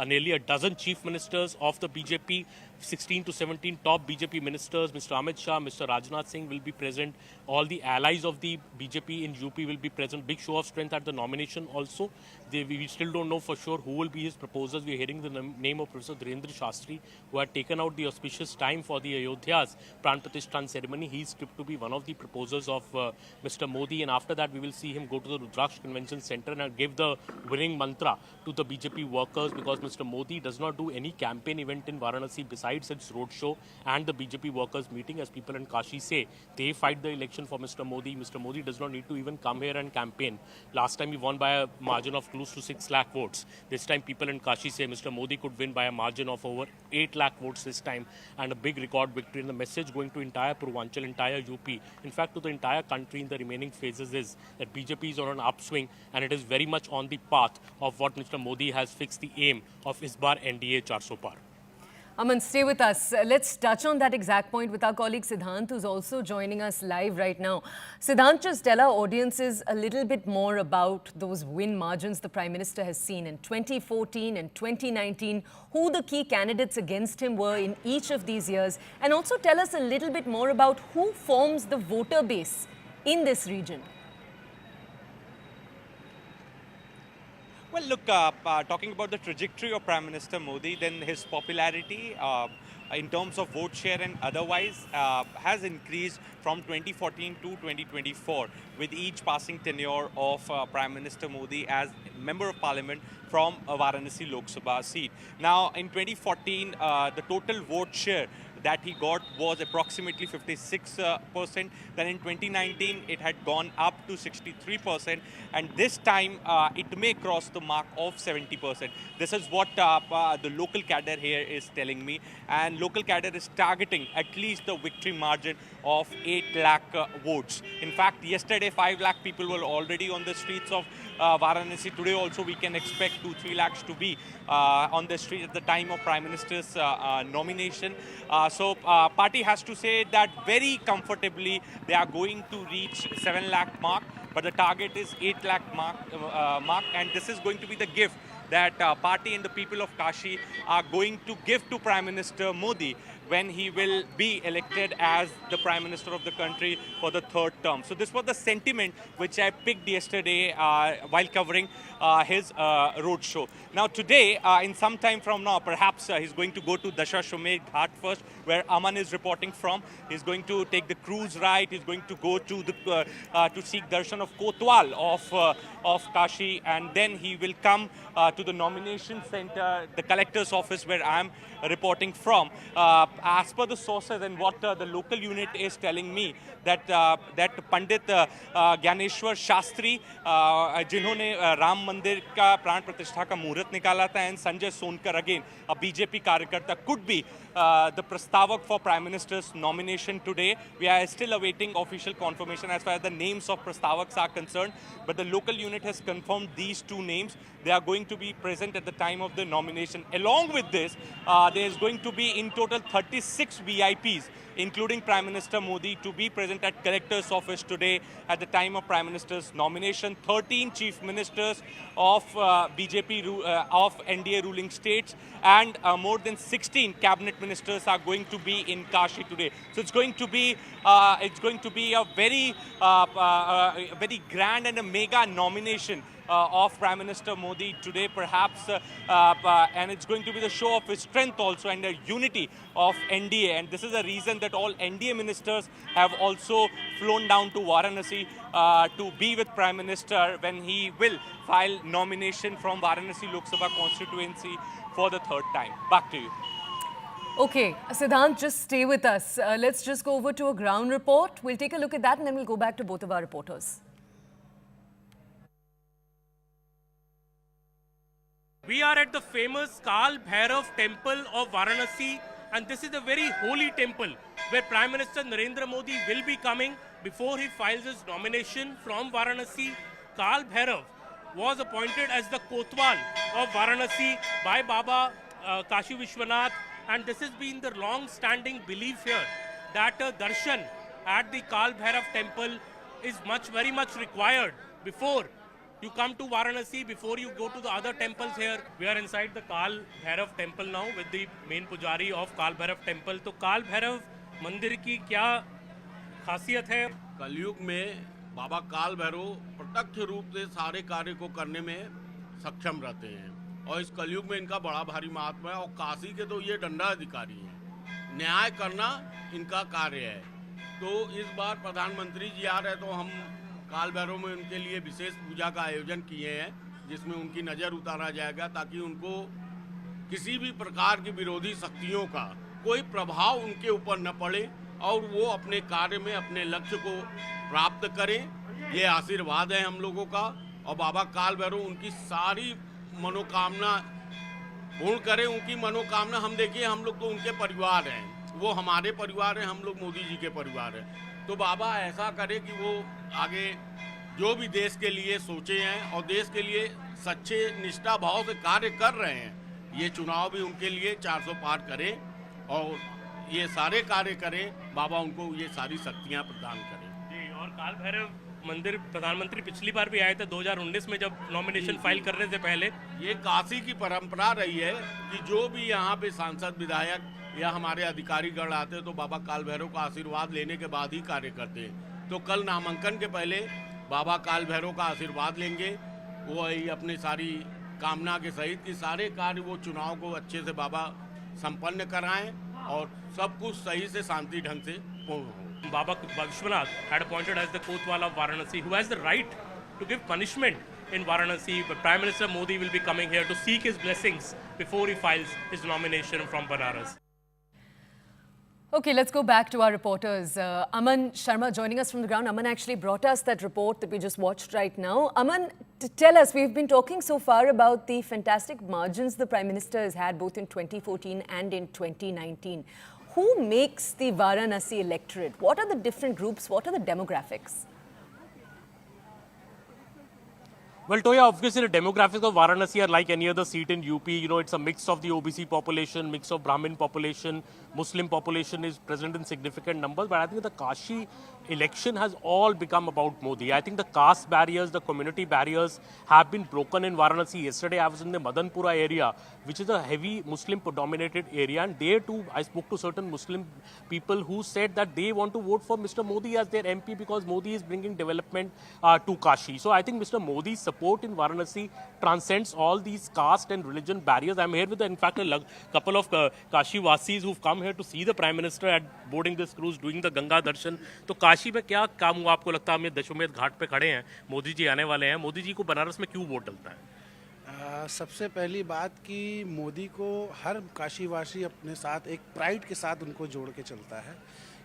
nearly a dozen chief ministers of the BJP, 16 to 17 top BJP ministers, Mr. Amit Shah, Mr. Rajnath Singh will be present. All the allies of the BJP in UP will be present. Big show of strength at the nomination also. We still don't know for sure who will be his proposers. We are hearing the name of Professor Dhirendra Shastri, who had taken out the auspicious time for the Ayodhya's Pran Pratishthan ceremony. He is tipped to be one of the proposers of Mr. Modi, and after that we will see him go to the Rudraksh Convention Center and give the winning mantra to the BJP workers, because Mr. Modi does not do any campaign event in Varanasi besides its roadshow and the BJP workers meeting. As people in Kashi say, they fight the election for Mr. Modi. Mr. Modi does not need to even come here and campaign. Last time he won by a margin of close to 6 lakh votes. This time people in Kashi say Mr. Modi could win by a margin of over 8 lakh votes this time, and a big record victory. And the message going to entire Purvanchal, entire UP, in fact to the entire country in the remaining phases, is that BJP is on an upswing and it is very much on the path of what Mr. Modi has fixed the aim of is bar NDA 400 par. Aman, stay with us. Let's touch on that exact point with our colleague Siddhant, who's also joining us live right now. Siddhant, just tell our audiences a little bit more about those win margins the Prime Minister has seen in 2014 and 2019, who the key candidates against him were in each of these years, and also tell us a little bit more about who forms the voter base in this region. Well, look, talking about the trajectory of Prime Minister Modi, then his popularity in terms of vote share and otherwise has increased from 2014 to 2024 with each passing tenure of Prime Minister Modi as Member of Parliament from Varanasi Lok Sabha seat. Now, in 2014, the total vote share that he got was approximately 56%. Then in 2019, it had gone up to 63%. And this time, it may cross the mark of 70%. This is what the local cadre here is telling me. And local cadre is targeting at least the victory margin of 8 lakh votes. In fact, yesterday, 5 lakh people were already on the streets of Varanasi. Today also, we can expect 2-3 lakhs to be on the street at the time of Prime Minister's nomination. So party has to say that very comfortably they are going to reach 7 lakh mark, but the target is 8 lakh mark, and this is going to be the gift that party and the people of Kashi are going to give to Prime Minister Modi when he will be elected as the Prime Minister of the country for the 3rd term. So this was the sentiment which I picked yesterday while covering his roadshow. Now today, in some time from now, perhaps he's going to go to Dashashwamedh Ghat first, where Aman is reporting from. He's going to take the cruise ride. He's going to go to the to seek darshan of Kotwal of Kashi, and then he will come to the nomination center, the collector's office, where I'm reporting from. As per the sources and what the local unit is telling me, that Pandit Gyaneshwar Shastri, जिन्होंने राम मंदिर का प्राण प्रतिष्ठा का मुहूर्त निकाला था, and Sanjay Sonkar, again a BJP कार्यकर्ता, could be the prastavak for Prime Minister's nomination today. We are still awaiting official confirmation as far as the names of prastavaks are concerned, but the local unit has confirmed these 2 names. They are going to be present at the time of the nomination. Along with this, there is going to be in total 36 VIPs, including Prime Minister Modi, to be present at Collector's office today at the time of Prime Minister's nomination. 13 Chief Ministers of BJP, of NDA ruling states, and more than 16 Cabinet Ministers are going to be in Kashi today. So it's going to be a very grand and a mega nomination of Prime Minister Modi today, perhaps, and it's going to be the show of his strength also and the unity of NDA. And this is the reason that all NDA ministers have also flown down to Varanasi to be with Prime Minister when he will file nomination from Varanasi Lok Sabha constituency for the 3rd time. Back to you. Okay, Siddhant, just stay with us. Let's just go over to a ground report. We'll take a look at that and then we'll go back to both of our reporters. We are at the famous Kal Bhairav temple of Varanasi, and this is a very holy temple where Prime Minister Narendra Modi will be coming before he files his nomination from Varanasi. Kal Bhairav was appointed as the Kotwal of Varanasi by Baba Kashi Vishwanath, and this has been the long-standing belief here that a darshan at the Kal Bhairav temple is very much required before You come to Varanasi before you go to the other temples here. We are inside the Kal Bhairav temple now with the main pujari of Kal Bhairav temple. तो काल भैरव मंदिर की क्या खासियत है? कलयुग में बाबा काल भैरव प्रत्यक्ष रूप से सारे कार्य को करने में सक्षम रहते हैं और इस कलयुग में इनका बड़ा भारी महात्मा है और काशी के तो ये दंडाधिकारी हैं। न्याय करना इनका कार्य है। तो इस बार प्रधानमंत्री जी आ रहे तो हम काल भैरव में उनके लिए विशेष पूजा का आयोजन किए हैं जिसमें उनकी नज़र उतारा जाएगा ताकि उनको किसी भी प्रकार की विरोधी शक्तियों का कोई प्रभाव उनके ऊपर न पड़े और वो अपने कार्य में अपने लक्ष्य को प्राप्त करें। ये आशीर्वाद है हम लोगों का और बाबा काल भैरव उनकी सारी मनोकामना पूर्ण करें। उनकी मनोकामना हम देखिए, हम लोग तो उनके परिवार हैं, वो हमारे परिवार हैं, हम लोग मोदी जी के परिवार हैं। तो बाबा ऐसा करे कि वो आगे जो भी देश के लिए सोचे हैं और देश के लिए सच्चे निष्ठा भाव से कार्य कर रहे हैं, ये चुनाव भी उनके लिए 400 पार करें और ये सारे कार्य करें। बाबा उनको ये सारी शक्तियाँ प्रदान करें। जी, और काल भैरव मंदिर प्रधानमंत्री पिछली बार भी आए थे 2019 में जब नॉमिनेशन फाइल करने से पहले। ये काशी की परंपरा रही है कि जो भी यहाँ पे सांसद विधायक या हमारे अधिकारीगण आते हैं तो बाबा काल भैरव का आशीर्वाद लेने के बाद ही कार्य करते हैं। तो कल नामांकन के पहले बाबा काल भैरव का आशीर्वाद लेंगे, वो अपनी सारी कामना के सहित कि सारे कार्य वो चुनाव को अच्छे से बाबा संपन्न कराएं और सब कुछ सही से शांति ढंग से पूर्ण हो। Baba Vishwanath had appointed as the Kotwal of Varanasi, who has the right to give punishment in Varanasi. But Prime Minister Modi will be coming here to seek his blessings before he files his nomination from Banaras. Okay, let's go back to our reporters. Aman Sharma joining us from the ground. Aman actually brought us that report that we just watched right now. Aman, tell us, we've been talking so far about the fantastic margins the Prime Minister has had both in 2014 and in 2019. Who makes the Varanasi electorate? What are the different groups? What are the demographics? Well, Toya, obviously the demographics of Varanasi are like any other seat in UP. You know, it's a mix of the OBC population, mix of Brahmin population, Muslim population is present in significant numbers. But I think the Kashi election has all become about Modi. I think the caste barriers, the community barriers have been broken in Varanasi. Yesterday, I was in the Madanpura area, which is a heavy Muslim-dominated area. And there too, I spoke to certain Muslim people who said that they want to vote for Mr. Modi as their MP because Modi is bringing development to Kashi. So I think Mr. Modi's support in Varanasi transcends all these caste and religion barriers. I'm here with, in fact, a couple of Kashi Vasis who've come here to see the Prime Minister at boarding this cruise, doing the Ganga Darshan. तो काशी में क्या काम हुआ आपको लगता है? हम ये दशमेध घाट पे खड़े हैं, मोदी जी आने वाले हैं, मोदी जी को बनारस में क्यों वोट डलता है? सबसे पहली बात कि मोदी को हर काशीवासी अपने साथ एक प्राइड के साथ उनको जोड़ के चलता है,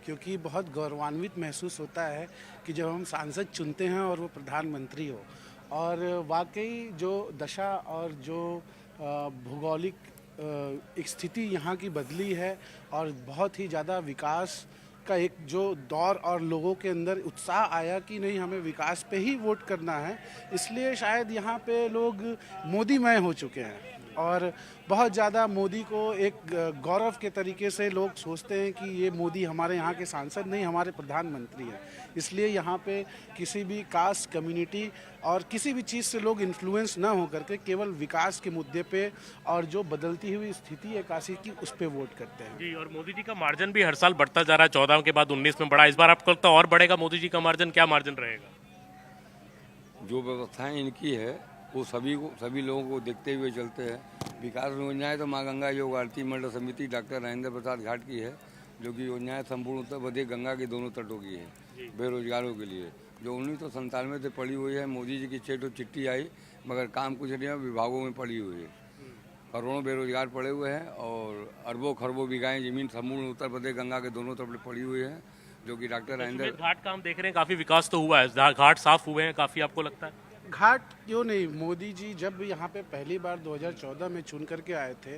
क्योंकि बहुत गौरवान्वित महसूस होता है कि जब हम सांसद चुनते हैं और वो प्रधानमंत्री हो। और वाकई जो दशा और जो भौगोलिक स्थिति यहाँ की बदली है और बहुत ही ज़्यादा विकास का एक जो दौर और लोगों के अंदर उत्साह आया कि नहीं हमें विकास पे ही वोट करना है, इसलिए शायद यहाँ पे लोग मोदीमय हो चुके हैं और बहुत ज़्यादा मोदी को एक गौरव के तरीके से लोग सोचते हैं कि ये मोदी हमारे यहाँ के सांसद नहीं, हमारे प्रधानमंत्री हैं। इसलिए यहाँ पे किसी भी कास्ट, कम्युनिटी और किसी भी चीज़ से लोग इन्फ्लुएंस ना हो करके केवल विकास के मुद्दे पे और जो बदलती हुई स्थिति है काशी की, उस पे वोट करते हैं। जी, और मोदी जी का मार्जिन भी हर साल बढ़ता जा रहा है, 14 के बाद 19 में बढ़ा, इस बार आपको लगता है और बढ़ेगा मोदी जी का मार्जिन? क्या मार्जिन रहेगा? जो व्यवस्थाएं इनकी है वो सभी लोगों को देखते हुए चलते हैं। विकास योजनाएं तो माँ गंगा योग आरती मंडल समिति डॉक्टर नरेंद्र प्रसाद घाट की है, जो कि योजनाएं संपूर्ण उत्तर प्रदेश गंगा के दोनों तटों की है बेरोजगारों के लिए, जो 1997 से पड़ी हुई है। मोदी जी की चिट्ठी आई मगर काम कुछ नहीं है, विभागों में पड़ी हुई है। करोड़ों बेरोजगार पड़े हुए हैं और अरबों खरबों बीघाएं जमीन संपूर्ण उत्तर प्रदेश गंगा के दोनों तरफ पड़ी हुई है, जो कि डॉक्टर नरेंद्र घाट का हम देख रहे हैं काफी विकास तो हुआ है, घाट साफ हुए हैं काफी, आपको लगता है? घाट क्यों नहीं, मोदी जी जब यहाँ पे पहली बार 2014 में चुन करके आए थे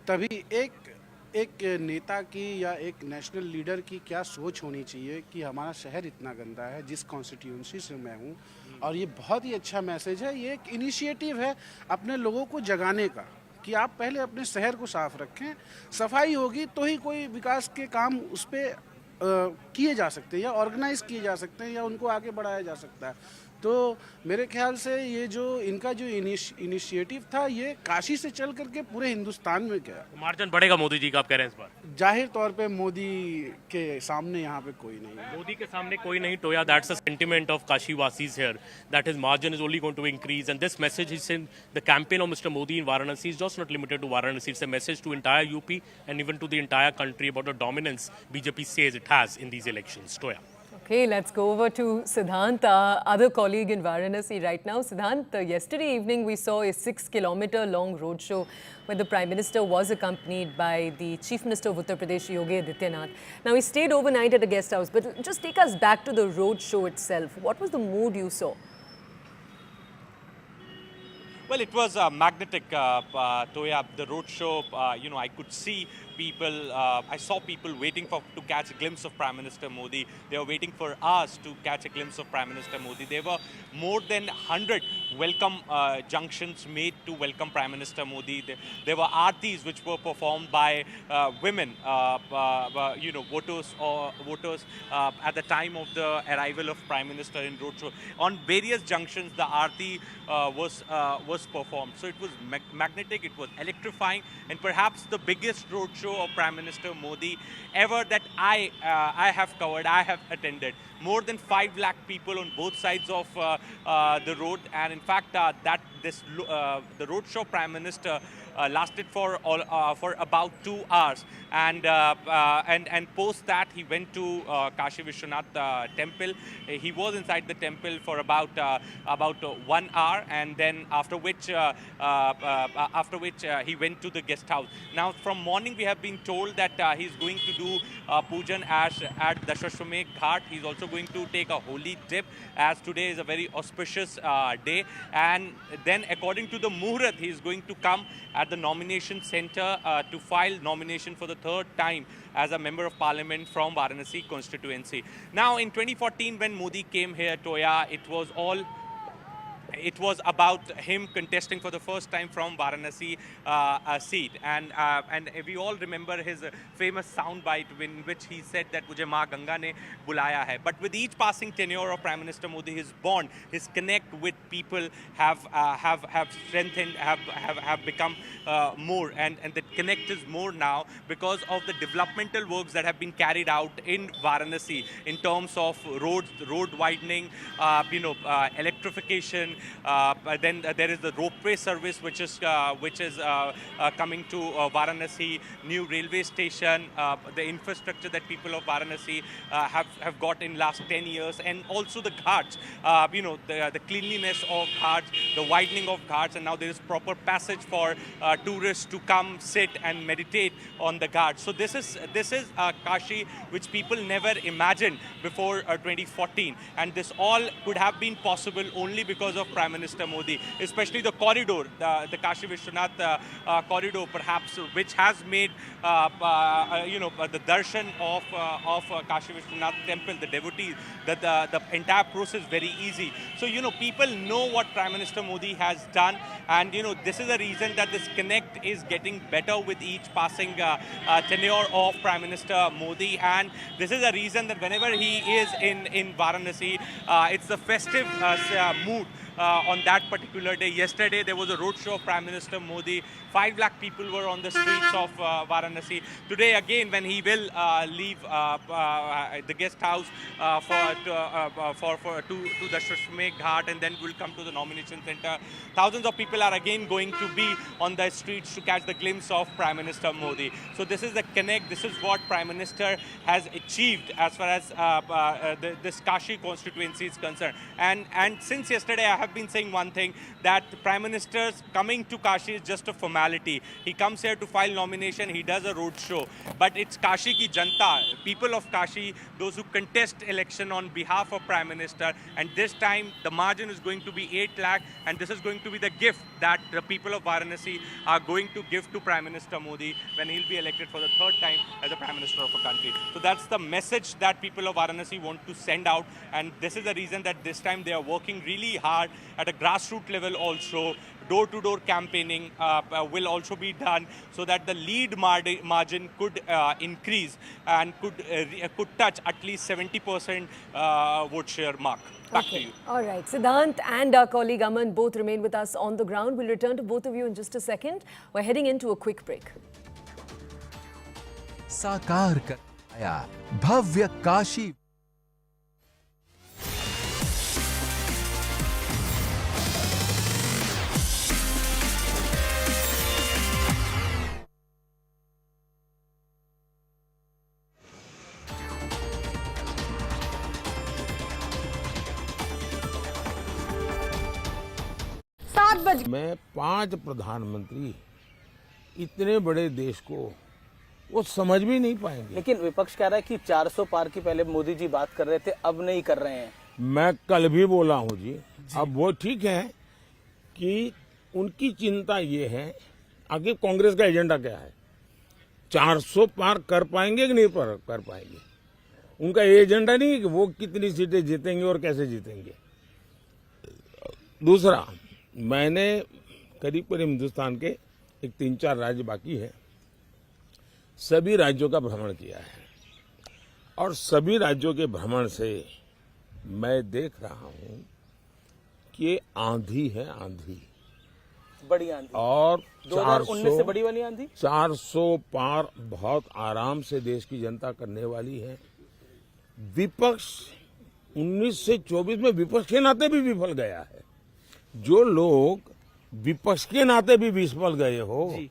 तभी एक नेता की या एक नेशनल लीडर की क्या सोच होनी चाहिए कि हमारा शहर इतना गंदा है, जिस कॉन्स्टिट्यूंसी से मैं हूँ। और ये बहुत ही अच्छा मैसेज है, ये एक इनिशिएटिव है अपने लोगों को जगाने का कि आप पहले अपने शहर को साफ रखें, सफाई होगी तो ही कोई विकास के काम उस पर किए जा सकते हैं या ऑर्गेनाइज किए जा सकते हैं या उनको आगे बढ़ाया जा सकता है। तो मेरे ख्याल से ये जो इनका जो इनिशिएटिव था ये काशी से चल करके पूरे हिंदुस्तान में गया। मार्जिन बढ़ेगा मोदी जी का, आप कह रहे हैं इस बार? जाहिर तौर पे मोदी के सामने यहाँ पे कोई नहीं है। मोदी के सामने कोई नहीं, Toya, that's the sentiment of Kashi Vasis here, that his margin is only going to increase. And this message is in the campaign of Mr. Modi in Varanasi is just not limited to Varanasi. It's a message to entire UP and even to the entire country about the dominance BJP says it has in these elections. Toya. Okay, let's go over to Siddhant, our other colleague in Varanasi right now. Siddhant, yesterday evening we saw a 6-kilometer long roadshow where the Prime Minister was accompanied by the Chief Minister of Uttar Pradesh, Yogi Adityanath. Now, he stayed overnight at a guest house, but just take us back to the roadshow itself. What was the mood you saw? Well, it was magnetic, Toya. The roadshow, I could see people, I saw people waiting to catch a glimpse of Prime Minister Modi. They were waiting for us to catch a glimpse of Prime Minister Modi. There were more than 100 welcome junctions made to welcome Prime Minister Modi. There were aartis which were performed by women, voters at the time of the arrival of Prime Minister in roadshow. On various junctions, the aarti was performed. So it was magnetic, it was electrifying, and perhaps the biggest roadshow of Prime Minister Modi ever that I have covered, I have attended. More than 5 lakh people on both sides of the road, and in fact, the roadshow Prime Minister lasted for about 2 hours, and post that he went to Kashi Vishwanath temple. He was inside the temple for about 1 hour, and then after which he went to the guest house. Now, from morning we have been told that he's going to do pujan at Dashwamekh Ghat. He's also going to take a holy dip, as today is a very auspicious day, and then according to the Muhurat, he is going to come at the nomination center to file nomination for the 3rd time as a member of parliament from Varanasi constituency. Now, in 2014, when Modi came here, Toya, it was about him contesting for the first time from Varanasi seat, and we all remember his famous soundbite in which he said that Mujhe Mai Ganga ne bulaya hai. But with each passing tenure of Prime Minister Modi, his bond, his connect with people have strengthened, have become more, and the connect is more now because of the developmental works that have been carried out in Varanasi in terms of road widening, electrification. Then there is the ropeway service which is coming to Varanasi, new railway station, the infrastructure that people of Varanasi have got in last 10 years, and also the ghats, the cleanliness of ghats, the widening of ghats, and now there is proper passage for tourists to come, sit and meditate on the ghats. So this is Kashi which people never imagined before 2014, and this all could have been possible only because of Prime Minister Modi, especially the corridor, the Kashi Vishwanath corridor, perhaps, which has made the darshan of Kashi Vishwanath temple, the devotees, the entire process very easy. So people know what Prime Minister Modi has done, and this is the reason that this connect is getting better with each passing tenure of Prime Minister Modi, and this is the reason that whenever he is in Varanasi, it's the festive mood. On that particular day. Yesterday, there was a roadshow of Prime Minister Modi. 5 lakh people were on the streets of Varanasi. Today, again, when he will leave the guest house to the Dashwamekh Ghat, and then will come to the nomination center, thousands of people are again going to be on the streets to catch the glimpse of Prime Minister Modi. So this is the connect. This is what Prime Minister has achieved as far as this Kashi constituency is concerned. And since yesterday, I have been saying one thing, that the Prime Minister's coming to Kashi is just a formality. He comes here to file nomination, he does a road show. But it's Kashi ki Janta, people of Kashi, those who contest election on behalf of Prime Minister. And this time, the margin is going to be 8 lakh, and this is going to be the gift that the people of Varanasi are going to give to Prime Minister Modi when he'll be elected for the 3rd time as the Prime Minister of a country. So that's the message that people of Varanasi want to send out, and this is the reason that this time they are working really hard at a grassroots level also, door-to-door campaigning will also be done so that the lead margin could increase and could touch at least 70% vote share mark. Back to you. All right. Siddhant and our colleague Aman both remain with us on the ground. We'll return to both of you in just a second. We're heading into a quick break. साकार कर आया भव्य काशी। मैं 5 प्रधानमंत्री इतने बड़े देश को वो समझ भी नहीं पाएंगे। लेकिन विपक्ष कह रहा है कि 400 पार की पहले मोदी जी बात कर रहे थे, अब नहीं कर रहे हैं। मैं कल भी बोला हूँ जी। अब वो ठीक है कि उनकी चिंता ये है, आगे कांग्रेस का एजेंडा क्या है, 400 पार कर पाएंगे कि नहीं कर पाएंगे। उनका एजेंडा नहीं है कि वो कितनी सीटें जीतेंगे और कैसे जीतेंगे। दूसरा, मैंने करीब हिंदुस्तान के एक 3-4 राज्य बाकी है, सभी राज्यों का भ्रमण किया है और सभी राज्यों के भ्रमण से मैं देख रहा हूं कि ये आंधी है, आंधी, बड़ी आंधी। और 2019 से बड़ी वाली आंधी। 400 पार बहुत आराम से देश की जनता करने वाली है। विपक्ष 19 से 24 में विपक्ष के नाते भी विफल गया है। जो लोग विपक्ष के नाते भी विफल गए हो,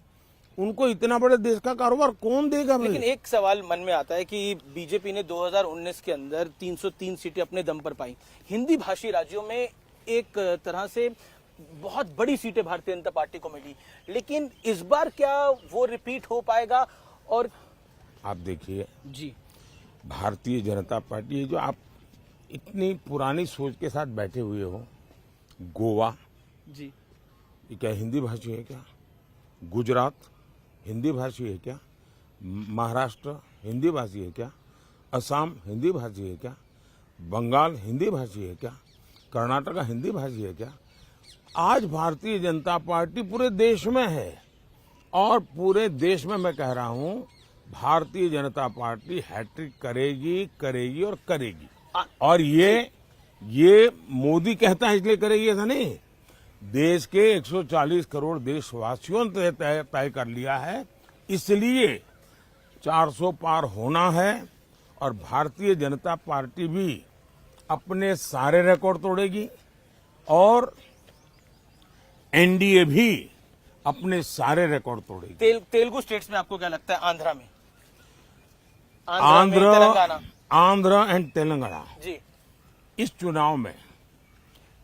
उनको इतना बड़े देश का कारोबार कौन देगा? लेकिन एक सवाल मन में आता है कि बीजेपी ने 2019 के अंदर 303 सीटें अपने दम पर पाई। हिंदी भाषी राज्यों में एक तरह से बहुत बड़ी सीटें भारतीय जनता पार्टी को मिली, लेकिन इस बार क्या वो रिपीट हो पाएगा? और आप देखिए जी, भारतीय जनता पार्टी, जो आप इतनी पुरानी सोच के साथ बैठे हुए हो, गोवा जी, ये क्या हिंदी भाषी है क्या? गुजरात हिंदी भाषी है क्या? महाराष्ट्र हिंदी भाषी है क्या? असम हिंदी भाषी है क्या? बंगाल हिंदी भाषी है क्या? कर्नाटक हिंदी भाषी है क्या? आज भारतीय जनता पार्टी पूरे देश में है और पूरे देश में मैं कह रहा हूं भारतीय जनता पार्टी हैट्रिक करेगी और करेगी। और ये मोदी कहता है इसलिए करेगी ऐसा नहीं, देश के 140 करोड़ देशवासियों ने तय कर लिया है, इसलिए 400 पार होना है। और भारतीय जनता पार्टी भी अपने सारे रिकॉर्ड तोड़ेगी और एनडीए भी अपने सारे रिकॉर्ड तोड़ेगी। तेलुगु स्टेट्स में आपको क्या लगता है? आंध्रा में, आंध्र एंड तेलंगाना जी, इस चुनाव में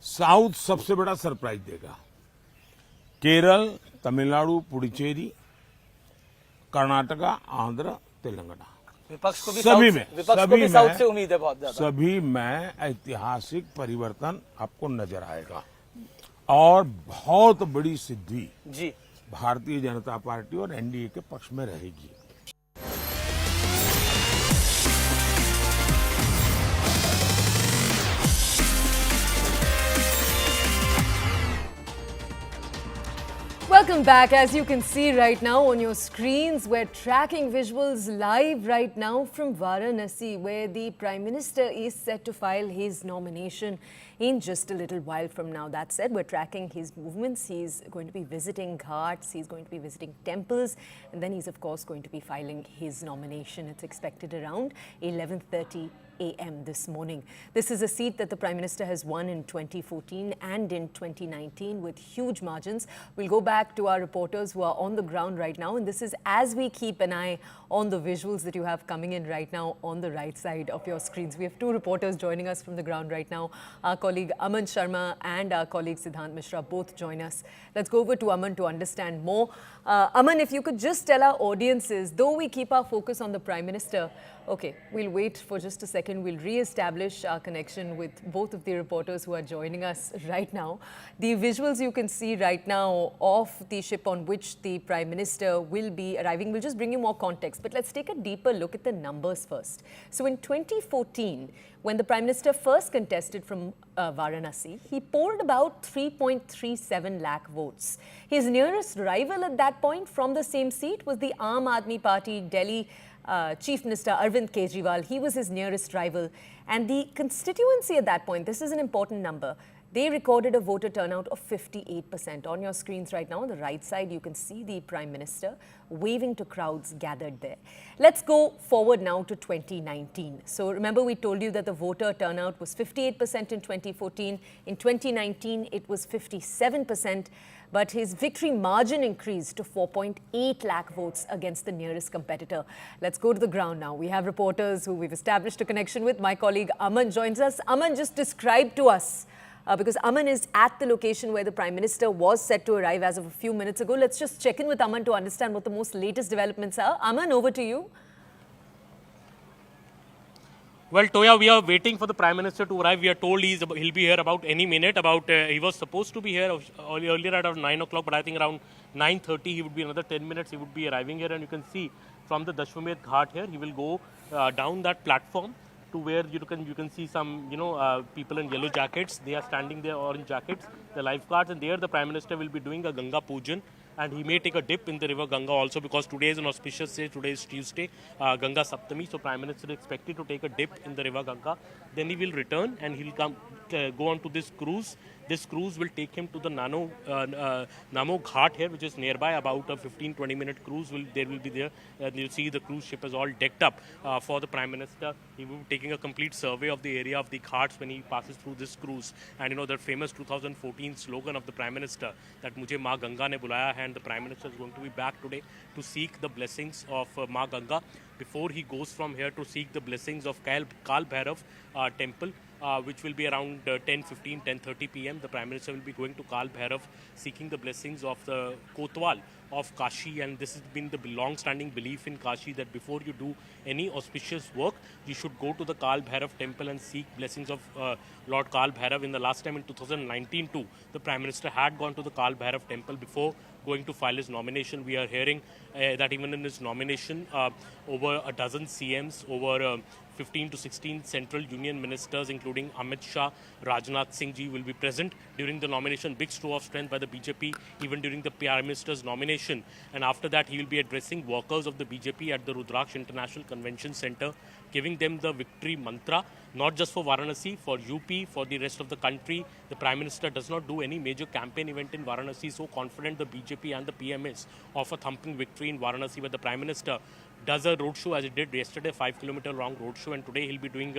साउथ सबसे बड़ा सरप्राइज देगा। केरल, तमिलनाडु, पुडुचेरी, कर्नाटका, आंध्र, तेलंगाना, विपक्ष को भी सभी साउथ से उम्मीद है बहुत ज्यादा। सभी में ऐतिहासिक परिवर्तन आपको नजर आएगा और बहुत बड़ी सिद्धि जी भारतीय जनता पार्टी और एनडीए के पक्ष में रहेगी। Welcome back. As you can see right now on your screens, we're tracking visuals live right now from Varanasi, where the Prime Minister is set to file his nomination in just a little while from now. That said, we're tracking his movements. He's going to be visiting ghats, he's going to be visiting temples, and then he's of course going to be filing his nomination. It's expected around 11:30 a.m. this morning. This is a seat that the Prime Minister has won in 2014 and in 2019 with huge margins. We'll go back to our reporters who are on the ground right now, and this is as we keep an eye on the visuals that you have coming in right now on the right side of your screens. We have two reporters joining us from the ground right now. Our colleague Aman Sharma and our colleague Siddhant Mishra both join us. Let's go over to Aman to understand more. Aman, if you could just tell our audiences, though we keep our focus on the Prime Minister, Okay, we'll wait for just a second. We'll re-establish our connection with both of the reporters who are joining us right now. The visuals you can see right now of the ship on which the Prime Minister will be arriving will just bring you more context. But let's take a deeper look at the numbers first. So in 2014, when the Prime Minister first contested from Varanasi, he polled about 3.37 lakh votes. His nearest rival at that point from the same seat was the Aam Aadmi Party Delhi Chief Minister Arvind Kejriwal. He was his nearest rival. And the constituency at that point, this is an important number, they recorded a voter turnout of 58%. On your screens right now, on the right side, you can see the Prime Minister waving to crowds gathered there. Let's go forward now to 2019. So remember, we told you that the voter turnout was 58% in 2014. In 2019, it was 57%. But his victory margin increased to 4.8 lakh votes against the nearest competitor. Let's go to the ground now. We have reporters who we've established a connection with. My colleague Aman joins us. Aman, just describe to us, because Aman is at the location where the Prime Minister was set to arrive as of a few minutes ago. Let's just check in with Aman to understand what the most latest developments are. Aman, over to you. Well, Toya, we are waiting for the Prime Minister to arrive. We are told he'll be here about any minute. He was supposed to be here earlier at around 9 o'clock, but I think around 9:30 he would be another 10 minutes. He would be arriving here, and you can see from the Dashwamedh Ghat here, he will go down that platform to where you can see some people in yellow jackets. They are standing there, orange jackets, the lifeguards, and there the Prime Minister will be doing a Ganga Pujan. And he may take a dip in the river Ganga also, because today is an auspicious day. Today is Tuesday, Ganga Saptami. So Prime Minister is expected to take a dip in the river Ganga. Then he will return and he'll go on to this cruise. This cruise will take him to the Namo Ghat here, which is nearby. About a 15-20 minute cruise there will be there. You'll see the cruise ship is all decked up for the Prime Minister. He will be taking a complete survey of the area of the ghats when he passes through this cruise. And the famous 2014 slogan of the Prime Minister, that Mujhe Ma Ganga ne bulaya hai, and the Prime Minister is going to be back today to seek the blessings of Ma Ganga before he goes from here to seek the blessings of Kal Bhairav temple, which will be around 10:30 p.m. The Prime Minister will be going to Kal Bhairav, seeking the blessings of the Kotwal of Kashi. And this has been the long-standing belief in Kashi, that before you do any auspicious work, you should go to the Kal Bhairav temple and seek blessings of Lord Kal Bhairav. In the last time in 2019 too, the Prime Minister had gone to the Kal Bhairav temple before going to file his nomination. We are hearing that even in his nomination, over a dozen CMs, over 15 to 16 central union ministers, including Amit Shah, Rajnath Singh ji, will be present during the nomination. Big show of strength by the BJP, even during the Prime Minister's nomination. And after that, he will be addressing workers of the BJP at the Rudraksh International Convention Center, giving them the victory mantra, not just for Varanasi, for UP, for the rest of the country. The Prime Minister does not do any major campaign event in Varanasi. So confident the BJP and the PM is of a thumping victory in Varanasi, where the Prime Minister does a roadshow as he did yesterday, 5-kilometer long roadshow, and today he'll be doing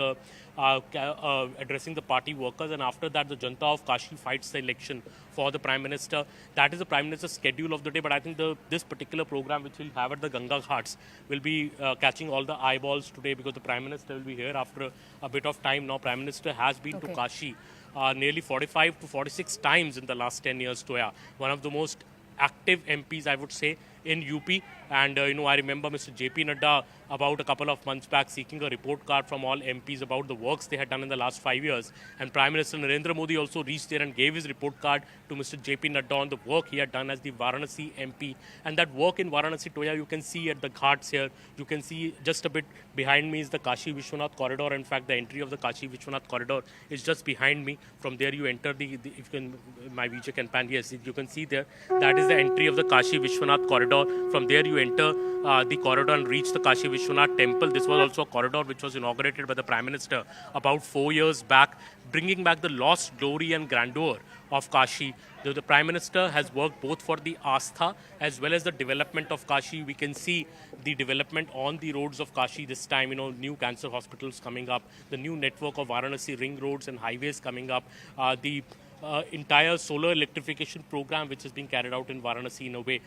addressing the party workers. And after that, the Janta of Kashi fights the election for the Prime Minister. That is the Prime Minister's schedule of the day. But I think this particular program, which we'll have at the Ganga Ghats, will be catching all the eyeballs today, because the Prime Minister will be here after a bit of time now. Prime Minister has been to Kashi nearly 45 to 46 times in the last 10 years, Toya. One of the most active MPs, I would say, in UP. And, I remember Mr. JP Nadda about a couple of months back seeking a report card from all MPs about the works they had done in the last 5 years. And Prime Minister Narendra Modi also reached there and gave his report card to Mr. JP Nadda on the work he had done as the Varanasi MP. And that work in Varanasi, Toya, you can see at the ghats here. You can see just a bit behind me is the Kashi Vishwanath corridor. In fact, the entry of the Kashi Vishwanath corridor is just behind me. From there you enter if you can, my VJ can pan, yes, you can see there. That is the entry of the Kashi Vishwanath corridor. From there you enter the corridor and reach the Kashi Vishwanath temple. This was also a corridor which was inaugurated by the Prime Minister about 4 years back, bringing back the lost glory and grandeur of Kashi. The Prime Minister has worked both for the Astha as well as the development of Kashi. We can see the development on the roads of Kashi this time, new cancer hospitals coming up, the new network of Varanasi ring roads and highways coming up, the entire solar electrification program which is being carried out in Varanasi in a way,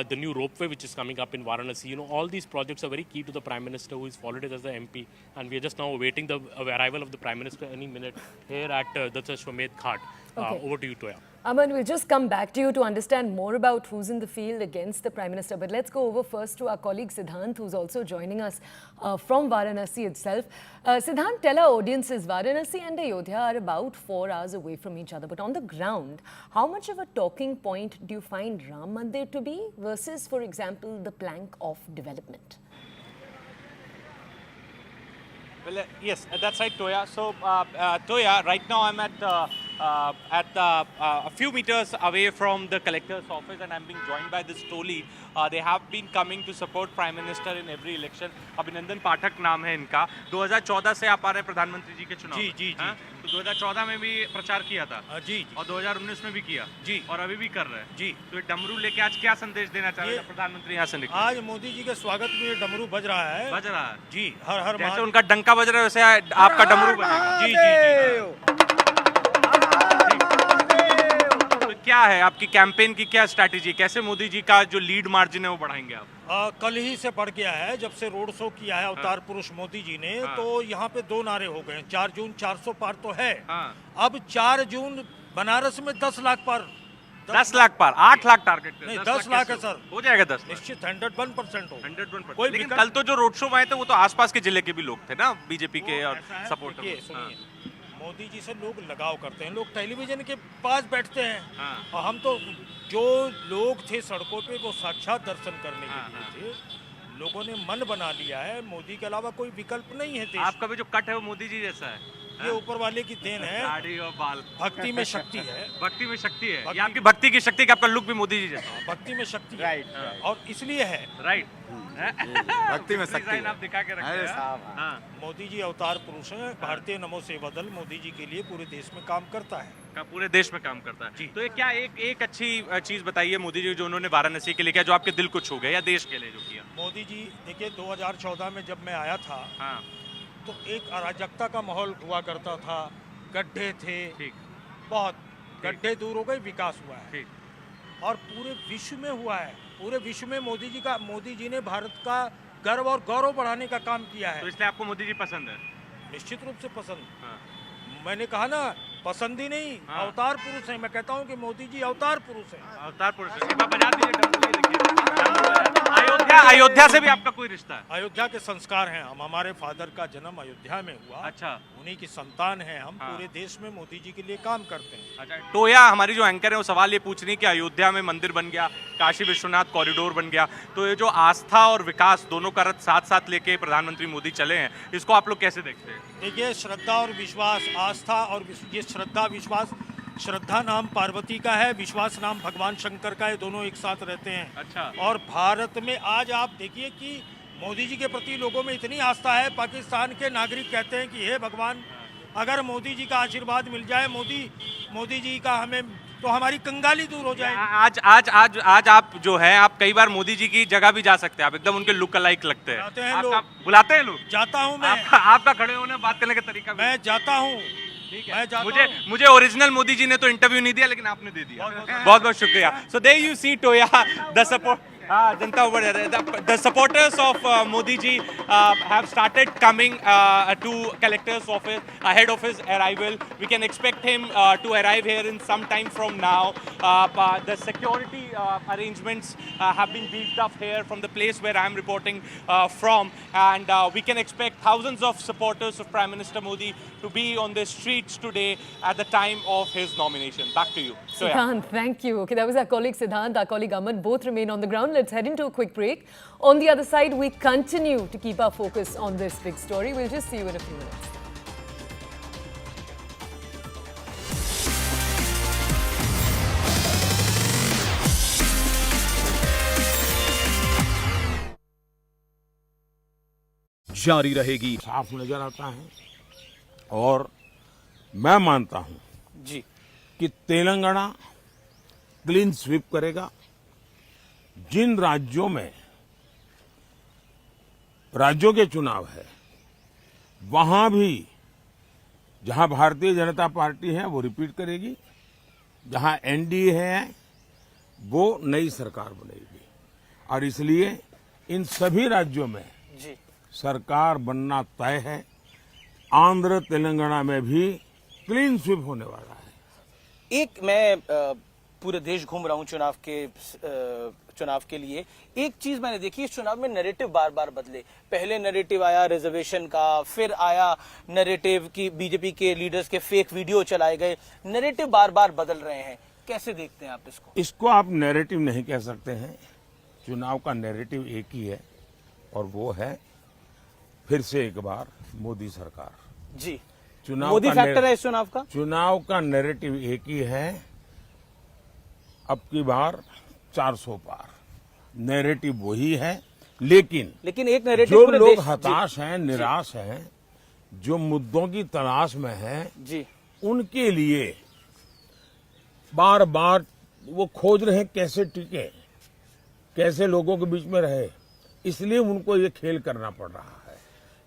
the new ropeway which is coming up in Varanasi. All these projects are very key to the Prime Minister, who is followed as the MP. And we are just now awaiting the arrival of the Prime Minister any minute here at the Dashwamedh Ghat. Okay. Over to you, Toya. Aman, we'll just come back to you to understand more about who's in the field against the Prime Minister. But let's go over first to our colleague Siddhant, who's also joining us from Varanasi itself. Siddhant, tell our audiences, Varanasi and Ayodhya are about 4 hours away from each other. But on the ground, how much of a talking point do you find Ram Mandir to be versus, for example, the plank of development? Well, yes, that's right, Toya. So, Toya, right now I'm at a few meters away from the collector's office, and I'm being joined by this toli. They have been coming to support Prime Minister in every election. अभिनंदन पाठक नाम है इनका. 2014 से आप आ रहे हैं प्रधानमंत्री जी के चुनाव. जी. तो 2014 में भी प्रचार किया था. जी. और 2019 में भी किया. जी. और अभी भी कर रहे हैं. जी. तो ये डमरू लेके आज क्या संदेश देना चाह रहे हैं प्रधानमंत्री यहाँ से निकले? आज मोदी जी के स्वागत में ये डमरू बज रहा है. बज रहा है. जी. हर जैसे उनका डंका बज रहा है वैसे आपका डमरू बजेगा. जी. तो क्या है आपकी कैंपेन की क्या स्ट्रैटेजी? कैसे मोदी जी का जो लीड मार्जिन है वो बढ़ाएंगे आप? कल ही से बढ़ गया है. जब से रोड शो किया है अवतार पुरुष मोदी जी ने, तो यहाँ पे 2 नारे हो गए. 4 जून 400 पार तो है. अब 4 जून बनारस में 10 लाख पार. 10 लाख पार. 8 लाख टारगेट नहीं, 10 लाख है सर. हो जाएगा 10 निश्चित. 101% हो. 101%. लेकिन कल तो जो रोड शो में आए थे वो तो आसपास के जिले के भी लोग थे ना, बीजेपी के और सपोर्टर. सुनिए, मोदी जी से लोग लगाव करते हैं. लोग टेलीविजन के पास बैठते हैं. और हम तो जो लोग थे सड़कों पे वो साक्षात दर्शन करने के लिए थे. लोगों ने मन बना लिया है. मोदी के अलावा कोई विकल्प नहीं है. आपका भी जो कट है वो मोदी जी जैसा है. ये ऊपर वाले की देन है. दाढ़ी और बाल. भक्ति में शक्ति है. भक्ति में शक्ति है. ये आपकी भक्ति की शक्ति, आपका लुक भी मोदी जी जैसा. भक्ति में शक्ति है. और इसलिए है. राइट. भक्ति में शक्ति. आप दिखा के रखते हैं. मोदी जी अवतार पुरुष हैं. भारतीय नमो सेवा दल मोदी जी के लिए पूरे देश में काम करता है. पूरे देश में काम करता है. तो ये क्या एक अच्छी चीज बताइए मोदी जी जो उन्होंने वाराणसी के लिए किया, जो आपके दिल को छू गया, या देश के लिए जो किया? मोदी जी देखिए, 2014 में जब मैं आया था तो एक अराजकता का माहौल हुआ करता था. गड्ढे थे. ठीक. बहुत गड्ढे दूर हो गए. विकास हुआ है. ठीक. और पूरे विश्व में हुआ है. पूरे विश्व में मोदी जी ने भारत का गर्व और गौरव बढ़ाने का काम किया है. तो इसलिए आपको मोदी जी पसंद है? निश्चित रूप से पसंद. मैंने कहा ना, पसंद ही नहीं, अवतार पुरुष है. मैं कहता हूँ कि मोदी जी अवतार पुरुष है. अवतार पुरुष है. बजा दीजिए. अयोध्या से भी आपका कोई रिश्ता है? अयोध्या के संस्कार हैं. हम, हमारे फादर का जन्म अयोध्या में हुआ. अच्छा. उन्हीं की संतान हैं हम. पूरे देश में मोदी जी के लिए काम करते हैं. अच्छा. टोया, हमारी जो एंकर है वो सवाल ये पूछ रही है कि अयोध्या में मंदिर बन गया, काशी विश्वनाथ कॉरिडोर बन गया, तो ये जो आस्था और विकास दोनों का रथ साथ साथ लेके प्रधानमंत्री मोदी चले हैं, इसको आप लोग कैसे देखते हैं? देखिए, श्रद्धा और विश्वास, आस्था और ये श्रद्धा विश्वास. श्रद्धा नाम पार्वती का है, विश्वास नाम भगवान शंकर का है. दोनों एक साथ रहते हैं. अच्छा. और भारत में आज आप देखिए कि मोदी जी के प्रति लोगों में इतनी आस्था है. पाकिस्तान के नागरिक कहते हैं कि हे भगवान, अगर मोदी जी का आशीर्वाद मिल जाए, मोदी जी का हमें, तो हमारी कंगाली दूर हो जाए. आज आप जो है, आप कई बार मोदी जी की जगह भी जा सकते हैं. आप एकदम उनके लुक अलाइक लगते हैं. बुलाते हैं लोग? जाता हूँ मैं. आपका खड़े होने बात करने का तरीका मैं जाता हूँ. मुझे ओरिजिनल मोदी जी ने तो इंटरव्यू नहीं दिया, लेकिन आपने दे दिया. बहुत बहुत शुक्रिया. सो देयर यू सी टोया, द सपोर्ट. जनता the supporters of Modi ji have started coming to collector's office ahead of his arrival. We can expect him to arrive here in some time from now. The security arrangements have been beefed up here from the place where I am reporting from, and we can expect thousands of supporters of Prime Minister Modi to be on the streets today at the time of his nomination. Back to you. Siddhant, thank you. Okay, that was our colleague Siddhant, our colleague Amit. Both remain on the ground. Let's head into a quick break. On the other side, we continue to keep our focus on this big story. We'll just see you in a few minutes. जारी रहेगी. साफ नजर आता है और मैं मानता हूं जी कि तेलंगाना क्लीन स्वीप करेगा. जिन राज्यों में राज्यों के चुनाव है वहां भी जहां भारतीय जनता पार्टी है वो रिपीट करेगी, जहां एनडीए है वो नई सरकार बनेगी. और इसलिए इन सभी राज्यों में जी सरकार बनना तय है. आंध्र तेलंगाना में भी क्लीन स्वीप होने वाला है. एक मैं पूरे देश घूम रहा हूं चुनाव के लिए। एक चीज मैंने देखी, इस चुनाव में नैरेटिव बार बार बदले। पहले नैरेटिव आया रिजर्वेशन का, फिर आया नैरेटिव कि बीजेपी के लीडर्स के फेक वीडियो चलाए गए। नैरेटिव बार बार बदल रहे हैं, कैसे देखते हैं आप इसको? इसको आप नैरेटिव नहीं कह सकते हैं। चुनाव का नैरेटिव एक ही है और वो है फिर से एक बार मोदी सरकार। जी, चुनाव मोदी का फैक्टर है इस चुनाव का। चुनाव का नैरेटिव एक ही है, अब की बार 400 पार। नैरेटिव वही है, लेकिन एक नैरेटिव जो पूरे लोग देश- हताश हैं, निराश हैं, जो मुद्दों की तलाश में हैं, जी, उनके लिए बार बार वो खोज रहे हैं कैसे टिके, कैसे लोगों के बीच में रहे, इसलिए उनको ये खेल करना पड़ रहा है।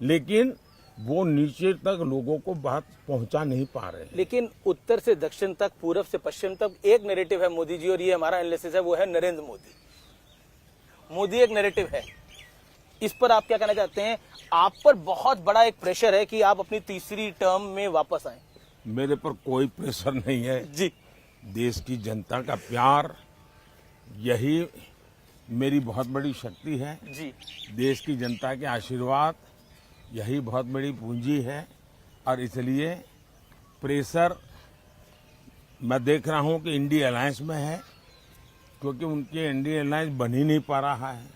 लेकिन वो नीचे तक लोगों को बात पहुंचा नहीं पा रहे हैं। लेकिन उत्तर से दक्षिण तक, पूरब से पश्चिम तक एक नैरेटिव है मोदी जी, और ये हमारा एनालिसिस है, वो है नरेंद्र मोदी। मोदी एक नैरेटिव है, इस पर आप क्या कहना चाहते हैं? आप पर बहुत बड़ा एक प्रेशर है कि आप अपनी तीसरी टर्म में वापस आए। मेरे पर कोई प्रेशर नहीं है जी, देश की जनता का प्यार, यही मेरी बहुत बड़ी शक्ति है। जी, देश की जनता के आशीर्वाद यही बहुत बड़ी पूंजी है, और इसलिए प्रेशर मैं देख रहा हूं कि इंडिया अलायंस में है, क्योंकि उनके इंडिया अलायंस बन ही नहीं पा रहा है।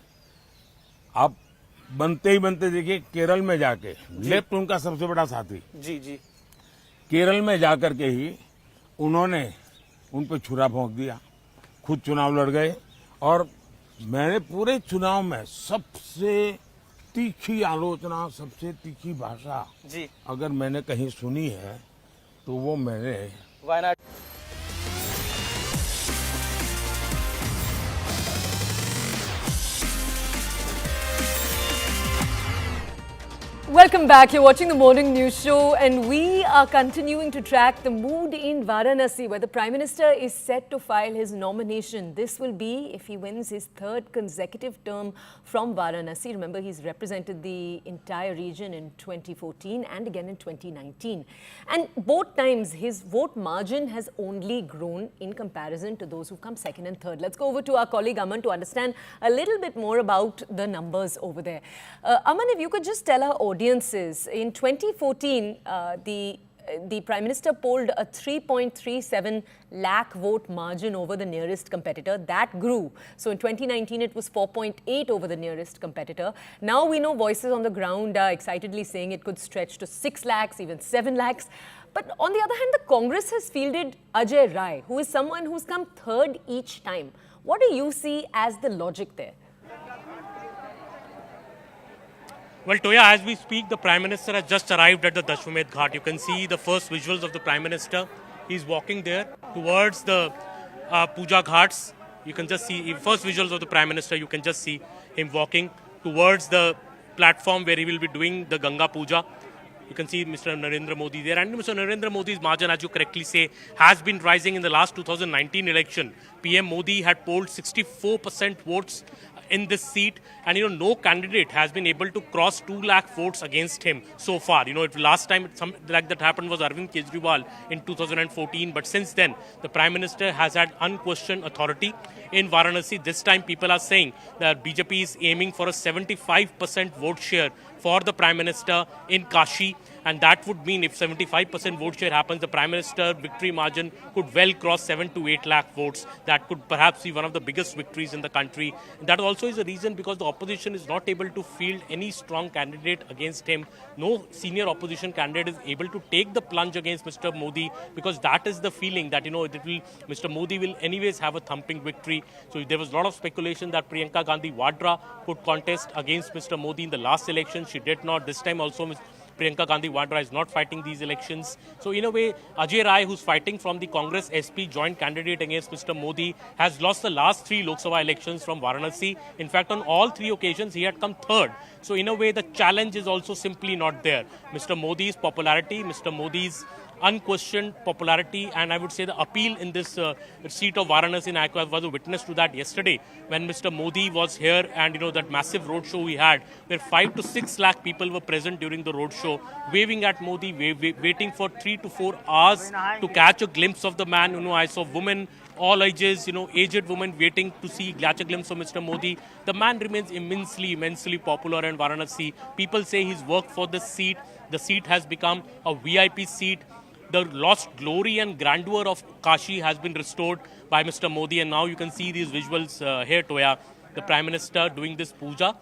अब बनते ही बनते देखिए केरल में जाके, लेफ्ट उनका सबसे बड़ा साथी, जी, जी, केरल में जाकर के ही उन्होंने उन पर छुरा भोंक दिया, खुद चुनाव लड़ गए। और मैंने पूरे चुनाव में सबसे तीखी आलोचना, सबसे तीखी भाषा जी, अगर मैंने कहीं सुनी है तो वो मैंने Wayanad. Welcome back. You're watching the morning news show, and we are continuing to track the mood in Varanasi, where the Prime Minister is set to file his nomination. This will be if he wins his third consecutive term from Varanasi. Remember, he's represented the entire region in 2014 and again in 2019. And both times, his vote margin has only grown in comparison to those who come second and third. Let's go over to our colleague Aman to understand a little bit more about the numbers over there. Aman, if you could just tell our audiences, in 2014, the Prime Minister polled a 3.37 lakh vote margin over the nearest competitor. That grew. So in 2019, it was 4.8 over the nearest competitor. Now we know voices on the ground are excitedly saying it could stretch to 6 lakhs, even 7 lakhs. But on the other hand, the Congress has fielded Ajay Rai, who is someone who's come third each time. What do you see as the logic there? Well, Toya, as we speak, the Prime Minister has just arrived at the Dashwamedh Ghat. You can see the first visuals of the Prime Minister. He's walking there towards the Puja Ghats. You can just see, first visuals of the Prime Minister, you can just see him walking towards the platform where he will be doing the Ganga Puja. You can see Mr. Narendra Modi there. And Mr. Narendra Modi's margin, as you correctly say, has been rising in the last 2019 election. PM Modi had polled 64% votes in this seat, and no candidate has been able to cross 2 lakh votes against him so far. Last time something like that happened was Arvind Kejriwal in 2014, but since then the Prime Minister has had unquestioned authority in Varanasi. This time people are saying that BJP is aiming for a 75% vote share for the Prime Minister in Kashi, and that would mean if 75% vote share happens, the Prime Minister victory margin could well cross 7 to 8 lakh votes. That could perhaps be one of the biggest victories in the country. And that also is a reason because the opposition is not able to field any strong candidate against him. No senior opposition candidate is able to take the plunge against Mr. Modi, because that is the feeling that Mr. Modi will anyways have a thumping victory. So there was a lot of speculation that Priyanka Gandhi Vadra could contest against Mr. Modi in the last election. She did not. This time also Priyanka Gandhi Vadra is not fighting these elections. So in a way, Ajay Rai, who's fighting from the Congress SP joint candidate against Mr. Modi, has lost the last 3 Lok Sabha elections from Varanasi. In fact, on all 3 occasions, he had come third. So in a way, the challenge is also simply not there. Mr. Modi's popularity, Mr. Modi's unquestioned popularity and I would say the appeal in this seat of Varanasi. And I was a witness to that yesterday when Mr. Modi was here, and that massive roadshow we had where 5 to 6 lakh people were present during the roadshow, waving at Modi, waiting for 3 to 4 hours to catch a glimpse of the man. I saw women, all ages, aged women waiting to catch a glimpse of Mr. Modi. The man remains immensely popular in Varanasi. People say he's worked for this seat. The seat has become a VIP seat. The lost glory and grandeur of Kashi has been restored by Mr. Modi. And now you can see these visuals here, Toya. The Prime Minister doing this puja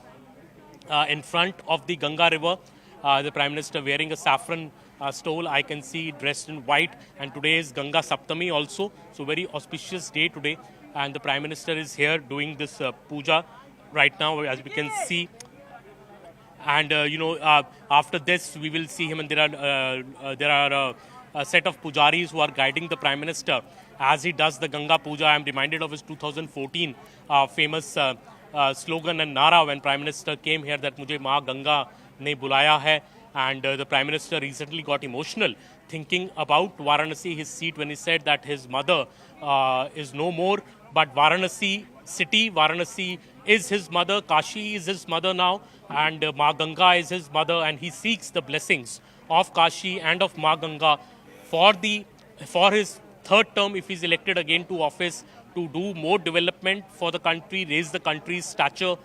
in front of the Ganga river. The Prime Minister wearing a saffron stole, I can see, dressed in white. And today is Ganga Saptami also. So very auspicious day today. And the Prime Minister is here doing this puja right now, as we can see. And, after this, we will see him. And there are a set of pujaris who are guiding the Prime Minister as he does the Ganga Puja. I am reminded of his 2014 famous slogan and nara when Prime Minister came here that Mujhe Maa Ganga ne Bulaya hai. And the Prime Minister recently got emotional thinking about Varanasi, his seat, when he said that his mother is no more, but Varanasi city, Varanasi is his mother, Kashi is his mother now, and Maa Ganga is his mother, and he seeks the blessings of Kashi and of Maa Ganga for his third term, if he's elected again to office, to do more development for the country, raise the country's stature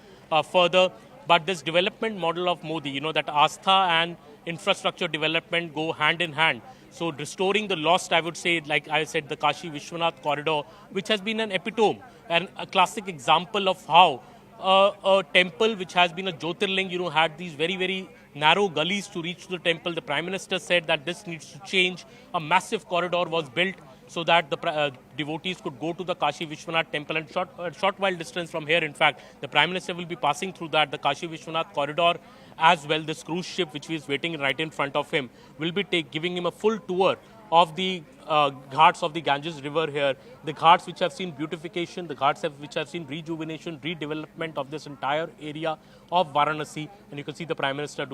further. But this development model of Modi, that Astha and infrastructure development go hand in hand. So restoring the lost, I would say, like I said, the Kashi Vishwanath corridor, which has been an epitome and a classic example of how a temple which has been a Jyotirling, had these very, very narrow gullies to reach the temple. The Prime Minister said that this needs to change. A massive corridor was built so that the devotees could go to the Kashi Vishwanath temple, and short while distance from here, in fact, the Prime Minister will be passing through that. The Kashi Vishwanath corridor as well, this cruise ship which is waiting right in front of him, will be giving him a full tour of the ghats of the Ganges river here, the ghats which have seen beautification, the ghats which have seen rejuvenation, redevelopment of this entire area of Varanasi. And you can see the Prime Minister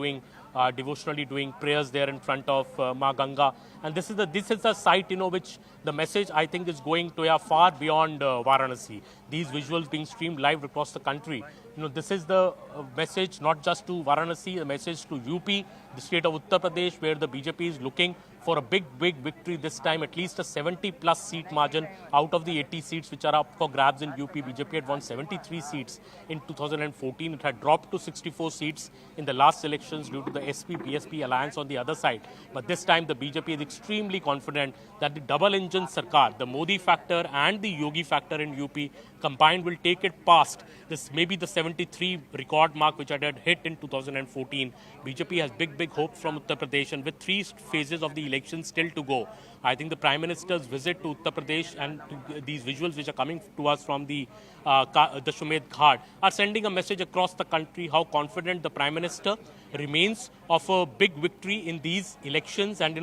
devotionally doing prayers there in front of Maa Ganga. And this is the site, which the message, I think, is going to far beyond Varanasi. These visuals being streamed live across the country. This is the message not just to Varanasi, the message to UP, the state of Uttar Pradesh, where the BJP is looking for a big victory this time, at least a 70+ seat margin out of the 80 seats which are up for grabs in UP. BJP had won 73 seats in 2014. It had dropped to 64 seats in the last elections due to the SP-BSP alliance on the other side. But this time the BJP is extremely confident that the double-engine Sarkar, the Modi factor and the Yogi factor in UP combined, will take it past this, maybe the 73 record mark which it had hit in 2014. BJP has big hopes from Uttar Pradesh, and with 3 phases of the election still to go, I think the Prime Minister's visit to Uttar Pradesh and these visuals which are coming to us from the Dashwamed Ghat are sending a message across the country how confident the Prime Minister remains of a big victory in these elections. And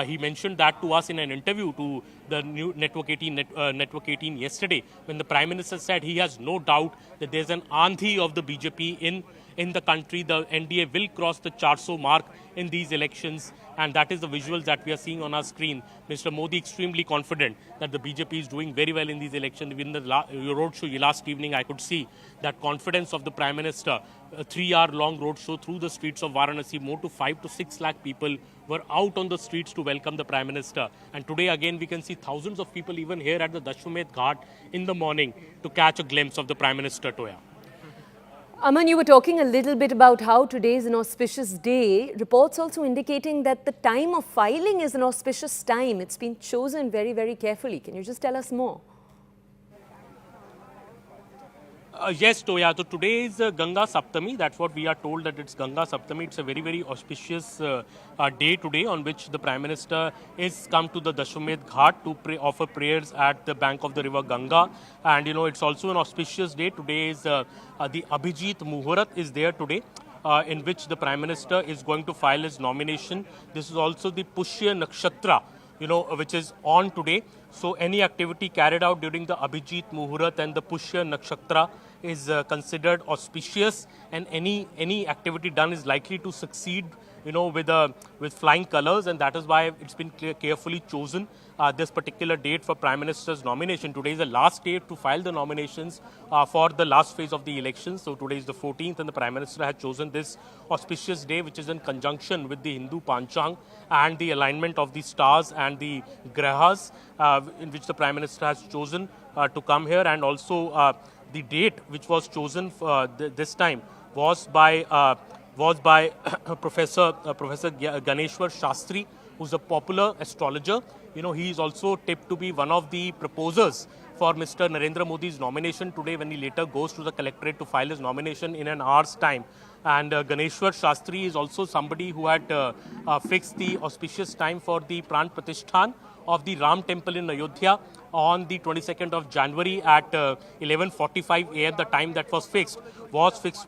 he mentioned that to us in an interview to the new Network 18 yesterday, when the Prime Minister said he has no doubt that there's an Andhi of the BJP in the country. The NDA will cross the 400 mark in these elections, and that is the visuals that we are seeing on our screen. Mr. Modi extremely confident that the BJP is doing very well in these elections. In the roadshow last evening, I could see that confidence of the Prime Minister. A 3-hour-long roadshow through the streets of Varanasi. More to 5 to 6 lakh people were out on the streets to welcome the Prime Minister. And today again we can see thousands of people even here at the Dashwamed Ghat in the morning to catch a glimpse of the Prime Minister, Toya. Aman, you were talking a little bit about how today is an auspicious day. Reports also indicating that the time of filing is an auspicious time. It's been chosen very, very carefully. Can you just tell us more? Yes, Toya. So today is Ganga Saptami. That's what we are told, that it's Ganga Saptami. It's a very, very auspicious day today on which the Prime Minister is come to the Dashwamed Ghat to offer prayers at the bank of the river Ganga. And it's also an auspicious day. Today is the Abhijit Muhurat is there today, in which the Prime Minister is going to file his nomination. This is also the Pushya Nakshatra, which is on today. So any activity carried out during the Abhijit Muhurat and the Pushya Nakshatra is considered auspicious, and any activity done is likely to succeed with flying colors, and that is why it's been carefully chosen. This particular date for Prime Minister's nomination. Today is the last date to file the nominations for the last phase of the election. So today is the 14th, and the Prime Minister has chosen this auspicious day, which is in conjunction with the Hindu Panchang and the alignment of the stars and the grahas, in which the Prime Minister has chosen to come here. And also the date which was chosen for this time was by Professor Ganeshwar Shastri, who's a popular astrologer. He is also tipped to be one of the proposers for Mr. Narendra Modi's nomination today, when he later goes to the collectorate to file his nomination in an hour's time. And Ganeshwar Shastri is also somebody who had fixed the auspicious time for the Pran Pratishthan of the Ram Temple in Ayodhya on the 22nd of January at 11:45 a.m. The time that was fixed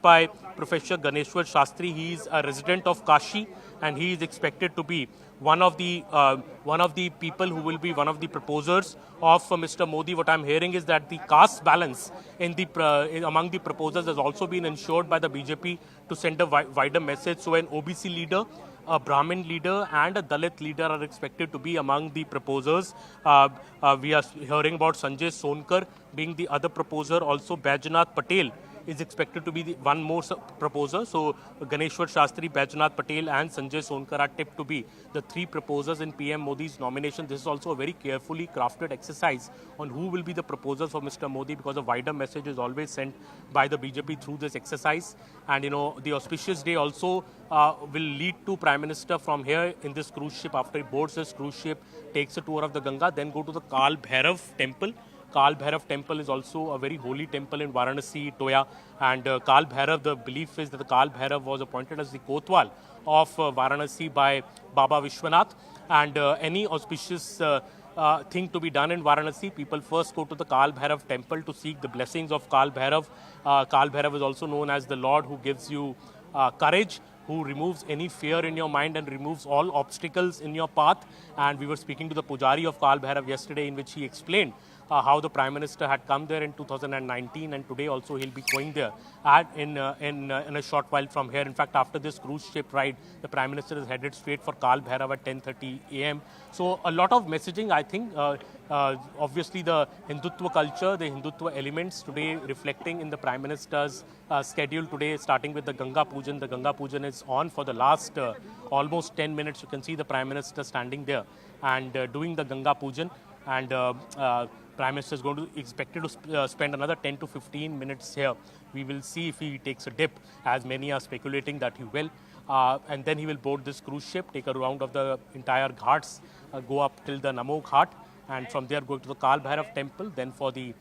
by Professor Ganeshwar Shastri. He is a resident of Kashi, and he is expected to be one of the people who will be one of the proposers of Mr. Modi. What I'm hearing is that the caste balance among the proposers has also been ensured by the BJP to send a wider message. So an OBC leader, a Brahmin leader and a Dalit leader are expected to be among the proposers. We are hearing about Sanjay Sonkar being the other proposer. Also Rajnath Patel is expected to be the one more proposer. So Ganeshwar Shastri, Rajnath Patel and Sanjay Sonkar are tipped to be the three proposers in PM Modi's nomination. This is also a very carefully crafted exercise on who will be the proposers for Mr. Modi, because a wider message is always sent by the BJP through this exercise. And the auspicious day also will lead to Prime Minister from here in this cruise ship. After he boards this cruise ship, takes a tour of the Ganga, then go to the Kal Bhairav temple. Kal Bhairav temple is also a very holy temple in Varanasi, Toya. And Kal Bhairav, the belief is that the Kal Bhairav was appointed as the Kotwal of Varanasi by Baba Vishwanath. And any auspicious thing to be done in Varanasi, people first go to the Kal Bhairav temple to seek the blessings of Kal Bhairav. Kal Bhairav is also known as the Lord who gives you courage, who removes any fear in your mind and removes all obstacles in your path. And we were speaking to the Pujari of Kal Bhairav yesterday, in which he explained how the Prime Minister had come there in 2019, and today also he'll be going there in a short while from here. In fact, after this cruise ship ride, the Prime Minister is headed straight for Kal Bhairav at 10:30 a.m. So a lot of messaging, I think. Obviously, the Hindutva culture, the Hindutva elements today reflecting in the Prime Minister's schedule today, starting with the Ganga Pujan. The Ganga Pujan is on for the last almost 10 minutes. You can see the Prime Minister standing there and doing the Ganga Pujan. And Prime Minister is going to expected to spend another 10 to 15 minutes here. We will see if he takes a dip, as many are speculating that he will. And then he will board this cruise ship, take a round of the entire ghats, go up till the Namo Ghat, and from there go to the Kal Bhairav temple, then for the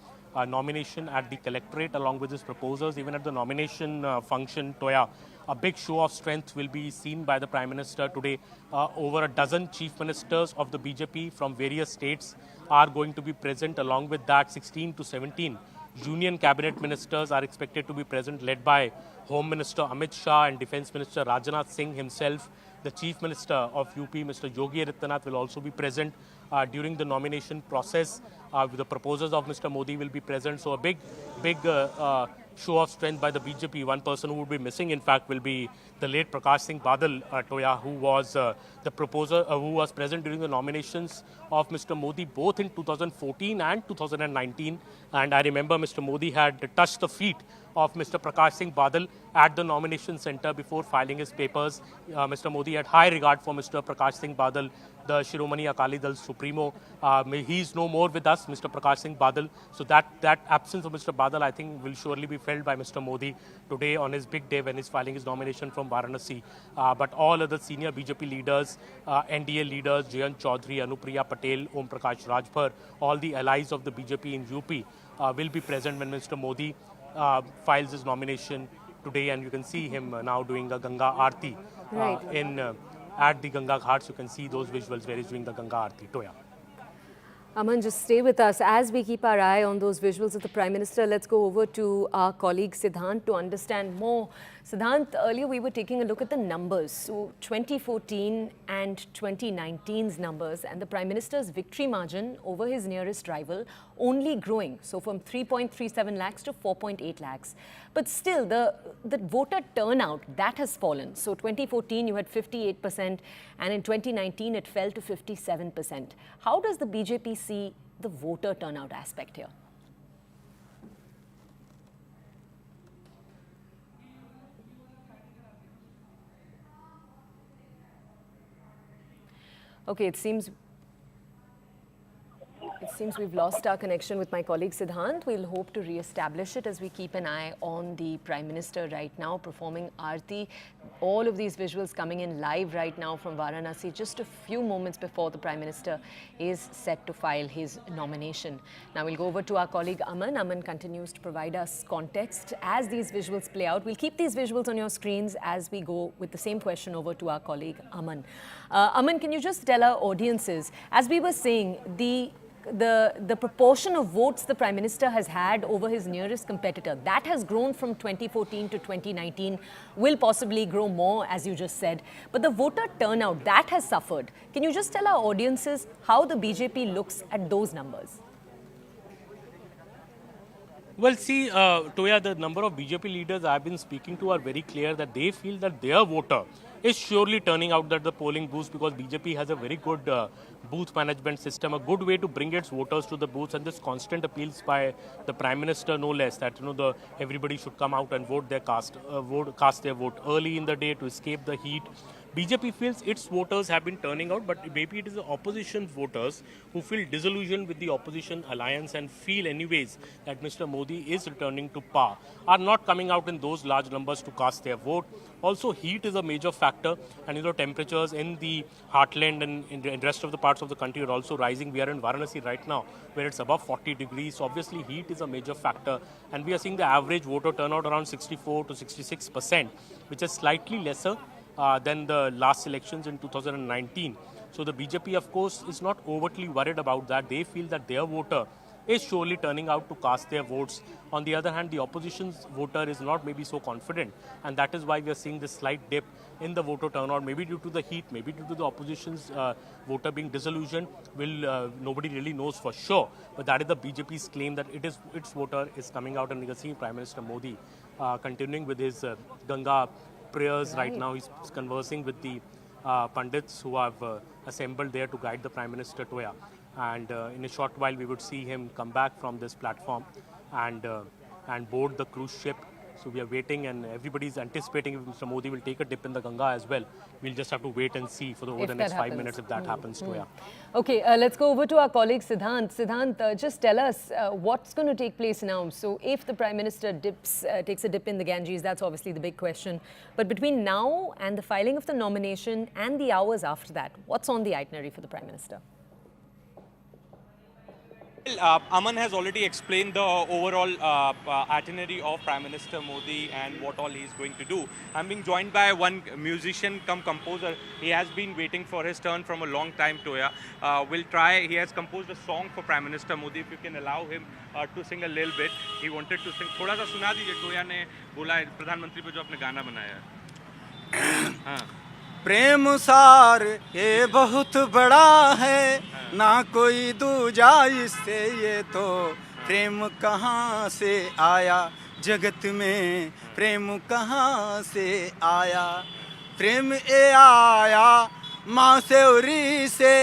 nomination at the collectorate along with his proposers. Even at the nomination function, Toya, a big show of strength will be seen by the Prime Minister today. Over a dozen chief ministers of the BJP from various states are going to be present. Along with that, 16 to 17 union cabinet ministers are expected to be present, led by Home Minister Amit Shah and Defence Minister Rajnath Singh himself. The Chief Minister of UP, Mr. Yogi Adityanath, will also be present during the nomination process. The proposers of Mr. Modi will be present. So a big show of strength by the BJP. One person who would be missing, in fact, will be the late Prakash Singh Badal, Toya, who was the proposer, who was present during the nominations of Mr. Modi, both in 2014 and 2019. And I remember Mr. Modi had touched the feet of Mr. Prakash Singh Badal at the nomination center before filing his papers. Mr. Modi had high regard for Mr. Prakash Singh Badal, the Shiromani Akali Dal Supremo. He is no more with us, Mr. Prakash Singh Badal. So that absence of Mr. Badal, I think, will surely be felt by Mr. Modi today on his big day when he's filing his nomination from Varanasi. But all other senior BJP leaders, NDA leaders, Jayant Chaudhary, Anupriya Patel, Omprakash Rajbhar, all the allies of the BJP in UP will be present when Mr. Modi files his nomination today. And you can see him now doing a Ganga Aarti at the Ganga Ghats. You can see those visuals where he's doing the Ganga Aarti. Toya. Aman, just stay with us. As we keep our eye on those visuals of the Prime Minister, let's go over to our colleague Siddhant to understand more. Siddhant, earlier we were taking a look at the numbers. So 2014 and 2019's numbers, and the Prime Minister's victory margin over his nearest rival only growing. So from 3.37 lakhs to 4.8 lakhs. But still, the voter turnout, that has fallen. So 2014 you had 58% and in 2019 it fell to 57%. How does the BJP see the voter turnout aspect here? Okay, it seems we've lost our connection with my colleague Siddhant. We'll hope to re-establish it as we keep an eye on the Prime Minister right now performing Aarti. All of these visuals coming in live right now from Varanasi just a few moments before the Prime Minister is set to file his nomination. Now we'll go over to our colleague Aman. Aman continues to provide us context as these visuals play out. We'll keep these visuals on your screens as we go with the same question over to our colleague Aman. Aman, can you just tell our audiences, as we were saying, the proportion of votes the Prime Minister has had over his nearest competitor, that has grown from 2014 to 2019, will possibly grow more, as you just said. But the voter turnout, that has suffered. Can you just tell our audiences how the BJP looks at those numbers? Well, see, Toya, the number of BJP leaders I've been speaking to are very clear that they feel that their voter is surely turning out at the polling booths because BJP has a very good booth management system, a good way to bring its voters to the booths, and this constant appeals by the Prime Minister, no less, that everybody should come out and cast their vote early in the day to escape the heat. BJP feels its voters have been turning out, but maybe it is the opposition voters who feel disillusioned with the opposition alliance and feel anyways that Mr. Modi is returning to power, are not coming out in those large numbers to cast their vote. Also, heat is a major factor, and temperatures in the heartland and in the rest of the parts of the country are also rising. We are in Varanasi right now, where it's above 40 degrees. So obviously, heat is a major factor, and we are seeing the average voter turnout around 64 to 66%, which is slightly lesser than the last elections in 2019. So the BJP, of course, is not overtly worried about that. They feel that their voter is surely turning out to cast their votes. On the other hand, the opposition's voter is not maybe so confident, and that is why we are seeing this slight dip in the voter turnout, maybe due to the heat, maybe due to the opposition's voter being disillusioned. Nobody really knows for sure, but that is the BJP's claim that its voter is coming out, and we are seeing Prime Minister Modi continuing with his Ganga prayers right now. He's conversing with the Pandits who have assembled there to guide the Prime Minister Toya. And in a short while, we would see him come back from this platform and board the cruise ship. So we are waiting, and everybody's anticipating if Mr. Modi will take a dip in the Ganga as well. We'll just have to wait and see for over the next 5 minutes if that happens, Toya. Okay, let's go over to our colleague Siddhant. Siddhant, just tell us what's going to take place now. So if the Prime Minister takes a dip in the Ganges, that's obviously the big question. But between now and the filing of the nomination and the hours after that, what's on the itinerary for the Prime Minister? Aman has already explained the overall itinerary of Prime Minister Modi and what all he is going to do. I'm being joined by one musician come composer. He has been waiting for his turn from a long time, Toya. We'll try. He has composed a song for Prime Minister Modi. If you can allow him to sing a little bit. He wanted to sing. थोड़ा सा सुना दीजिए. टोया ने बोला है प्रधानमंत्री पे जो आपने गाना बनाया है. हाँ. प्रेम सार ये बहुत बड़ा है, ना कोई दूजा इससे, ये तो प्रेम कहाँ से आया जगत में, प्रेम कहाँ से आया. प्रेम ए आया माँ से उरी से,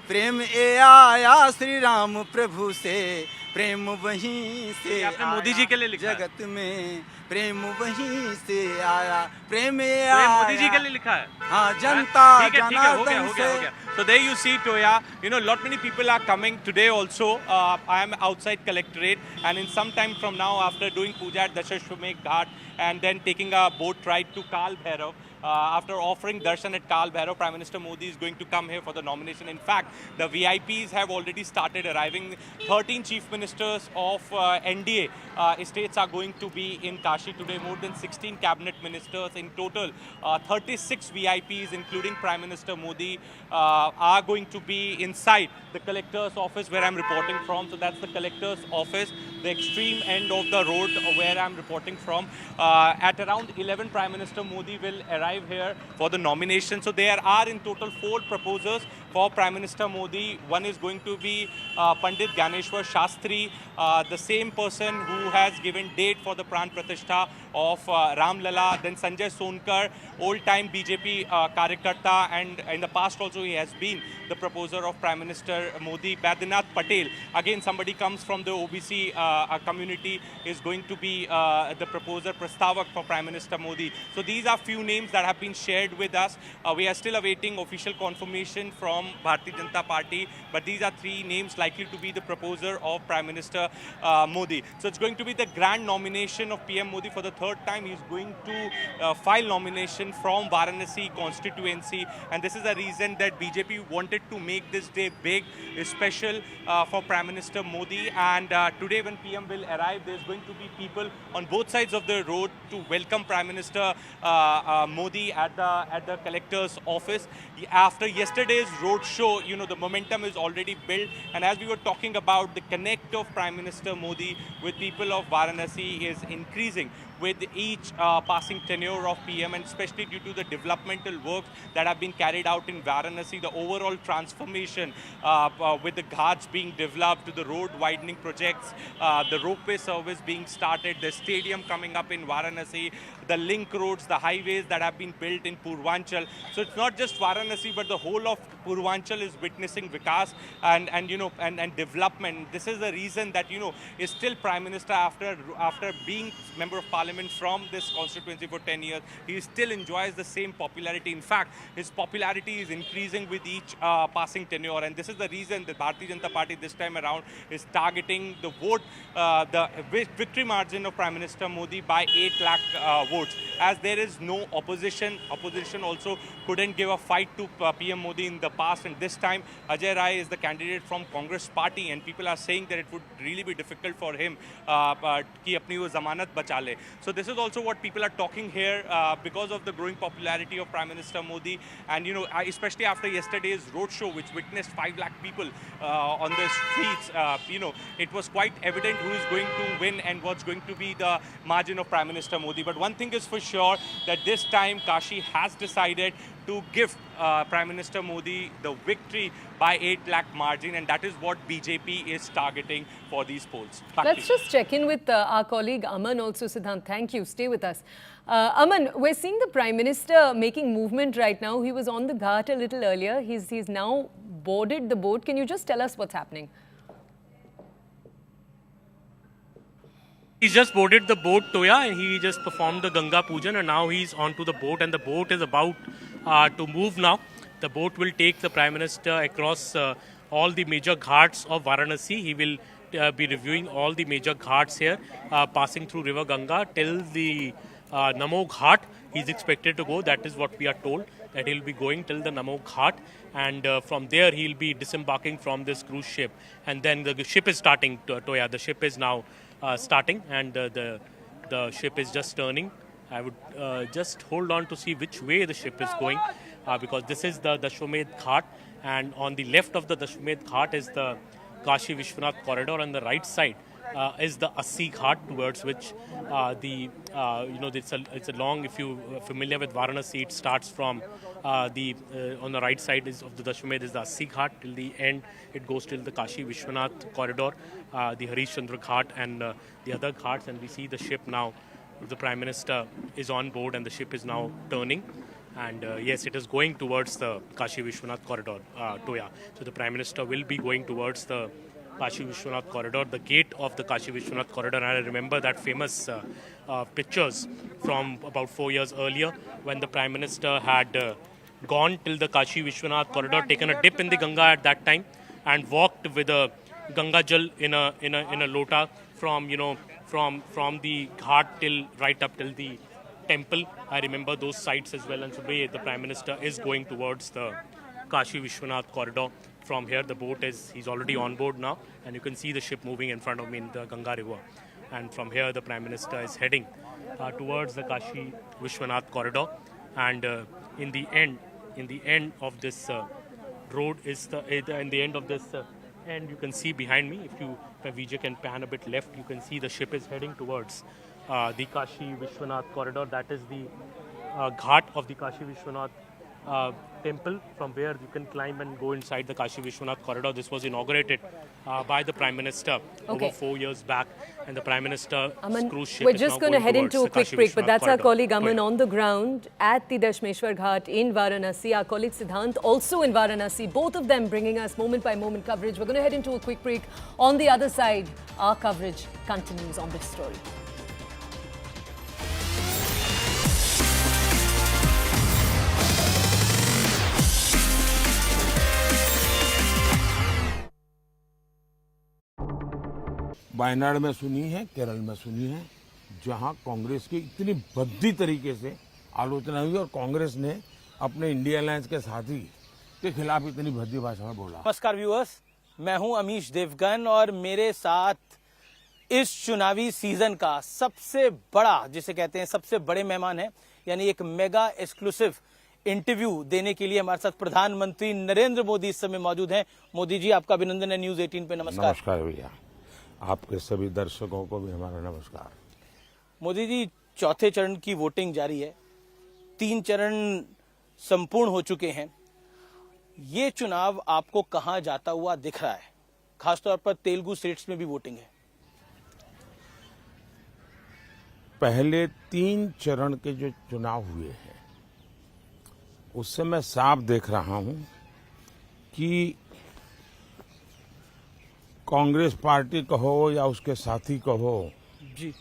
प्रेम ए आया श्री राम प्रभु से, प्रेम वहीं से आपने मोदी जी के लिए लिखा जगत में, प्रेम वहीं से आया. प्रेम मोदी जी के लिए लिखा है. हाँ, जनता जनार्दन से. So there you see, Toya, lot many people are coming today also. I am outside Collectorate, and in some time from now, after doing puja at Dashashwamekh Ghat and then taking a boat ride to Kal Bhairav, after offering darshan at Kal Bhairav, Prime Minister Modi is going to come here for the nomination. In fact, the VIPs have already started arriving. 13 chief ministers of NDA states are going to be in Kashi today. More than 16 cabinet ministers in total. 36 VIPs, including Prime Minister Modi, are going to be inside the collector's office where I'm reporting from. So that's the collector's office the extreme end of the road where I'm reporting from. At around 11, Prime Minister Modi will arrive here for the nomination. So there are in total 4 proposers for Prime Minister Modi. One is going to be Pandit Ganeshwar Shastri, the same person who has given date for the Pran Pratishtha of Ram Lala. Then Sanjay Sonkar, old-time BJP Karyakarta, and in the past also he has been the proposer of Prime Minister Modi. Badrinath Patel, again somebody comes from the OBC community, is going to be the proposer, Prastavak for Prime Minister Modi. So these are few names that have been shared with us. We are still awaiting official confirmation from Bharatiya Janata Party, but these are 3 names likely to be the proposer of Prime Minister Modi. So it's going to be the grand nomination of PM Modi for the 3rd time. He's going to file nomination from Varanasi constituency, and this is the reason that BJP wanted to make this day big, special for Prime Minister Modi. And today when PM will arrive, there's going to be people on both sides of the road to welcome Prime Minister Modi at the collector's office. After yesterday's road show, you know, the momentum is already built, and as we were talking about, the connect of Prime Minister Modi with people of Varanasi is increasing with each passing tenure of PM, and especially due to the developmental work that have been carried out in Varanasi, the overall transformation with the ghats being developed, the road widening projects, the ropeway service being started, the stadium coming up in Varanasi, the link roads, the highways that have been built in Purvanchal. So it's not just Varanasi, but the whole of Purvanchal is witnessing vikas and development. This is the reason that, you know, is still Prime Minister after being Member of Parliament from this constituency for 10 years. He still enjoys the same popularity. In fact, his popularity is increasing with each passing tenure, and this is the reason that Bharatiya Janata Party this time around is targeting the vote, the victory margin of Prime Minister Modi by 8 lakh votes. As there is no opposition also couldn't give a fight to PM Modi in the past, and this time Ajay Rai is the candidate from Congress Party, and people are saying that it would really be difficult for him ki apni wo zamanat bacha le. So this is also what people are talking here because of the growing popularity of Prime Minister Modi, and you know, especially after yesterday's roadshow, which witnessed 5 lakh people on the streets, you know, it was quite evident who is going to win and what's going to be the margin of Prime Minister Modi. But one thing is for sure, that this time Kashi has decided to give Prime Minister Modi the victory by 8 lakh margin, and that is what BJP is targeting for these polls. Let's just check in with our colleague Aman also, Siddhant. Thank you. Stay with us. Aman, we're seeing the Prime Minister making movement right now. He was on the ghat a little earlier. He's now boarded the boat. Can you just tell us what's happening? He's just boarded the boat, Toya, and he just performed the Ganga Pujan, and now he's onto the boat, and the boat is about to move now. The boat will take the Prime Minister across all the major ghats of Varanasi. He will be reviewing all the major ghats here, passing through River Ganga till the Namo Ghat. He's expected to go. That is what we are told, that he'll be going till the Namo Ghat, and from there he'll be disembarking from this cruise ship. And then the ship is starting, Toya. The ship is now starting, and the ship is just turning. I would just hold on to see which way the ship is going, because this is the Dashwamedh Ghat, and on the left of the Dashwamedh Ghat is the Kashi Vishwanath corridor, on the right side is the Assi Ghat, towards which it's a long, if you are familiar with Varanasi, it starts from on the right side of the Dashwamedh is the Assi Ghat, till the end it goes till the Kashi Vishwanath corridor, the Harish Chandra Ghat, and the other ghats. And we see the ship now. The Prime Minister is on board, and the ship is now turning. And yes, it is going towards the Kashi Vishwanath corridor, Toya. So the Prime Minister will be going towards the Kashi Vishwanath corridor, the gate of the Kashi Vishwanath corridor. And I remember that famous pictures from about 4 years earlier, when the Prime Minister had gone till the Kashi Vishwanath corridor, taken a dip in the Ganga at that time, and walked with a Ganga Jal in a lota from the ghat till right up till the temple. I remember those sites as well. And today the Prime Minister is going towards the Kashi Vishwanath corridor. From here, the boat he's already on board now, and you can see the ship moving in front of me in the Ganga river. And from here, the Prime Minister is heading towards the Kashi Vishwanath corridor. And in the end of this road is in the end of this and you can see behind me, if Vijay can pan a bit left, you can see the ship is heading towards the Kashi Vishwanath corridor. That is the ghat of the Kashi Vishwanath temple, from where you can climb and go inside the Kashi Vishwanath corridor. This was inaugurated by the Prime Minister over 4 years back, and the Prime Minister's cruise ship We're is just now going to head towards into a the quick Kashi break, but Vishwanath that's our corridor. colleague Aman Go ahead. on the ground at the Dashmeshwar Ghat in Varanasi. Our colleague Siddhant also in Varanasi, both of them bringing us moment by moment coverage. We're going to head into a quick break. On the other side, our coverage continues on this story. Wayanad में सुनी है, केरल में सुनी है, जहां कांग्रेस की इतनी भद्दी तरीके से आलोचना हुई और कांग्रेस ने अपने इंडिया अलायंस के साथी के खिलाफ इतनी भद्दी भाषा में बोला। नमस्कार व्यूअर्स, मैं हूं अमीश देवगन और मेरे साथ इस चुनावी सीजन का सबसे बड़ा, जिसे कहते हैं सबसे बड़े मेहमान है, यानी एक मेगा एक्सक्लूसिव इंटरव्यू देने के लिए हमारे साथ प्रधानमंत्री नरेंद्र मोदी इस समय मौजूद हैं। मोदी जी, आपका अभिनंदन है न्यूज 18 पे। नमस्कार। नमस्कार भैया, आपके सभी दर्शकों को भी हमारा नमस्कार। मोदी जी, चौथे चरण की वोटिंग जारी है, 3 चरण संपूर्ण हो चुके हैं। ये चुनाव आपको कहां जाता हुआ दिख रहा है? खासतौर पर तेलुगु स्टेट्स में भी वोटिंग है। पहले 3 चरण के जो चुनाव हुए हैं उससे मैं साफ देख रहा हूं कि कांग्रेस पार्टी कहो या उसके साथी कहो जी,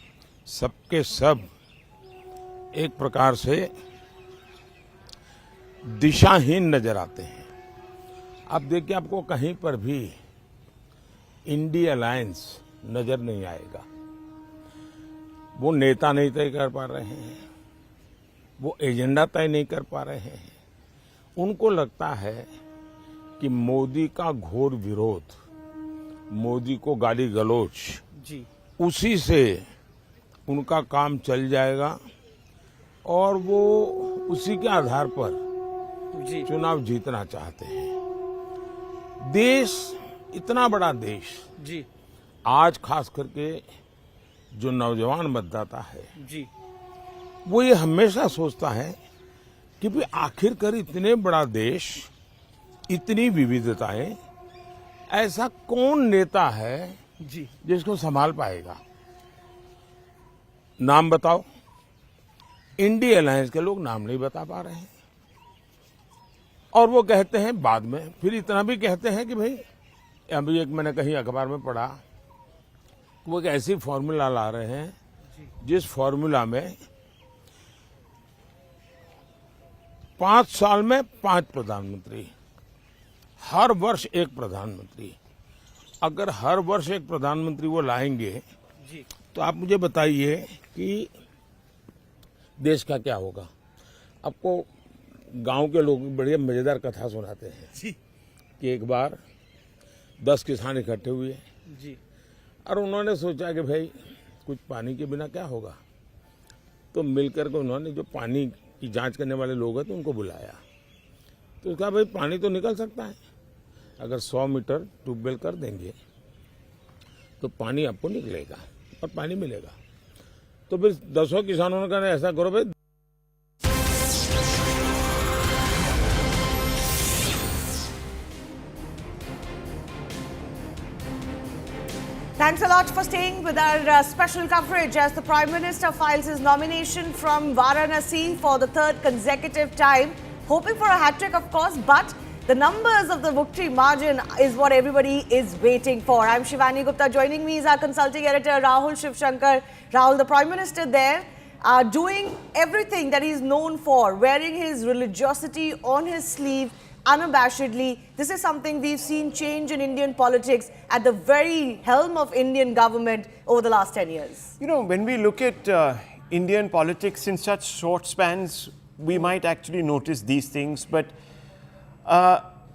सबके सब एक प्रकार से दिशाहीन नजर आते हैं। अब देखिए, आपको कहीं पर भी इंडिया अलायंस नजर नहीं आएगा। वो नेता नहीं तय कर पा रहे हैं, वो एजेंडा तय नहीं कर पा रहे हैं। उनको लगता है कि मोदी का घोर विरोध, मोदी को गाली गलौज, जी, उसी से उनका काम चल जाएगा और वो उसी के आधार पर जी, चुनाव जीतना चाहते हैं। देश, इतना बड़ा देश, जी, आज खास करके जो नौजवान मतदाता है, जी, वो ये हमेशा सोचता है कि भी आखिरकार इतने बड़ा देश, इतनी विविधताएं, ऐसा कौन नेता है जी, जिसको संभाल पाएगा? नाम बताओ। इंडिया अलायंस के लोग नाम नहीं बता पा रहे हैं और वो कहते हैं बाद में, फिर इतना भी कहते हैं कि भाई, अभी एक मैंने कहीं अखबार में पढ़ा, वो एक ऐसी फॉर्मूला ला रहे हैं जिस फॉर्मूला में 5 साल में 5 प्रधानमंत्री, हर वर्ष एक प्रधानमंत्री। अगर हर वर्ष एक प्रधानमंत्री वो लाएंगे जी, तो आप मुझे बताइए कि देश का क्या होगा। आपको गांव के लोग बड़ी मजेदार कथा सुनाते हैं जी, कि एक बार 10 किसान इकट्ठे हुए जी, और उन्होंने सोचा कि भाई कुछ पानी के बिना क्या होगा, तो मिलकर के उन्होंने जो पानी की जांच करने वाले लोग हैं तो उनको बुलाया। तो कहा भाई पानी तो निकल सकता है, अगर 100 मीटर ट्यूबवेल कर देंगे तो पानी आपको निकलेगा और पानी मिलेगा। तो फिर 10 किसानों ने कहा ऐसा करो भाई, Thanks a lot for staying with our special coverage as the Prime Minister files his nomination from Varanasi for the 3rd consecutive time, hoping for a hat-trick, of course, but the numbers of the victory margin is what everybody is waiting for. I'm Shivani Gupta. Joining me is our consulting editor, Rahul Shivshankar. Rahul, the Prime Minister there, doing everything that he's known for, wearing his religiosity on his sleeve, unabashedly. This is something we've seen change in Indian politics at the very helm of Indian government over the last 10 years. You know, when we look at Indian politics in such short spans, we might actually notice these things. But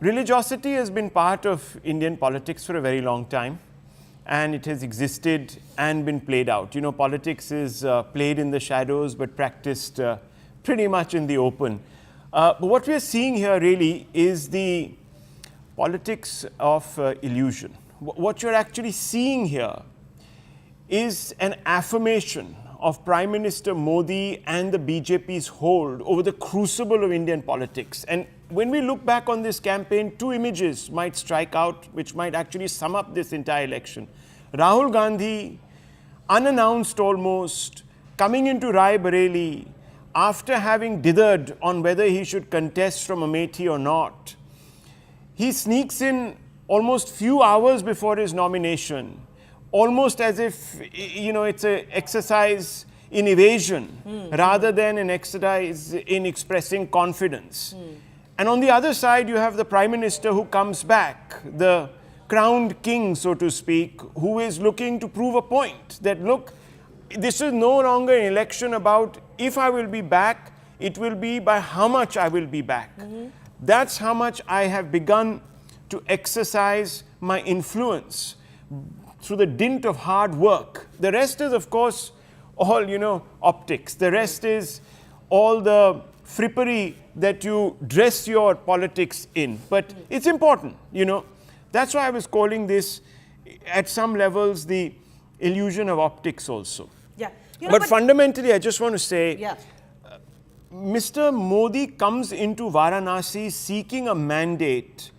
religiosity has been part of Indian politics for a very long time, and it has existed and been played out. You know, politics is played in the shadows but practiced pretty much in the open. But what we are seeing here really is the politics of illusion. What you're actually seeing here is an affirmation of Prime Minister Modi and the BJP's hold over the crucible of Indian politics. And when we look back on this campaign, two images might strike out which might actually sum up this entire election. Rahul Gandhi, unannounced almost, coming into Rai Bareli after having dithered on whether he should contest from Amethi or not. He sneaks in almost few hours before his nomination, almost as if, it's an exercise in evasion rather than an exercise in expressing confidence. And on the other side, you have the Prime Minister who comes back, the crowned king, so to speak, who is looking to prove a point that, look, this is no longer an election about if I will be back, it will be by how much I will be back. That's how much I have begun to exercise my influence through the dint of hard work. The rest is, of course, all, optics. The rest is all the frippery that you dress your politics in. But it's important, That's why I was calling this, at some levels, the illusion of optics also. Yeah. But fundamentally, I just want to say, yeah. Mr. Modi comes into Varanasi seeking a mandate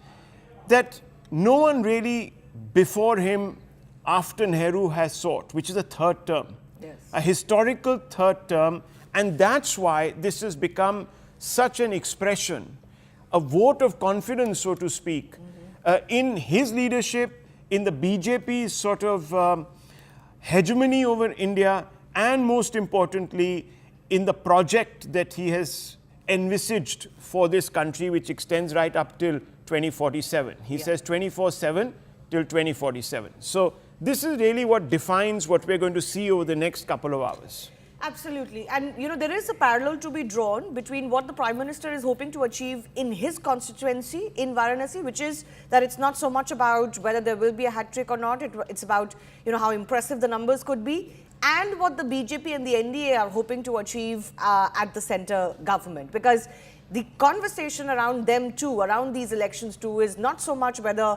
that no one really before him after Nehru has sought, which is a third term. Yes. A historical third term. And that's why this has become such an expression, a vote of confidence, so to speak, in his leadership, in the BJP's sort of hegemony over India, and most importantly, in the project that he has envisaged for this country, which extends right up till 2047. He says 24/7 till 2047. So this is really what defines what we're going to see over the next couple of hours. Absolutely. And, there is a parallel to be drawn between what the Prime Minister is hoping to achieve in his constituency in Varanasi, which is that it's not so much about whether there will be a hat-trick or not. It's about, how impressive the numbers could be, and what the BJP and the NDA are hoping to achieve at the centre government. Because the conversation around them too, around these elections too, is not so much whether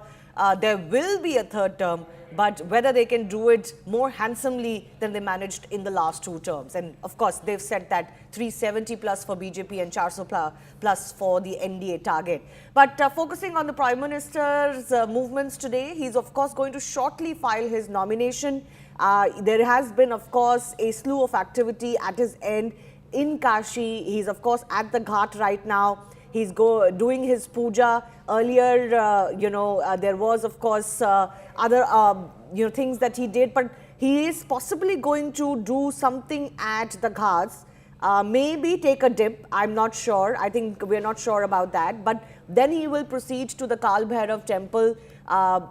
there will be a third term, but whether they can do it more handsomely than they managed in the last two terms. And of course, they've said that 370 plus for BJP and 400 plus for the NDA target. But focusing on the Prime Minister's movements today, he's of course going to shortly file his nomination. There has been, of course, a slew of activity at his end in Kashi. He's, of course, at the Ghat right now. He's doing his puja. Earlier, there was, of course, other, things that he did. But he is possibly going to do something at the Ghats. Maybe take a dip. I'm not sure. I think we're not sure about that. But then he will proceed to the Kal Bhairav temple,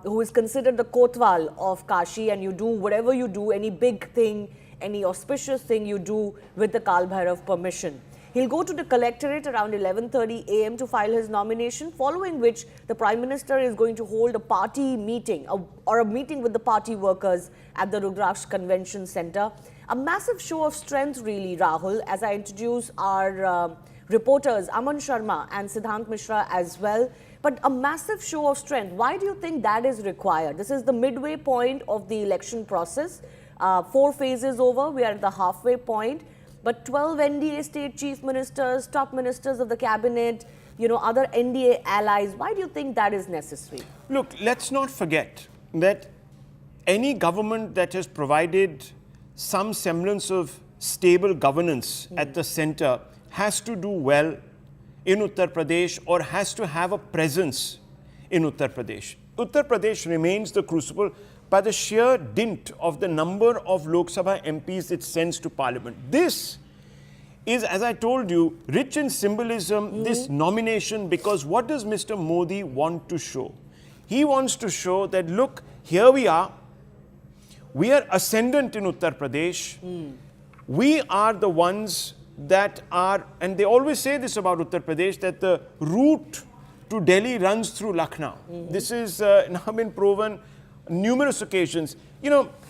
who is considered the Kotwal of Kashi. And you do whatever you do, any big thing, any auspicious thing you do with the Kal Bhairav permission. He'll go to the collectorate around 11:30 a.m. to file his nomination, following which the Prime Minister is going to hold a party meeting or a meeting with the party workers at the Rudraksh Convention Centre. A massive show of strength really, Rahul, as I introduce our reporters Aman Sharma and Siddhant Mishra as well. But a massive show of strength. Why do you think that is required? This is the midway point of the election process. 4 phases over, we are at the halfway point. But 12 NDA state chief ministers, top ministers of the cabinet, other NDA allies, why do you think that is necessary? Look, let's not forget that any government that has provided some semblance of stable governance at the center has to do well in Uttar Pradesh or has to have a presence in Uttar Pradesh. Uttar Pradesh remains the crucible by the sheer dint of the number of Lok Sabha MPs it sends to Parliament. This is, as I told you, rich in symbolism, this nomination, because what does Mr. Modi want to show? He wants to show that, look, here we are ascendant in Uttar Pradesh, we are the ones that are, and they always say this about Uttar Pradesh, that the route to Delhi runs through Lucknow. This is now been proven numerous occasions.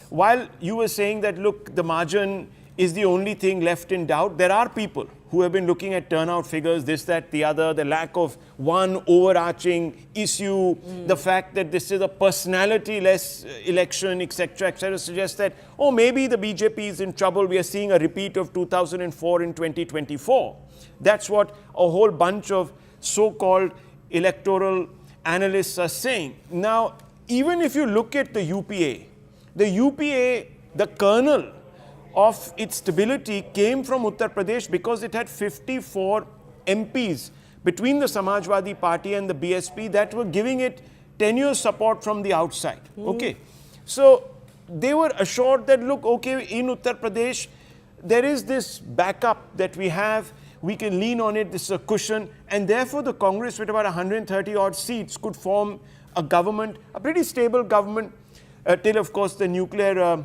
While you were saying that, look, the margin is the only thing left in doubt, there are people who have been looking at turnout figures, this, that, the other, the lack of one overarching issue, the fact that this is a personality-less election, etc., suggests that, oh, maybe the BJP is in trouble. We are seeing a repeat of 2004 in 2024. That's what a whole bunch of so-called electoral analysts are saying. Now, even if you look at the UPA, the kernel of its stability came from Uttar Pradesh because it had 54 MPs between the Samajwadi Party and the BSP that were giving it tenuous support from the outside. Okay, so they were assured that, look, okay, in Uttar Pradesh, there is this backup that we have, we can lean on it, this is a cushion, and therefore the Congress with about 130 odd seats could form a government, a pretty stable government, till of course the nuclear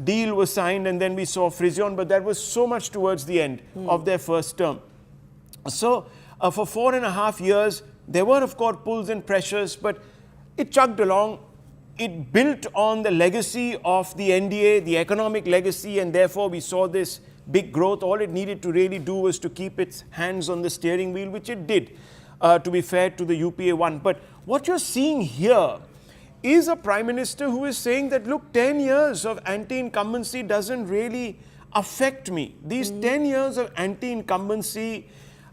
deal was signed, and then we saw frisson, but that was so much towards the end of their first term. So for 4.5 years, there were of course pulls and pressures, but it chugged along. It built on the legacy of the NDA, the economic legacy, and therefore we saw this big growth. All it needed to really do was to keep its hands on the steering wheel, which it did, to be fair to the UPA one. But what you're seeing here is a Prime Minister who is saying that, look, 10 years of anti-incumbency doesn't really affect me. These 10 years of anti-incumbency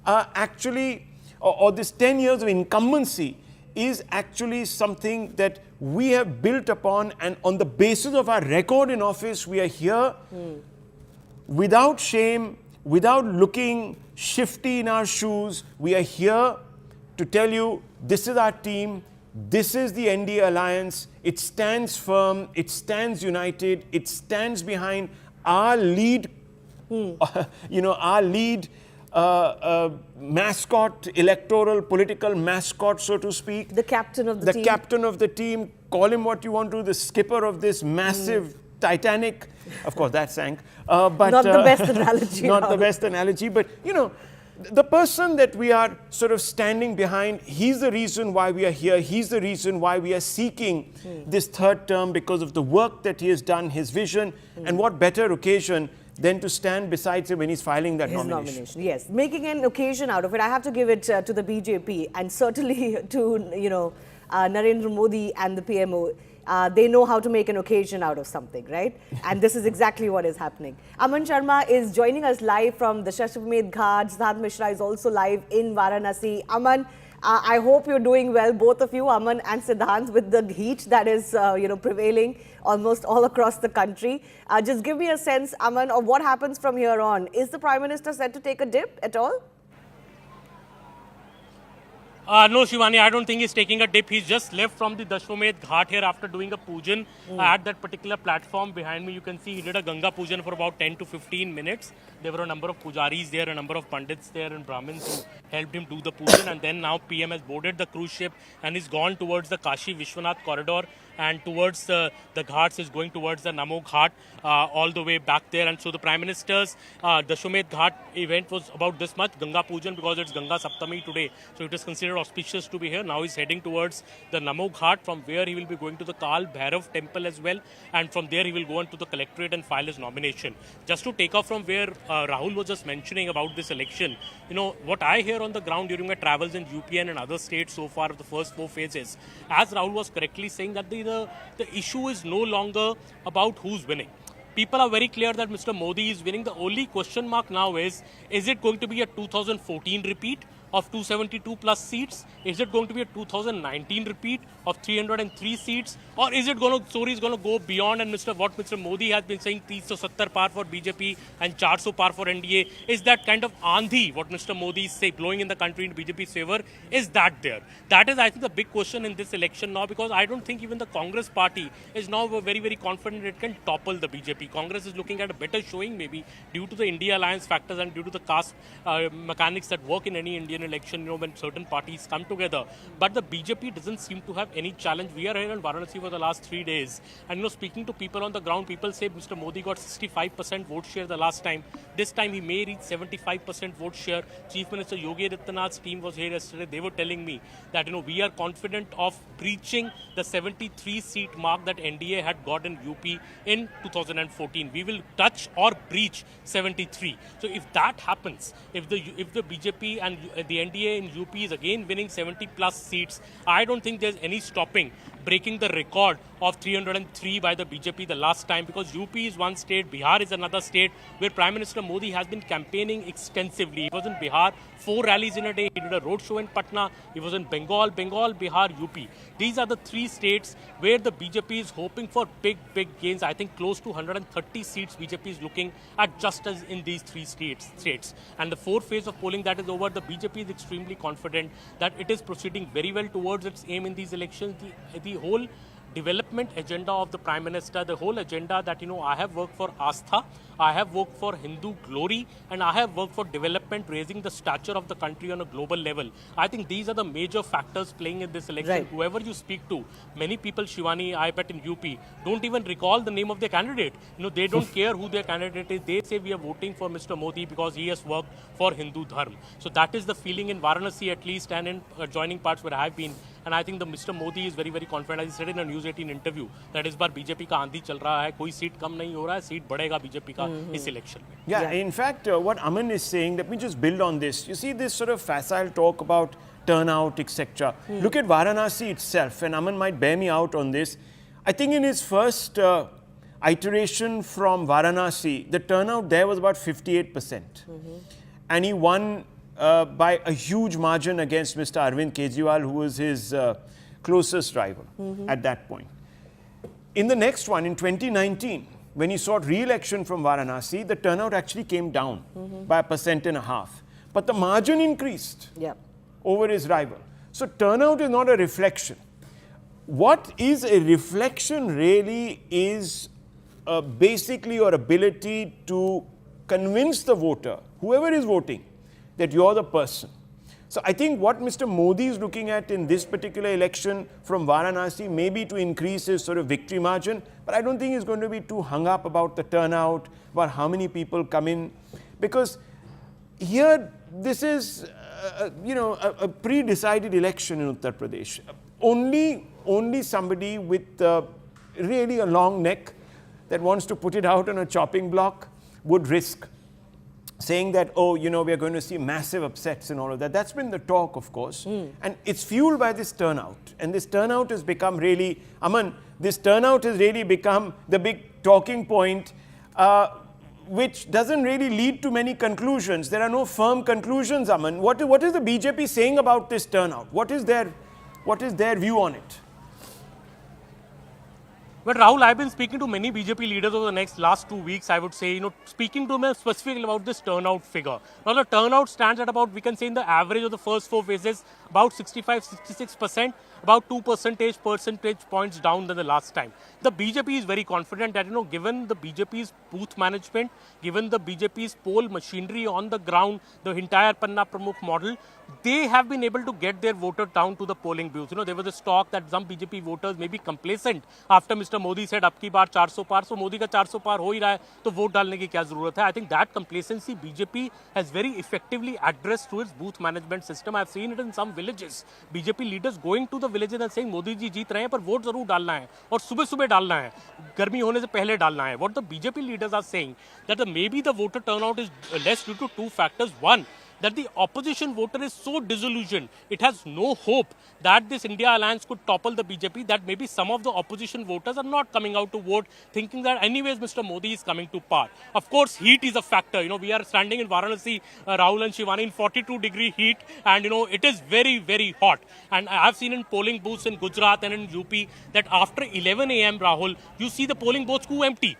are actually, or this 10 years of incumbency is actually something that we have built upon, and on the basis of our record in office, we are here without shame, without looking shifty in our shoes. We are here to tell you, this is our team, this is the NDA alliance, it stands firm, it stands united, it stands behind our lead, our lead mascot, electoral, political mascot, so to speak. The captain of the team. The captain of the team, call him what you want to, the skipper of this massive Titanic. Of course, that sank. But not the best analogy. Not the best analogy, but, the person that we are sort of standing behind, he's the reason why we are here. He's the reason why we are seeking this third term, because of the work that he has done, his vision, and what better occasion than to stand beside him when he's filing that nomination. Yes, making an occasion out of it. I have to give it to the BJP and certainly to, Narendra Modi and the PMO. They know how to make an occasion out of something, right? And this is exactly what is happening. Aman Sharma is joining us live from the Shashwamedh Ghat. Siddharth Mishra is also live in Varanasi. Aman, I hope you're doing well, both of you, Aman and Siddharth, with the heat that is, prevailing almost all across the country. Just give me a sense, Aman, of what happens from here on. Is the Prime Minister set to take a dip at all? No, Shivani, I don't think he's taking a dip. He's just left from the Dashwamedh Ghat here after doing a pujan at that particular platform. Behind me, you can see he did a Ganga pujan for about 10 to 15 minutes. There were a number of pujaris there, a number of pandits there and Brahmins who helped him do the pujan. And then now PM has boarded the cruise ship and is gone towards the Kashi Vishwanath corridor and towards the Ghats, is going towards the Namo Ghat, all the way back there. And so the Prime Minister's Dashwamedh Ghat event was about this much, Ganga Pujan, because it's Ganga Saptami today. So it is considered auspicious to be here. Now he's heading towards the Namo Ghat, from where he will be going to the Kal Bhairav temple as well. And from there he will go on to the collectorate and file his nomination. Just to take off from where Rahul was just mentioning about this election, what I hear on the ground during my travels in UPN and other states so far of the first 4 phases, as Rahul was correctly saying, that the issue is no longer about who's winning. People are very clear that Mr. Modi is winning. The only question mark now is it going to be a 2014 repeat of 272 plus seats? Is it going to be a 2019 repeat of 303 seats? Or is it going to go beyond, and what Mr. Modi has been saying, 370 par for BJP and 400 par for NDA? Is that kind of andhi, what Mr. Modi is blowing in the country in BJP's favor? Is that there? That is, I think, the big question in this election now, because I don't think even the Congress party is now very, very confident it can topple the BJP. Congress is looking at a better showing maybe due to the India alliance factors and due to the caste mechanics that work in any Indian an election, when certain parties come together. But the BJP doesn't seem to have any challenge. We are here in Varanasi for the last 3 days. And, speaking to people on the ground, people say Mr. Modi got 65% vote share the last time. This time he may reach 75% vote share. Chief Minister Yogi Adityanath's team was here yesterday. They were telling me that, we are confident of breaching the 73-seat mark that NDA had got in UP in 2014. We will touch or breach 73. So if that happens, if the BJP and the NDA in UP is again winning 70 plus seats, I don't think there's any stopping breaking the record of 303 by the BJP the last time, because UP is one state, Bihar is another state where Prime Minister Modi has been campaigning extensively. He was in Bihar, 4 rallies in a day. He did a roadshow in Patna. He was in Bengal, Bihar, UP. These are the 3 states where the BJP is hoping for big gains. I think close to 130 seats BJP is looking at just as in these 3 states. And the 4th phase of polling that is over, the BJP is extremely confident that it is proceeding very well towards its aim in these elections. The whole development agenda of the Prime Minister, the whole agenda that, I have worked for Astha, I have worked for Hindu glory, and I have worked for development, raising the stature of the country on a global level. I think these are the major factors playing in this election. Right. Whoever you speak to, many people, Shivani, I bet in UP, don't even recall the name of their candidate. They don't care who their candidate is. They say we are voting for Mr. Modi because he has worked for Hindu Dharma. So that is the feeling in Varanasi at least, and in adjoining parts where I have been. And I think the Mr. Modi is very, very confident. As he said in a News 18 interview that इस बार BJP का आंधी चल रहा है, कोई seat कम नहीं हो रहा है, सीट बढ़ेगा बीजेपी का इस इलेक्शन में. Yeah, in fact, what Aman is saying, let me just build on this. You see this sort of facile talk about turnout, etc. Look at Varanasi itself, and Aman might bear me out on this. I think in his first iteration from Varanasi, the turnout there was about 58%. And he won by a huge margin against Mr. Arvind Kejriwal, who was his closest rival at that point. In the next one, in 2019, when he sought re-election from Varanasi, the turnout actually came down by 1.5%. But the margin increased over his rival. So turnout is not a reflection. What is a reflection really is basically your ability to convince the voter, whoever is voting, that you're the person. So I think what Mr. Modi is looking at in this particular election from Varanasi may be to increase his sort of victory margin, but I don't think he's going to be too hung up about the turnout, about how many people come in, because here this is, a pre-decided election in Uttar Pradesh. Only somebody with really a long neck that wants to put it out on a chopping block would risk saying that, we are going to see massive upsets and all of that. That's been the talk, of course. And it's fueled by this turnout. And this turnout has become really, Aman, this turnout has really become the big talking point, which doesn't really lead to many conclusions. There are no firm conclusions, Aman. What is the BJP saying about this turnout? What is their view on it? But Rahul, I've been speaking to many BJP leaders over the last 2 weeks, I would say, speaking to them specifically about this turnout figure. Now, the turnout stands at about, we can say in the average of the first 4 phases, about 65-66%, about 2 percentage points down than the last time. The BJP is very confident that, given the BJP's booth management, given the BJP's poll machinery on the ground, the entire Panna Pramukh model, they have been able to get their voter down to the polling booths. There was a talk that some BJP voters may be complacent after Mr. Modi said, "Ab ki baar 400 par." So Modi ka 400 par ho hi raha hai, to vote dalne ki kya zarurat hai? I think that complacency BJP has very effectively addressed through its booth management system. I've seen it in some villages. BJP leaders going to the villages and saying, "Modi ji jeet rahe hain, par vote zarur dalna hai, aur subah dalna hai, garmi hone se pehle dalna hai." What the BJP leaders are saying that maybe the voter turnout is less due to 2 factors. One, that the opposition voter is so disillusioned, it has no hope that this India alliance could topple the BJP, that maybe some of the opposition voters are not coming out to vote, thinking that anyways Mr. Modi is coming to power. Of course, heat is a factor. We are standing in Varanasi, Rahul and Shivani, in 42-degree heat, and it is very, very hot. And I have seen in polling booths in Gujarat and in UP that after 11 a.m., Rahul, you see the polling booths go empty.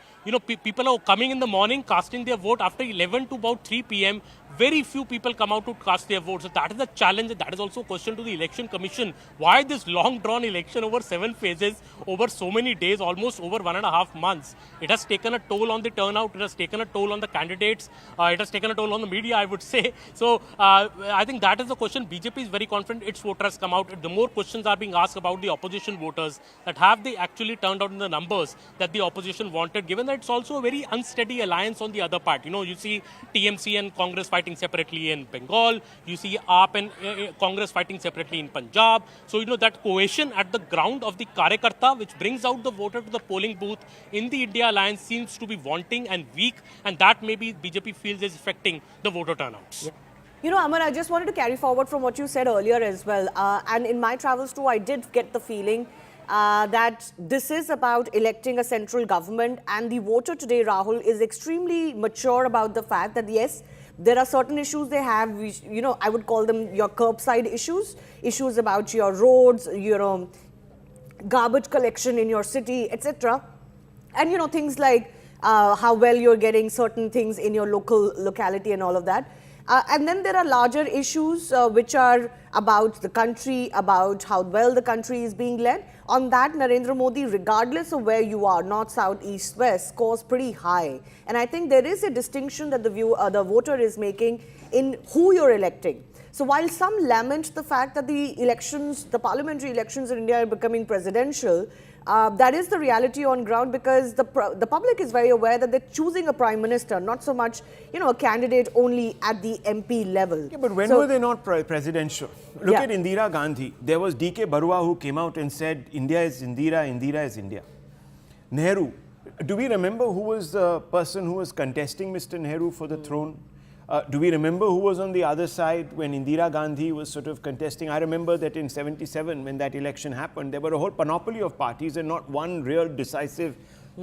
people are coming in the morning, casting their vote after 11 to about 3 p.m. Very few people come out to cast their votes. So that is the challenge. That is also a question to the Election Commission. Why this long-drawn election over 7 phases, over so many days, almost over 1.5 months? It has taken a toll on the turnout. It has taken a toll on the candidates. It has taken a toll on the media, I would say. So I think that is the question. BJP is very confident its voter has come out. The more questions are being asked about the opposition voters, that have they actually turned out in the numbers that the opposition wanted, given that it's also a very unsteady alliance on the other part. You see TMC and Congress fighting separately in Bengal. You see AAP and Congress fighting separately in Punjab. So, that cohesion at the ground of the Karyakarta, which brings out the voter to the polling booth in the India alliance, seems to be wanting and weak, and that maybe BJP feels is affecting the voter turnout. Aman, I just wanted to carry forward from what you said earlier as well. And in my travels too, I did get the feeling that this is about electing a central government, and the voter today, Rahul, is extremely mature about the fact that yes, there are certain issues they have, I would call them your curbside issues about your roads, garbage collection in your city, etc. And things like how well you're getting certain things in your locality and all of that. And then there are larger issues which are about the country, about how well the country is being led. On that, Narendra Modi, regardless of where you are, north, south, east, west, scores pretty high. And I think there is a distinction that the voter is making in who you're electing. So while some lament the fact that the parliamentary elections in India are becoming presidential, that is the reality on ground, because the public is very aware that they're choosing a prime minister, not so much, a candidate only at the MP level. Yeah, but when were they not presidential? Look at Indira Gandhi. There was D.K. Barua who came out and said, India is Indira, Indira is India. Nehru. Do we remember who was the person who was contesting Mr. Nehru for the throne? Do we remember who was on the other side when Indira Gandhi was sort of contesting? I remember that in 77, when that election happened, there were a whole panoply of parties and not one real decisive,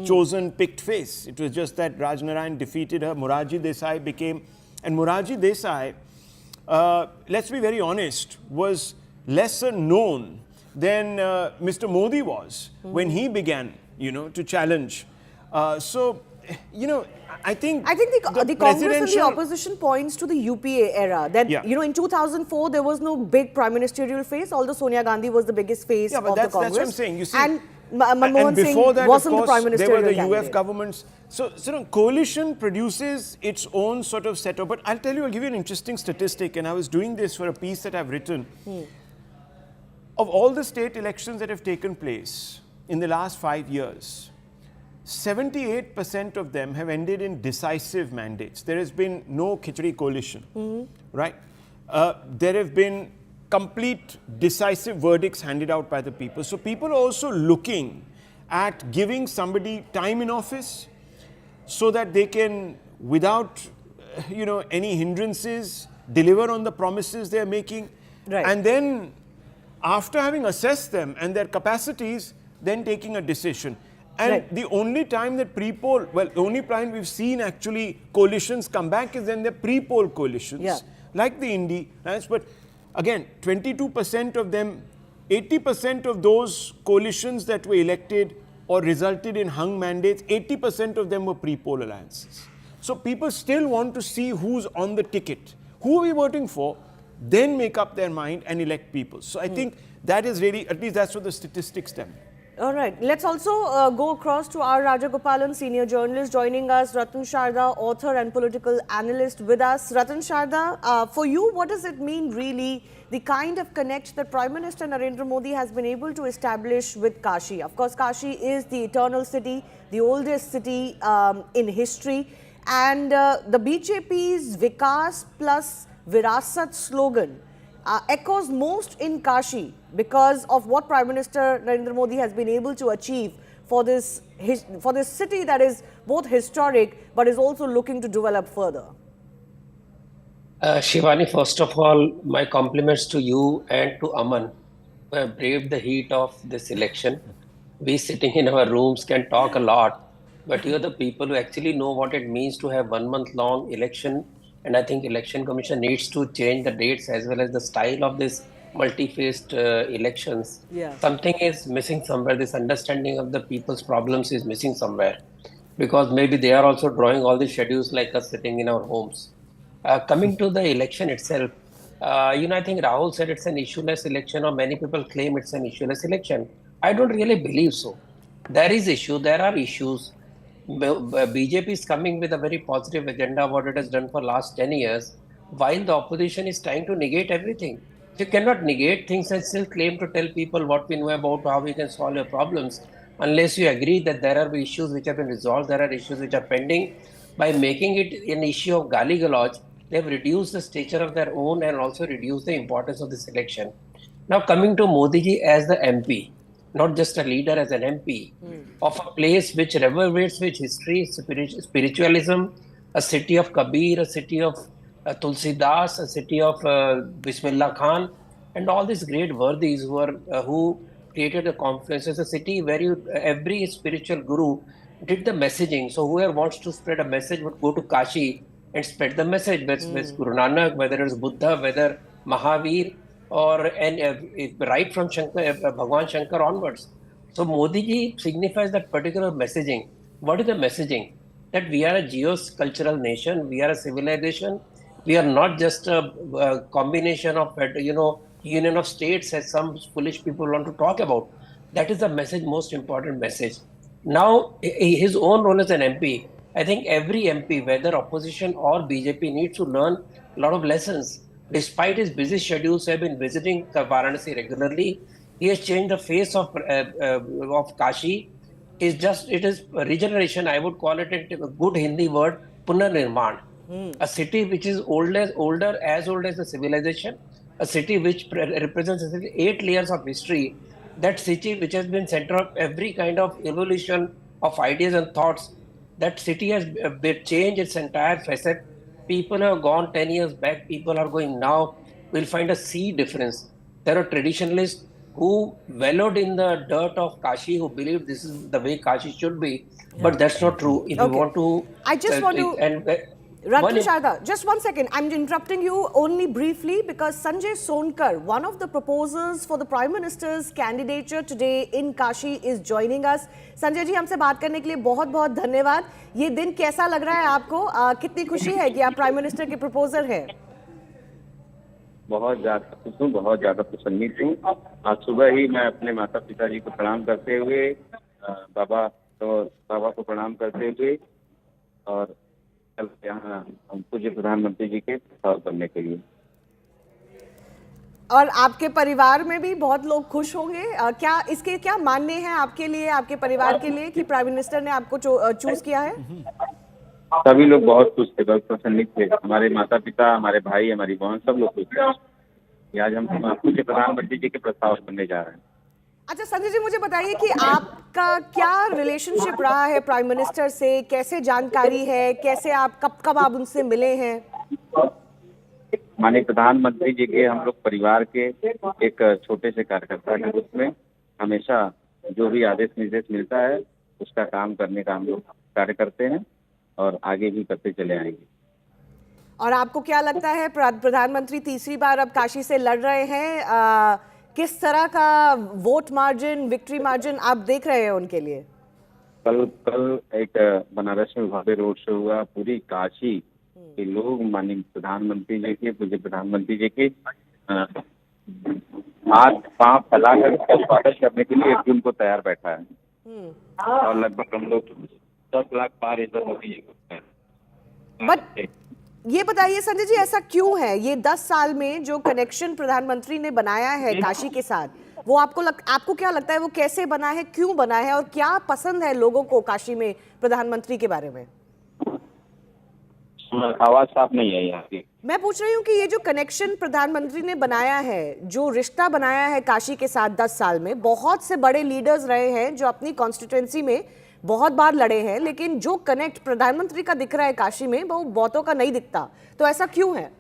chosen, picked face. It was just that Rajnath defeated her, Morarji Desai became... And Morarji Desai, let's be very honest, was lesser known than Mr. Modi was when he began, to challenge. I think the Congress and the opposition points to the UPA era. That, in 2004, there was no big prime ministerial face, although Sonia Gandhi was the biggest face of the Congress. That's what I'm saying. You see, and Manmohan Singh wasn't the prime ministerial there were the candidate. UF governments. So, coalition produces its own sort of setup. But I'll give you an interesting statistic, and I was doing this for a piece that I've written. Of all the state elections that have taken place in the last 5 years, 78% of them have ended in decisive mandates. There has been no Khichdi coalition, right? There have been complete decisive verdicts handed out by the people. So people are also looking at giving somebody time in office so that they can, without any hindrances, deliver on the promises they're making. Right. And then, after having assessed them and their capacities, then taking a decision. And the only time that pre-poll, the only time we've seen actually coalitions come back is when they're pre-poll coalitions, like the Indi. But again, 22% of them, 80% of those coalitions that were elected or resulted in hung mandates, 80% of them were pre-poll alliances. So people still want to see who's on the ticket. Who are we voting for? Then make up their mind and elect people. So I think that is really, at least that's what the statistics tell me. All right. Let's also go across to R. Rajagopalan, senior journalist, joining us. Ratan Sharda, author and political analyst with us. Ratan Sharda, for you, what does it mean really, the kind of connect that Prime Minister Narendra Modi has been able to establish with Kashi? Of course, Kashi is the eternal city, the oldest city in history. And the BJP's Vikas plus Virasat slogan echoes most in Kashi because of what Prime Minister Narendra Modi has been able to achieve for this city that is both historic but is also looking to develop further. Shivani, first of all, my compliments to you and to Aman, who have braved the heat of this election. We sitting in our rooms can talk a lot, but you're the people who actually know what it means to have 1 month long election. And I think Election Commission needs to change the dates as well as the style of this multi-phased elections. Yeah. Something is missing somewhere. This understanding of the people's problems is missing somewhere. because maybe they are also drawing all the schedules like us sitting in our homes. Coming to the election itself, I think Rahul said it's an issueless election, or many people claim it's an issueless election. I don't really believe so. There is issue, there are issues. BJP is coming with a very positive agenda, what it has done for last 10 years, while the opposition is trying to negate everything. You cannot negate things and still claim to tell people what we know about how we can solve your problems, unless you agree that there are issues which have been resolved, there are issues which are pending. By making it an issue of gali galoj, they've reduced the stature of their own and also reduced the importance of this election. Now, coming to Modi ji as the MP, not just a leader, as an MP of a place which reverberates with history, spiritualism, a city of Kabir, a city of Tulsidas, a city of Bismillah Khan, and all these great worthies who created a confluence. It's a city where every spiritual guru did the messaging. So whoever wants to spread a message would go to Kashi and spread the message. Whether it's Guru Nanak, whether it's Buddha, whether Mahavir, or right from Bhagwan Shankar onwards. So Modi ji signifies that particular messaging. What is the messaging? That we are a geocultural nation, we are a civilization, we are not just a combination of union of states, as some foolish people want to talk about. That is the message, most important message. Now, his own role as an MP, I think every MP, whether opposition or BJP, needs to learn a lot of lessons. Despite his busy schedules, have been visiting Varanasi regularly. He has changed the face of Kashi. It is regeneration. I would call it a good Hindi word, Punarnirman. A city which is as old as the civilization, a city which represents 8 layers of history. That city which has been center of every kind of evolution of ideas and thoughts. That city has changed its entire facet. People have gone 10 years back, people are going now. We'll find a sea difference. There are traditionalists who wallowed in the dirt of Kashi, who believe this is the way Kashi should be, but that's not true. If you want to... I just want to... Ratna Sharda, just one second. I'm interrupting you only briefly because Sanjay Sonkar, one of the proposers for the Prime Minister's candidature today in Kashi, is joining us. Sanjay ji, हमसे बात करने के लिए बहुत बहुत धन्यवाद. ये दिन कैसा लग रहा है आपको? कितनी खुशी है कि आप प्राइम मिनिस्टर के प्रपोजर हैं? बहुत ज्यादा खुश हूँ, बहुत ज्यादा प्रसन्नित हूँ. आज सुबह ही मैं अपने माता पिता जी को प्रणाम करते हुए, बाबा को प्रणाम करते हुए, और यहाँ हम पूज्य प्रधानमंत्री जी के प्रस्ताव करने के लिए. और आपके परिवार में भी बहुत लोग खुश होंगे. क्या मानने हैं आपके लिए, आपके परिवार के लिए, कि प्राइम मिनिस्टर ने आपको चूज किया है? सभी लोग बहुत खुश थे, बहुत प्रसन्नित थे. हमारे माता पिता, हमारे भाई, हमारी बहन, सब लोग खुश थे. आज हम पूज्य प्रधानमंत्री जी के प्रस्ताव करने जा रहे हैं. अच्छा संजय जी, मुझे बताइए कि आपका क्या रिलेशनशिप रहा है प्राइम मिनिस्टर से, कैसे जानकारी है, कैसे आप कब आप उनसे मिले हैं? माननीय प्रधानमंत्री जी के हम लोग परिवार के एक छोटे से कार्यकर्ता के रूप में हमेशा जो भी आदेश निर्देश मिलता है उसका काम करने का हम लोग कार्य करते हैं और आगे भी करते चले आएंगे. और आपको क्या लगता है, प्रधानमंत्री तीसरी बार अब काशी से लड़ रहे हैं, किस तरह का वोट मार्जिन, विक्ट्री मार्जिन आप देख रहे हैं उनके लिए? कल एक बनारस में भव्य रोड शो हुआ. पूरी काशी के लोग माननीय प्रधानमंत्री जी के, पूज्य प्रधानमंत्री जी के हाथ पांव फैलाकर स्वागत करने के लिए एक दिन को तैयार बैठा है. और लगभग हम लोग 10 लाख पार इधर मोदी जी को. बट ये बताइए संजय जी, ऐसा क्यों है? ये 10 साल में जो कनेक्शन प्रधानमंत्री ने बनाया है काशी के साथ, वो आपको क्या लगता है वो कैसे बना है, क्यों बना है, और क्या पसंद है लोगों को काशी में प्रधानमंत्री के बारे में? आवाज साफ नहीं है यहाँ की. मैं पूछ रही हूँ कि ये जो कनेक्शन प्रधानमंत्री ने बनाया है, जो रिश्ता बनाया है काशी के साथ 10 साल में, बहुत से बड़े लीडर्स रहे हैं जो अपनी कॉन्स्टिट्यूएंसी में बहुत बार लड़े हैं, लेकिन जो कनेक्ट प्रधानमंत्री का दिख रहा है काशी में वो बहुतों का नहीं दिखता. तो ऐसा क्यों है?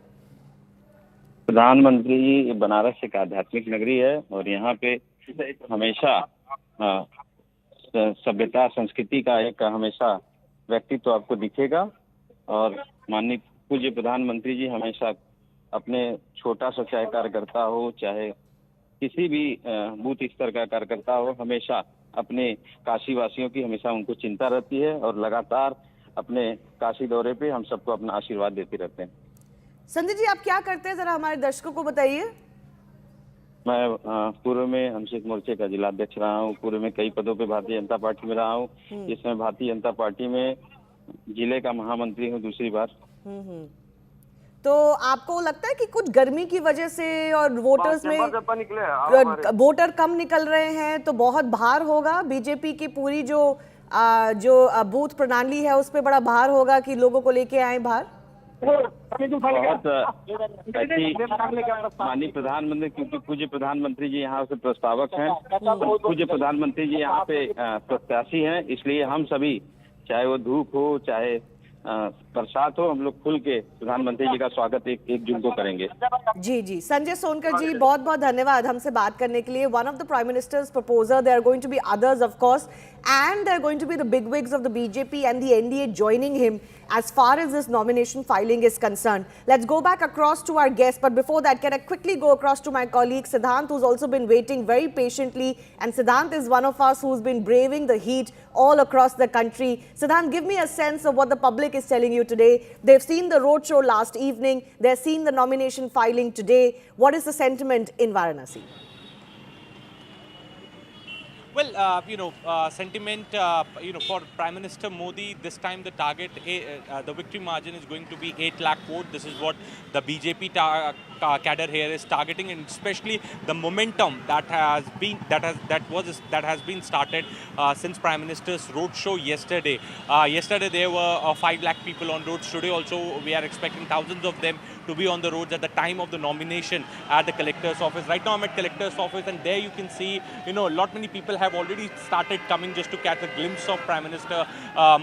प्रधानमंत्री जी, बनारस एक आध्यात्मिक नगरी है और यहाँ पे हमेशा सभ्यता संस्कृति का एक हमेशा व्यक्तित्व आपको दिखेगा. और माननीय पूज्य प्रधानमंत्री जी हमेशा अपने छोटा सा चाहे कार्यकर्ता हो, चाहे किसी भी बूथ स्तर का कार्यकर्ता हो, हमेशा अपने काशी वासियों की हमेशा उनको चिंता रहती है और लगातार अपने काशी दौरे पे हम सबको अपना आशीर्वाद देते रहते हैं। संजय जी, आप क्या करते हैं, जरा हमारे दर्शकों को बताइए। मैं पूर्व में हमसेक मोर्चे का जिलाध्यक्ष रहा हूँ, पूर्व में कई पदों पे भारतीय जनता पार्टी में रहा हूँ। इस समय भारतीय जनता पार्टी में जिले का महामंत्री हूँ दूसरी बार। तो आपको लगता है कि कुछ गर्मी की वजह से और वोटर्स में वोटर कम निकल रहे हैं तो बहुत भार होगा बीजेपी की पूरी जो बूथ प्रणाली है उस पर बड़ा भार होगा कि लोगों को लेके आए बाहर? बहुत माननीय प्रधानमंत्री, क्योंकि पूज्य प्रधानमंत्री जी यहाँ से प्रस्तावक हैं, पूज्य प्रधानमंत्री जी यहाँ पे प्रत्याशी हैं, इसलिए हम सभी, चाहे वो धूप हो चाहे बरसात हो, हम लोग खुल के प्रधानमंत्री जी का स्वागत एकजुट को करेंगे। जी जी, संजय सोनकर जी, बहुत बहुत धन्यवाद हमसे बात करने के लिए। One of the prime minister's proposer, there are going to be others of course, and there are going to be the big wigs of the BJP and the NDA joining him as far as this nomination filing is concerned. Let's go back across to our guest, but before that, can I quickly go across to my colleague Siddhant, who's also been waiting very patiently, and Siddhant is one of us who's been braving the heat all across the country. Siddhant, give me a sense of what the public is telling you today. They've seen the roadshow last evening, they've seen the nomination filing today. What is the sentiment in Varanasi? Well, sentiment, for Prime Minister Modi, this time the target, the victory margin is going to be 8 lakh votes. This is what the BJP cadre here is targeting, and especially the momentum that has been started since Prime Minister's roadshow yesterday. Yesterday there were 5 lakh people on roads. Today also we are expecting thousands of them to be on the roads at the time of the nomination at the collector's office. Right now I'm at collector's office, and there you can see, many people have already started coming just to catch a glimpse of Prime Minister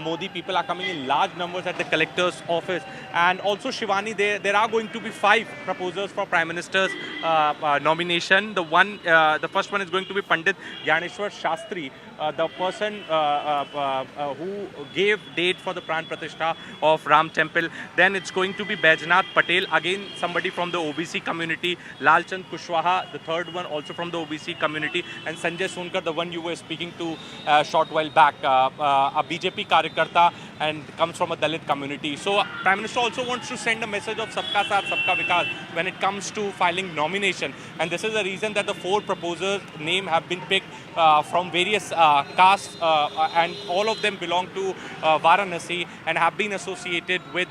Modi. People are coming in large numbers at the collector's office. And also, Shivani, there are going to be 5 proposers for Prime Minister's nomination. The first one is going to be Pandit Gyaneshwar Shastri, the person who gave date for the Pran Pratishtha of Ram Temple. Then it's going to be Bheja Patel, again somebody from the OBC community. Lalchand Kushwaha, the third one, also from the OBC community. And Sanjay Sonkar, the one you were speaking to a short while back, a BJP Karyakarta and comes from a Dalit community. So Prime Minister also wants to send a message of Sabka Saath, Sabka Vikas when it comes to filing nomination. And this is the reason that the 4 proposers' name have been picked from various castes, and all of them belong to Varanasi and have been associated with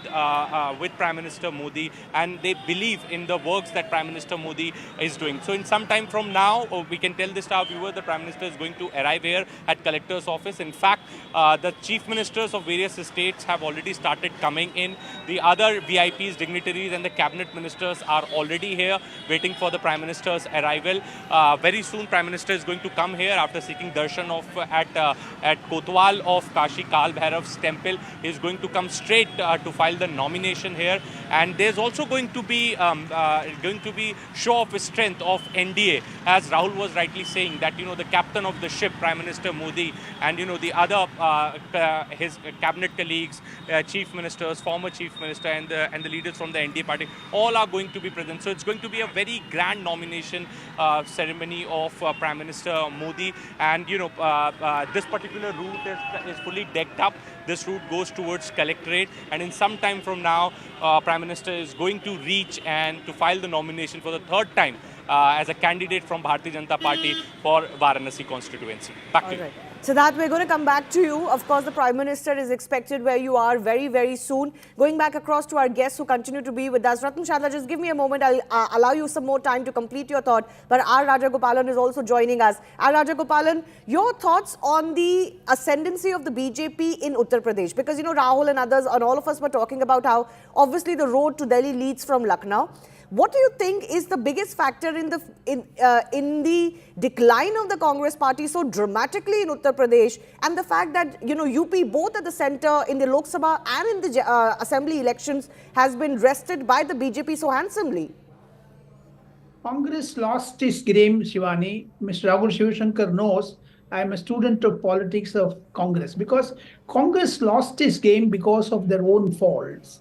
Prime Minister Modi, and they believe in the works that Prime Minister Modi is doing. So in some time from now, we can tell this to our viewers, the Prime Minister is going to arrive here at Collector's office. In fact, the Chief Ministers of various states have already started coming in. The other VIPs, dignitaries and the Cabinet Ministers are already here waiting for the Prime Minister's arrival. Very soon Prime Minister is going to come here after seeking darshan at Kotwal of Kashi Kal Bhairav's temple. He is going to come straight to file the nomination here. And there's also going to be show of strength of NDA, as Rahul was rightly saying, that the captain of the ship, Prime Minister Modi, and the other his cabinet colleagues, chief ministers, former chief minister, and the leaders from the NDA party, all are going to be present. So it's going to be a very grand nomination ceremony of Prime Minister Modi. And this particular route is fully decked up. This route goes towards Collectorate, and in some time from now, Prime Minister is going to reach and to file the nomination for the 3rd time as a candidate from Bharatiya Janata Party for Varanasi constituency. Back to you. Siddharth, we're going to come back to you. Of course, the Prime Minister is expected where you are very, very soon. Going back across to our guests who continue to be with us. Ratna Shadla, just give me a moment. I'll allow you some more time to complete your thought. But R. Rajagopalan is also joining us. R. Rajagopalan, your thoughts on the ascendancy of the BJP in Uttar Pradesh? Because, Rahul and others and all of us were talking about how obviously the road to Delhi leads from Lucknow. What do you think is the biggest factor in the decline of the Congress party so dramatically in Uttar Pradesh, and the fact that UP both at the centre in the Lok Sabha and in the assembly elections has been wrested by the BJP so handsomely? Congress lost its game, Shivani. Mr. Rahul Shivashankar knows I am a student of politics of Congress, because Congress lost its game because of their own faults.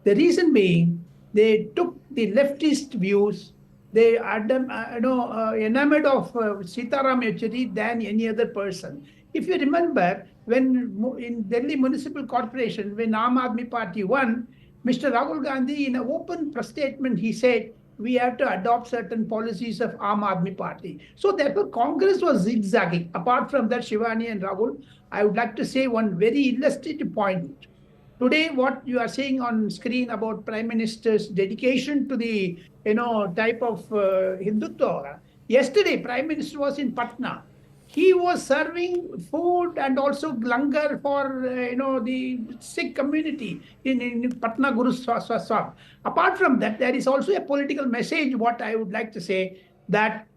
The reason being, they took the leftist views they enamored of Sitaram Yechuri than any other person. If you remember, when in Delhi Municipal Corporation, when Aam Aadmi Party won, Mr. Rahul Gandhi, in an open press statement, he said, we have to adopt certain policies of Aam Aadmi Party. So therefore, Congress was zigzagging. Apart from that, Shivani and Rahul, I would like to say one very illustrative point. Today, what you are saying on screen about Prime Minister's dedication to the type of Hindutva. Yesterday, Prime Minister was in Patna. He was serving food and also langar for the Sikh community in Patna Guru Swaswaswam. Apart from that, there is also a political message. What I would like to say that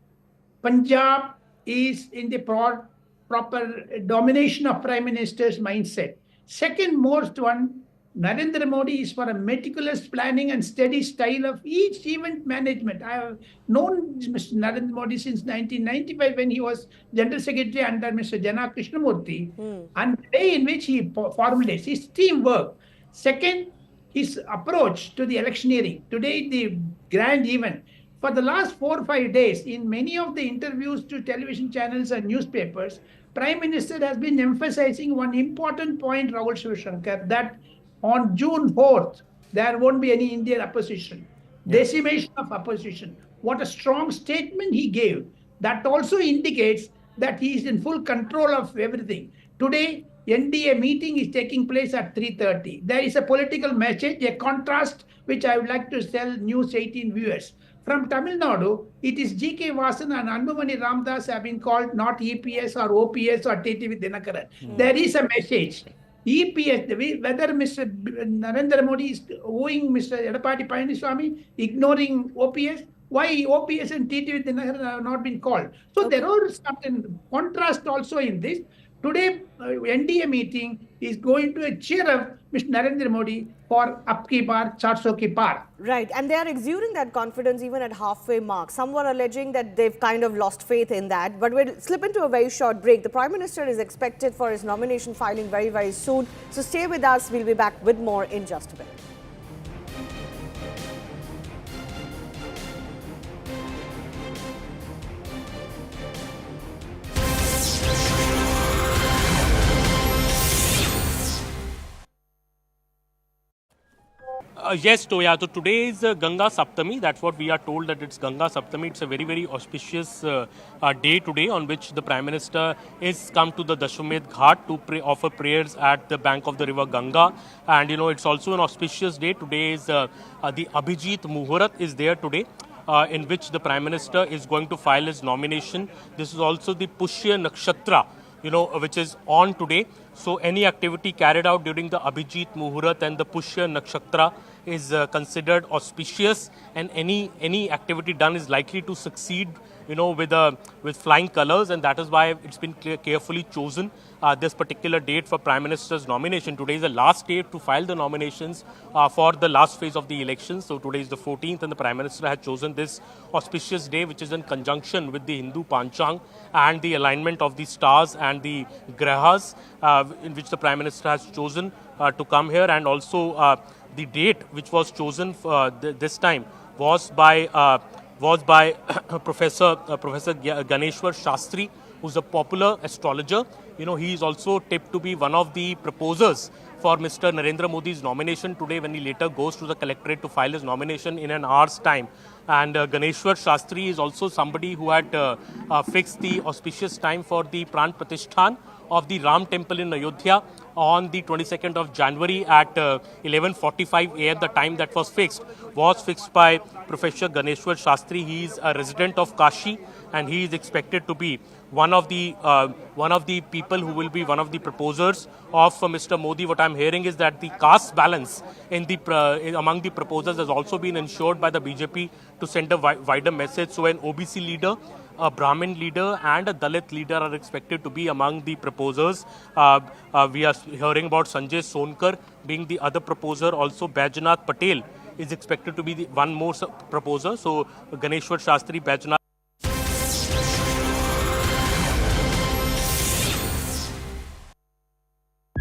Punjab is in the proper domination of Prime Minister's mindset. Second most one, Narendra Modi is for a meticulous planning and steady style of each event management. I have known Mr. Narendra Modi since 1995 when he was General Secretary under Mr. Jana Krishnamurthy, and the way in which he formulates his teamwork. Second, his approach to the electioneering. Today, the grand event. For the last 4 or 5 days, in many of the interviews to television channels and newspapers, Prime Minister has been emphasizing one important point, Rahul Shivashankar, that on June 4th, there won't be any Indian opposition. Decimation of opposition. What a strong statement he gave. That also indicates that he is in full control of everything. Today, NDA meeting is taking place at 3:30. There is a political message, a contrast, which I would like to tell News 18 viewers. From Tamil Nadu, it is G.K. Vasan and Anbumani Ramdas have been called not EPS or OPS or TTV Dinakaran. There is a message. EPS, whether Mr. Narendra Modi is owing Mr. Edapati Palaniswamy, ignoring OPS, why OPS and TTV Dinakaran have not been called. So there are certain contrast also in this. Today, NDA meeting is going to cheer up Mr. Narendra Modi for Apki Bar, 400 ki Par. Right, and they are exuding that confidence even at halfway mark. Some were alleging that they've kind of lost faith in that. But we'll slip into a very short break. The Prime Minister is expected for his nomination filing very, very soon. So stay with us. We'll be back with more in just a bit. Yes, Toya. So today is Ganga Saptami. That's what we are told, that it's Ganga Saptami. It's a very, very auspicious day today on which the Prime Minister is come to the Dashwamed Ghat to offer prayers at the bank of the river Ganga. And it's also an auspicious day. Today is the Abhijit Muhurat is there today. In which the Prime Minister is going to file his nomination. This is also the Pushya Nakshatra, which is on today. So any activity carried out during the Abhijit Muhurat and the Pushya Nakshatra is considered auspicious, and any activity done is likely to succeed, with flying colors, and that is why it's been carefully chosen this particular date for Prime Minister's nomination. Today is the last day to file the nominations for the last phase of the election. So today is the 14th, and the Prime Minister has chosen this auspicious day, which is in conjunction with the Hindu Panchang and the alignment of the stars and the grahas, in which the Prime Minister has chosen to come here. And also the date which was chosen this time was by Professor Ganeshwar Shastri, who's a popular astrologer. He is also tipped to be one of the proposers for Mr. Narendra Modi's nomination today, when he later goes to the collectorate to file his nomination in an hour's time. And Ganeshwar Shastri is also somebody who had fixed the auspicious time for the Pran Pratishthan of the Ram Temple in Ayodhya on the 22nd of January at 11:45 a.m. The time that was fixed by Professor Ganeshwar Shastri. He is a resident of Kashi, and he is expected to be one of the people who will be one of the proposers of Mr. Modi. What I'm hearing is that the caste balance among the proposers has also been ensured by the BJP to send a wider message. So an OBC leader, a Brahmin leader and a Dalit leader are expected to be among the proposers. We are hearing about Sanjay Sonkar being the other proposer. Also Bheja Patel is expected to be the one more proposer. So Ganeshwar Shastri, Bheja.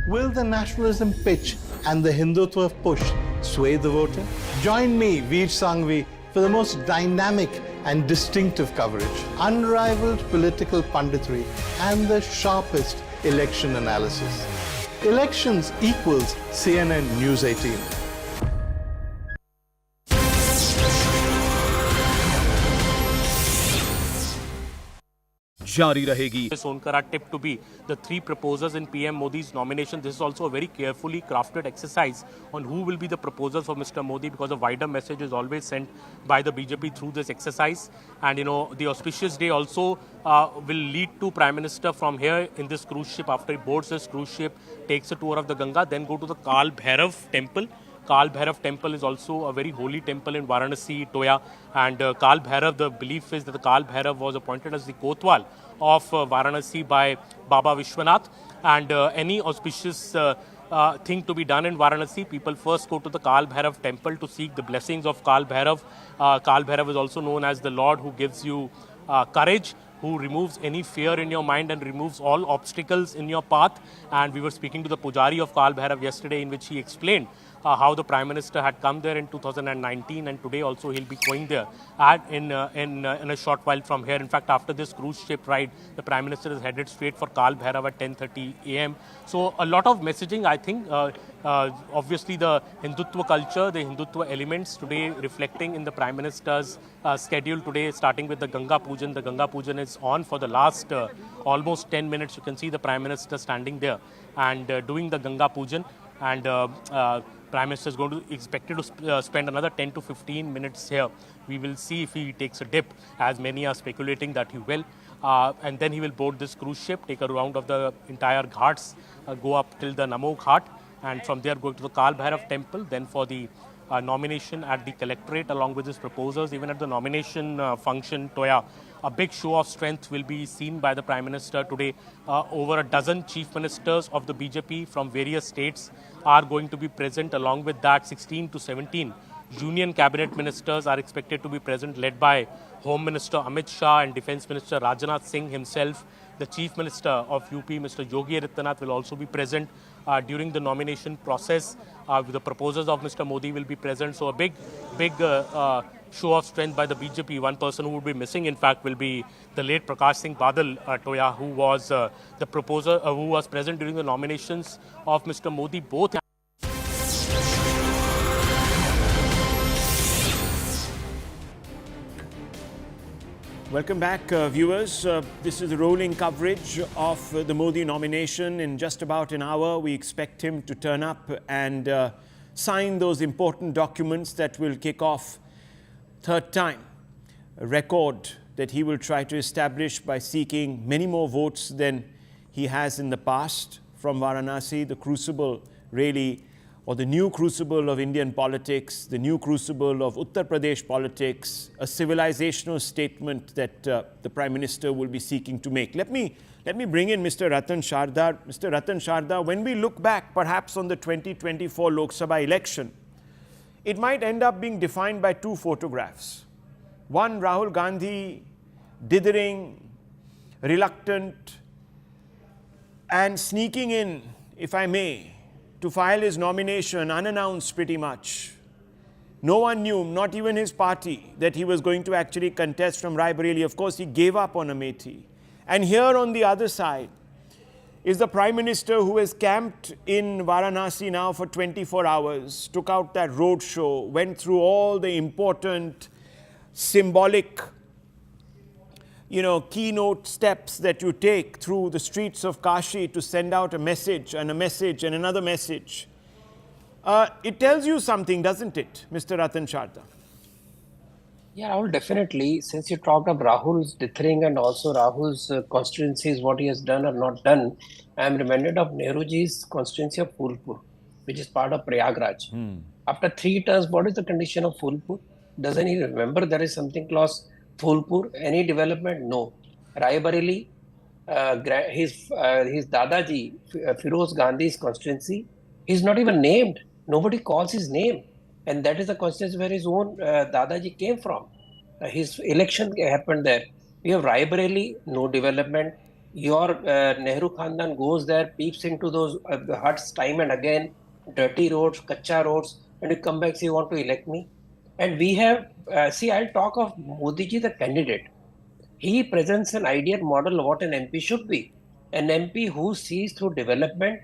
Will the nationalism pitch and the Hindutva push sway the voter? Join me, Veer Sanghvi, for the most dynamic and distinctive coverage, unrivaled political punditry, and the sharpest election analysis. Elections equals CNN News 18. जारी रहेगी. Sonkara tipped to be the three proposers in PM Modi's nomination. This is also a very carefully crafted exercise on who will be the proposals for Mr. Modi, because a wider message is always sent by the BJP through this exercise. And the auspicious day also will lead to Prime Minister from here in this cruise ship. After he boards this cruise ship, takes a tour of the Ganga, then go to the Kal Bhairav temple. Kal Bhairav temple is also a very holy temple in Varanasi, Toya. And Kal Bhairav, the belief is that the Kal Bhairav was appointed as the Kotwal of Varanasi by Baba Vishwanath. And any auspicious thing to be done in Varanasi, people first go to the Kal Bhairav temple to seek the blessings of Kal Bhairav. Kal Bhairav is also known as the Lord who gives you courage, who removes any fear in your mind and removes all obstacles in your path. And we were speaking to the Pujari of Kal Bhairav yesterday, in which he explained how the Prime Minister had come there in 2019, and today also he'll be going there in a short while from here. In fact, after this cruise ship ride, the Prime Minister is headed straight for Kal Bhairav at 10:30 a.m. So a lot of messaging, I think. Obviously, the Hindutva culture, the Hindutva elements today reflecting in the Prime Minister's schedule today, starting with the Ganga Pujan. The Ganga Pujan is on for the last almost 10 minutes. You can see the Prime Minister standing there and doing the Ganga Pujan. And Prime Minister is going to expected to spend another 10 to 15 minutes here. We will see if he takes a dip, as many are speculating that he will. And then he will board this cruise ship, take a round of the entire ghats, go up till the Namo Ghat, and from there go to the Kal Bhairav temple, then for the nomination at the collectorate along with his proposals. Even at the nomination function, Toya, a big show of strength will be seen by the Prime Minister today. Over a dozen chief ministers of the BJP from various states are going to be present. Along with that, 16 to 17 union cabinet ministers are expected to be present, led by Home Minister Amit Shah and Defence Minister Rajnath Singh himself. The Chief Minister of UP, Mr. Yogi Adityanath, will also be present during the nomination process. The proposals of Mr. Modi will be present. So a big show of strength by the BJP. One person who would be missing, in fact, will be the late Prakash Singh Badal, Toya, who was the proposer, who was present during the nominations of Mr. Modi. Both. Welcome back, viewers. This is the rolling coverage of the Modi nomination. In just about an hour, we expect him to turn up and sign those important documents that will kick off third time a record that he will try to establish by seeking many more votes than he has in the past from Varanasi, the crucible really, or the new crucible of Indian politics, the new crucible of Uttar Pradesh politics, a civilizational statement that the Prime Minister will be seeking to make. Let me bring in Mr. Ratan Sharda. Mr. Ratan Sharda, when we look back perhaps on the 2024 Lok Sabha election, it might end up being defined by two photographs. One, Rahul Gandhi dithering, reluctant, and sneaking in, if I may, to file his nomination unannounced pretty much. No one knew, not even his party, that he was going to actually contest from Raebareli. Of course, he gave up on Amethi. And here on the other side is the Prime Minister who has camped in Varanasi now for 24 hours, took out that roadshow, went through all the important, symbolic, keynote steps that you take through the streets of Kashi to send out a message and another message. It tells you something, doesn't it, Mr. Ratan Sharda? Yeah, Rahul, definitely. Since you talked of Rahul's dithering and also Rahul's constituencies, what he has done or not done, I am reminded of Nehruji's constituency of Phulpur, which is part of Prayagraj. After 3 terms, what is the condition of Phulpur? Doesn't he remember there is something called Phulpur? Any development? No. Raebareli, his Dadaji, Firoz Gandhi's constituency, he's not even named. Nobody calls his name. And that is the constituency where his own Dadaji came from. His election happened there. We have Raebareli, no development. Your Nehru Khandan goes there, peeps into those huts time and again, dirty roads, kacha roads, and you come back and say, you want to elect me? And we have, see, I'll talk of Modi ji, the candidate. He presents an ideal model of what an MP should be. An MP who sees through development,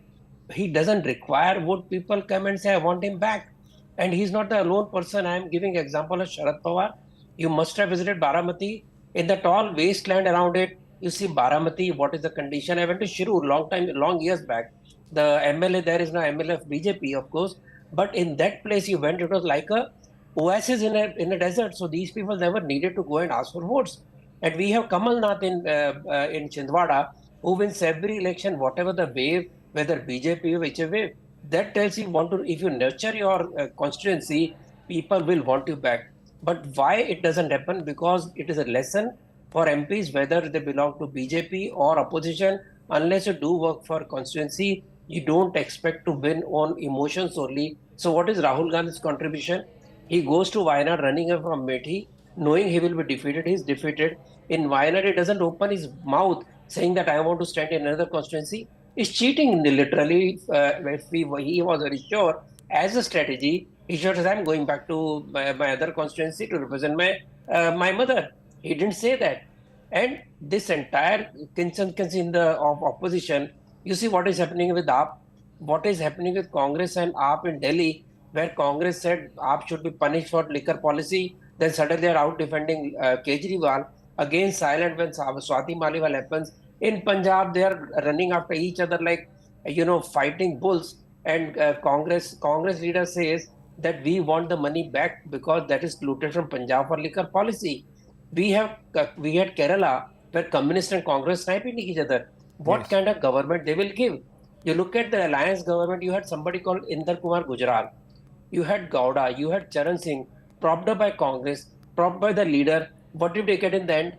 he doesn't require vote. People come and say, I want him back. And he's not the alone person. I am giving example of Sharad Pawar. You must have visited Baramati. In the tall wasteland around it, you see Baramati, what is the condition? I went to Shirur long years back. The MLA there is now MLA of BJP, of course. But in that place you went, it was like a oasis in a desert. So these people never needed to go and ask for votes. And we have Kamal Nath in Chhindwara, who wins every election, whatever the wave, whether BJP or whichever wave. That tells you if you nurture your constituency, people will want you back. But why it doesn't happen? Because it is a lesson for MPs, whether they belong to BJP or opposition. Unless you do work for constituency, you don't expect to win on emotions only. So what is Rahul Gandhi's contribution? He goes to Wayanad running away from Methi, knowing he will be defeated. He's defeated. In Wayanad, he doesn't open his mouth saying that I want to stand in another constituency. He's cheating literally. If he was very sure, as a strategy, he should have said, I'm going back to my other constituency to represent my mother. He didn't say that. And this entire consistency in the opposition, you see what is happening with AAP, what is happening with Congress and AAP in Delhi, where Congress said AAP should be punished for liquor policy, then suddenly they are out defending Kejriwal. Again, silent when Swati Maliwal happens. In Punjab, they are running after each other like, fighting bulls. And Congress leader says that we want the money back because that is looted from Punjab for liquor policy. We had Kerala where Communist and Congress sniping each other. What kind of government they will give? You look at the alliance government, you had somebody called Inder Kumar Gujral. You had Gowda, you had Charan Singh, propped up by Congress, propped by the leader. What did they get in the end?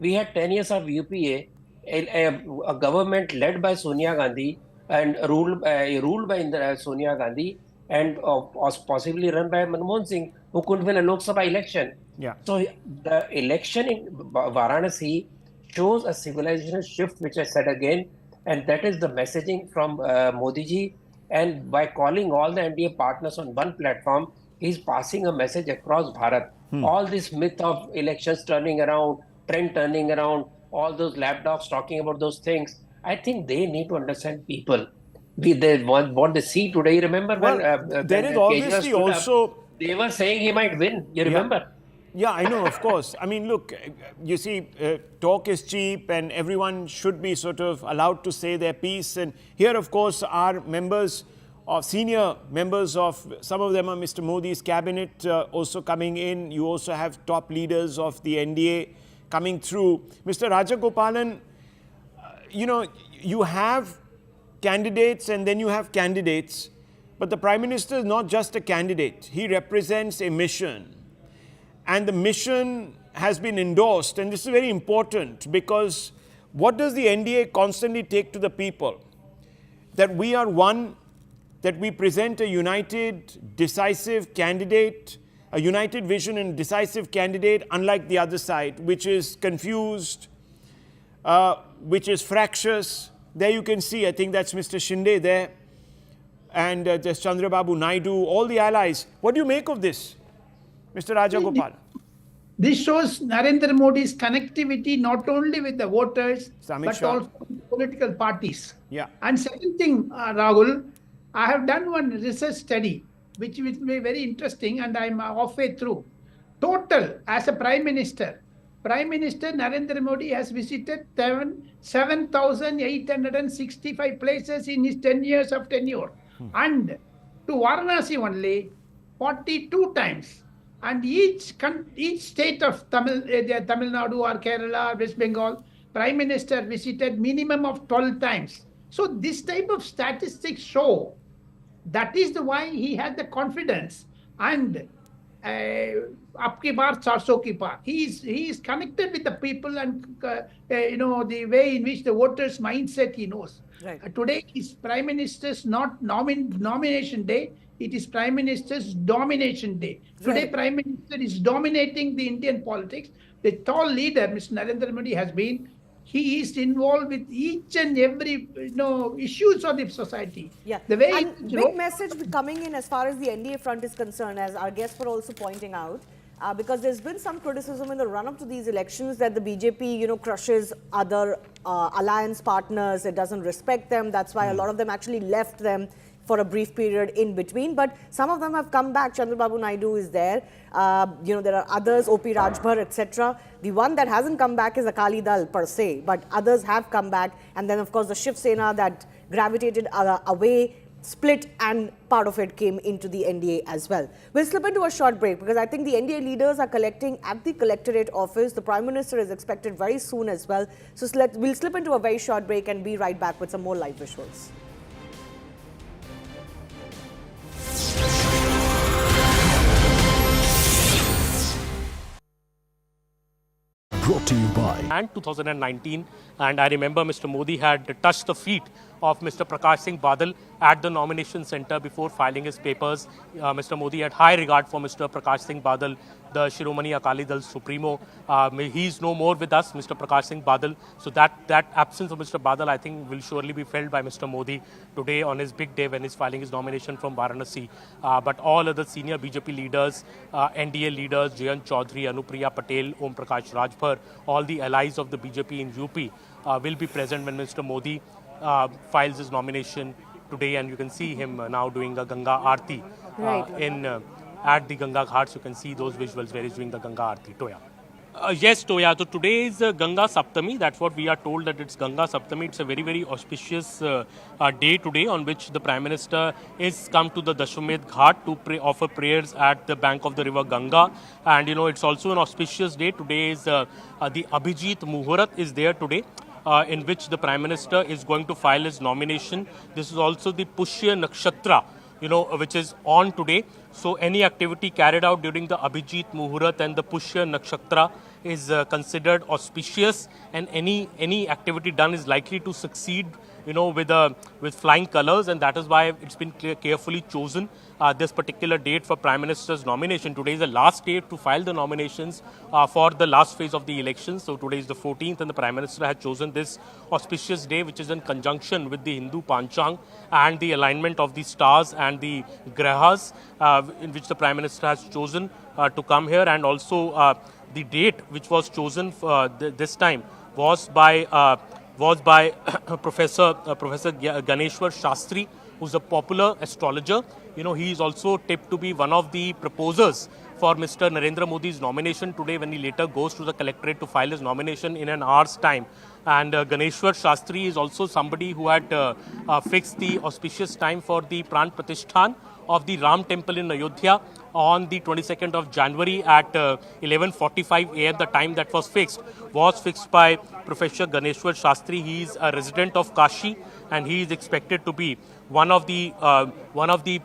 We had 10 years of UPA, a government led by Sonia Gandhi and ruled by Sonia Gandhi and was possibly run by Manmohan Singh, who couldn't win a Lok Sabha election. Yeah. So the election in Varanasi shows a civilizational shift, which I said again, and that is the messaging from Modi ji. And by calling all the NDA partners on one platform, he's passing a message across Bharat. All this myth of elections turning around, trend turning around, all those lapdogs talking about those things, I think they need to understand people. What they see today, remember when there is obviously also... They were saying he might win, you remember? Yeah, I know, of course. I mean, look, you see, talk is cheap and everyone should be sort of allowed to say their piece. And here, of course, are members of senior members of, some of them are Mr. Modi's cabinet also coming in. You also have top leaders of the NDA coming through. Mr. Rajagopalan, you have candidates and then you have candidates. But the Prime Minister is not just a candidate. He represents a mission. And the mission has been endorsed. And this is very important because what does the NDA constantly take to the people? That we are one, that we present a united, decisive candidate, a united vision and decisive candidate, unlike the other side, which is confused, which is fractious. There you can see, I think that's Mr. Shinde there, and there's Chandrababu Naidu, all the allies. What do you make of this, Mr. Rajagopal? This shows Narendra Modi's connectivity not only with the voters, but Shah. also with political parties. Yeah. And second thing, Rahul, I have done one research study, which will be very interesting, and I'm halfway through. Total, as a Prime Minister Narendra Modi has visited 7,865 places in his 10 years of tenure. And to Varanasi only, 42 times. And each state of Tamil Nadu or Kerala, West Bengal, Prime Minister visited minimum of 12 times. So this type of statistics show that is why he had the confidence and apke baar 400 ki paar. He is connected with the people and the way in which the voters mindset he knows. Right. Today is Prime Minister's not nomination day. It is Prime Minister's domination day. Today, Right. Prime Minister is dominating the Indian politics. The tall leader, Mr. Narendra Modi, has been he is involved with each and every issues of the society. Yeah, The way and big message coming in as far as the NDA front is concerned, as our guests were also pointing out, because there's been some criticism in the run-up to these elections that the BJP, crushes other alliance partners, it doesn't respect them. That's why a lot of them actually left them for a brief period in between. But some of them have come back. Chandrababu Naidu is there. There are others, O.P. Rajbhar, etc. The one that hasn't come back is Akali Dal per se, but others have come back. And then, of course, the Shiv Sena that gravitated away, split, and part of it came into the NDA as well. We'll slip into a short break because I think the NDA leaders are collecting at the Collectorate office. The Prime Minister is expected very soon as well. So we'll slip into a very short break and be right back with some more live visuals. Brought to you by and 2019, and I remember Mr. Modi had touched the feet of Mr. Prakash Singh Badal at the nomination center before filing his papers. Mr. Modi had high regard for Mr. Prakash Singh Badal, the Shiromani Akali Dal Supremo. He's no more with us, Mr. Prakash Singh Badal. So that absence of Mr. Badal, I think, will surely be felt by Mr. Modi today on his big day when he's filing his nomination from Varanasi. But all other senior BJP leaders, NDA leaders, Jayant Chaudhary, Anupriya Patel, Omprakash Rajbhar, all the allies of the BJP in UP will be present when Mr. Modi files his nomination today, and you can see him now doing a Ganga Aarti at the Ganga Ghats. You can see those visuals where he's doing the Ganga Aarti. Toya. Yes, Toya. So today is Ganga Saptami. That's what we are told, that it's Ganga Saptami. It's a very, very auspicious day today on which the Prime Minister is come to the Dashwamedh Ghat to offer prayers at the bank of the river Ganga. And it's also an auspicious day. Today is the Abhijit Muhurat is there today, in which the Prime Minister is going to file his nomination. This is also the Pushya Nakshatra, which is on today. So any activity carried out during the Abhijit Muhurat and the Pushya Nakshatra is considered auspicious, and any activity done is likely to succeed, with flying colors, and that is why it's been carefully chosen this particular date for Prime Minister's nomination. Today is the last date to file the nominations for the last phase of the elections. So today is the 14th, and the Prime Minister has chosen this auspicious day, which is in conjunction with the Hindu Panchang and the alignment of the stars and the grahas, in which the Prime Minister has chosen to come here. And also the date which was chosen this time was by Professor Ganeshwar Shastri, who's a popular astrologer. He is also tipped to be one of the proposers for Mr. Narendra Modi's nomination today when he later goes to the Collectorate to file his nomination in an hour's time. And Ganeshwar Shastri is also somebody who had fixed the auspicious time for the Pran Pratishthan of the Ram Temple in Ayodhya on the 22nd of January at 11:45 a.m. The time that was fixed by Professor Ganeshwar Shastri. He is a resident of Kashi, and he is expected to be one of the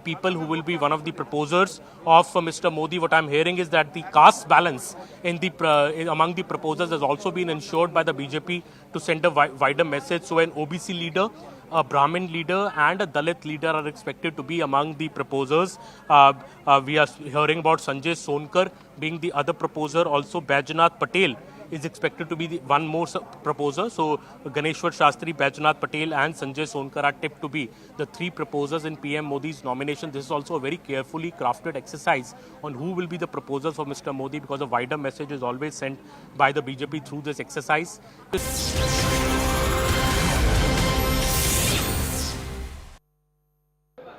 people who will be one of the proposers of Mr. Modi. What I'm hearing is that the caste balance among the proposers has also been ensured by the BJP to send a wider message. So an OBC leader, a Brahmin leader and a Dalit leader are expected to be among the proposers. We are hearing about Sanjay Sonkar being the other proposer. Also Bheja Patel is expected to be the one more proposer. So Ganeshwar Shastri, Bheja Patel and Sanjay Sonkar are tipped to be the three proposers in PM Modi's nomination. This is also a very carefully crafted exercise on who will be the proposers for Mr. Modi, because a wider message is always sent by the BJP through this exercise.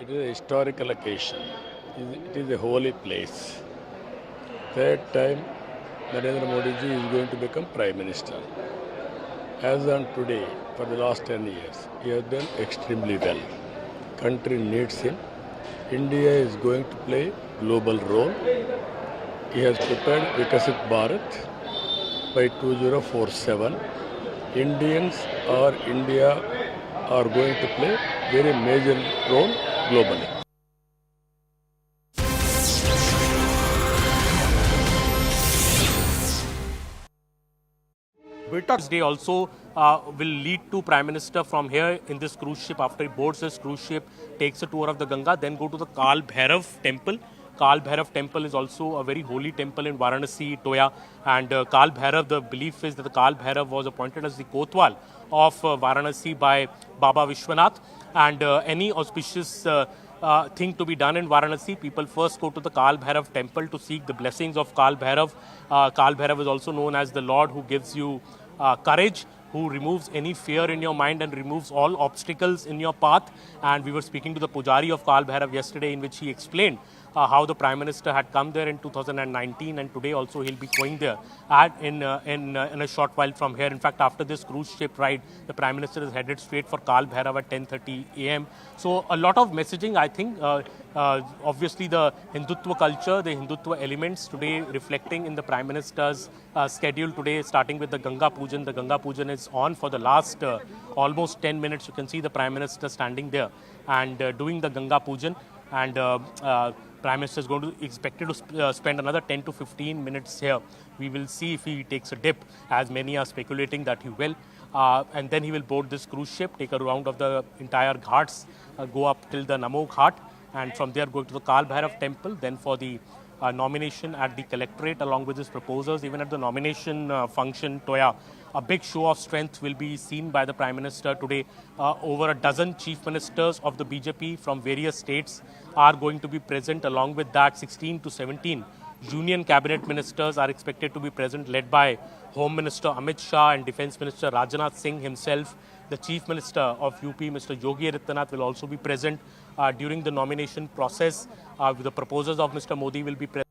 It is a historical occasion. It is a holy place. Third time, Narendra Modi ji is going to become Prime Minister. As on today, for the last 10 years, he has done extremely well. Country needs him. India is going to play global role. He has prepared Vikasit Bharat by 2047. Indians or India are going to play very major role globally. This day also will lead to Prime Minister from here in this cruise ship. After he boards this cruise ship, takes a tour of the Ganga, then go to the Kal Bhairav temple, Kal Bhairav temple is also a very holy temple in Varanasi, Toya. And Kal Bhairav, the belief is that the Kal Bhairav was appointed as the Kotwal of Varanasi by Baba Vishwanath. And any auspicious thing to be done in Varanasi, people first go to the Kal Bhairav temple to seek the blessings of Kal Bhairav. Kal Bhairav is also known as the Lord who gives you courage, who removes any fear in your mind and removes all obstacles in your path. And we were speaking to the Pujari of Kal Bhairav yesterday, in which he explained how the Prime Minister had come there in 2019, and today also he'll be going there in a short while from here. In fact, after this cruise ship ride, the Prime Minister is headed straight for Kal Bhairav at 10:30 a.m. So a lot of messaging, I think. Obviously, the Hindutva culture, the Hindutva elements today reflecting in the Prime Minister's schedule today, starting with the Ganga Pujan. The Ganga Pujan is on for the last almost 10 minutes. You can see the Prime Minister standing there and doing the Ganga Pujan. And Prime Minister is going to expected to spend another 10 to 15 minutes here. We will see if he takes a dip, as many are speculating that he will. And then he will board this cruise ship, take a round of the entire ghats, go up till the Namo Ghat, and from there go to the Kal Bhairav temple, then for the nomination at the collectorate along with his proposers. Even at the nomination function, Toya, a big show of strength will be seen by the Prime Minister today. Over a dozen chief ministers of the BJP from various states are going to be present. Along with that, 16 to 17 union cabinet ministers are expected to be present, led by Home Minister Amit Shah and Defence Minister Rajnath Singh himself. The Chief Minister of UP, Mr. Yogi Adityanath, will also be present during the nomination process. The proposals of Mr. Modi will be present.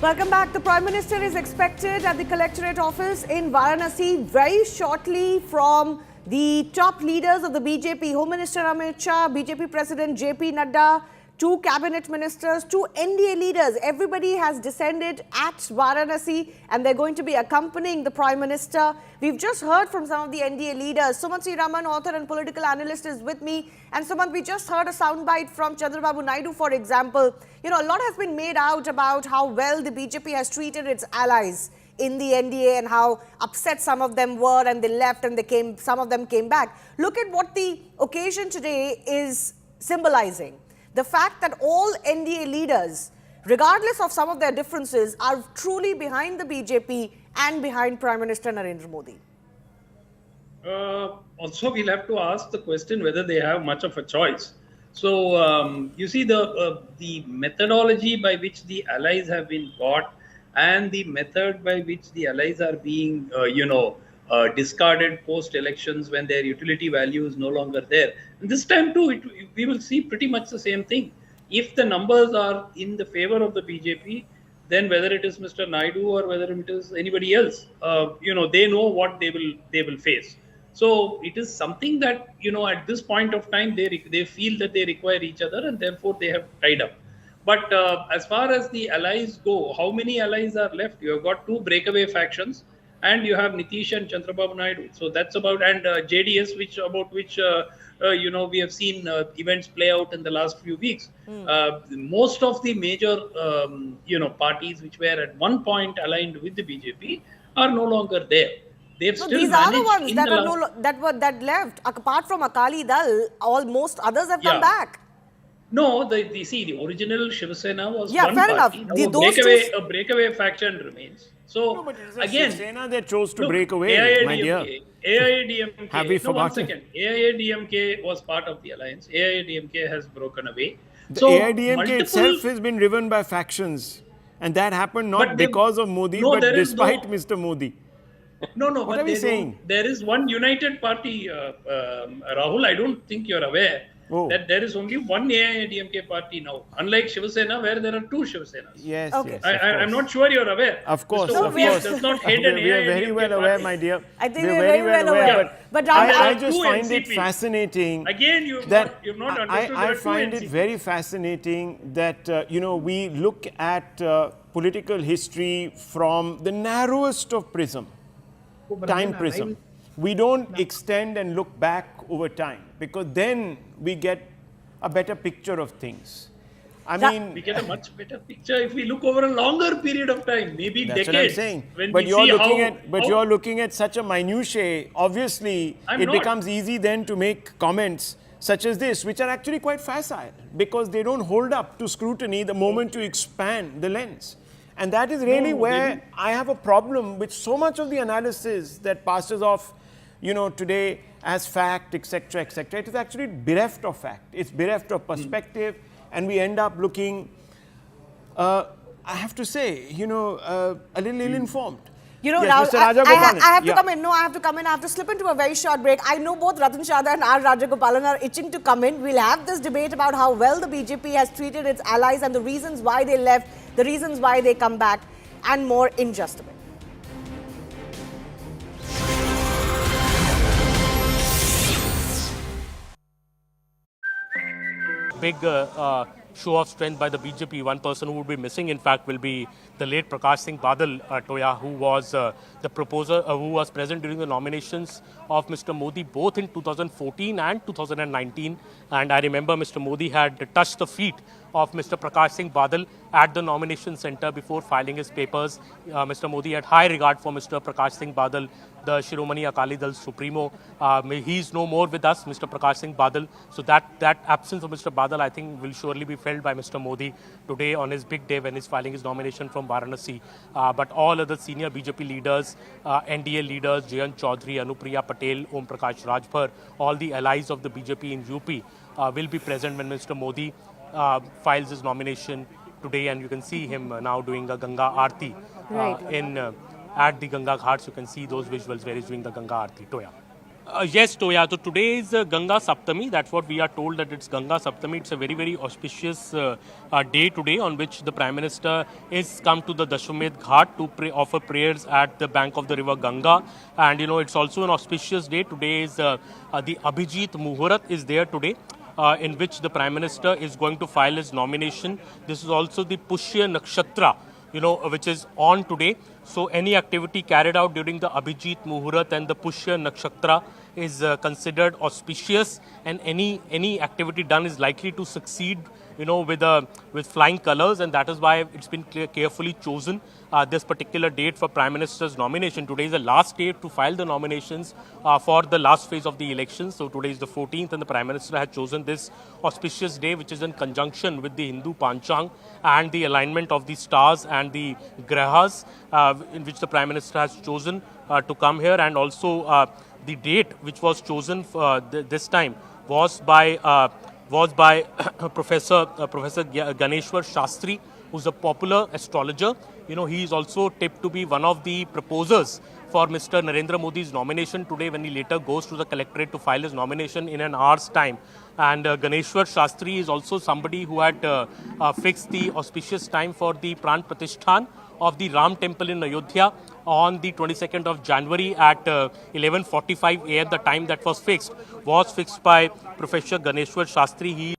Welcome back. The Prime Minister is expected at the Collectorate office in Varanasi very shortly from the top leaders of the BJP, Home Minister Amit Shah, BJP President JP Nadda, two cabinet ministers, two NDA leaders. Everybody has descended at Varanasi and they're going to be accompanying the Prime Minister. We've just heard from some of the NDA leaders. Sumant C. Raman, author and political analyst, is with me. And Sumant, we just heard a soundbite from Chandrababu Naidu, for example. You know, a lot has been made out about how well the BJP has treated its allies in the NDA and how upset some of them were, and they left and some of them came back. Look at what the occasion today is symbolizing. The fact that all NDA leaders, regardless of some of their differences, are truly behind the BJP and behind Prime Minister Narendra Modi. Also, we'll have to ask the question whether they have much of a choice. So, you see, the methodology by which the allies have been bought and the method by which the allies are being, discarded post-elections when their utility value is no longer there. And this time too, we will see pretty much the same thing. If the numbers are in the favor of the BJP, then whether it is Mr. Naidu or whether it is anybody else, they know what they will face. So it is something that, at this point of time, they feel that they require each other and therefore they have tied up. But as far as the allies go, how many allies are left? You have got two breakaway factions, and you have Nitish and Chandrababu Naidu. So that's about, and JDS, which we have seen events play out in the last few weeks. Most of the major, parties which were at one point aligned with the BJP are no longer there. They've still these are the ones that left. Apart from Akali Dal, most others have come back. No, the original Shiva Sena was one fair party. Now a breakaway faction remains. So again, Shiva Sena they chose to break away, my dear. AIADMK. Have we forgotten? 1 second. AIADMK was part of the alliance. AIADMK has broken away. The AIADMK itself has been driven by factions, and that happened not because of Modi, but despite Mr. Modi. No. What are we saying? There is one united party, Rahul. I don't think you're aware that there is only one AIADMK party now, unlike Shiva Sena, where there are two Shiva Senas. Yes, yes. I'm not sure you're aware. Of course, Mr. of course. Does not hate an we are very well aware, my dear. I think we're very well aware. But I just find it fascinating. Again, you've not understood. I find it very fascinating that we look at political history from the narrowest of time prism. We don't extend and look back over time, because then we get a better picture of things. I mean, we get a much better picture if we look over a longer period of time, maybe that's decades. what I'm saying. When But we you're see looking how, at, but you're looking at such a minutiae. Obviously, I'm it not. becomes easy then to make comments such as this, which are actually quite facile because they don't hold up to scrutiny the moment you expand the lens. And that is really where I have a problem with so much of the analysis that passes off, you know, today as fact, etc., etc. It is actually bereft of fact. It's bereft of perspective, and we end up looking, I have to say, you know, a little ill-informed. You know, yes, Rahul, Mr. I have to Yeah. come in. No, I have to come in. I have to slip into a very short break. I know both Ratan Shada and R. Rajagopalan are itching to come in. We'll have this debate about how well the BJP has treated its allies and the reasons why they left, the reasons why they come back, and more in just a bit. Big show of strength by the BJP. One person who would be missing, in fact, will be the late Prakash Singh Badal Toya, who was the proposer, who was present during the nominations of Mr. Modi both in 2014 and 2019. And I remember Mr. Modi had touched the feet of Mr. Prakash Singh Badal at the nomination center before filing his papers. Mr. Modi had high regard for Mr. Prakash Singh Badal, the Shiromani Akali Dal Supremo. He's no more with us, Mr. Prakash Singh Badal. So that absence of Mr. Badal, I think, will surely be felt by Mr. Modi today on his big day when he's filing his nomination from Varanasi. But all other senior BJP leaders, NDA leaders, Jayant Chaudhary, Anupriya Patel, Omprakash Rajbhar, all the allies of the BJP in UP will be present when Mr. Modi files his nomination today, and you can see him now doing a Ganga Aarti at the Ganga Ghats. You can see those visuals where he's doing the Ganga Aarti. Toya. Yes, Toya. So today is Ganga Saptami. That's what we are told, that it's Ganga Saptami. It's a very, very auspicious day today on which the Prime Minister is come to the Dashwamedh Ghat to offer prayers at the bank of the river Ganga. And you know, it's also an auspicious day. Today is the Abhijit Muhurat is there today. In which the Prime Minister is going to file his nomination. This is also the Pushya Nakshatra, you know, which is on today. So any activity carried out during the Abhijit Muhurat and the Pushya Nakshatra is considered auspicious, and any activity done is likely to succeed, you know, with flying colors, and that is why it's been carefully chosen this particular date for Prime Minister's nomination. Today is the last date to file the nominations for the last phase of the election. So today is the 14th, and the Prime Minister has chosen this auspicious day, which is in conjunction with the Hindu Panchang and the alignment of the stars and the grahas, in which the Prime Minister has chosen to come here. And also the date which was chosen this time was by Professor Ganeshwar Shastri, who's a popular astrologer. You know, he is also tipped to be one of the proposers for Mr. Narendra Modi's nomination today when he later goes to the collectorate to file his nomination in an hour's time. And Ganeshwar Shastri is also somebody who had fixed the auspicious time for the Pran Pratishthan of the Ram Temple in Ayodhya on the 22nd of January at 11:45 a.m. The time that was fixed by Professor Ganeshwar Shastri.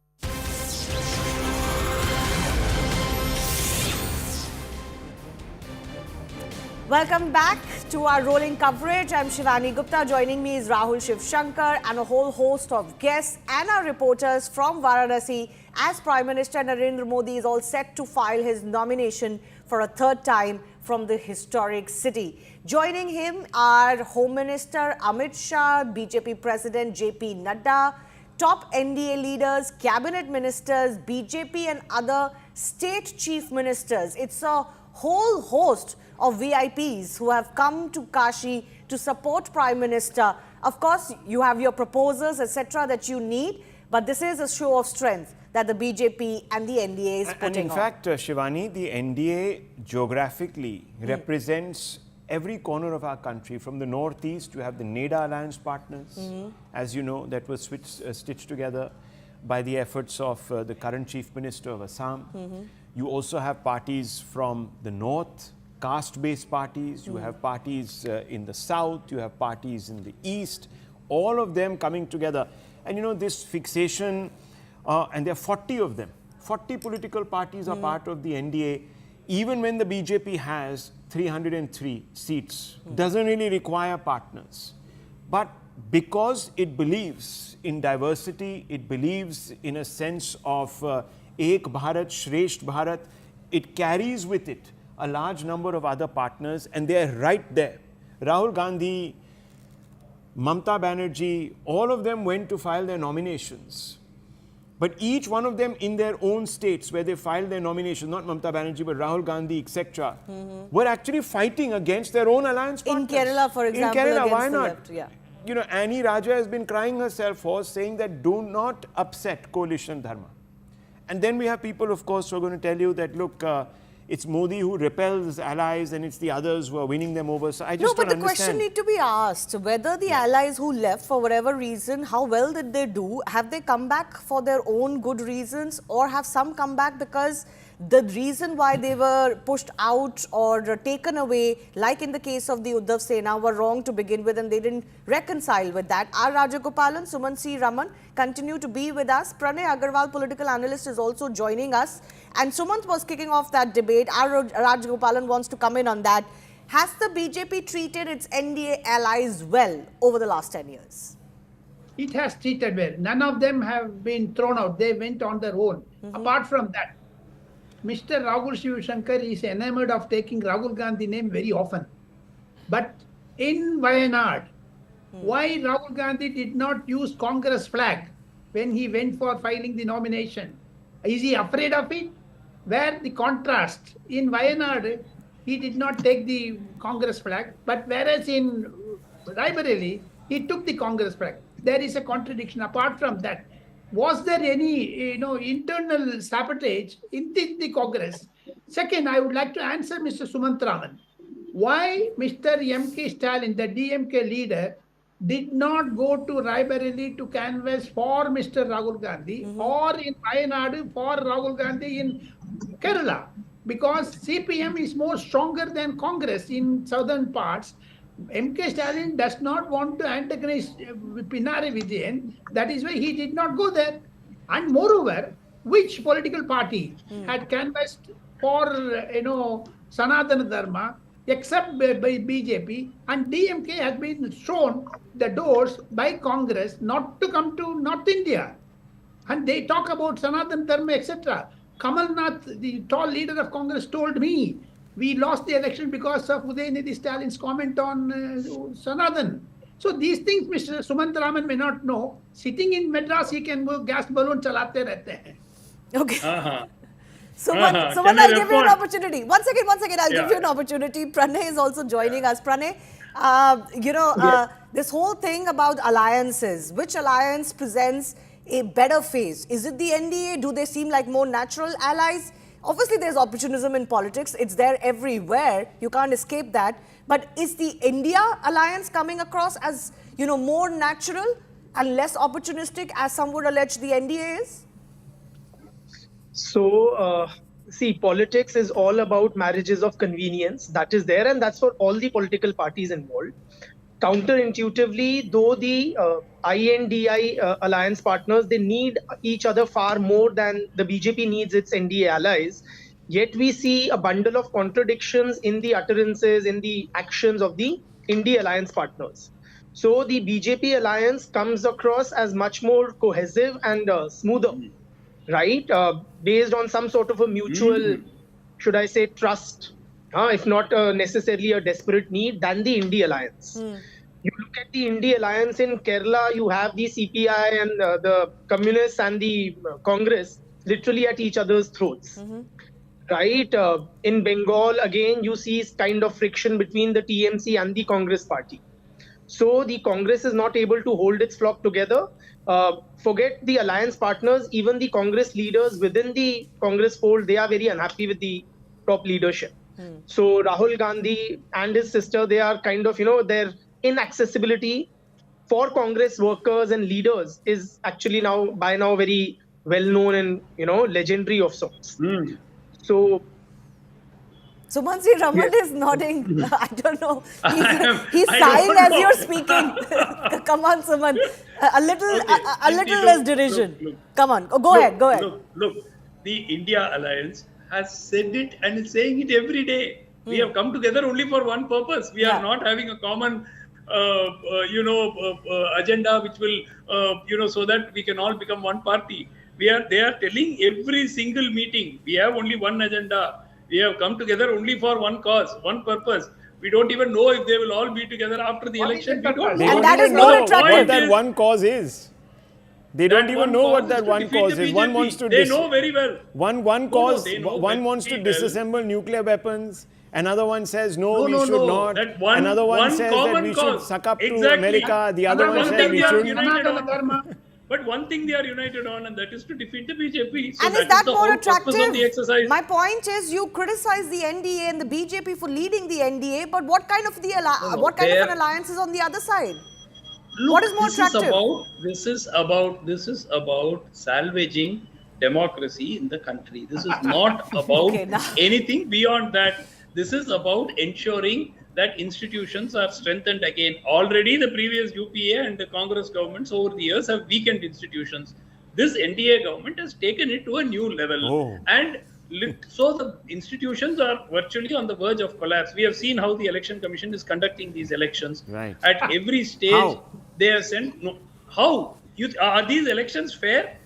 Welcome back to our rolling coverage. I'm Shivani Gupta. Joining me is Rahul Shivshankar and a whole host of guests and our reporters from Varanasi, as Prime Minister Narendra Modi is all set to file his nomination for a third time from the historic city. Joining him are Home Minister Amit Shah, BJP President JP Nadda, top NDA leaders, cabinet ministers, BJP and other state chief ministers. It's a whole host of VIPs who have come to Kashi to support Prime Minister. Of course, you have your proposals, etc. that you need, but this is a show of strength that the BJP and the NDA is putting on. And in fact, Shivani, the NDA geographically represents every corner of our country. From the northeast, you have the NEDA alliance partners, as you know, that was stitched together by the efforts of the current Chief Minister of Assam. You also have parties from the north, caste-based parties. You have parties in the south. You have parties in the east. All of them coming together. And you know, this fixation, and there are 40 of them. 40 political parties are part of the NDA. Even when the BJP has 303 seats, doesn't really require partners. But because it believes in diversity, it believes in a sense of Ek Bharat, Shresht Bharat, it carries with it a large number of other partners, and they're right there. Rahul Gandhi, Mamata Banerjee, all of them went to file their nominations. But each one of them in their own states where they filed their nominations, not Mamata Banerjee, but Rahul Gandhi, etc., were actually fighting against their own alliance partners. In Kerala, for example, in Kerala, against why the not? left, yeah. You know, Annie Raja has been crying herself hoarse, saying that do not upset coalition dharma. And then we have people, of course, who are going to tell you that, look, it's Modi who repels allies and it's the others who are winning them over. So I just don't understand. No, but the question need to be asked, whether the allies who left for whatever reason, how well did they do? Have they come back for their own good reasons, or have some come back because the reason why they were pushed out or taken away, like in the case of the Uddhav Sena, were wrong to begin with and they didn't reconcile with that? R. Rajagopalan, Suman C. Raman continue to be with us. Pranay Agarwal, political analyst, is also joining us. And Sumant was kicking off that debate. R. Rajagopalan wants to come in on that. Has the BJP treated its NDA allies well over the last 10 years? It has treated well. None of them have been thrown out. They went on their own. Apart from that, Mr. Rahul Shivashankar is enamored of taking Rahul Gandhi name very often. But in Wayanad, why Rahul Gandhi did not use Congress flag when he went for filing the nomination? Is he afraid of it? Where the contrast, in Wayanad, he did not take the Congress flag, but whereas in Raebareli, he took the Congress flag. There is a contradiction. Apart from that, was there any internal sabotage in the Congress? Second, I would like to answer Mr. Sumant Raman. Why Mr. M.K. Stalin, the DMK leader, did not go to Raebareli to canvass for Mr. Rahul Gandhi or in Wayanad for Rahul Gandhi in Kerala? Because CPM is more stronger than Congress in southern parts. M.K. Stalin does not want to antagonize Pinarayi Vijayan. That is why he did not go there. And moreover, which political party had canvassed for Sanatana Dharma except by BJP, and DMK has been shown the doors by Congress not to come to North India. And they talk about Sanatana Dharma, etc. Kamal Nath, the tall leader of Congress, told me we lost the election because of Udayanidhi Stalin's comment on Sanatan. So these things Mr. Sumant Raman may not know. Sitting in Madras, he can go gas balloon chalate rehte hain. Okay. Sumant, I'll give you an opportunity. One second, I'll give you an opportunity. Pranay is also joining us. Pranay, this whole thing about alliances, which alliance presents a better phase? Is it the NDA? Do they seem like more natural allies? Obviously, there's opportunism in politics. It's there everywhere. You can't escape that. But is the India alliance coming across as, more natural and less opportunistic, as some would allege the NDA is? So, see, politics is all about marriages of convenience. That is there, and that's for all the political parties involved. Counterintuitively, though the INDI alliance partners, they need each other far more than the BJP needs its NDA allies, yet we see a bundle of contradictions in the utterances, in the actions of the India alliance partners. So the BJP alliance comes across as much more cohesive and smoother, right? Based on some sort of a mutual, should I say, trust, if not necessarily a desperate need, than the India alliance. You look at the India alliance in Kerala, you have the CPI and the communists and the Congress literally at each other's throats. Right? In Bengal, again, you see kind of friction between the TMC and the Congress party. So the Congress is not able to hold its flock together. Forget the alliance partners, even the Congress leaders within the Congress fold, they are very unhappy with the top leadership. So Rahul Gandhi and his sister, they are kind of, their inaccessibility for Congress workers and leaders is actually by now very well known and, legendary of sorts. So Sumansi Raman is nodding. I don't know. He's sighing as you're speaking. Come on, Suman. A little less derision. Look. Come on. Go ahead. Look. The India alliance has said it and is saying it every day. We have come together only for one purpose. We are not having a common, agenda which will, so that we can all become one party. They are telling every single meeting, we have only one agenda. We have come together only for one cause, one purpose. We don't even know if they will all be together after the election. We don't They know. don't even know what that one cause is. They don't even know what that one cause is. One wants to They know very well. One cause. One wants to disassemble nuclear weapons. Another one says no, we should not. Another one says that we should suck up to America. The other one says we shouldn't. But one thing they are united on, and that is to defeat the BJP. So And is that the more whole purpose of the attractive? exercise. My point is, you criticize the NDA and the BJP for leading the NDA, but what kind of an alliance is on the other side? Look, what is more attractive? This is about salvaging democracy in the country. This is not about anything beyond that. This is about ensuring that institutions are strengthened again. Already the previous UPA and the Congress governments over the years have weakened institutions. This NDA government has taken it to a new level. And so the institutions are virtually on the verge of collapse. We have seen how the Election Commission is conducting these elections. Right. At every stage, they have sent... No, how? Are these elections fair?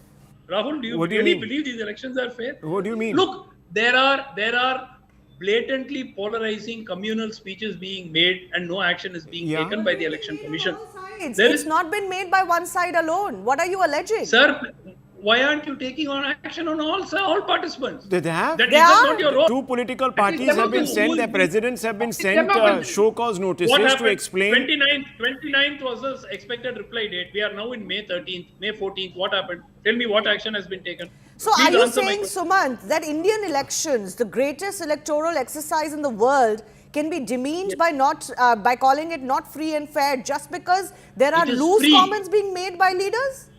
Rahul, do you really believe these elections are fair? What do you mean? Look, there are blatantly polarizing communal speeches being made and no action is being taken by the Election Commission. It's not been made by one side alone. What are you alleging? Sir, why aren't you taking on action on all participants? They have. That is not your role. Two political parties have been sent, their presidents have been sent show cause notices to explain. 29th was the expected reply date. We are now in May 13th, May 14th. What happened? Tell me what action has been taken. So are you saying, Sumant, that Indian elections, the greatest electoral exercise in the world, can be demeaned by calling it not free and fair just because there are loose comments being made by leaders?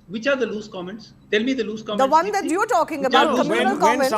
Which are the loose comments? Tell me the loose comments. The one that you're talking about, communal comments.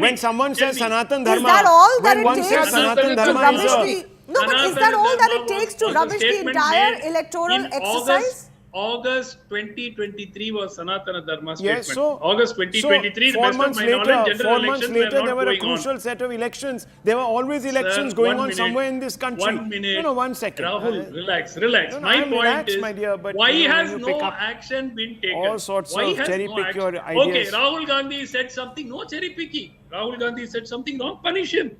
When someone says Sanatan Dharma, is that all that when it one takes says Sanatan Dharma is No, but is that all that it takes to rubbish the entire electoral exercise? August 2023 was Sanatana Dharma yes, statement. August 2023, the best of my knowledge, general elections were not there were a going on. crucial set of elections. There were always elections going on somewhere in this country. 1 minute. No, 1 second. Rahul, relax. My point is, my dear, but why has no action been taken? All sorts of cherry pick your ideas. Okay, Rahul Gandhi said something, no cherry picking. Rahul Gandhi said something wrong, punish him.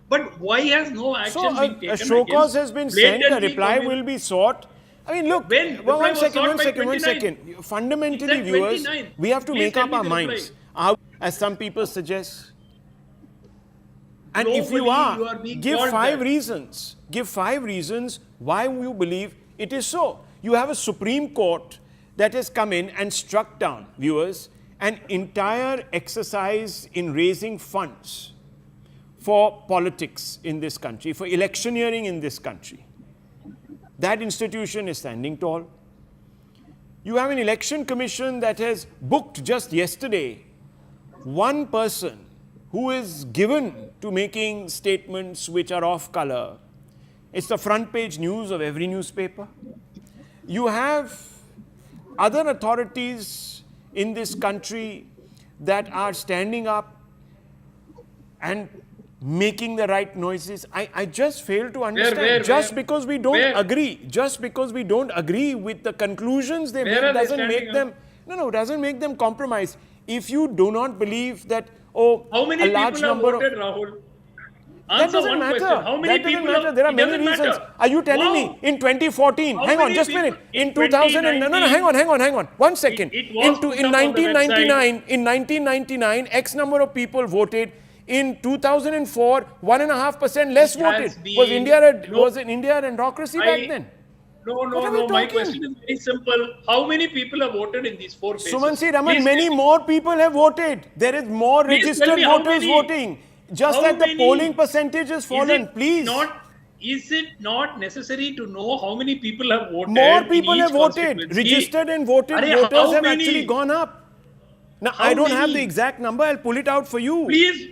But why has no action been taken? A show cause has been sent, a reply will be sought. I mean, look, one second. Fundamentally, viewers, we have to make up our minds. As some people suggest. And if you are, give 5 reasons. Give 5 reasons why you believe it is so. You have a Supreme Court that has come in and struck down, viewers, an entire exercise in raising funds for politics in this country, for electioneering in this country. That institution is standing tall. You have an election commission that has booked just yesterday one person who is given to making statements which are off color. It's the front page news of every newspaper. You have other authorities in this country that are standing up and making the right noises. I just fail to understand. Because we don't agree with the conclusions they make doesn't make them doesn't make them compromise. If you do not believe that how many a large people have number voted, Rahul? That doesn't matter. How many people have, there are many reasons. Are you telling me in 2014? Hang on, just a minute. In 2000 hang on. 1 second. In 1999, X number of people voted. In 2004, 1.5% less voted. Was India an autocracy back then? No. My question is very simple. How many people have voted in these 4 phases? Sumansi Raman, many more people have voted. There is more registered voters voting. Just that the polling percentage has fallen. Please. Is it not necessary to know how many people have voted? More people have voted. Registered and voted voters have actually gone up. Now, I don't have the exact number. I'll pull it out for you. Please.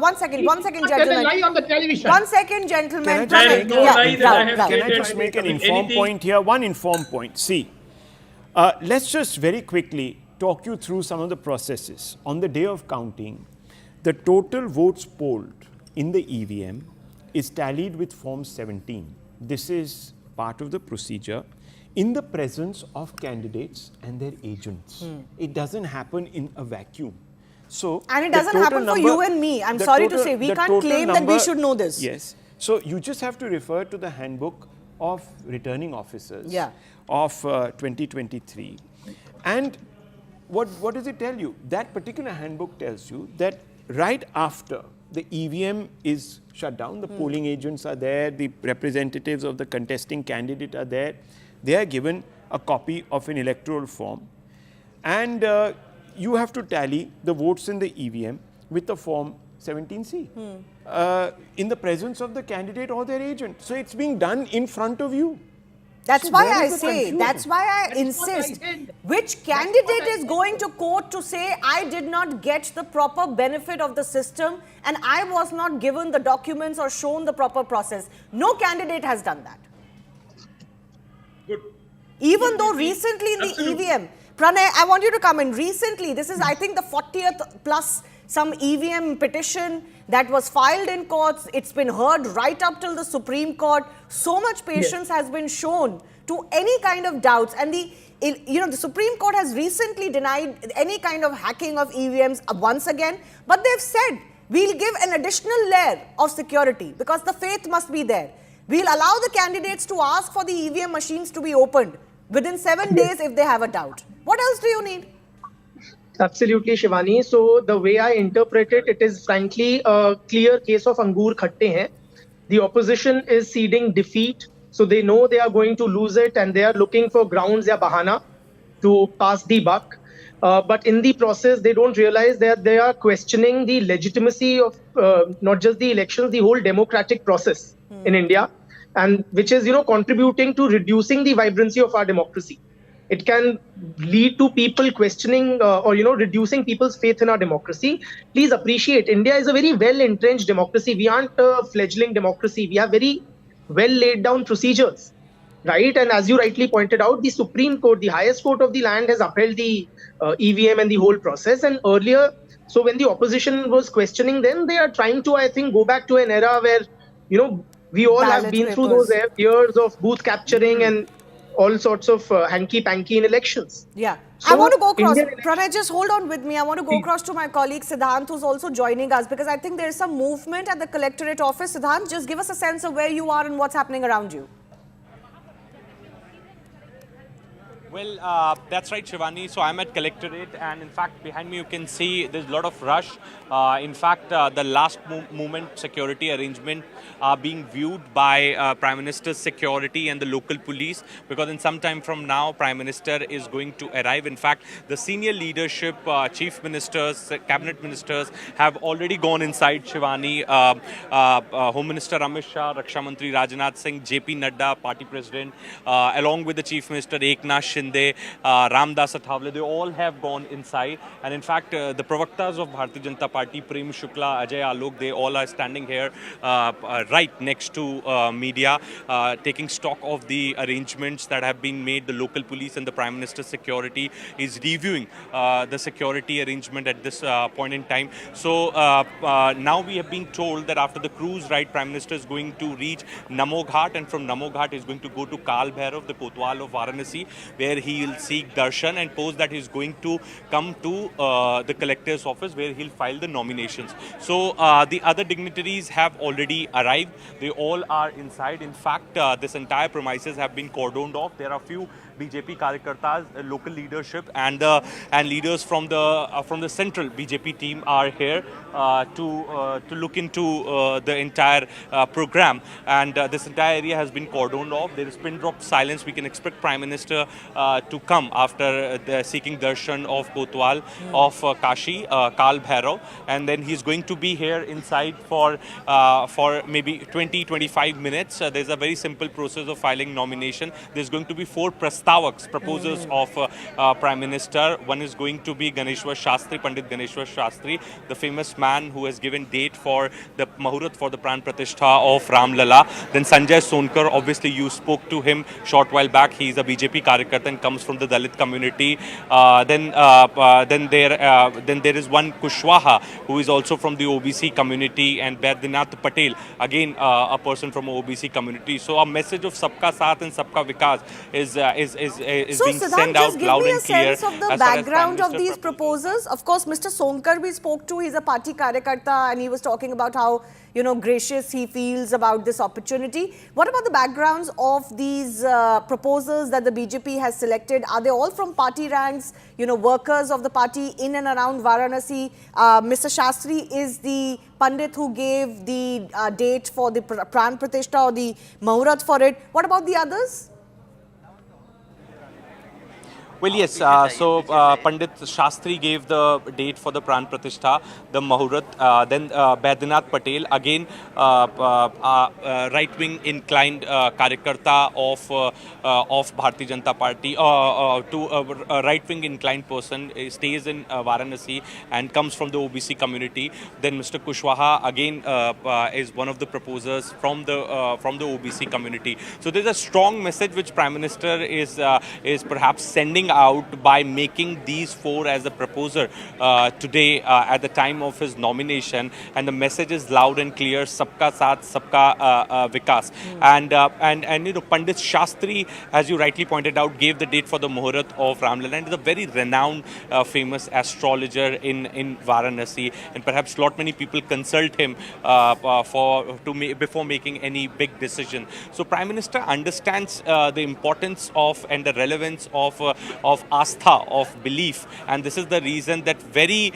One second, Tell a gentlemen. lie on the television. 1 second, gentlemen. Can I Can just make an informed point here? One informed point. See, let's just very quickly talk you through some of the processes. On the day of counting, the total votes polled in the EVM is tallied with Form 17. This is part of the procedure. in the presence of candidates and their agents. It doesn't happen in a vacuum. So, and it doesn't happen for you and me. I'm sorry to say, we can't claim that we should know this. Yes. So, you just have to refer to the handbook of returning officers of 2023. And what does it tell you? That particular handbook tells you that right after the EVM is shut down, the polling agents are there, the representatives of the contesting candidate are there, they are given a copy of an electoral form, and you have to tally the votes in the EVM with the form 17C in the presence of the candidate or their agent. So it's being done in front of you. That's why I say, that's why I insist. Which candidate is going to court to say, I did not get the proper benefit of the system and I was not given the documents or shown the proper process? No candidate has done that. Good. Even though recently in the EVM, Pranay, I want you to come in. Recently, this is I think the 40th plus some EVM petition that was filed in courts. It's been heard right up till the Supreme Court. So much patience has been shown to any kind of doubts. And the Supreme Court has recently denied any kind of hacking of EVMs once again. But they've said, we'll give an additional layer of security because the faith must be there. We'll allow the candidates to ask for the EVM machines to be opened within 7 days if they have a doubt. What else do you need? Absolutely, Shivani. So the way I interpret it, it is frankly a clear case of Angur Khatte Hain. The opposition is ceding defeat. So they know they are going to lose it and they are looking for grounds ya bahana to pass the buck. But in the process, they don't realize that they are questioning the legitimacy of not just the elections, the whole democratic process in India, and which is, contributing to reducing the vibrancy of our democracy. It can lead to people questioning or, reducing people's faith in our democracy. Please appreciate, India is a very well-entrenched democracy. We aren't a fledgling democracy. We have very well laid down procedures, right? And as you rightly pointed out, the Supreme Court, the highest court of the land, has upheld the EVM and the whole process. And earlier, so when the opposition was questioning them, they are trying to, I think, go back to an era where, we all have been through those years of booth capturing and all sorts of hanky-panky in elections. Yeah. So I want to go across. Pranay, just hold on with me. I want to go across to my colleague Siddhant, who's also joining us, because I think there is some movement at the Collectorate office. Siddhant, just give us a sense of where you are and what's happening around you. Well, that's right, Shivani. So I'm at Collectorate, and in fact, behind me you can see there's a lot of rush. In fact, the last moment security arrangement are being viewed by Prime Minister's security and the local police, because in some time from now, Prime Minister is going to arrive. In fact, the senior leadership, chief ministers, cabinet ministers have already gone inside, Shivani. Home Minister Amit Shah, Raksha Mantri Rajnath Singh, JP Nadda, party president, along with the chief minister Eknath Shinde, Ramdas Athavale, they all have gone inside. And in fact, the pravaktas of Bharatiya Janata Party, Prem Shukla, Ajay Alok, they all are standing here right next to media, taking stock of the arrangements that have been made. The local police and the Prime Minister's security is reviewing the security arrangement at this point in time. So now we have been told that after the cruise ride, Prime Minister is going to reach Namo Ghat, and from Namo Ghat is going to go to Kal Bhairav, the Kotwal of Varanasi, where he will seek darshan, and post that he's going to come to the collector's office where he'll file the nominations. So the other dignitaries have already arrived. They all are inside. In fact, this entire premises have been cordoned off. There are few BJP Karyakartas, local leadership, and leaders from the central BJP team are here to look into the entire program. And this entire area has been cordoned off. There is pin drop silence. We can expect Prime Minister to come after seeking darshan of Kotwal, of Kashi, Kal Bhairav, and then he's going to be here inside for maybe 20-25 minutes. There's a very simple process of filing nomination. There's going to be 4 prastas Prastavaks, proposers of Prime Minister. One is going to be Ganeshwar Shastri, Pandit Ganeshwar Shastri, the famous man who has given date for the Muhurat for the Pran Pratishtha of Ram Lala. Then Sanjay Sonkar, obviously you spoke to him short while back. He is a BJP Karyakarta and comes from the Dalit community. Then there is one Kushwaha who is also from the OBC community, and Baidyanath Patel, again a person from OBC community. So a message of Sabka Saath and Sabka Vikas is being sent out loud and clear. Sense of the background of these proposals. Of course, Mr. Sonkar we spoke to. He's a party Karyakarta, and he was talking about how gracious he feels about this opportunity. What about the backgrounds of these proposals that the BJP has selected? Are they all from party ranks, workers of the party in and around Varanasi? Mr. Shastri is the Pandit who gave the date for the Pran Pratishtha or the Muhurat for it. What about the others? Well, yes. So Pandit Shastri gave the date for the Pran Pratishtha, the Muhurat. Then Baidyanath Patel, again right-wing inclined Karyakarta of Bharatiya Janata Party, to a right-wing inclined person, stays in Varanasi and comes from the OBC community. Then Mr. Kushwaha again is one of the proposers from the OBC community. So there's a strong message which Prime Minister is perhaps sending out by making these four as a proposer today at the time of his nomination, and the message is loud and clear: Sabka Saath, Sabka Vikas. And Pandit Shastri, as you rightly pointed out, gave the date for the Muhurat of Ramlala, and is a very renowned, famous astrologer in Varanasi, and perhaps lot many people consult him before making any big decision. So Prime Minister understands the importance of and the relevance of astha, of belief, and this is the reason that very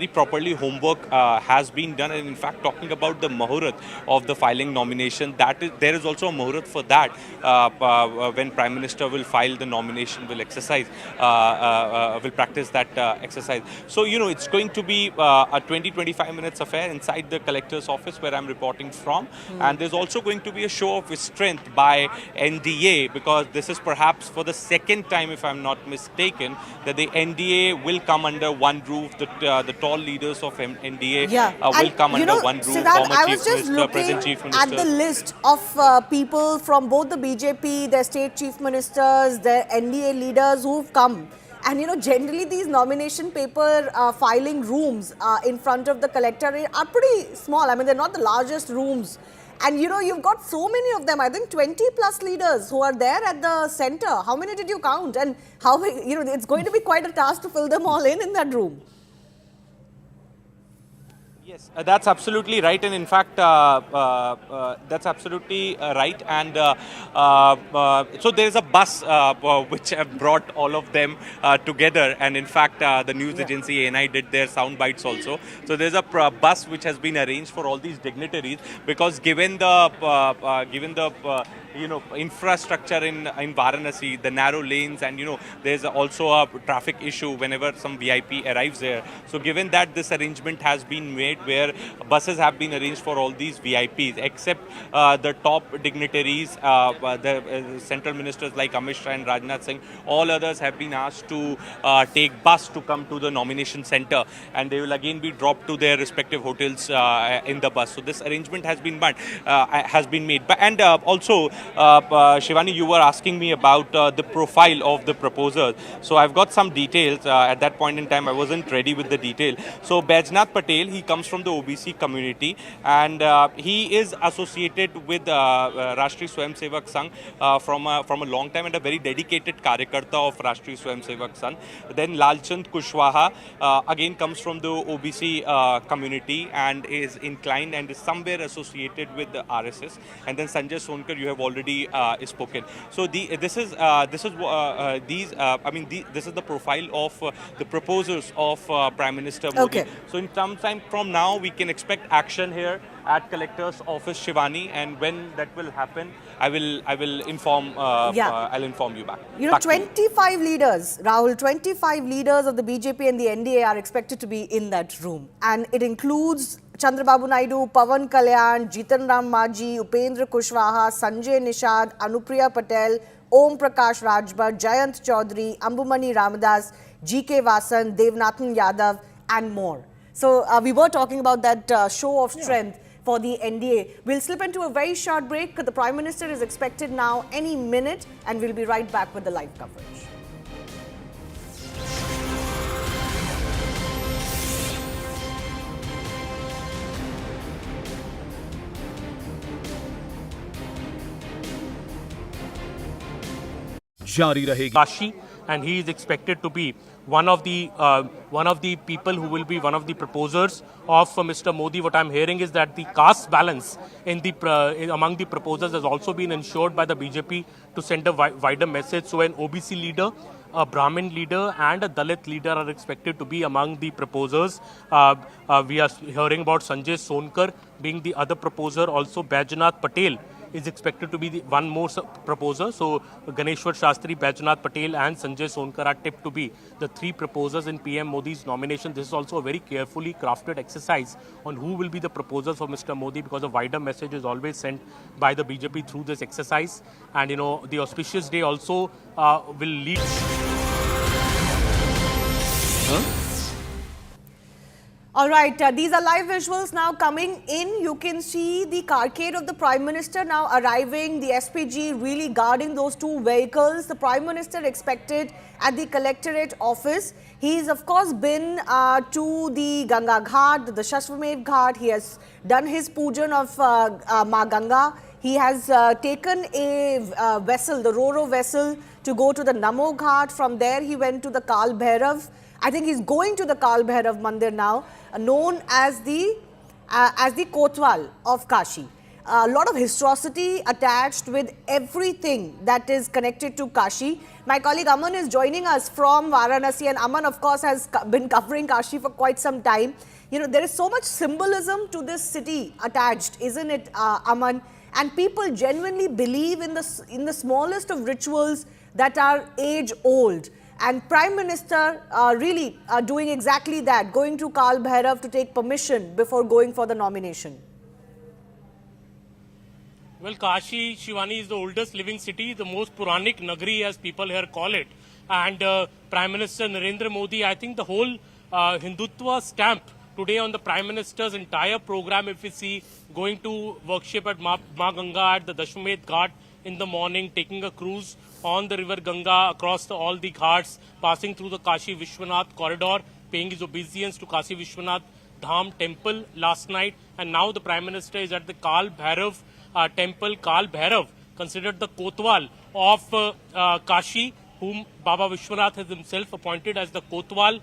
properly homework has been done. And in fact, talking about the Muhurat of the filing nomination, there is also a Muhurat for that when Prime Minister will file the nomination, will practice that exercise. So it's going to be a 20-25 minutes affair inside the collector's office where I'm reporting from, and there's also going to be a show of strength by NDA, because this is perhaps for the second time, if I'm not mistaken, that the NDA will come under one roof. The tall leaders of NDA will come under one roof. Siddharth, Former I was Chief just Minister, looking present Chief Minister. at the list of people from both the BJP, their state chief ministers, their NDA leaders who've come. And generally these nomination paper filing rooms in front of the collector are pretty small. I mean, they're not the largest rooms. And you've got so many of them, I think 20 plus leaders who are there at the center. How many did you count? And how, it's going to be quite a task to fill them all in that room. Yes, that's absolutely right, and in fact, that's absolutely right. And so there is a bus which have brought all of them together, and in fact, the news agency ANI did their sound bites also. So there's a bus which has been arranged for all these dignitaries, because given the infrastructure in Varanasi, the narrow lanes, and there's also a traffic issue whenever some VIP arrives there. So given that, this arrangement has been made where buses have been arranged for all these VIPs, except the top dignitaries, the central ministers like Amit Shah and Rajnath Singh. All others have been asked to take bus to come to the nomination center, and they will again be dropped to their respective hotels in the bus. So this arrangement has been made. And also, Shivani, you were asking me about the profile of the proposers. So I've got some details. At that point in time, I wasn't ready with the detail. So Baidyanath Patel, he comes from the OBC community, and he is associated with Rashtriya Swayamsevak Sangh from a long time, and a very dedicated Karyakarta of Rashtriya Swayamsevak Sangh. Then Lalchand Kushwaha again comes from the OBC community and is inclined and is somewhere associated with the RSS. And then Sanjay Sonkar, you have already spoken. So this is the profile of the proposers of Prime Minister Modi. Okay. So in some time from now, we can expect action here at collector's office, Shivani, and when that will happen, I will inform. I'll inform you back. 25 leaders, Rahul, 25 leaders of the BJP and the NDA are expected to be in that room, and it includes Chandrababu Naidu, Pawan Kalyan, Jitan Ram Majhi, Upendra Kushwaha, Sanjay Nishad, Anupriya Patel, Omprakash Rajbhar, Jayant Chaudhary, Ambumani Ramadas, GK Vasan, Devnathan Yadav and more. So we were talking about that show of strength for the NDA. We'll slip into a very short break. The Prime Minister is expected now any minute, and we'll be right back with the live coverage. Kashi, and he is expected to be one of the people who will be one of the proposers of Mr. Modi. What I'm hearing is that the caste balance in the among the proposers has also been ensured by the BJP to send a wider message. So an OBC leader, a Brahmin leader and a Dalit leader are expected to be among the proposers. We are hearing about Sanjay Sonkar being the other proposer. Also Bheja Patel is expected to be the one more proposer. So Ganeshwar Shastri, Bheja Patel and Sanjay Sonkar are tipped to be the three proposers in PM Modi's nomination. This is also a very carefully crafted exercise on who will be the proposers for Mr. Modi, because a wider message is always sent by the BJP through this exercise. And the auspicious day also will lead. All right, these are live visuals now coming in. You can see the carcade of the Prime Minister now arriving, the SPG really guarding those two vehicles. The Prime Minister expected at the Collectorate office. He's of course been to the Ganga Ghat, the Shashwamedh Ghat. He has done his pujan of Ma Ganga. He has taken a vessel, the Ro-Ro vessel, to go to the Namo Ghat. From there he went to the Kal Bhairav. I think he's going to the Kal Bhairav Mandir now, known as the Kotwal of Kashi. A lot of historicity attached with everything that is connected to Kashi. My colleague Aman is joining us from Varanasi, and Aman of course has been covering Kashi for quite some time. There is so much symbolism to this city attached, isn't it, Aman? And people genuinely believe in the smallest of rituals that are age old. And Prime Minister really doing exactly that, going to Kal Bhairav to take permission before going for the nomination. Well, Kashi, Shivani, is the oldest living city, the most Puranik Nagari as people here call it. And Prime Minister Narendra Modi, I think the whole Hindutva stamp today on the Prime Minister's entire program, if we see, going to worship at Ma Ganga at the Dashwamedh Ghat in the morning, taking a cruise on the river Ganga across all the ghats, passing through the Kashi Vishwanath corridor, paying his obeisance to Kashi Vishwanath Dham temple last night, and now the Prime Minister is at the Kal Bhairav temple. Kal Bhairav, considered the Kotwal of Kashi, whom Baba Vishwanath has himself appointed as the Kotwal.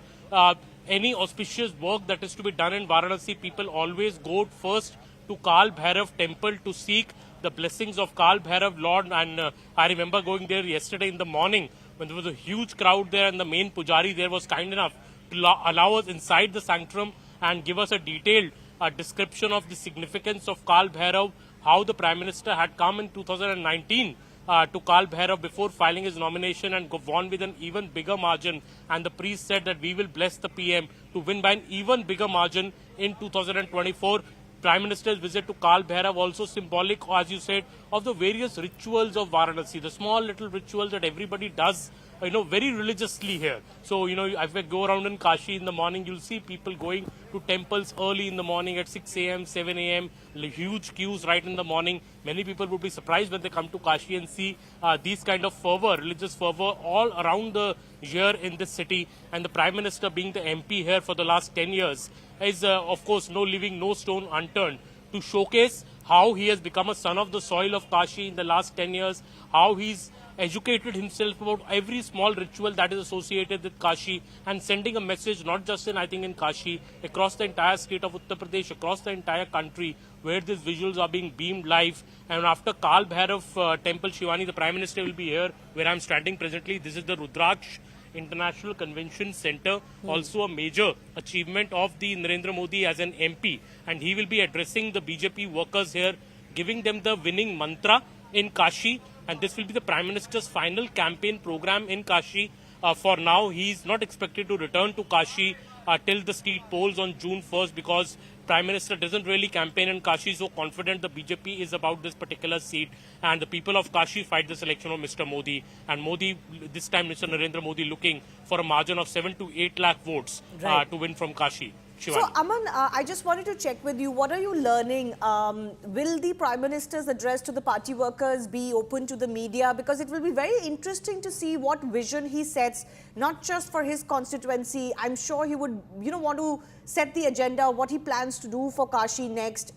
Any auspicious work that is to be done in Varanasi, people always go first to Kal Bhairav temple to seek the blessings of Kal Bhairav Lord. And I remember going there yesterday in the morning when there was a huge crowd there, and the main pujari there was kind enough to allow us inside the sanctum and give us a detailed description of the significance of Kal Bhairav, how the Prime Minister had come in 2019 to Kal Bhairav before filing his nomination and won with an even bigger margin. And the priest said that we will bless the PM to win by an even bigger margin in 2024. Prime Minister's visit to Kal Bhairav also symbolic, as you said, of the various rituals of Varanasi, the small little rituals that everybody does, very religiously here. So, if I go around in Kashi in the morning, you'll see people going to temples early in the morning at 6 a.m., 7 a.m., huge queues right in the morning. Many people would be surprised when they come to Kashi and see these kind of fervor, religious fervor all around the year in this city. And the Prime Minister, being the MP here for the last 10 years, is of course leaving no stone unturned to showcase how he has become a son of the soil of Kashi in the last 10 years, how he's educated himself about every small ritual that is associated with Kashi, and sending a message not just in Kashi, across the entire state of Uttar Pradesh, across the entire country, where these visuals are being beamed live. And after Kal Bhairav temple, Shivani, the Prime Minister will be here where I'm standing presently. This is the Rudraksh International Convention Center, also a major achievement of the Narendra Modi as an MP, and he will be addressing the BJP workers here, giving them the winning mantra in Kashi. And this will be the Prime Minister's final campaign program in Kashi. For now, he is not expected to return to Kashi till the state polls on June 1st, because Prime Minister doesn't really campaign in Kashi, so confident the BJP is about this particular seat, and the people of Kashi fight the selection of Mr. Modi. And Modi, this time Mr. Narendra Modi, looking for a margin of 7 to 8 lakh votes to win from Kashi. So, Aman, I just wanted to check with you, what are you learning? Will the Prime Minister's address to the party workers be open to the media? Because it will be very interesting to see what vision he sets, not just for his constituency. I'm sure he would, want to set the agenda, what he plans to do for Kashi next,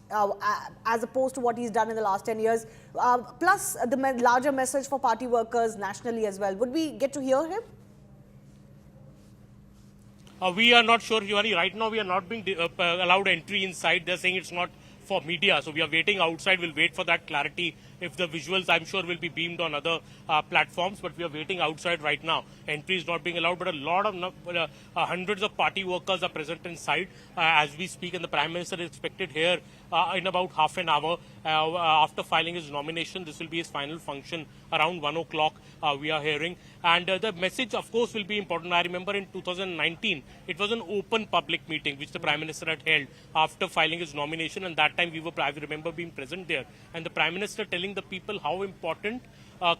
as opposed to what he's done in the last 10 years. Plus, the larger message for party workers nationally as well. Would we get to hear him? We are not sure, Shivani. Right now, we are not being allowed entry inside. They're saying it's not for media. So we are waiting outside. We'll wait for that clarity. If the visuals, I'm sure, will be beamed on other platforms. But we are waiting outside right now. Entry is not being allowed. But a lot of hundreds of party workers are present inside as we speak. And the Prime Minister is expected here in about half an hour after filing his nomination. This will be his final function around 1 o'clock. We are hearing. And the message, of course, will be important. I remember in 2019, it was an open public meeting which the Prime Minister had held after filing his nomination. And that time, I remember being present there. And the Prime Minister telling the people how important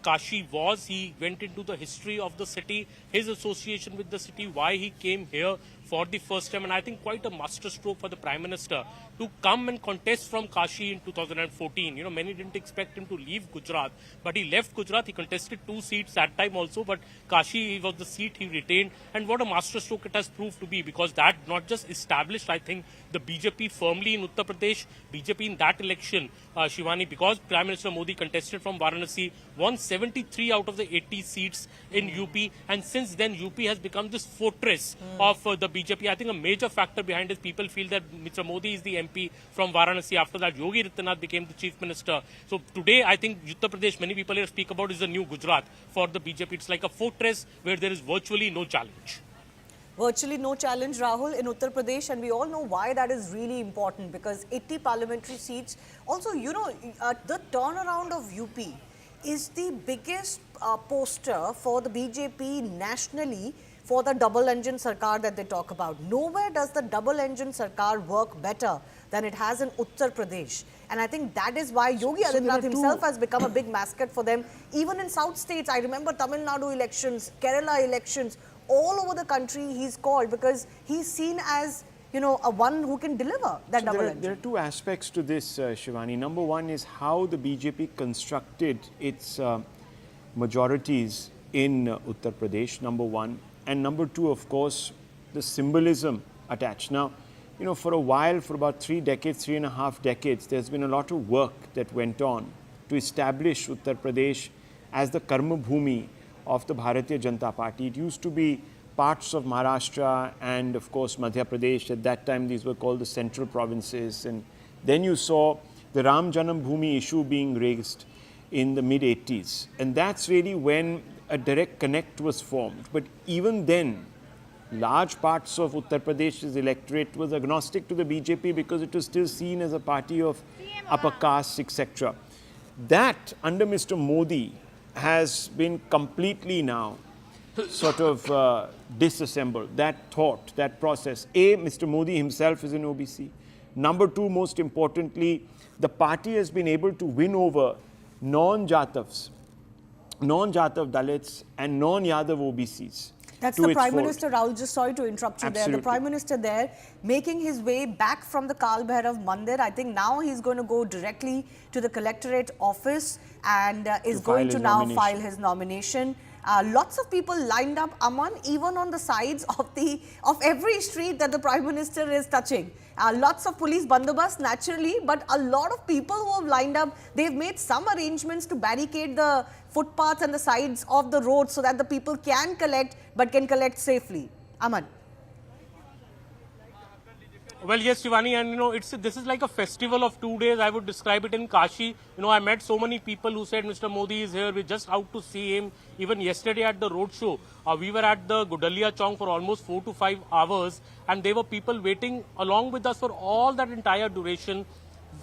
Kashi was. He went into the history of the city, his association with the city, why he came here for the first time. And I think quite a masterstroke for the Prime Minister to come and contest from Kashi in 2014. Many didn't expect him to leave Gujarat, but he left Gujarat. He contested 2 seats that time also, but Kashi was the seat he retained. And what a masterstroke it has proved to be, because that not just established, I think, the BJP firmly in Uttar Pradesh, BJP in that election, Shivani, because Prime Minister Modi contested from Varanasi, won 73 out of the 80 seats in UP, and since then UP has become this fortress of the BJP. I think a major factor behind is people feel that Mr. Modi is the MP from Varanasi. After that, Yogi Adityanath became the Chief Minister. So today, I think Uttar Pradesh, many people here speak about, is the new Gujarat for the BJP. It's like a fortress where there is virtually no challenge. Virtually no challenge, Rahul, in Uttar Pradesh, and we all know why that is really important, because 80 parliamentary seats. Also, the turnaround of UP is the biggest poster for the BJP nationally for the double-engine Sarkar that they talk about. Nowhere does the double-engine Sarkar work better than it has in Uttar Pradesh. And I think that is why Yogi Adityanath himself has become a big mascot for them. Even in South states, I remember Tamil Nadu elections, Kerala elections, all over the country he's called, because he's seen as, a one who can deliver that double engine. There are 2 aspects to this, Shivani. Number one is how the BJP constructed its majorities in Uttar Pradesh, number one. And number 2, of course, the symbolism attached. Now, for a while, for about 3 decades, 3.5 decades, there's been a lot of work that went on to establish Uttar Pradesh as the Karma Bhumi of the Bharatiya Janata Party. It used to be parts of Maharashtra and, of course, Madhya Pradesh. At that time, these were called the central provinces. And then you saw the Ram Janam Bhoomi issue being raised in the mid-80s. And that's really when a direct connect was formed. But even then, large parts of Uttar Pradesh's electorate was agnostic to the BJP because it was still seen as a party of upper castes, etc. That, under Mr. Modi, has been completely now sort of disassembled. That thought, that process. Mr. Modi himself is an OBC. Number 2, most importantly, the party has been able to win over non-Jatavs, non-Jatav Dalits and non-Yadav OBCs. That's the Prime Minister, Rahul, just sorry to interrupt you there. The Prime Minister there making his way back from the Kal Bhairav Mandir. I think now he's going to go directly to the Collectorate office and is going to now file his nomination. Lots of people lined up, Aman, even on the sides of every street that the Prime Minister is touching. Lots of police bandobast naturally, but a lot of people who have lined up, they've made some arrangements to barricade the footpaths and the sides of the road so that the people can collect, but can collect safely. Aman. Well, yes, Shivani, and this is like a festival of 2 days. I would describe it in Kashi. I met so many people who said Mr. Modi is here. We're just out to see him. Even yesterday at the roadshow, we were at the Godaulia Chowk for almost 4 to 5 hours, and there were people waiting along with us for all that entire duration,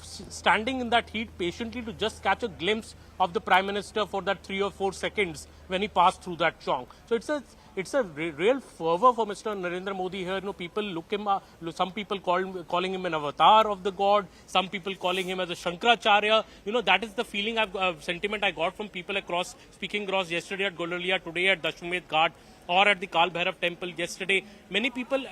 standing in that heat patiently to just catch a glimpse of the Prime Minister for that 3 or 4 seconds when he passed through that chowk. So it's a real fervor for Mr. Narendra Modi here. People look him up, some people calling him an avatar of the god, some people calling him as a Shankaracharya. That is the feeling, sentiment I got from people speaking across yesterday at Godaulia, today at Dashmedh Ghat, or at the Kal Bhairav temple yesterday. Many people,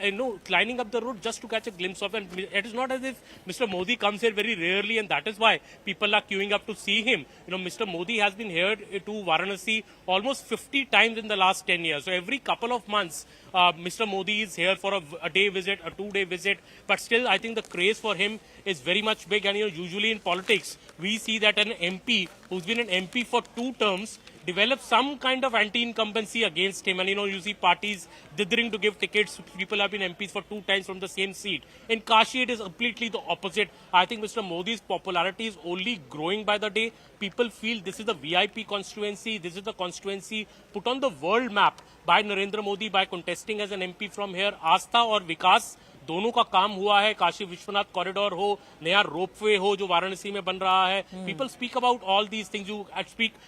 lining up the road just to catch a glimpse of, and it is not as if Mr. Modi comes here very rarely, and that is why people are queuing up to see him. Mr. Modi has been here to Varanasi almost 50 times in the last 10 years. So every couple of months, Mr. Modi is here for a day visit, a 2-day visit. But still, I think the craze for him is very much big. And usually in politics, we see that an MP who's been an MP for 2 terms develop some kind of anti-incumbency against him. And, you see parties dithering to give tickets. People have been MPs for 2 times from the same seat. In Kashi, it is completely the opposite. I think Mr. Modi's popularity is only growing by the day. People feel this is the VIP constituency. This is the constituency put on the world map by Narendra Modi by contesting as an MP from here. Aastha or Vikas, दोनों का काम हुआ है. Kashi Vishwanath corridor हो, नया ropeway हो जो वाराणसी में बन रहा है. People speak about all these things. You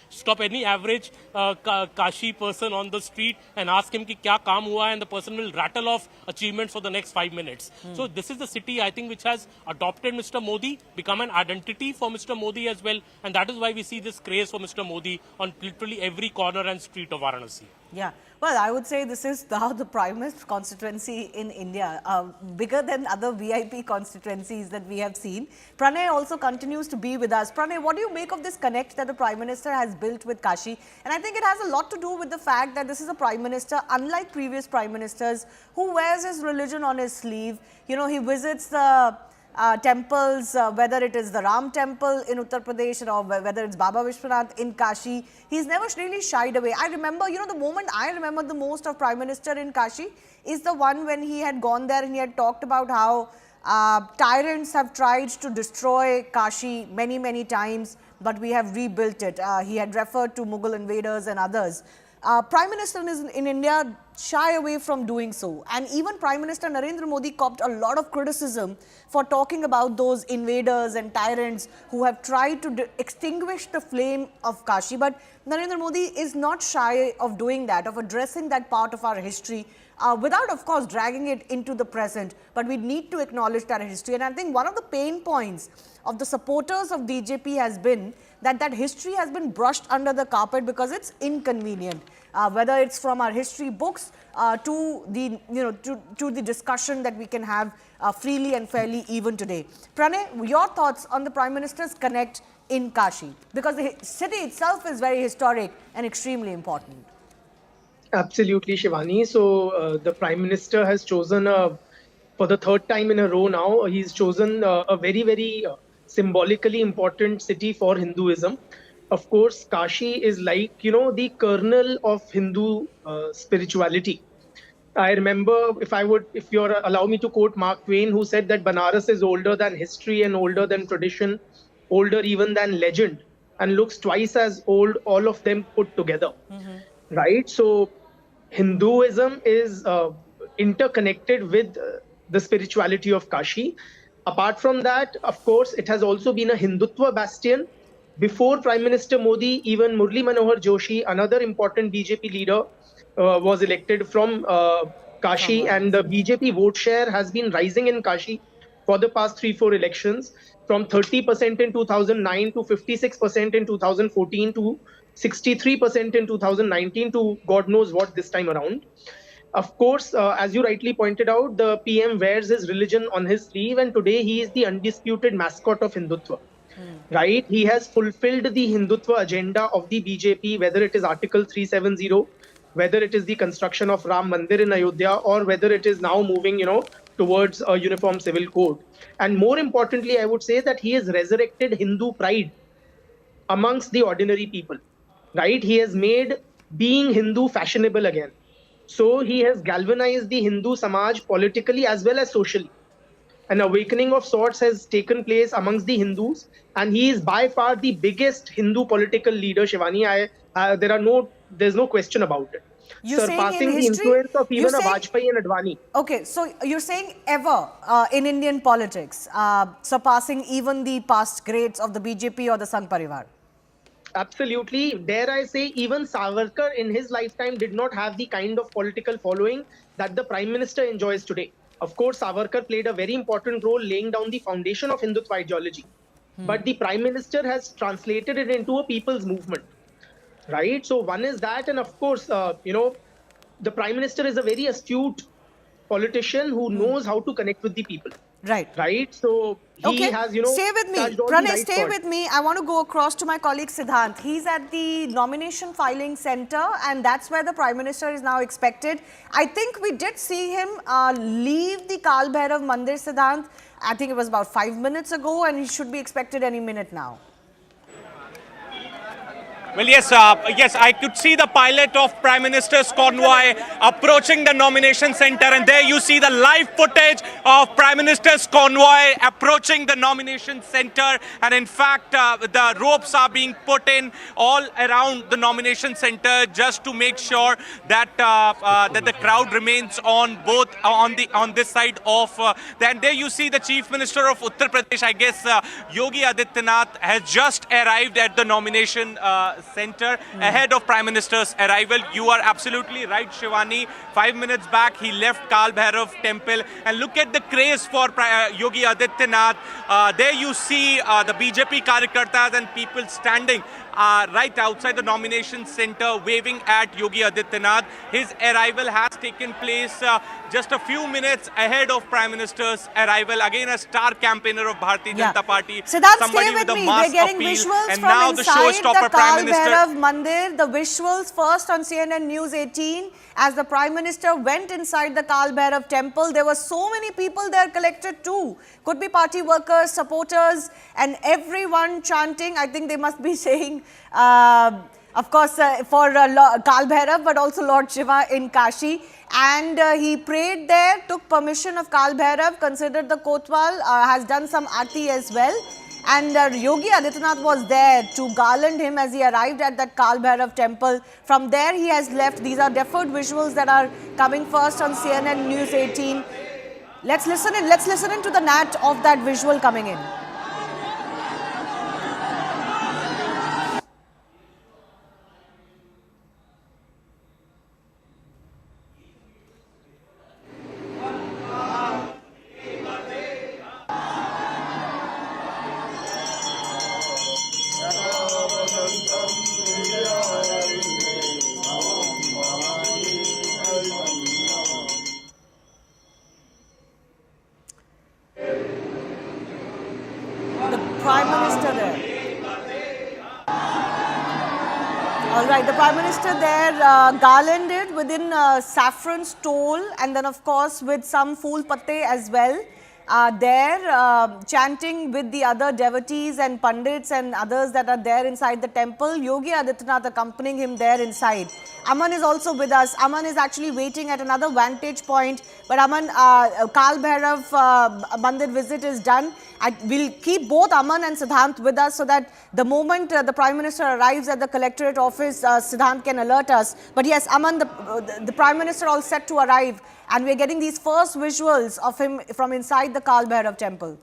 stop any average Kashi person on the street and ask him कि क्या काम हुआ है, and the person will rattle off achievements for the next 5 minutes. So this is the city, I think, which has adopted Mr. Modi, become an identity for Mr. Modi as well, and that is why we see this craze for Mr. Modi on literally every corner and street of Varanasi. Yeah. Well, I would say this is now the primest constituency in India, bigger than other VIP constituencies that we have seen. Pranay also continues to be with us. Pranay, what do you make of this connect that the Prime Minister has built with Kashi? And I think it has a lot to do with the fact that this is a Prime Minister, unlike previous Prime Ministers, who wears his religion on his sleeve. He visits the temples, whether it is the Ram temple in Uttar Pradesh or whether it's Baba Vishwanath in Kashi. He's never really shied away. I remember, the moment I remember the most of Prime Minister in Kashi is the one when he had gone there and he had talked about how tyrants have tried to destroy Kashi many, many times, but we have rebuilt it. He had referred to Mughal invaders and others. Prime Minister in India shy away from doing so. And even Prime Minister Narendra Modi copped a lot of criticism for talking about those invaders and tyrants who have tried to extinguish the flame of Kashi. But Narendra Modi is not shy of doing that, of addressing that part of our history without, of course, dragging it into the present. But we need to acknowledge that history. And I think one of the pain points of the supporters of BJP has been that history has been brushed under the carpet because it's inconvenient. Whether it's from our history books to the discussion that we can have freely and fairly even today. Pranay, your thoughts on the Prime Minister's connect in Kashi, because the city itself is very historic and extremely important. Absolutely, Shivani. So the Prime Minister has chosen, for the 3rd time in a row now, he's chosen a very, very symbolically important city for Hinduism. Of course, Kashi is like, the kernel of Hindu spirituality. I remember, if you'll allow me to quote Mark Twain, who said that Banaras is older than history and older than tradition, older even than legend, and looks twice as old, all of them put together. Right? So Hinduism is interconnected with the spirituality of Kashi. Apart from that, of course, it has also been a Hindutva bastion. Before Prime Minister Modi, even Murli Manohar Joshi, another important BJP leader, was elected from Kashi, and the BJP vote share has been rising in Kashi for the past 3-4 elections, from 30% in 2009 to 56% in 2014 to 63% in 2019 to God knows what this time around. Of course, as you rightly pointed out, the PM wears his religion on his sleeve, and today he is the undisputed mascot of Hindutva. Right? He has fulfilled the Hindutva agenda of the BJP, whether it is Article 370, whether it is the construction of Ram Mandir in Ayodhya, or whether it is now moving, towards a uniform civil code. And more importantly, I would say that he has resurrected Hindu pride amongst the ordinary people. Right? He has made being Hindu fashionable again. So he has galvanized the Hindu Samaj politically as well as socially. An awakening of sorts has taken place amongst the Hindus, and he is by far the biggest Hindu political leader, Shivani. There's no question about it. Surpassing the influence of even a Vajpayee and Advani. Okay, so you're saying ever in Indian politics, surpassing even the past greats of the BJP or the Sangh Parivar? absolutely. Dare I say, even Savarkar in his lifetime did not have the kind of political following that the Prime Minister enjoys today. Of course, Savarkar played a very important role laying down the foundation of Hindutva ideology. But the Prime Minister has translated it into a people's movement, right? So one is that, and of course, the Prime Minister is a very astute politician who knows how to connect with the people. Right. Right. So he has, stay with me. touched all the Pranay, right stay chords. with me. I want to go across to my colleague Siddhant. He's at the nomination filing center, and that's where the Prime Minister is now expected. I think we did see him leave the Kal Bhairav Mandir, Siddhant. I think it was about 5 minutes ago, and he should be expected any minute now. Well, yes, I could see the pilot of Prime Minister's convoy approaching the nomination center, and there you see the live footage of Prime Minister's convoy approaching the nomination center. And in fact, the ropes are being put in all around the nomination center just to make sure that that the crowd remains on both on this side of. Then there you see the Chief Minister of Uttar Pradesh. I guess Yogi Adityanath has just arrived at the nomination center ahead of Prime Minister's arrival. You are absolutely right, Shivani. 5 minutes back, he left Kal Bhairav temple. And look at the craze for Yogi Adityanath. There you see the BJP Karyakartas and people standing right outside the nomination center waving at Yogi Adityanath. His arrival has taken place just a few minutes ahead of Prime Minister's arrival. Again, a star campaigner of Bharatiya Janata Party. Siddhant, somebody stay with with a me. mass We're getting appeal. visuals And from now the inside showstopper the Prime Kal Minister. Bhairav Mandir. The visuals first on CNN News 18 as the Prime Minister went inside the Kal Bhairav temple. There were so many people there collected too. Could be party workers, supporters, and everyone chanting. I think they must be saying, of course, for Kal Bhairav, but also Lord Shiva in Kashi. And he prayed there, took permission of Kal Bhairav, considered the Kotwal, has done some aarti as well. And Yogi Adityanath was there to garland him as he arrived at that Kal Bhairav temple. From there he has left. These are deferred visuals that are coming first on CNN News 18. Let's listen in to the nat of that visual coming in. Prime Minister there. All right, the Prime Minister there garlanded within saffron stole and then of course with some phool patte as well. Chanting with the other devotees and pandits and others that are there inside the temple. Yogi Adityanath accompanying him there inside. Aman is also with us. Aman is actually waiting at another vantage point. But Aman, Kal Bhairav Mandir visit is done. We'll keep both Aman and Siddhant with us so that the moment the Prime Minister arrives at the Collectorate office, Siddhant can alert us. But yes, Aman, the Prime Minister all set to arrive. And we're getting these first visuals of him from inside the Kal Bhairav temple.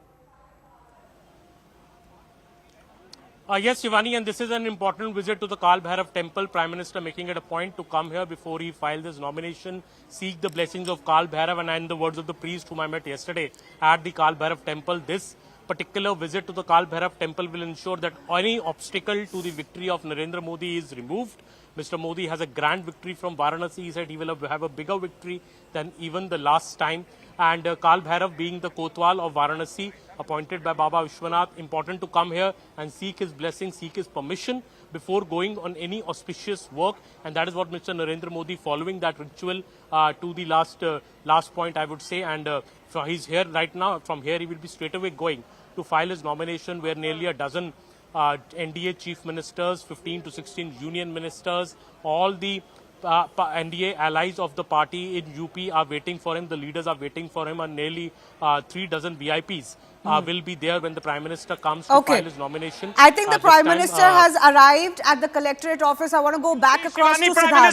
Yes, Shivani, and this is an important visit to the Kal Bhairav temple. Prime Minister making it a point to come here before he filed his nomination, seek the blessings of Kal Bhairav, and in the words of the priest whom I met yesterday at the Kal Bhairav temple, this particular visit to the Kal Bhairav temple will ensure that any obstacle to the victory of Narendra Modi is removed. Mr. Modi has a grand victory from Varanasi. He said he will have a bigger victory than even the last time. And Kal Bhairav being the Kotwal of Varanasi, appointed by Baba Vishwanath, important to come here and seek his blessing, seek his permission before going on any auspicious work. And that is what Mr. Narendra Modi, following that ritual to the last point, I would say. And so he's here right now. From here, he will be straight away going to file his nomination, where nearly a dozen NDA chief ministers, 15 to 16 union ministers, all the NDA allies of the party in UP are waiting for him. The leaders are waiting for him, and nearly 3 dozen VIPs will be there when the Prime Minister comes to file his nomination. I think the Prime Minister has arrived at the Collectorate office. I want to go back across to Prime Siddhant.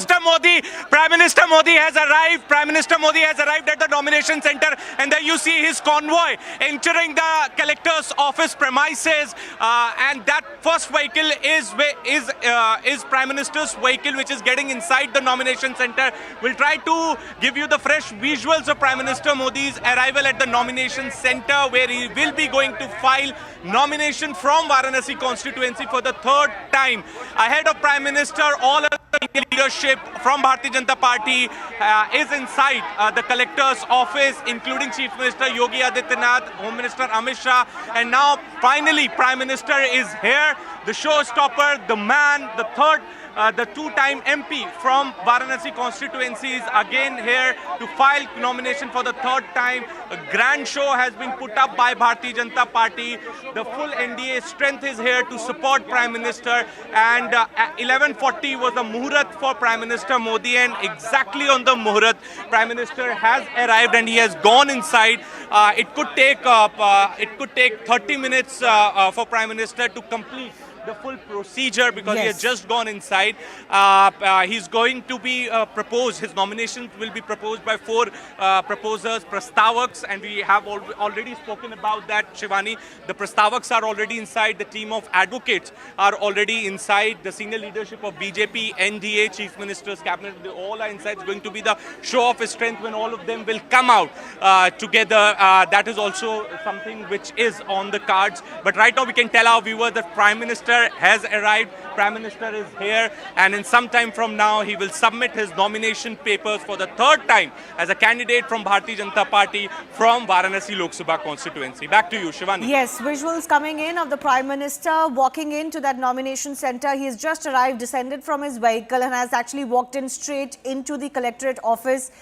Minister Modi has arrived. Prime Minister Modi has arrived at the nomination center, and there you see his convoy entering the collector's office premises. And that first vehicle is Prime Minister's vehicle, which is getting inside the nomination center. We'll try to give you the fresh visuals of Prime Minister Modi's arrival at the nomination center, where he will be going to file nomination from Varanasi constituency for the third time. Ahead of Prime Minister, all of the leadership from Bharatiya Janata Party is inside the collector's office, including Chief Minister Yogi Adityanath, Home Minister Amit Shah, and now finally Prime Minister is here. The showstopper, the man, the two-time MP from Varanasi constituency is again here to file nomination for the third time. A grand show has been put up by Bharatiya Janata Party. The full NDA strength is here to support Prime Minister, and 11:40 was the Muhurat for Prime Minister Modi, and exactly on the Muhurat, Prime Minister has arrived and he has gone inside. It could take 30 minutes for Prime Minister to complete the full procedure, because he has just gone inside. He's going to be proposed. His nomination will be proposed by 4 proposers, Prastavaks, and we have already spoken about that, Shivani. The Prastavaks are already inside. The team of advocates are already inside. The senior leadership of BJP, NDA, Chief Minister's cabinet, they all are inside. It's going to be the show of his strength when all of them will come out together. That is also something which is on the cards. But right now we can tell our viewers that Prime Minister has arrived. Prime Minister is here, and in some time from now he will submit his nomination papers for the third time as a candidate from Bharatiya Janata Party from Varanasi Lok Sabha constituency. Back to you, Shivani. Yes, visuals coming in of the Prime Minister walking into that nomination center. He has just arrived, descended from his vehicle, and has actually walked in straight into the collectorate office.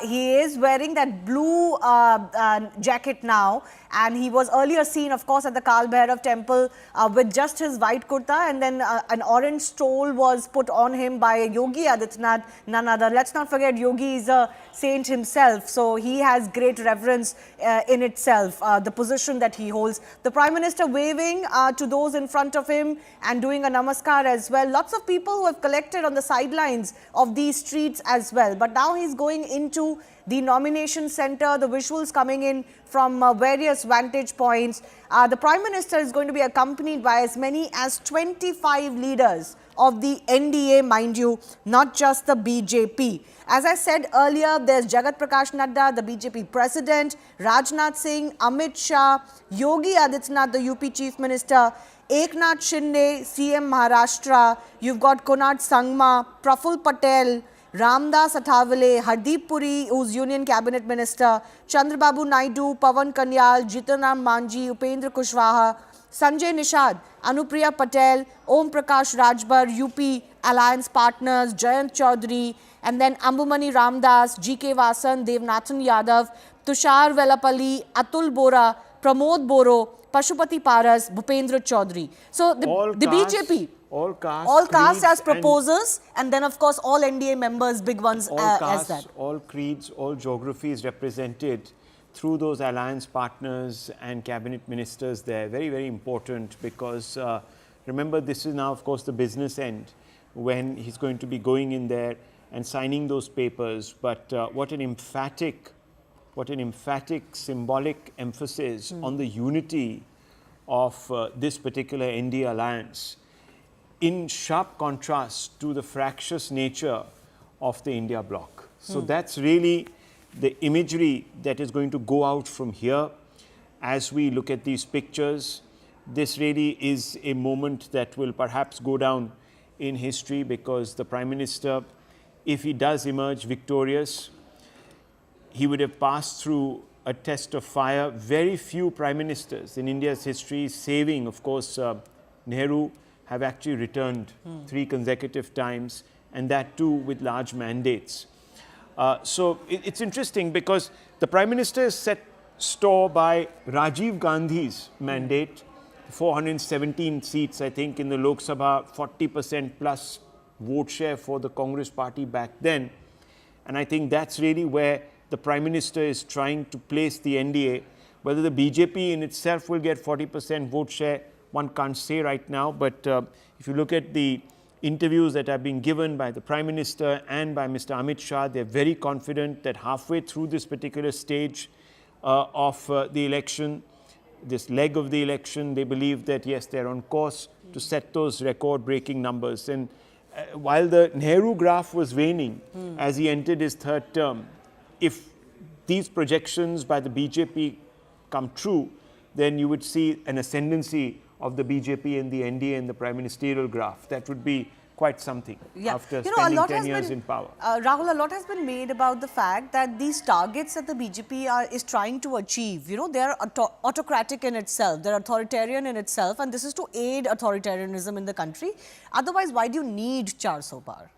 He is wearing that blue jacket now, and he was earlier seen, of course, at the Kal Bhairav temple with just his white kurta, and then an orange stole was put on him by Yogi Adityanath, none other. Let's not forget, Yogi is a saint himself, so he has great reverence in itself, the position that he holds. The Prime Minister waving to those in front of him and doing a namaskar as well. Lots of people who have collected on the sidelines of these streets as well, but now he's going into the nomination center. The visuals coming in from various vantage points. The Prime Minister is going to be accompanied by as many as 25 leaders of the NDA, mind you, not just the BJP. As I said earlier, there's Jagat Prakash Nadda, the BJP President, Rajnath Singh, Amit Shah, Yogi Adityanath, the UP Chief Minister, Eknath Shinde, CM Maharashtra, you've got Konark Sangma, Praful Patel, Ramdas Athavale, Hardeep Puri, who's Union Cabinet Minister, Chandrababu Naidu, Pawan Kanyal, Jitanram Manji, Upendra Kushwaha, Sanjay Nishad, Anupriya Patel, Omprakash Rajbhar, UP Alliance Partners, Jayant Chaudhary, and then Ambumani Ramdas, GK Vasan, Devnathan Yadav, Tushar Velapalli, Atul Bora, Pramod Boro, Pashupati Paras, Bhupendra Chaudhary. So the BJP, all castes as proposers, and then of course all NDA members, big ones as that. All creeds, all geographies represented through those alliance partners and cabinet ministers there. Very, very important, because remember, this is now of course the business end when he's going to be going in there and signing those papers. But what an emphatic, symbolic emphasis on the unity of this particular NDA alliance, in sharp contrast to the fractious nature of the India bloc. So that's really the imagery that is going to go out from here as we look at these pictures. This really is a moment that will perhaps go down in history, because the Prime Minister, if he does emerge victorious, he would have passed through a test of fire. Very few Prime Ministers in India's history, saving of course Nehru, have actually returned 3 consecutive times, and that too with large mandates. So it's interesting, because the Prime Minister has set store by Rajiv Gandhi's mandate, 417 seats, I think, in the Lok Sabha, 40% plus vote share for the Congress party back then. And I think that's really where the Prime Minister is trying to place the NDA Whether the BJP in itself will get 40% vote share, one can't say right now. But if you look at the interviews that have been given by the Prime Minister and by Mr. Amit Shah, they're very confident that halfway through this particular stage of the election, this leg of the election, they believe that yes, they're on course to set those record-breaking numbers. And while the Nehru graph was waning as he entered his third term, if these projections by the BJP come true, then you would see an ascendancy of the BJP in the NDA in the prime ministerial graph. That would be quite something after spending 10 years in power. Rahul, a lot has been made about the fact that these targets that the BJP is trying to achieve, they are autocratic in itself, they're authoritarian in itself, and this is to aid authoritarianism in the country. Otherwise, why do you need 400 par?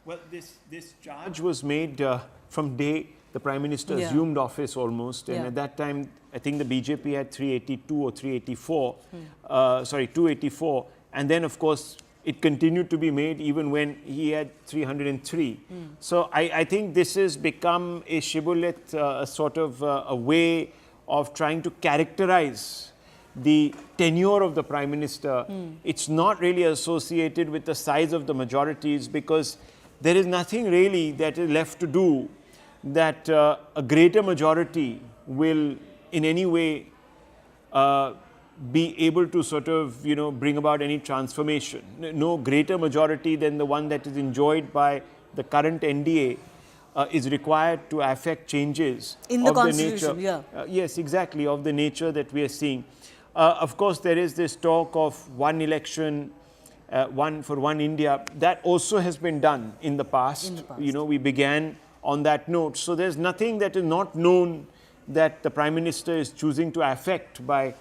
Well, this charge was made from day the Prime Minister assumed office almost, and at that time, I think the BJP had 382 or 384, 284, and then of course, it continued to be made even when he had 303. So I think this has become a shibboleth, a sort of a way of trying to characterize the tenure of the Prime Minister. It's not really associated with the size of the majorities, because there is nothing really that is left to do that a greater majority will in any way be able to sort of, bring about any transformation. No greater majority than the one that is enjoyed by the current NDA is required to affect changes in the Constitution, yes, exactly, of the nature that we are seeing. Of course, there is this talk of one election, one for one India. That also has been done in the past. We began on that note. So there's nothing that is not known that the Prime Minister is choosing to affect by,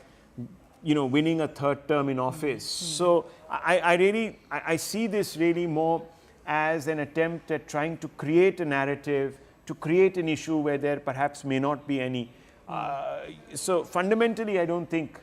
winning a third term in office. So I see this really more as an attempt at trying to create a narrative, to create an issue where there perhaps may not be any. So fundamentally, I don't think,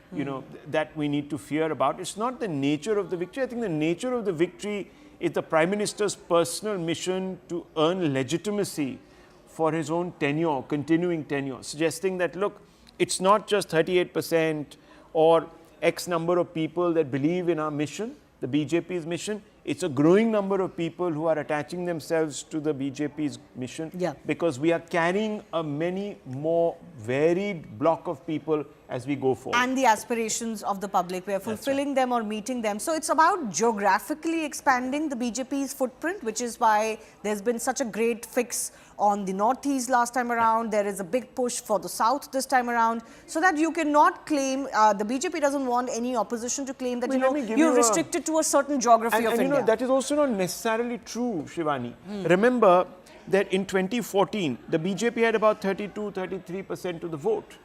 that we need to fear about. It's not the nature of the victory. I think the nature of the victory is the Prime Minister's personal mission to earn legitimacy for his own tenure, continuing tenure, suggesting that, look, it's not just 38% or X number of people that believe in our mission, the BJP's mission. It's a growing number of people who are attaching themselves to the BJP's mission, because we are carrying a many more varied block of people as we go forward. And the aspirations of the public, we are fulfilling them or meeting them. So it's about geographically expanding the BJP's footprint, which is why there's been such a great fix on the northeast last time around. There is a big push for the south this time around, so that you cannot claim, the BJP doesn't want any opposition to claim that, you're restricted to a certain geography of India. That is also not necessarily true, Shivani. Remember that in 2014, the BJP had about 33% of the vote.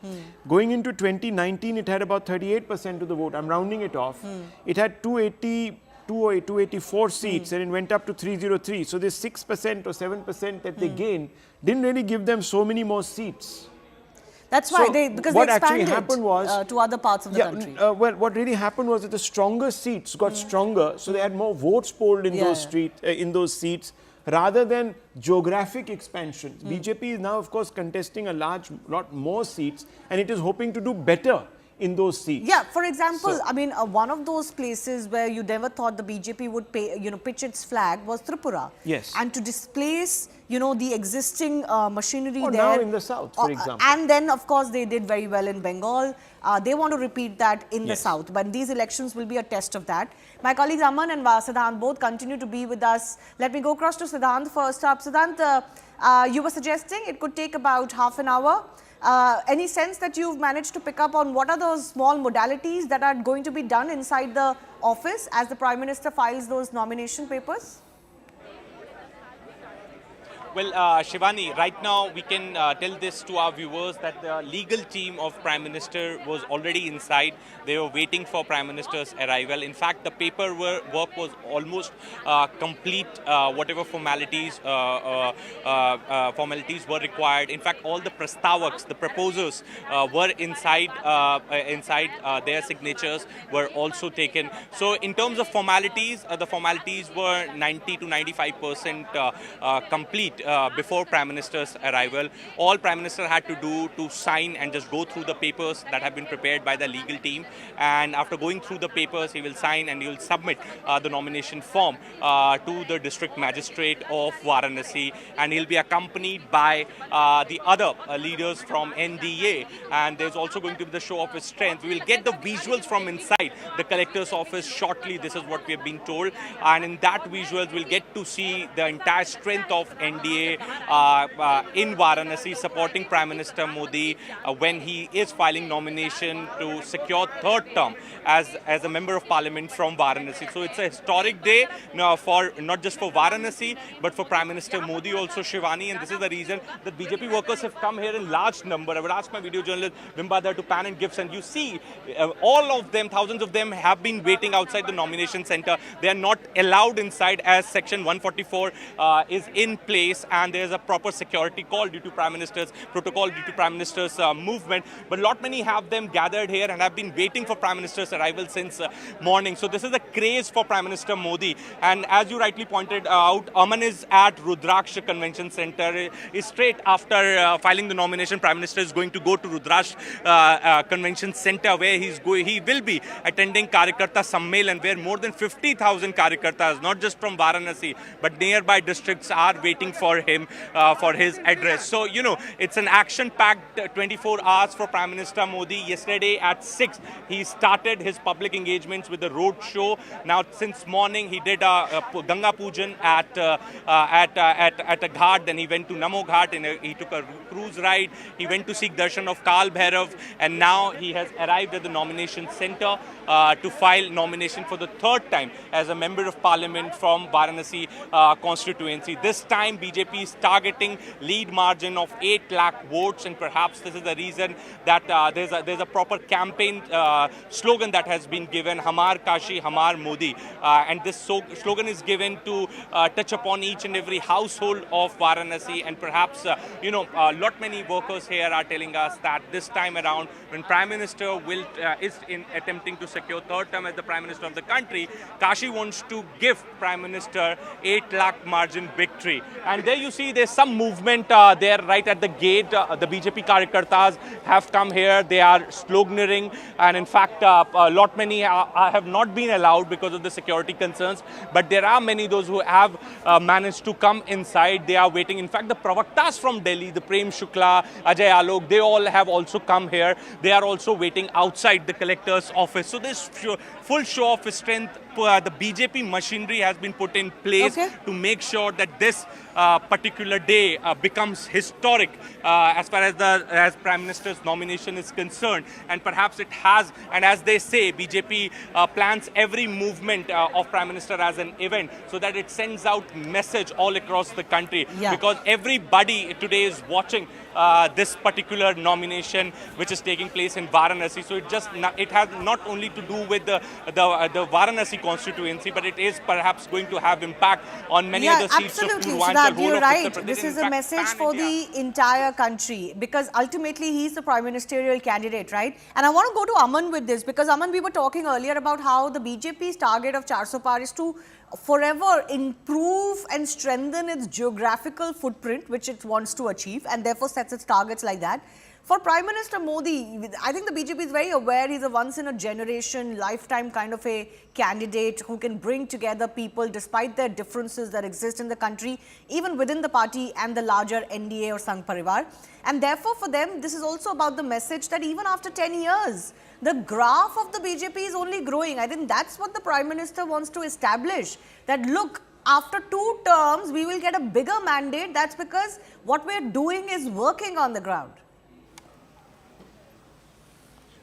Going into 2019, it had about 38% of the vote. I'm rounding it off. It had 282 or 284 seats, and it went up to 303. So this 6% or 7% that they gained didn't really give them so many more seats. That's why, because they expanded to other parts of the country. Well, what really happened was that the stronger seats got stronger, so they had more votes polled in those seats, rather than geographic expansion. BJP is now, of course, contesting a lot more seats, and it is hoping to do better in those seats. Yeah, for example, I mean, one of those places where you never thought the BJP would pitch its flag was Tripura. Yes. And to displace, the existing machinery there. Now in the south, for example. And then, of course, they did very well in Bengal. They want to repeat that in the south. But these elections will be a test of that. My colleagues Aman and Siddhant both continue to be with us. Let me go across to Siddhant first up. Siddhant, you were suggesting it could take about half an hour. Any sense that you've managed to pick up on what are those small modalities that are going to be done inside the office as the Prime Minister files those nomination papers? Well, Shivani, right now we can tell this to our viewers that the legal team of Prime Minister was already inside. They were waiting for Prime Minister's arrival. In fact, the paperwork was almost complete. Whatever formalities were required. In fact, all the prastavaks, the proposers, were inside. Their signatures were also taken. So, in terms of formalities, the formalities were 90 to 95% complete. before Prime Minister's arrival. All Prime Minister had to do to sign and just go through the papers that have been prepared by the legal team. And after going through the papers, he will sign and he will submit the nomination form to the district magistrate of Varanasi. And he'll be accompanied by the other leaders from NDA. And there's also going to be the show of his strength. We will get the visuals from inside the collector's office shortly. This is what we have been told. And in that visuals, we'll get to see the entire strength of NDA in Varanasi supporting Prime Minister Modi when he is filing nomination to secure third term as a member of parliament from Varanasi. So it's a historic day for not just for Varanasi but for Prime Minister Modi also, Shivani, and this is the reason that BJP workers have come here in large number. I would ask my video journalist Vimbadhar to pan and gifts, and you see all of them, thousands of them have been waiting outside the nomination center. They are not allowed inside as section 144 is in place, and there is a proper security call due to Prime Minister's protocol, due to Prime Minister's movement. But many have them gathered here and have been waiting for Prime Minister's arrival since morning. So this is a craze for Prime Minister Modi. And as you rightly pointed out, Aman is at Rudraksh Convention Center. Straight after filing the nomination, Prime Minister is going to go to Rudraksh Convention Center, where he will be attending Karyakarta Sammelan, where more than 50,000 Karyakartas, not just from Varanasi, but nearby districts are waiting for him for his address. So, it's an action-packed 24 hours for Prime Minister Modi. Yesterday at 6, he started his public engagements with the road show. Now, since morning, he did a Ganga Pujan at a ghat. Then he went to Namo Ghat and he took a cruise ride. He went to seek darshan of Kal Bhairav, and now he has arrived at the nomination center to file nomination for the third time as a member of parliament from Varanasi constituency. This time BJP is targeting lead margin of 8 lakh votes, and perhaps this is the reason that there's a proper campaign slogan that has been given, Hamar Kashi, Hamar Modi, and this slogan is given to touch upon each and every household of Varanasi. And perhaps many workers here are telling us that this time around, when Prime Minister is attempting to secure third term as the Prime Minister of the country, Kashi wants to give Prime Minister 8 lakh margin victory. And there you see there's some movement there right at the gate. The BJP Karyakartas have come here. They are sloganeering, and in fact many have not been allowed because of the security concerns, but there are many those who have managed to come inside. They are waiting. In fact, the pravaktas from Delhi, the Prem Shukla, Ajay Alok, they all have also come here. They are also waiting outside the collector's office. So this full show of strength, the BJP machinery has been put in place to make sure that this particular day becomes historic as far as Prime Minister's nomination is concerned. And perhaps it has, and as they say, BJP plans every movement of Prime Minister as an event so that it sends out message all across the country. Because everybody today is watching this particular nomination which is taking place in Varanasi. So it has not only to do with the Varanasi constituency, but it is perhaps going to have impact on many other seats of Purvanchal, you're right. This is a message for the entire country, because ultimately he's the prime ministerial candidate, right? And I want to go to Aman with this, because Aman, we were talking earlier about how the BJP's target of 400 par is to forever improve and strengthen its geographical footprint, which it wants to achieve, and therefore sets its targets like that. For Prime Minister Modi, I think the BJP is very aware he's a once-in-a-generation, lifetime kind of a candidate who can bring together people despite their differences that exist in the country, even within the party and the larger NDA or Sangh Parivar. And therefore, for them, this is also about the message that even after 10 years, the graph of the BJP is only growing. I think that's what the Prime Minister wants to establish, that look, after 2 terms, we will get a bigger mandate. That's because what we're doing is working on the ground.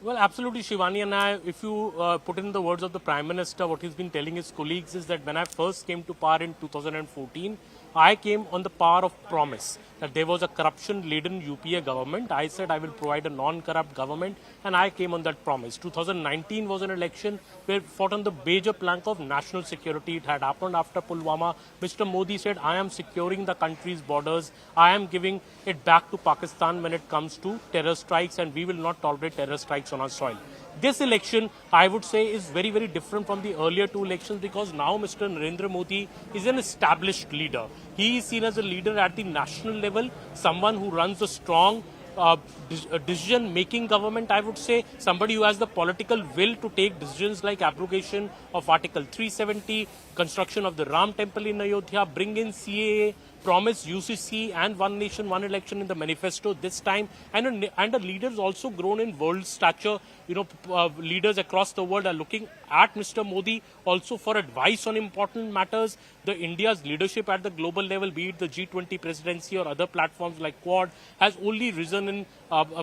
Well, absolutely, Shivani, and if you put in the words of the Prime Minister, what he's been telling his colleagues is that when I first came to power in 2014, I came on the power of promise that there was a corruption-laden UPA government. I said I will provide a non-corrupt government, and I came on that promise. 2019 was an election where we fought on the major plank of national security. It had happened after Pulwama. Mr. Modi said, I am securing the country's borders. I am giving it back to Pakistan when it comes to terror strikes, and we will not tolerate terror strikes on our soil. this election, I would say, is very, very different from the earlier two elections because now Mr. Narendra Modi is an established leader. He is seen as a leader at the national level, someone who runs a strong decision-making government, I would say, somebody who has the political will to take decisions like abrogation of Article 370, construction of the Ram Temple in Ayodhya, bring in CAA, promise UCC and one nation, one election in the manifesto this time, and a leaders also grown in world stature. Leaders across the world are looking at Mr. Modi also for advice on important matters. The India's leadership at the global level, be it the G20 presidency or other platforms like Quad, has only risen in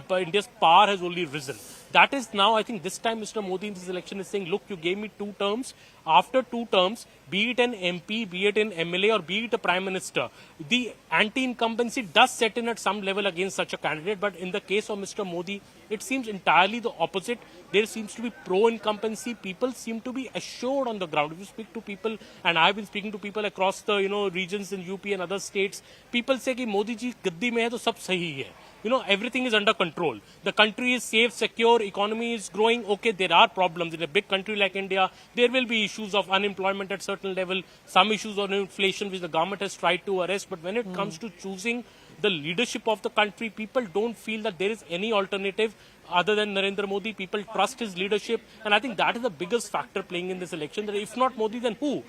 India's power has only risen. That is now, I think this time Mr. Modi in this election is saying, look, you gave me 2 terms. After 2 terms, be it an MP, be it an MLA or be it a Prime Minister, the anti-incumbency does set in at some level against such a candidate. But in the case of Mr. Modi, it seems entirely the opposite. There seems to be pro-incumbency. People seem to be assured on the ground. If you speak to people, and I've been speaking to people across the regions in UP and other states, people say कि Modi ji गद्दी में है तो सब सही है. Everything is under control. The country is safe, secure, economy is growing. Okay, there are problems. In a big country like India, there will be issues of unemployment at certain level, some issues on inflation which the government has tried to arrest. But when it comes to choosing the leadership of the country, people don't feel that there is any alternative other than Narendra Modi. People trust his leadership, and I think that is the biggest factor playing in this election. That if not Modi, then who?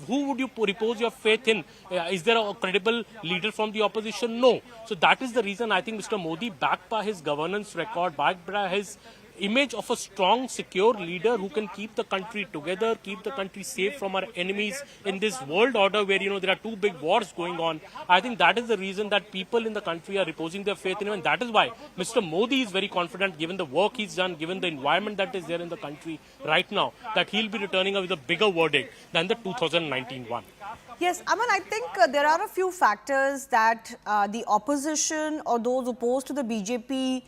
Who would you repose your faith in? Is there a credible leader from the opposition? No. So that is the reason I think Mr. Modi, backed by his governance record, backed by his image of a strong, secure leader who can keep the country together, keep the country safe from our enemies in this world order where, there are 2 big wars going on. I think that is the reason that people in the country are reposing their faith in him. And that is why Mr. Modi is very confident, given the work he's done, given the environment that is there in the country right now, that he'll be returning with a bigger verdict than the 2019 one. Yes, Aman, I think there are a few factors that the opposition or those opposed to the BJP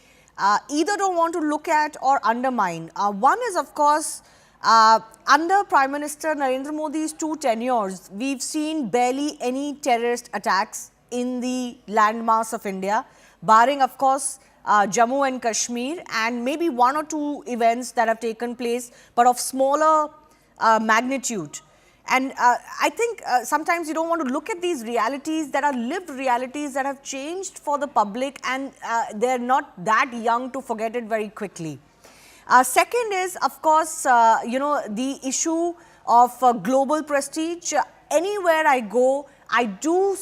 either don't want to look at or undermine. One is, of course, under Prime Minister Narendra Modi's 2 tenures, we've seen barely any terrorist attacks in the landmass of India, barring, of course, Jammu and Kashmir, and maybe 1 or 2 events that have taken place, but of smaller magnitude. And I think sometimes you don't want to look at these realities that are lived realities that have changed for the public, and they're not that young to forget it very quickly. Second is, of course, the issue of global prestige. Anywhere I go, I do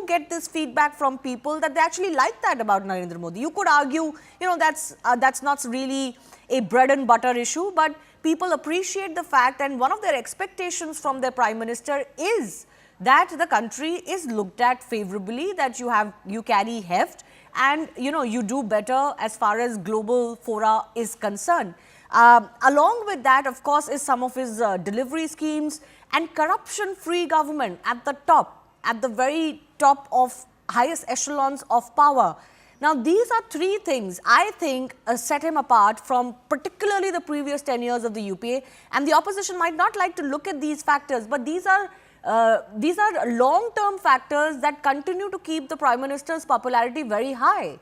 get this feedback from people that they actually like that about Narendra Modi. You could argue, that's not really a bread and butter issue, but people appreciate the fact, and one of their expectations from their Prime Minister is that the country is looked at favorably, that you carry heft, and you do better as far as global fora is concerned. Along with that, of course, is some of his delivery schemes and corruption-free government at the very top of highest echelons of power. Now, these are 3 things I think set him apart from particularly the previous 10 years of the UPA, and the opposition might not like to look at these factors, but these are long-term factors that continue to keep the Prime Minister's popularity very high.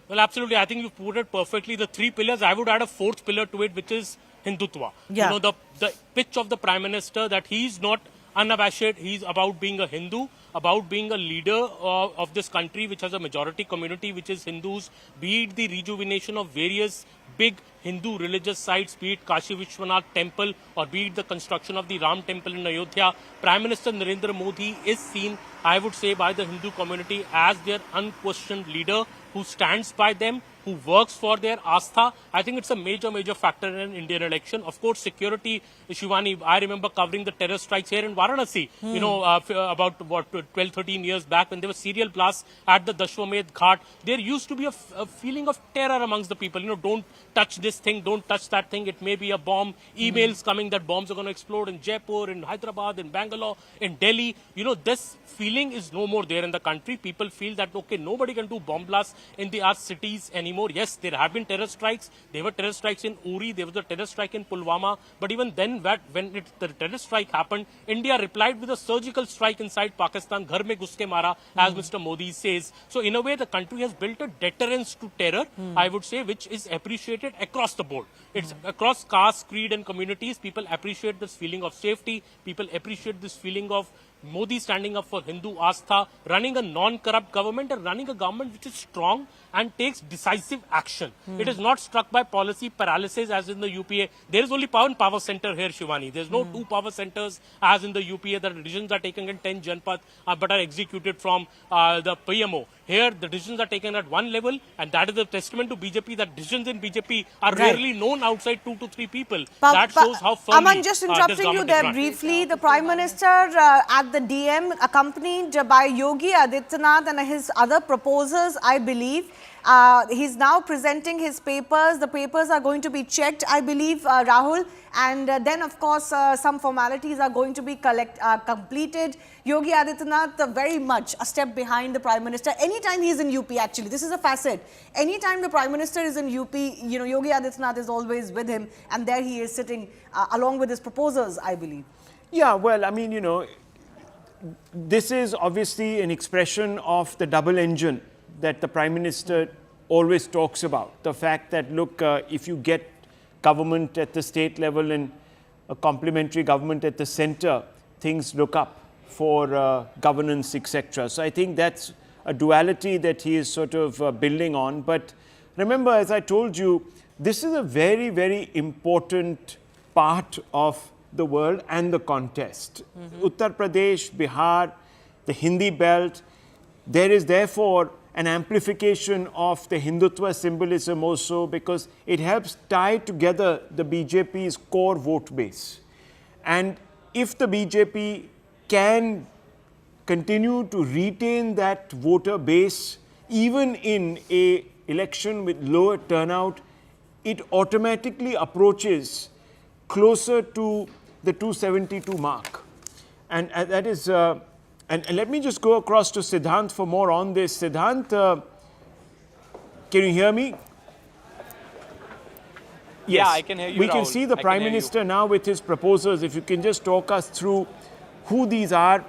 Well, absolutely. I think you put it perfectly. The 3 pillars, I would add a 4th pillar to it, which is Hindutva. Yeah. The pitch of the Prime Minister that he's not unabashed, he's about being a Hindu, about being a leader of this country which has a majority community which is Hindus, be it the rejuvenation of various big Hindu religious sites, be it Kashi Vishwanath Temple or be it the construction of the Ram Temple in Ayodhya. Prime Minister Narendra Modi is seen, I would say, by the Hindu community as their unquestioned leader who stands by them, who works for their astha. I think it's a major factor in an Indian election. Of course, security, Shivani, I remember covering the terror strikes here in Varanasi, about 12, 13 years back when there were serial blasts at the Dashwamedh Ghat. There used to be a feeling of terror amongst the people. Don't touch this thing, don't touch that thing. It may be a bomb. Emails coming that bombs are going to explode in Jaipur, in Hyderabad, in Bangalore, in Delhi. This feeling is no more there in the country. People feel that, okay, nobody can do bomb blasts in our cities anymore. anymore. Yes, there have been terror strikes. There were terror strikes in Uri. There was a terror strike in Pulwama. But even then, the terror strike happened, India replied with a surgical strike inside Pakistan. Ghar mein ghus ke mara, as Mr. Modi says. So in a way, the country has built a deterrence to terror, I would say, which is appreciated across the board. It's across caste, creed and communities. People appreciate this feeling of safety. People appreciate this feeling of Modi standing up for Hindu Astha, running a non-corrupt government and running a government which is strong and takes decisive action. It is not struck by policy paralysis as in the UPA. There is only one power center here, Shivani. There is no two power centers as in the UPA. The decisions are taken in 10 Janpath but are executed from the PMO. Here, the decisions are taken at one level, and that is a testament to BJP that decisions in BJP are rarely known outside 2 to 3 people. That shows how firmly Aman, just interrupting you there briefly. The Prime Minister at the DM, accompanied by Yogi Adityanath and his other proposers, I believe. He's now presenting his papers. The papers are going to be checked, I believe, Rahul. And then, of course, some formalities are going to be completed. Yogi Adityanath very much a step behind the Prime Minister. Anytime he's in UP, actually, this is a facet. Anytime the Prime Minister is in UP, you know, Yogi Adityanath is always with him. And there he is sitting along with his proposers, I believe. Yeah, well, I mean, you know, this is obviously an expression of the double engine that the Prime Minister always talks about. The fact that, look, if you get government at the state level and a complementary government at the center, things look up for governance, etc. So I think that's a duality that he is sort of building on. But remember, as I told you, this is a very, very important part of the world and the contest. Uttar Pradesh, Bihar, the Hindi belt, there is therefore an amplification of the Hindutva symbolism also, because it helps tie together the BJP's core vote base. And if the BJP can continue to retain that voter base, even in an election with lower turnout, it automatically approaches closer to the 272 mark. And that is... And let me just go across to Siddhant for more on this. Siddhant, can you hear me? Yes. Yeah, I can hear you, We can Rahul. see the I Prime can hear Minister now with his proposals. If you can just talk us through who these are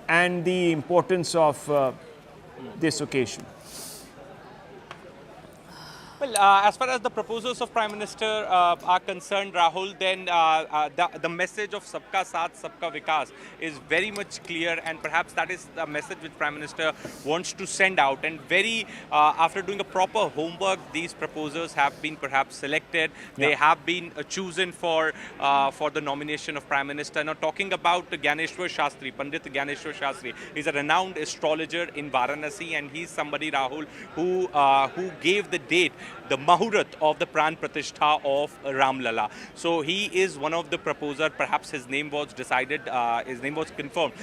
and the importance of this occasion. Well, as far as the proposals of Prime Minister are concerned, Rahul, then the message of Sabka Saath, Sabka Vikas is very much clear, and perhaps that is the message which Prime Minister wants to send out. And after doing a proper homework, these proposals have been perhaps selected. Yeah. They have been chosen for the nomination of Prime Minister. Now, talking about Gyaneshwar Shastri, Pandit Gyaneshwar Shastri, he's a renowned astrologer in Varanasi, and he's somebody, Rahul, who gave the date, the Mahurat of the Pran Pratishtha of Ramlala. So he is one of the proposers. Perhaps his name was decided, his name was confirmed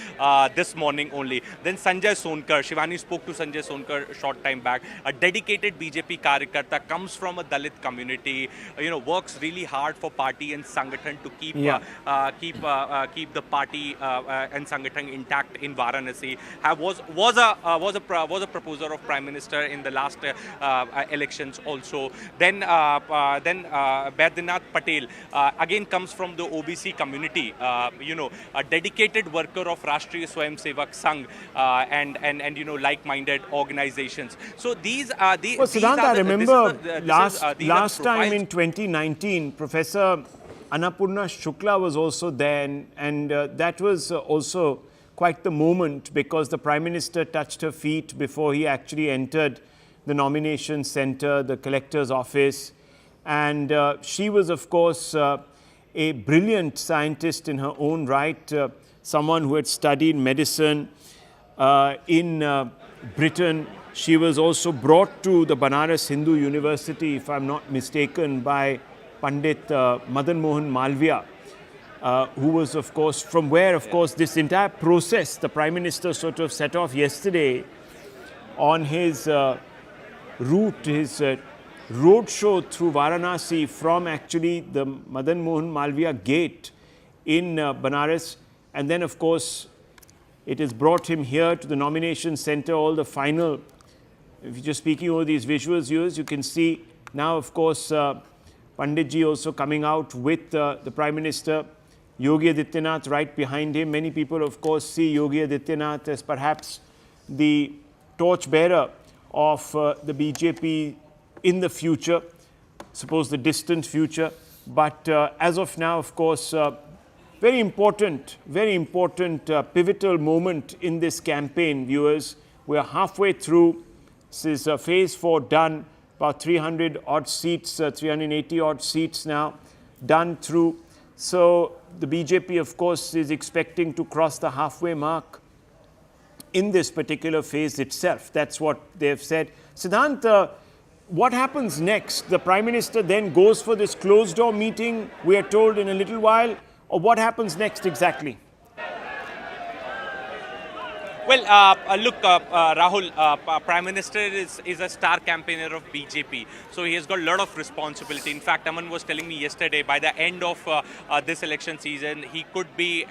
this morning only. Then Sanjay Sonkar, Shivani spoke to Sanjay Sonkar a short time back. A dedicated BJP Karyakarta, comes from a Dalit community, works really hard for party and Sangathan to keep the party and Sangathan intact in Varanasi. Was a proposer of Prime Minister in the last elections also. Then Baidyanath Patel again comes from the OBC community, a dedicated worker of Rashtriya Swayamsevak Sangh and like-minded organizations. So these are the... Well, Siddhant, I remember last time in 2019, Professor Annapurna Shukla was also there, and that was also quite the moment, because the Prime Minister touched her feet before he actually entered the nomination center, the collector's office. And she was, of course, a brilliant scientist in her own right, someone who had studied medicine in Britain. She was also brought to the Banaras Hindu University, if I'm not mistaken, by Pandit Madan Mohan Malviya, who was, of course, from where, of course, this entire process, the Prime Minister sort of set off yesterday on his route, his roadshow through Varanasi from actually the Madan Mohan Malviya Gate in Banaras. And then, of course, it has brought him here to the nomination center. All the final if you're just speaking over these visuals, viewers, you can see now, of course, Panditji also coming out with the Prime Minister, Yogi Adityanath right behind him. Many people, of course, see Yogi Adityanath as perhaps the torchbearer of the BJP in the future, suppose the distant future. But as of now, of course, very important, pivotal moment in this campaign, viewers. We are halfway through. This is phase 4 done, about 300 odd seats, 380 odd seats now done through. So the BJP, of course, is expecting to cross the halfway mark in this particular phase itself. That's what they've said. Siddhant, what happens next? The Prime Minister then goes for this closed-door meeting, we are told, in a little while, or what happens next exactly? Well, Rahul, Prime Minister is a star campaigner of BJP, so he has got a lot of responsibility. In fact, Aman was telling me yesterday, by the end of this election season, he could be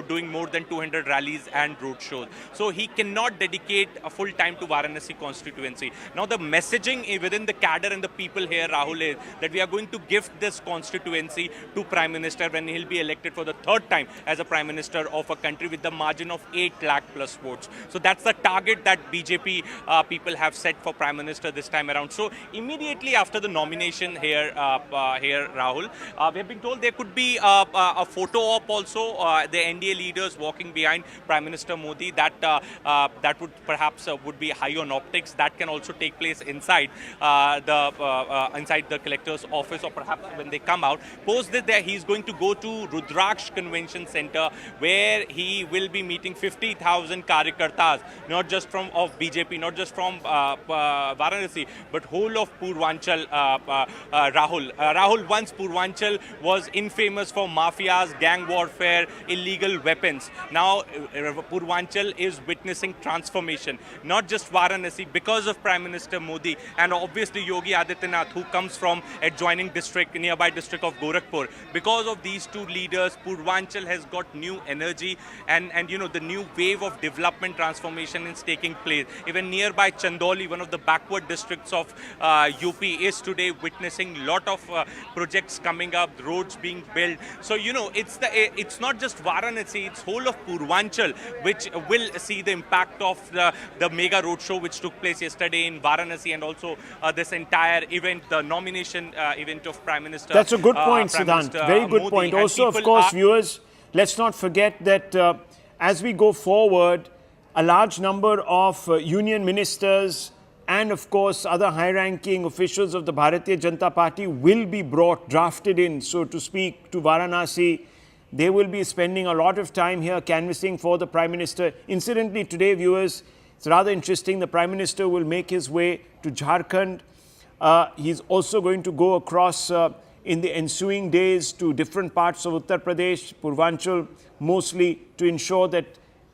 doing more than 200 rallies and road shows. So he cannot dedicate a full time to Varanasi constituency. Now, the messaging within the cadre and the people here, Rahul, is that we are going to give this constituency to Prime Minister when he'll be elected for the third time as a Prime Minister of a country with the margin of 8 lakh plus votes. So that's the target that BJP people have set for Prime Minister this time around. So immediately after the nomination here, Rahul, we have been told there could be a photo op also, the NDA leaders walking behind Prime Minister Modi. That would perhaps would be high on optics. That can also take place inside the collector's office, or perhaps when they come out. Post that he's going to go to Rudraksh Convention Center, where he will be meeting 50,000 karyakartas, not just from BJP, not just from Varanasi, but whole of Purvanchal, Rahul, once Purvanchal was infamous for mafias, gang warfare, illegal weapons. Now Purvanchal is witnessing transformation, not just Varanasi, because of Prime Minister Modi and obviously Yogi Adityanath, who comes from adjoining district, nearby district of Gorakhpur. Because of these two leaders, Purvanchal has got new energy, and the new wave of development transformation is taking place. Even nearby Chandauli, one of the backward districts of UP, is today witnessing lot of projects coming up, roads being built. So it's not just Varanasi, it's whole of Purvanchal which will see the impact of the mega roadshow which took place yesterday in Varanasi, and also this entire event, the nomination event of Prime Minister. That's a good point, Siddhant. Very good Modi. point. Also, of course, viewers, let's not forget that as we go forward, a large number of union ministers and, of course, other high-ranking officials of the Bharatiya Janata Party will be drafted in, so to speak, to Varanasi. They will be spending a lot of time here canvassing for the Prime Minister. Incidentally, today, viewers, it's rather interesting. The Prime Minister will make his way to Jharkhand. He's also going to go across in the ensuing days to different parts of Uttar Pradesh, Purvanchal mostly, to ensure that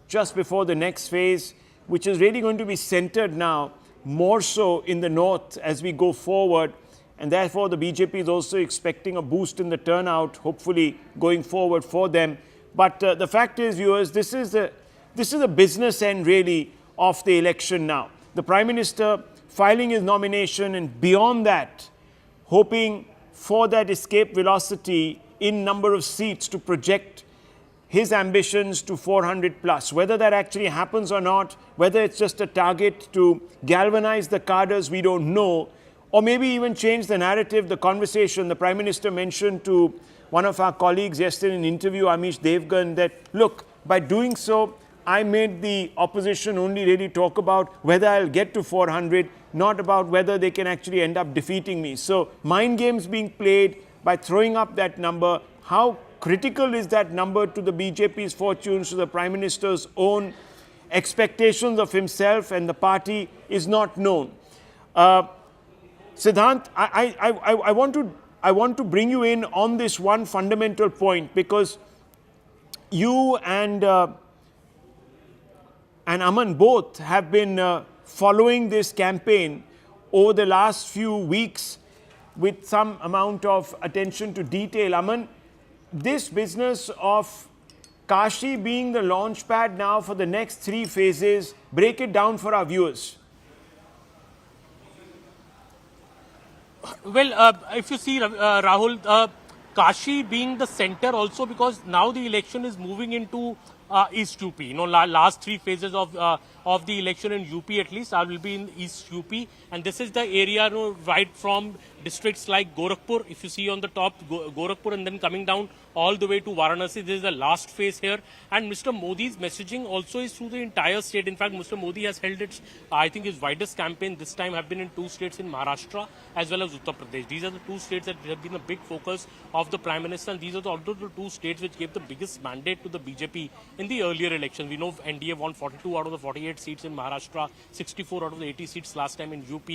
just before the next phase, which is really going to be centered now more so in the north as we go forward, and therefore the BJP is also expecting a boost in the turnout, hopefully going forward for them. But the fact is, viewers, this is a business end really of the election now. The Prime Minister filing his nomination, and beyond that, hoping for that escape velocity in number of seats to project his ambitions to 400 plus. Whether that actually happens or not, whether it's just a target to galvanize the cadres, we don't know, or maybe even change the narrative, the conversation. The Prime Minister mentioned to one of our colleagues yesterday in an interview, Amish Devgan, that, look, by doing so, I made the opposition only really talk about whether I'll get to 400, not about whether they can actually end up defeating me. So mind games being played by throwing up that number. How critical is that number to the BJP's fortunes, to the Prime Minister's own expectations of himself and the party, is not known. Siddhant, I want to bring you in on this one fundamental point, because you and Aman both have been following this campaign over the last few weeks with some amount of attention to detail. Aman, this business of Kashi being the launch pad now for the next 3 phases. Break it down for our viewers. Well, if you see, Rahul, Kashi being the center also, because now the election is moving into East UP. You know, last 3 phases of the election in UP at least will be in East UP, and this is the area, you know, right from districts like Gorakhpur. If you see on the top, Gorakhpur, and then coming down all the way to Varanasi. This is the last phase here, and Mr. Modi's messaging also is through the entire state. In fact, Mr. Modi has held its, I think, his widest campaign this time have been in 2 states in Maharashtra as well as Uttar Pradesh. These are the 2 states that have been a big focus of the Prime Minister, and these are also the 2 states which gave the biggest mandate to the BJP in the earlier elections. We know NDA won 42 out of the 48 seats in Maharashtra, 64 out of the 80 seats last time in UP,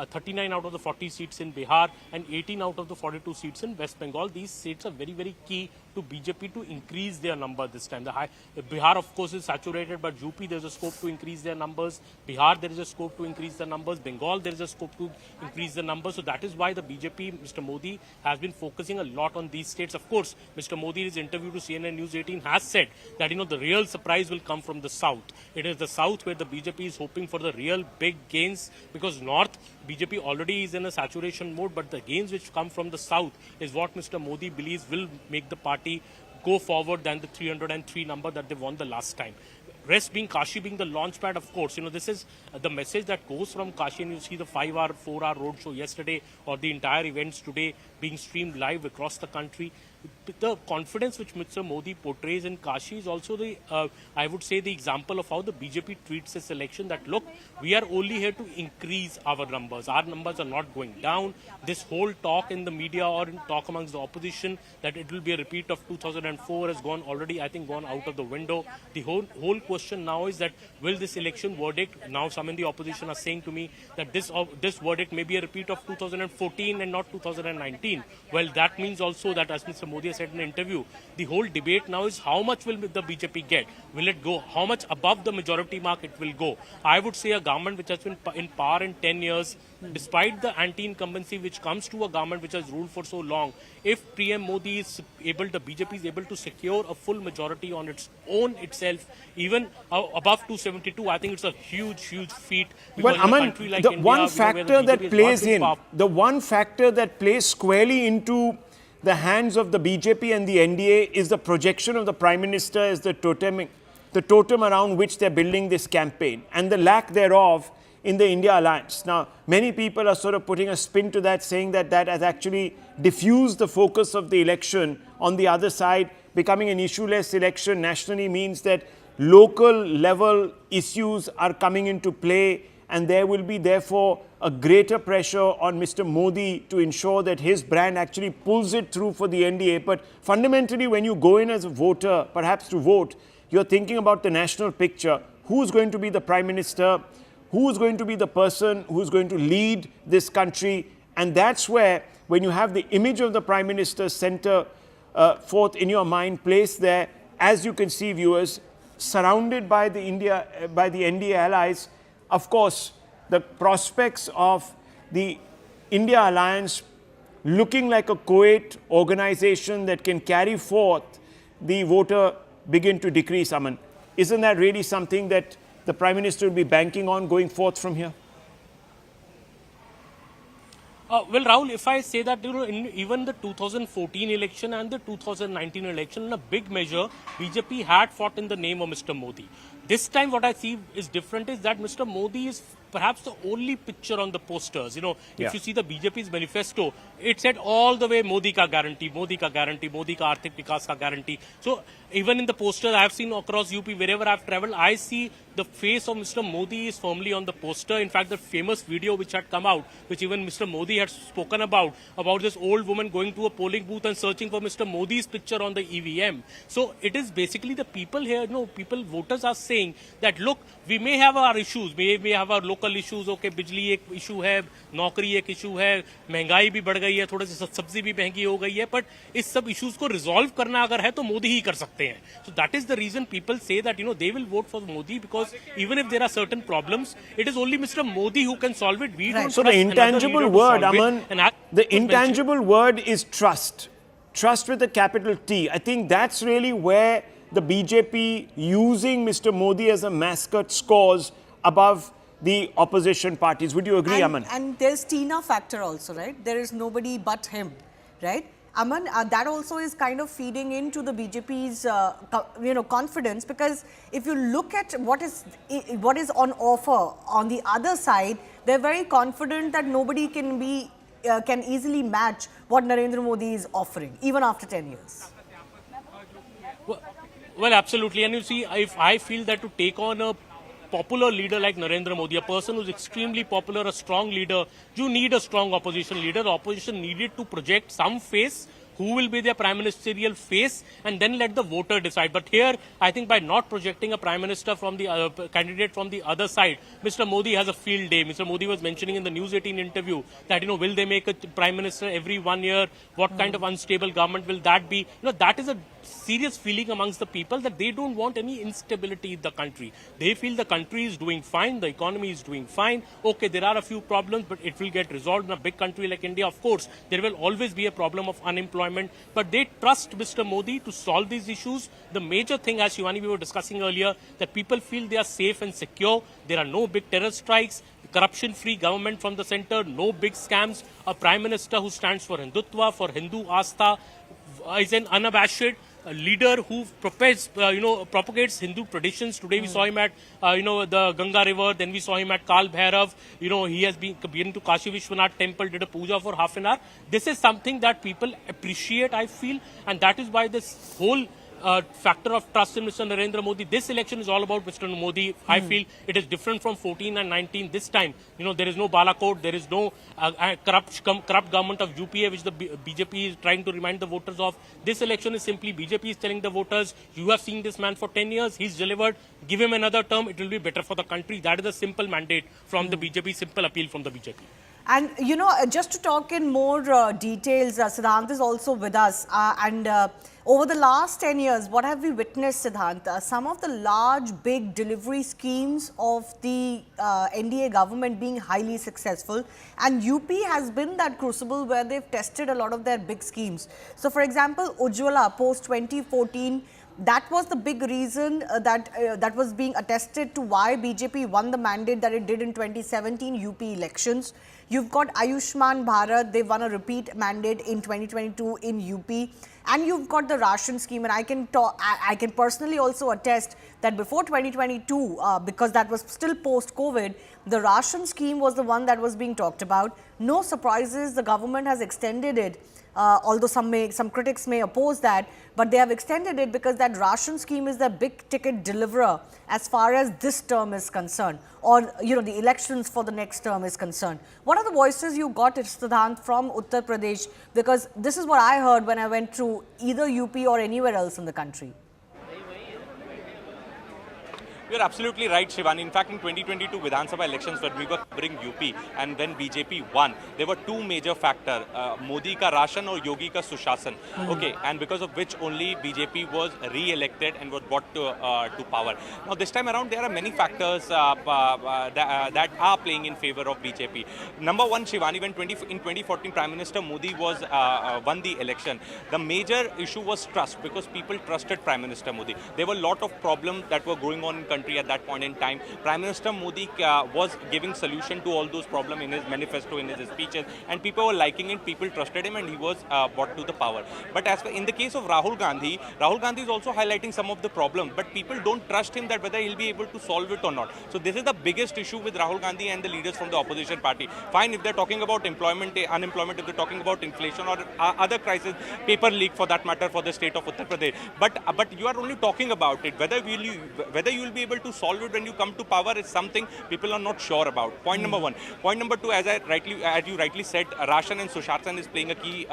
39 out of the 40 seats in Bihar, and 18 out of the 42 seats in West Bengal. These seats are very, very key to BJP to increase their number this time. Bihar, of course, is saturated, but UP, there's a scope to increase their numbers. Bihar, there is a scope to increase the numbers. Bengal, there is a scope to increase the numbers. So that is why the BJP, Mr. Modi, has been focusing a lot on these states. Of course, Mr. Modi, in his interview to CNN News 18, has said that, you know, the real surprise will come from the south. It is the south where the BJP is hoping for the real big gains, because north, BJP already is in a saturation mode, but the gains which come from the south is what Mr. Modi believes will make the party go forward than the 303 number that they won the last time. Rest being Kashi being the launch pad, of course. You know, this is the message that goes from Kashi, and you see the 5-hour, 4-hour roadshow yesterday, or the entire events today being streamed live across the country. The confidence which Mr. Modi portrays in Kashi is also the, I would say, the example of how the BJP treats this election, that look, we are only here to increase our numbers. Our numbers are not going down. This whole talk in the media or in talk amongst the opposition that it will be a repeat of 2004 has gone already, I think, gone out of the window. The whole question now is that will this election verdict, now some in the opposition are saying to me that this verdict may be a repeat of 2014 and not 2019. Well, that means also that, as Mr. Modi said in an interview, the whole debate now is how much will the BJP get? Will it go? How much above the majority mark it will go? I would say a government which has been in power in 10 years, despite the anti-incumbency which comes to a government which has ruled for so long, if PM Modi is able, the BJP is able to secure a full majority on its own itself, even above 272, I think it's a huge, huge feat. Well, Aman, like the India, one factor that plays in, the one factor that plays squarely into the hands of the BJP and the NDA is the projection of the Prime Minister as the totem around which they're building this campaign, and the lack thereof in the India alliance. Now, many people are sort of putting a spin to that, saying that that has actually diffused the focus of the election. On the other side, becoming an issue-less election nationally means that local level issues are coming into play, and there will be therefore a greater pressure on Mr. Modi to ensure that his brand actually pulls it through for the NDA. But fundamentally, when you go in as a voter, perhaps to vote, you're thinking about the national picture. Who's going to be the Prime Minister? Who's going to be the person who's going to lead this country? And that's where, when you have the image of the Prime Minister center forth in your mind, placed there, as you can see, viewers, surrounded by the NDA allies, of course, the prospects of the India alliance looking like a Kuwait organization that can carry forth the voter begin to decrease, Aman. Isn't that really something that the Prime Minister will be banking on going forth from here? Well, Rahul, if I say that, you know, in even the 2014 election and the 2019 election, in a big measure, BJP had fought in the name of Mr. Modi. This time what I see is different is that Mr. Modi is perhaps the only picture on the posters. You know, if you see the BJP's manifesto, it said all the way Modi ka guarantee, Modi ka guarantee, Modi ka arthik vikas ka guarantee. So even in the posters I have seen across UP, wherever I have travelled, I see the face of Mr. Modi is firmly on the poster. In fact, the famous video which had come out, which even Mr. Modi had spoken about this old woman going to a polling booth and searching for Mr. Modi's picture on the EVM. So it is basically the people here, you know, voters are saying that, look, we may have our issues, we may have our local issues, okay, बिजली एक issue है, नौकरी एक issue है, महंगाई भी बढ़ गई है, थोड़ी सी सब्जी भी महंगी हो गई है, but इस सब issues को resolve करना अगर है तो मोदी ही कर सकते हैं. So that is the reason people say that, you know, they will vote for Modi, because even if there are certain problems, it is only Mr. Modi who can solve it. We don't So the intangible word, Aman, the intangible word is trust. Trust with a capital T. I think that's really where the BJP using Mr. Modi as a mascot scores above the opposition parties. Would you agree, Aman? And there's Tina factor also, right? There is nobody but him, right? Aman, that also is kind of feeding into the BJP's, confidence, because if you look at what is on offer on the other side, they're very confident that nobody can easily match what Narendra Modi is offering, even after 10 years. Well, absolutely. And you see, if I feel that to take on a popular leader like Narendra Modi, a person who's extremely popular, a strong leader, you need a strong opposition leader. The opposition needed to project some face, who will be their prime ministerial face, and then let the voter decide. But here, I think by not projecting a prime minister from the candidate from the other side, Mr. Modi has a field day. Mr. Modi was mentioning in the News 18 interview that, will they make a prime minister every 1 year? What kind of unstable government will that be? That is a serious feeling amongst the people that they don't want any instability in the country. They feel the country is doing fine, the economy is doing fine. Okay, there are a few problems, but it will get resolved in a big country like India. Of course, there will always be a problem of unemployment, but they trust Mr. Modi to solve these issues. The major thing, as Shivani, we were discussing earlier, that people feel they are safe and secure. There are no big terror strikes, corruption-free government from the center, no big scams. A prime minister who stands for Hindutva, for Hindu Astha, is an unabashed leader who propagates Hindu traditions. Today we saw him at, the Ganga river. Then we saw him at Kal Bhairav. He has been to Kashi Vishwanath temple, did a puja for half an hour. This is something that people appreciate, I feel. And that is why this whole factor of trust in Mr. Narendra Modi. This election is all about Mr. Modi. I feel it is different from 14 and 19. This time, there is no Balakot, there is no corrupt government of UPA, which the BJP is trying to remind the voters of. This election is simply BJP is telling the voters, you have seen this man for 10 years, he's delivered, give him another term, it will be better for the country. That is a simple mandate from the BJP, simple appeal from the BJP. And, just to talk in more details, Siddhant is also with us. Over the last 10 years, what have we witnessed, Siddhant? Some of the large, big delivery schemes of the NDA government being highly successful. And UP has been that crucible where they've tested a lot of their big schemes. So, for example, Ujjwala post 2014, that was the big reason that was being attested to why BJP won the mandate that it did in 2017 UP elections. You've got Ayushman Bharat, they won a repeat mandate in 2022 in UP. And you've got the ration scheme, and I can personally also attest that before 2022, because that was still post-COVID, the ration scheme was the one that was being talked about. No surprises, the government has extended it. Although some critics may oppose that, but they have extended it because that ration scheme is the big ticket deliverer as far as this term is concerned, or the elections for the next term is concerned. What are the voices you got, Siddhant, from Uttar Pradesh? Because this is what I heard when I went through either UP or anywhere else in the country. You're absolutely right, Shivani. In fact, in 2022 Vidhan Sabha elections, when we were covering UP and when BJP won, there were two major factors, Modi ka ration or Yogi ka sushasan. Okay, and because of which only BJP was re-elected and was brought to power. Now, this time around, there are many factors that are playing in favor of BJP. Number one, Shivani, when in 2014 Prime Minister Modi was won the election, the major issue was trust, because people trusted Prime Minister Modi. There were a lot of problems that were going on in country at that point in time. Prime Minister Modi was giving solution to all those problems in his manifesto, in his speeches, and people were liking it, people trusted him, and he was brought to the power. But as in the case of Rahul Gandhi is also highlighting some of the problems, but people don't trust him that whether he'll be able to solve it or not. So this is the biggest issue with Rahul Gandhi and the leaders from the opposition party. Fine, if they're talking about unemployment, if they're talking about inflation or other crises, paper leak for that matter for the state of Uttar Pradesh. But you are only talking about it. Whether you will be able to solve it when you come to power is something people are not sure about. Point number one. Point number two, as you rightly said, ration and Sushasan is playing a key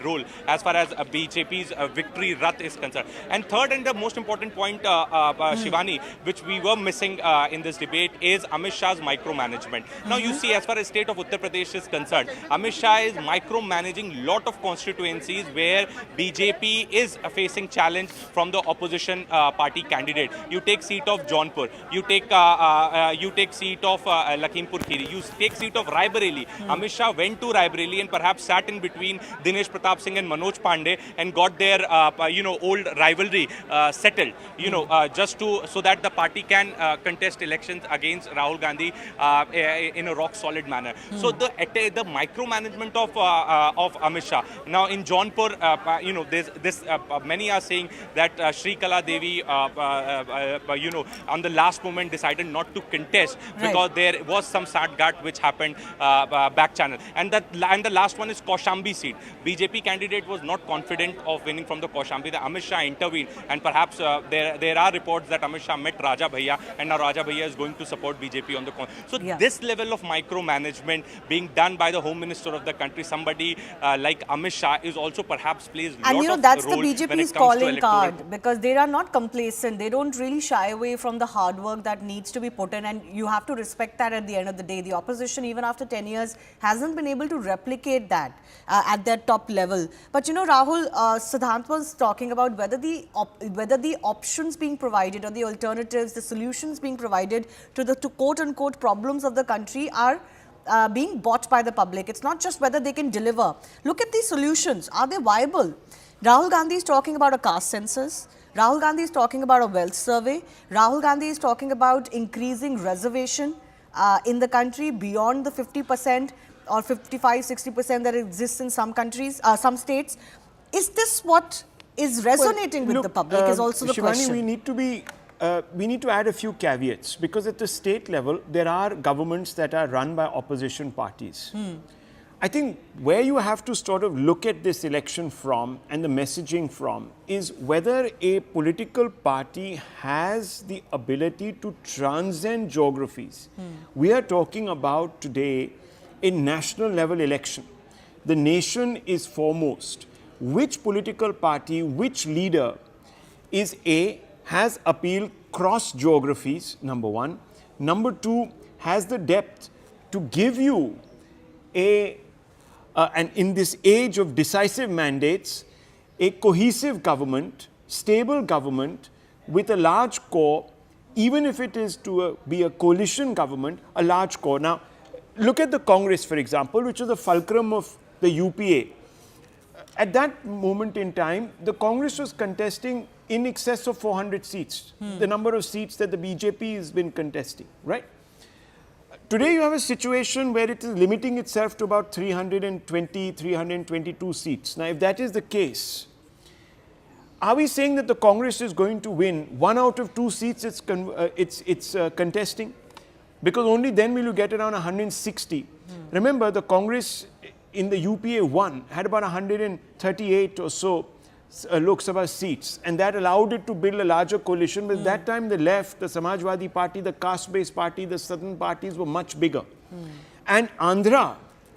role as far as BJP's victory rath is concerned. And third, and the most important point, Shivani, which we were missing in this debate, is Amit Shah's micromanagement. Now you see, as far as state of Uttar Pradesh is concerned, Amit Shah is micromanaging lot of constituencies where BJP is facing challenge from the opposition party candidate. You take seat of Jaunpur, you take seat of Lakhimpur Kheri, you take seat of Raebareli. Amit Shah went to Raebareli and perhaps sat in between Dinesh Pratap Singh and Manoj Pandey and got their old rivalry settled. Just so that the party can contest elections against Rahul Gandhi in a rock solid manner. So the micromanagement of Amit Shah. Now in Jaunpur, many are saying that Shri Kala Devi, on the last moment decided not to contest because there was some satgat which happened back channel. And the last one is Kaushambi seat. BJP candidate was not confident of winning from the Kaushambi. The Amit Shah intervened, and perhaps there are reports that Amit Shah met Raja Bhaiya, and now Raja Bhaiya is going to support BJP on the So this level of micromanagement being done by the Home Minister of the country, somebody like Amit Shah, is also perhaps plays a lot of that's the role when it BJP's comes calling to card, because they are not complacent. They don't really shy away from the hard work that needs to be put in, and you have to respect that at the end of the day. The opposition, even after 10 years, hasn't been able to replicate that at their top level. But Rahul, Siddhant was talking about whether the options being provided or the alternatives, the solutions being provided to quote-unquote problems of the country are being bought by the public. It's not just whether they can deliver. Look at these solutions. Are they viable? Rahul Gandhi is talking about a caste census. Rahul Gandhi is talking about a wealth survey. Rahul Gandhi is talking about increasing reservation in the country beyond the 50% or 55-60% that exists in some countries, some states. Is this what is resonating with the public is also the Shivani, question. we need to add a few caveats, because at the state level, there are governments that are run by opposition parties. I think where you have to sort of look at this election from and the messaging from is whether a political party has the ability to transcend geographies. We are talking about today a national level election. The nation is foremost. Which political party, which leader has appeal cross geographies, number one. Number two, has the depth to give you and in this age of decisive mandates, a cohesive government, stable government with a large core, even if it is to be a coalition government, a large core. Now, look at the Congress, for example, which is the fulcrum of the UPA. At that moment in time, the Congress was contesting in excess of 400 seats, the number of seats that the BJP has been contesting, right? Today you have a situation where it is limiting itself to about 320, 322 seats. Now, if that is the case, are we saying that the Congress is going to win 1 out of 2 seats it's contesting? Because only then will you get around 160. Remember, the Congress in the UPA 1 had about 138 or so Lok Sabha seats, and that allowed it to build a larger coalition. But at that time, the left, the Samajwadi Party, the caste-based party, the southern parties were much bigger. And Andhra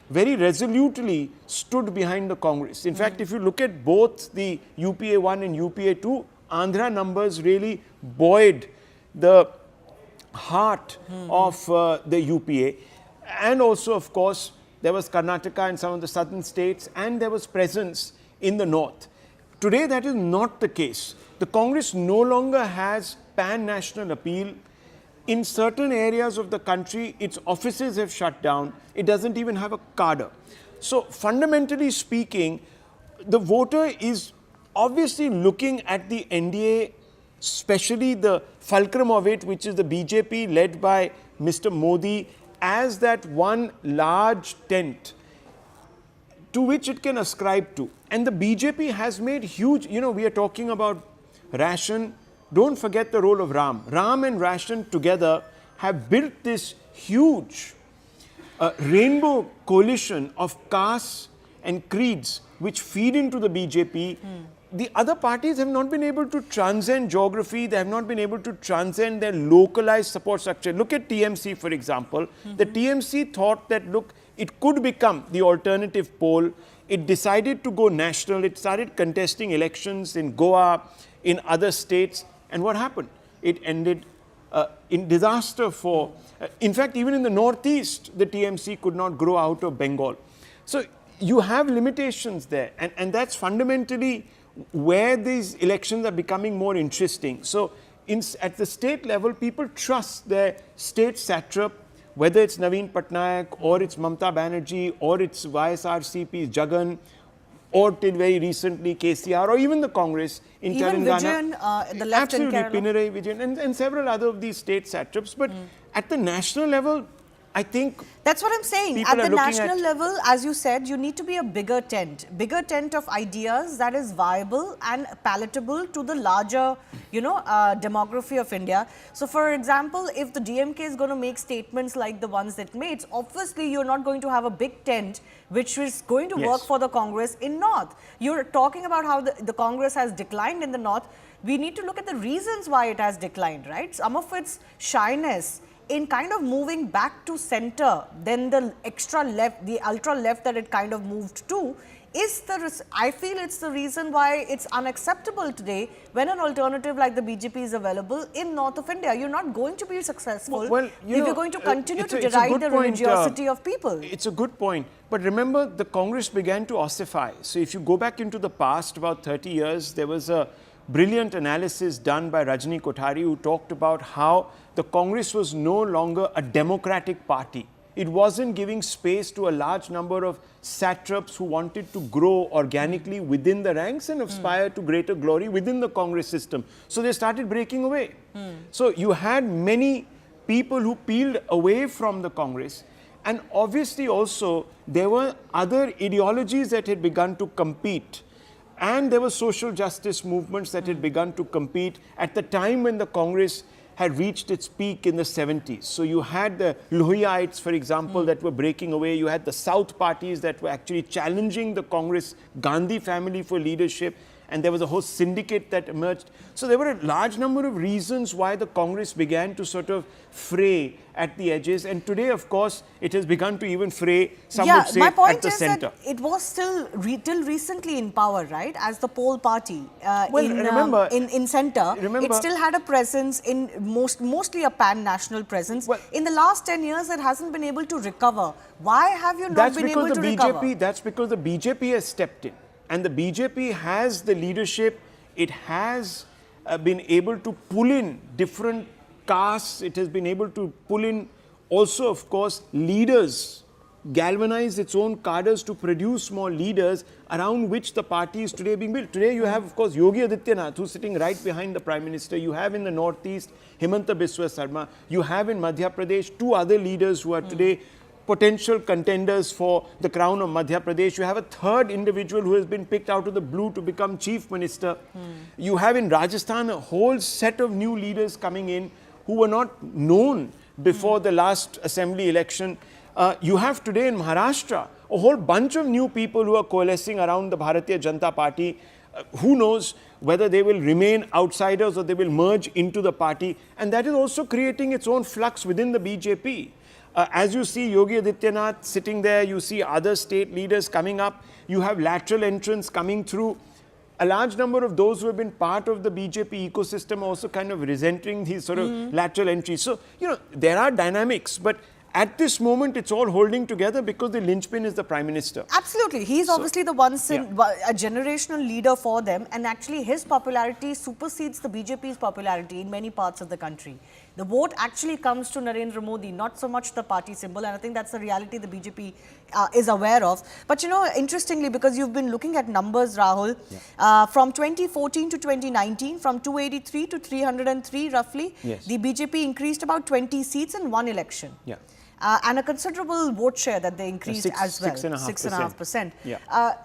very resolutely stood behind the Congress. In fact, if you look at both the UPA 1 and UPA 2, Andhra numbers really buoyed the heart of the UPA. And also, of course, there was Karnataka and some of the southern states, and there was presence in the north. Today, that is not the case. The Congress no longer has pan-national appeal. In certain areas of the country, its offices have shut down. It doesn't even have a cadre. So, fundamentally speaking, the voter is obviously looking at the NDA, especially the fulcrum of it, which is the BJP led by Mr. Modi, as that one large tent to which it can ascribe to. And the BJP has made huge, we are talking about ration. Don't forget the role of Ram. Ram and ration together have built this huge rainbow coalition of castes and creeds which feed into the BJP. The other parties have not been able to transcend geography. They have not been able to transcend their localized support structure. Look at TMC, for example. The TMC thought that, look, it could become the alternative pole. It decided to go national. It started contesting elections in Goa, in other states. And what happened? It ended in disaster for, in fact, even in the Northeast, the TMC could not grow out of Bengal. So you have limitations there. And that's fundamentally where these elections are becoming more interesting. So at the state level, people trust their state satrap, whether it's Naveen Patnaik or it's Mamta Banerjee or it's YSRCP's Jagan or till very recently KCR or even the Congress in even Telangana. Vijayan, the left in Absolutely, Kerala. Pinarayi Vijayan and several other of these state satraps. But at the national level, I think that's what I'm saying. At the national level, as you said, you need to be a bigger tent of ideas that is viable and palatable to the larger, demography of India. So, for example, if the DMK is going to make statements like the ones it made, obviously you're not going to have a big tent which is going to work for the Congress in North. You're talking about how the Congress has declined in the North. We need to look at the reasons why it has declined, right? Some of its shyness in kind of moving back to center, then the extra left, the ultra left that it kind of moved to, I feel it's the reason why it's unacceptable today when an alternative like the BJP is available in north of India. You're not going to be successful if you're going to continue to deride the religiosity of people. It's a good point. But remember, the Congress began to ossify. So if you go back into the past, about 30 years, there was a brilliant analysis done by Rajni Kothari who talked about how the Congress was no longer a democratic party. It wasn't giving space to a large number of satraps who wanted to grow organically within the ranks and aspire to greater glory within the Congress system. So they started breaking away. So you had many people who peeled away from the Congress. And obviously also there were other ideologies that had begun to compete. And there were social justice movements that had begun to compete at the time when the Congress had reached its peak in the 70s. So you had the Lohiyites, for example, that were breaking away. You had the South parties that were actually challenging the Congress Gandhi family for leadership. And there was a whole syndicate that emerged. So there were a large number of reasons why the Congress began to sort of fray at the edges. And today, of course, it has begun to even fray, some would say, my point at the is center. that it was still till recently in power, right? As the pole party in center, it still had a presence in mostly a pan-national presence. In the last 10 years, it hasn't been able to recover. Why have you not been able to recover? That's because the BJP has stepped in. And the BJP has the leadership. It has been able to pull in different castes. It has been able to pull in also, of course, leaders, galvanize its own cadres to produce more leaders around which the party is today being built. Today you have, of course, Yogi Adityanath, who's sitting right behind the Prime Minister. You have in the Northeast, Himanta Biswa Sarma. You have in Madhya Pradesh, two other leaders who are today potential contenders for the crown of Madhya Pradesh. You have a third individual who has been picked out of the blue to become Chief Minister. You have in Rajasthan a whole set of new leaders coming in who were not known before the last assembly election. You have today in Maharashtra a whole bunch of new people who are coalescing around the Bharatiya Janata Party. Who knows whether they will remain outsiders or they will merge into the party. And that is also creating its own flux within the BJP. As you see Yogi Adityanath sitting there, you see other state leaders coming up, you have lateral entrants coming through. A large number of those who have been part of the BJP ecosystem are also kind of resenting these sort of lateral entries. So, there are dynamics, but at this moment, it's all holding together because the linchpin is the Prime Minister. Absolutely. He's obviously the one, a generational leader for them, and actually his popularity supersedes the BJP's popularity in many parts of the country. The vote actually comes to Narendra Modi, not so much the party symbol, and I think that's the reality the BJP is aware of. But interestingly, because you've been looking at numbers, Rahul, from 2014 to 2019, from 283 to 303 roughly, the BJP increased about 20 seats in one election. And a considerable vote share that they increased as well, 6.5%.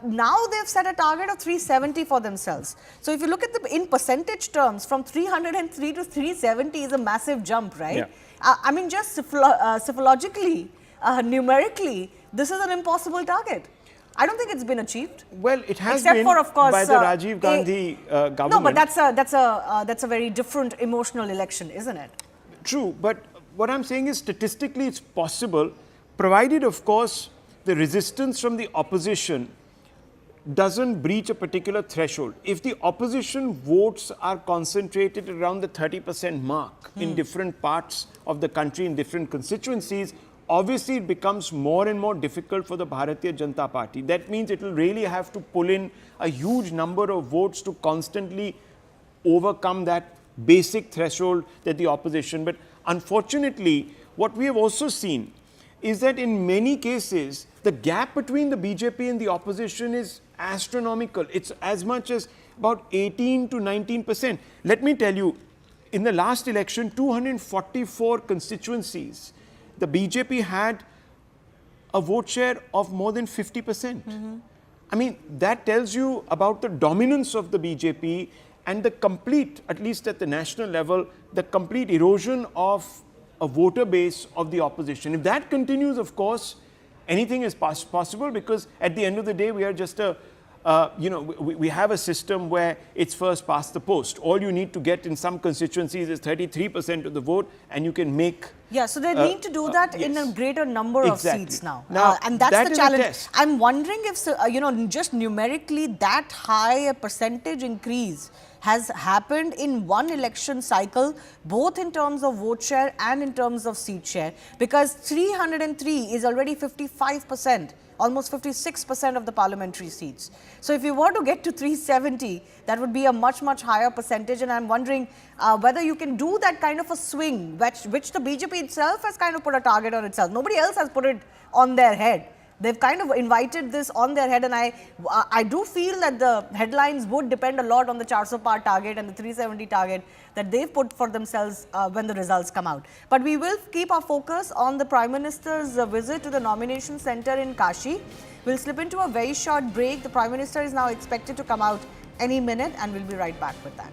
Now they've set a target of 370 for themselves. So if you look at in percentage terms, from 303 to 370 is a massive jump, right? I mean, just physiologically, numerically, this is an impossible target. I don't think it's been achieved. Well, it has except been for, of course, by the Rajiv Gandhi government. No, but that's a very different emotional election, isn't it? True, but what I'm saying is statistically it's possible, provided, of course, the resistance from the opposition doesn't breach a particular threshold. If the opposition votes are concentrated around the 30% mark in different parts of the country, in different constituencies, obviously it becomes more and more difficult for the Bharatiya Janata Party. That means it will really have to pull in a huge number of votes to constantly overcome that basic threshold that the opposition. But unfortunately, what we have also seen is that in many cases, the gap between the BJP and the opposition is astronomical. It's as much as about 18 to 19%. Let me tell you, in the last election, 244 constituencies, the BJP had a vote share of more than 50%. I mean, that tells you about the dominance of the BJP and the complete, at least at the national level, the complete erosion of a voter base of the opposition. If that continues, of course, anything is possible, because at the end of the day, we are just we have a system where it's first past the post. All you need to get in some constituencies is 33% of the vote, and you can make... Yeah, so they need to do that in a greater number of seats now. And that's that the is challenge. a test. I'm wondering if, just numerically, that high a percentage increase has happened in one election cycle, both in terms of vote share and in terms of seat share, because 303 is already 55%. Almost 56% of the parliamentary seats. So if you were to get to 370, that would be a much, much higher percentage. And I'm wondering whether you can do that kind of a swing, which the BJP itself has kind of put a target on itself. Nobody else has put it on their head. They've kind of invited this on their head, and I do feel that the headlines would depend a lot on the 400 par target and the 370 target that they've put for themselves when the results come out. But we will keep our focus on the Prime Minister's visit to the nomination centre in Kashi. We'll slip into a very short break. The Prime Minister is now expected to come out any minute, and we'll be right back with that.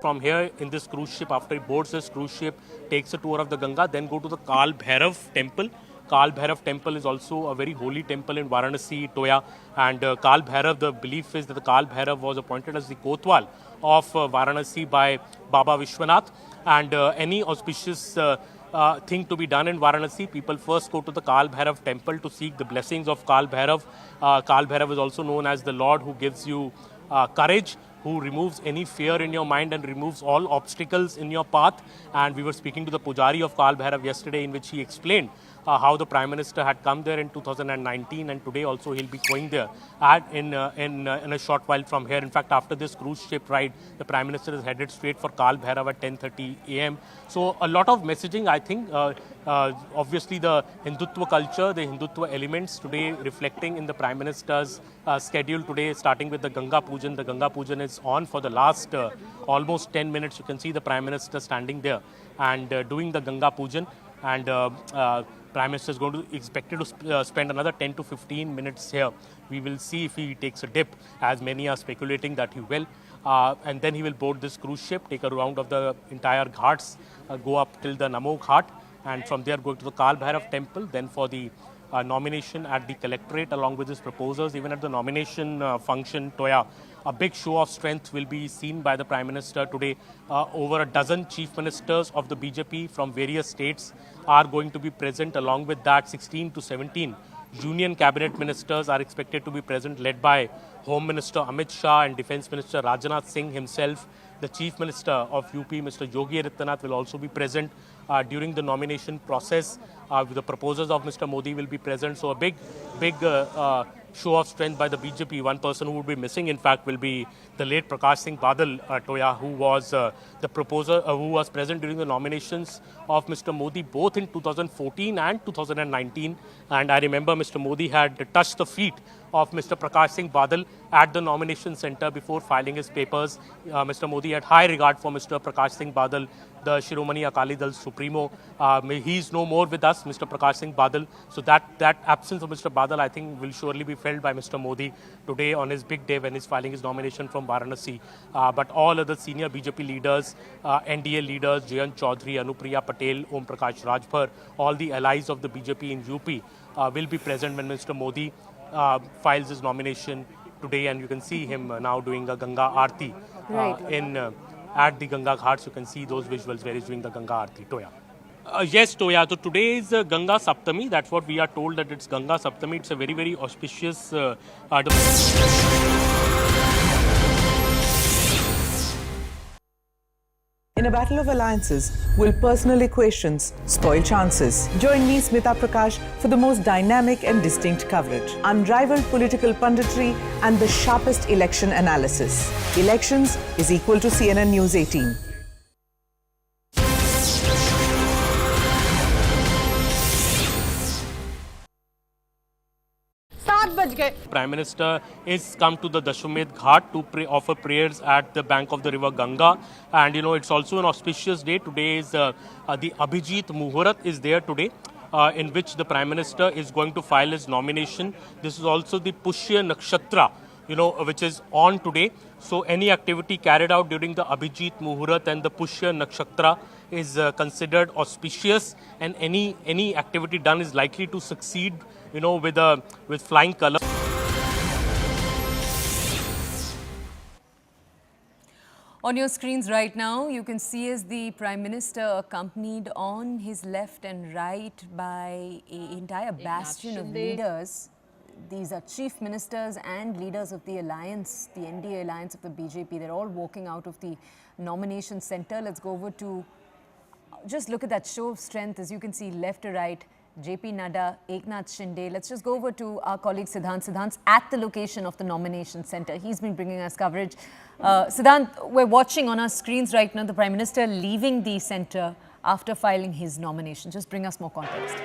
From here in this cruise ship, after he boards this cruise ship, takes a tour of the Ganga, then go to the Kal Bhairav temple. Kal Bhairav temple is also a very holy temple in Varanasi, Toya. And Kal Bhairav, the belief is that the Kal Bhairav was appointed as the Kotwal of Varanasi by Baba Vishwanath. And any auspicious thing to be done in Varanasi, people first go to the Kal Bhairav temple to seek the blessings of Kal Bhairav. Kal Bhairav is also known as the Lord who gives you courage, who removes any fear in your mind and removes all obstacles in your path. And we were speaking to the Pujari of Kal Bhairav yesterday, in which he explained how the Prime Minister had come there in 2019, and today also he'll be going there in a short while from here. In fact, after this cruise ship ride, the Prime Minister is headed straight for Kal Bhairav at 10:30 a.m. So a lot of messaging, I think. Obviously, the Hindutva culture, the Hindutva elements today reflecting in the Prime Minister's schedule today, starting with the Ganga Pujan. The Ganga Pujan is on for the last almost 10 minutes. You can see the Prime Minister standing there and doing the Ganga Pujan. And Prime Minister is expected to spend another 10 to 15 minutes here. We will see if he takes a dip, as many are speculating that he will. And then he will board this cruise ship, take a round of the entire ghats, go up till the Namo Ghat, and from there go to the Kal Bhairav temple, then for the nomination at the collectorate along with his proposers. Even at the nomination function, Toya, a big show of strength will be seen by the Prime Minister today. Over a dozen chief ministers of the BJP from various states are going to be present. Along with that, 16 to 17 union cabinet ministers are expected to be present, led by Home Minister Amit Shah and Defence Minister Rajnath Singh himself. The Chief Minister of UP, Mr. Yogi Adityanath, will also be present during the nomination process. The proposals of Mr. Modi will be present. So a big show of strength by the BJP. One person who would be missing, in fact, will be the late Prakash Singh Badal, Toya, who was the proposer, who was present during the nominations of Mr. Modi, both in 2014 and 2019. And I remember Mr. Modi had touched the feet of Mr. Prakash Singh Badal at the nomination centre before filing his papers. Mr. Modi had high regard for Mr. Prakash Singh Badal, the Shiromani Akali Dal Supremo. He is no more with us, Mr. Prakash Singh Badal. So that absence of Mr. Badal, I think, will surely be felt by Mr. Modi today on his big day when he's filing his nomination from Varanasi. But all other senior BJP leaders, NDA leaders, Jayant Chaudhary, Anupriya Patel, Omprakash Rajbhar, all the allies of the BJP in UP will be present when Mr. Modi files his nomination today. And you can see him now doing a Ganga Aarti at the Ganga Ghats. You can see those visuals where he's doing the Ganga Aarti. Toya. Yes, Toya. So today is Ganga Saptami. That's what we are told, that it's Ganga Saptami. It's a very, very auspicious In In a battle of alliances, will personal equations spoil chances? Join me, Smita Prakash, for the most dynamic and distinct coverage, unrivaled political punditry, and the sharpest election analysis. Elections is equal to CNN News 18. Prime Minister is come to the Dashwamedh Ghat to offer prayers at the bank of the river Ganga, and it's also an auspicious day. Today is the Abhijit Muhurat is there today, in which the Prime Minister is going to file his nomination. This is also the Pushya Nakshatra, which is on today. So any activity carried out during the Abhijit Muhurat and the Pushya Nakshatra is considered auspicious, and any activity done is likely to succeed, with flying colours. On your screens right now, you can see as the Prime Minister accompanied on his left and right by an entire bastion of leaders. These are chief ministers and leaders of the alliance, the NDA alliance of the BJP. They're all walking out of the nomination center. Let's go over to, just look at that show of strength, as you can see left to right. JP Nadda, Eknath Shinde. Let's just go over to our colleague Siddhant. Siddhant's at the location of the nomination center. He's been bringing us coverage. Siddhant, we're watching on our screens right now the Prime Minister leaving the center after filing his nomination. Just bring us more context.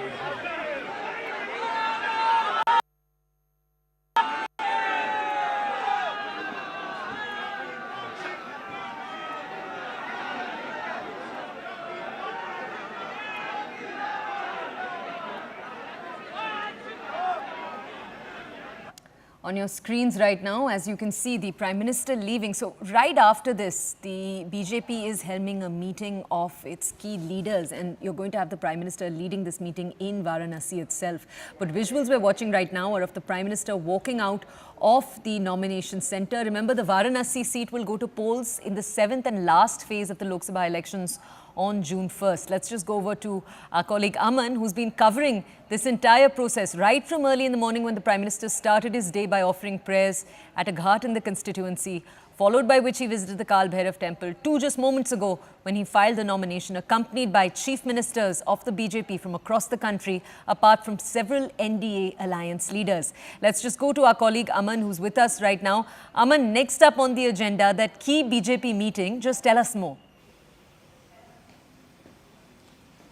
On your screens right now, as you can see, the Prime Minister leaving. So right after this, the BJP is helming a meeting of its key leaders, and you're going to have the Prime Minister leading this meeting in Varanasi itself. But visuals we're watching right now are of the Prime Minister walking out of the nomination center. Remember, the Varanasi seat will go to polls in the 7th and last phase of the Lok Sabha elections on June 1st. Let's just go over to our colleague Aman, who's been covering this entire process right from early in the morning when the Prime Minister started his day by offering prayers at a ghat in the constituency, followed by which he visited the Kal Bhairav temple just moments ago when he filed the nomination, accompanied by chief ministers of the BJP from across the country, apart from several NDA alliance leaders. Let's just go to our colleague Aman, who's with us right now. Aman, next up on the agenda, that key BJP meeting. Just tell us more.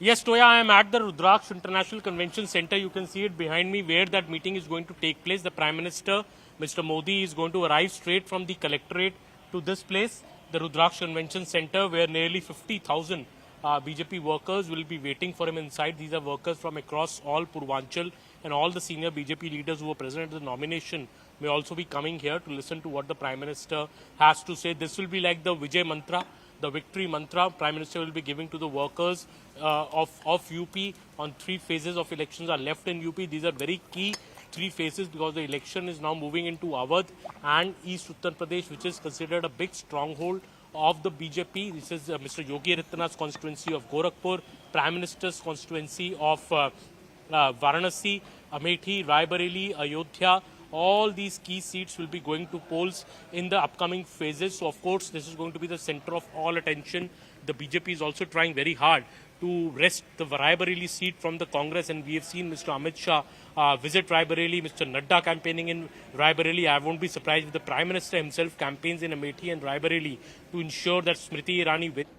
Yes, Toya, I am at the Rudraksh International Convention Center. You can see it behind me where that meeting is going to take place. The Prime Minister, Mr. Modi, is going to arrive straight from the collectorate to this place, the Rudraksh Convention Center, where nearly 50,000 BJP workers will be waiting for him inside. These are workers from across all Purvanchal, and all the senior BJP leaders who were present at the nomination may also be coming here to listen to what the Prime Minister has to say. This will be like the Vijay Mantra, the victory mantra Prime Minister will be giving to the workers of UP on 3 phases of elections are left in UP. These are very key 3 phases because the election is now moving into Awadh and East Uttar Pradesh, which is considered a big stronghold of the BJP. This is Mr. Yogi Adityanath's constituency of Gorakhpur, Prime Minister's constituency of Varanasi, Amethi, Raebareli, Ayodhya. All these key seats will be going to polls in the upcoming phases. So, of course, this is going to be the center of all attention. The BJP is also trying very hard to wrest the Raebareli seat from the Congress, and we have seen Mr. Amit Shah visit Raebareli, Mr. Nadda campaigning in Raebareli. I won't be surprised if the Prime Minister himself campaigns in Amethi and Raebareli to ensure that Smriti Irani wins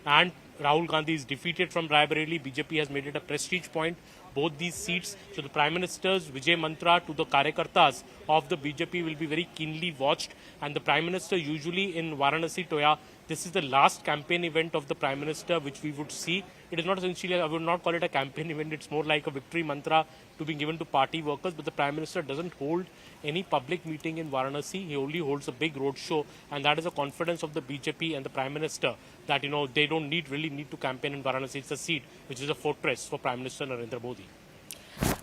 and Rahul Gandhi is defeated from Raebareli. BJP has made it a prestige point, both these seats. So the Prime Minister's Vijay Mantra to the Karyakartas of the BJP will be very keenly watched. And the Prime Minister usually in Varanasi, Toya, this is the last campaign event of the Prime Minister which we would see. It is not essentially, I would not call it a campaign event, it's more like a victory mantra to be given to party workers. But the Prime Minister doesn't hold any public meeting in Varanasi. He only holds a big roadshow, and that is a confidence of the BJP and the Prime Minister that, they don't really need to campaign in Varanasi. It's a seat which is a fortress for Prime Minister Narendra Modi.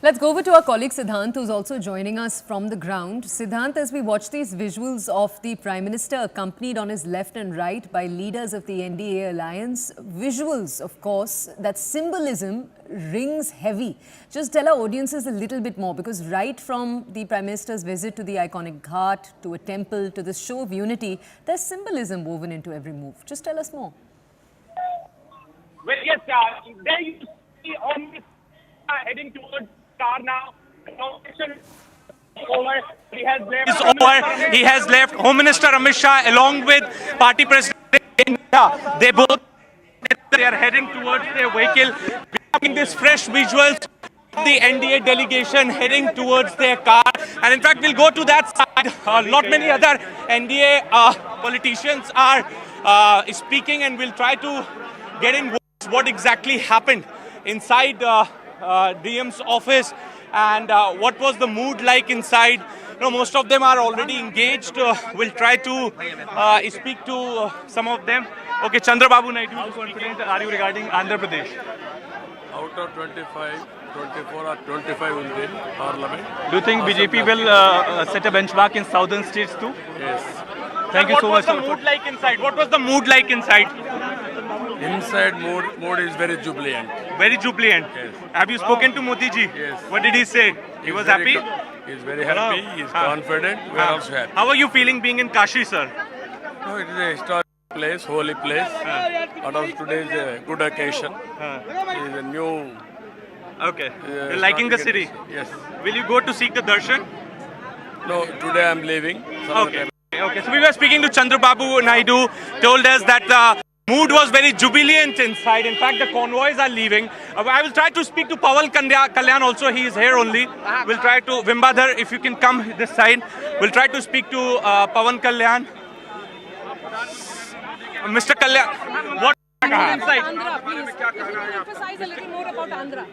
Let's go over to our colleague Siddhant, who's also joining us from the ground. Siddhant, as we watch these visuals of the Prime Minister accompanied on his left and right by leaders of the NDA alliance, visuals, of course, that symbolism rings heavy. Just tell our audiences a little bit more, because right from the Prime Minister's visit to the iconic Ghat, to a temple, to this show of unity, there's symbolism woven into every move. Just tell us more. Well, yes, there you see on this heading towards car now. Over. He has left. It's over. He has left. Home Minister Amit Shah along with Party President India. They are heading towards their vehicle. We are having this fresh visuals of the NDA delegation heading towards their car. And in fact, we'll go to that side. Not many other NDA politicians are speaking, and we'll try to get in what exactly happened inside DM's office and what was the mood like inside. Most of them are already engaged. We'll try to speak to some of them. Okay, Chandrababu Naidu. How confident are you regarding Andhra Pradesh? Out of 25, 24 or 25 will be Parliament. Do you think BJP will set a benchmark in southern states too? Yes. Thank you so much. What was the mood like inside? What was the mood like inside? Inside mood is very jubilant. Very jubilant. Yes. Have you spoken to Modi ji? Yes. What did he say? He was happy? He's very happy. He's confident. We are also happy. How are you feeling being in Kashi, sir? No, it is a historic place, holy place. And also today is a good occasion. It is a new. Okay. You're liking the city? Yes. Will you go to seek the darshan? No, today I'm leaving. Okay. Okay. So we were speaking to Chandrababu Naidu, told us that the mood was very jubilant inside. In fact, the convoys are leaving. I will try to speak to Pawan Kalyan also. He is here only. We'll try to, Vimbadhar, if you can come this side. We'll try to speak to Pawan Kalyan. Mr. Kalyan, what inside? Andhra, please. Emphasize a little more about Andhra.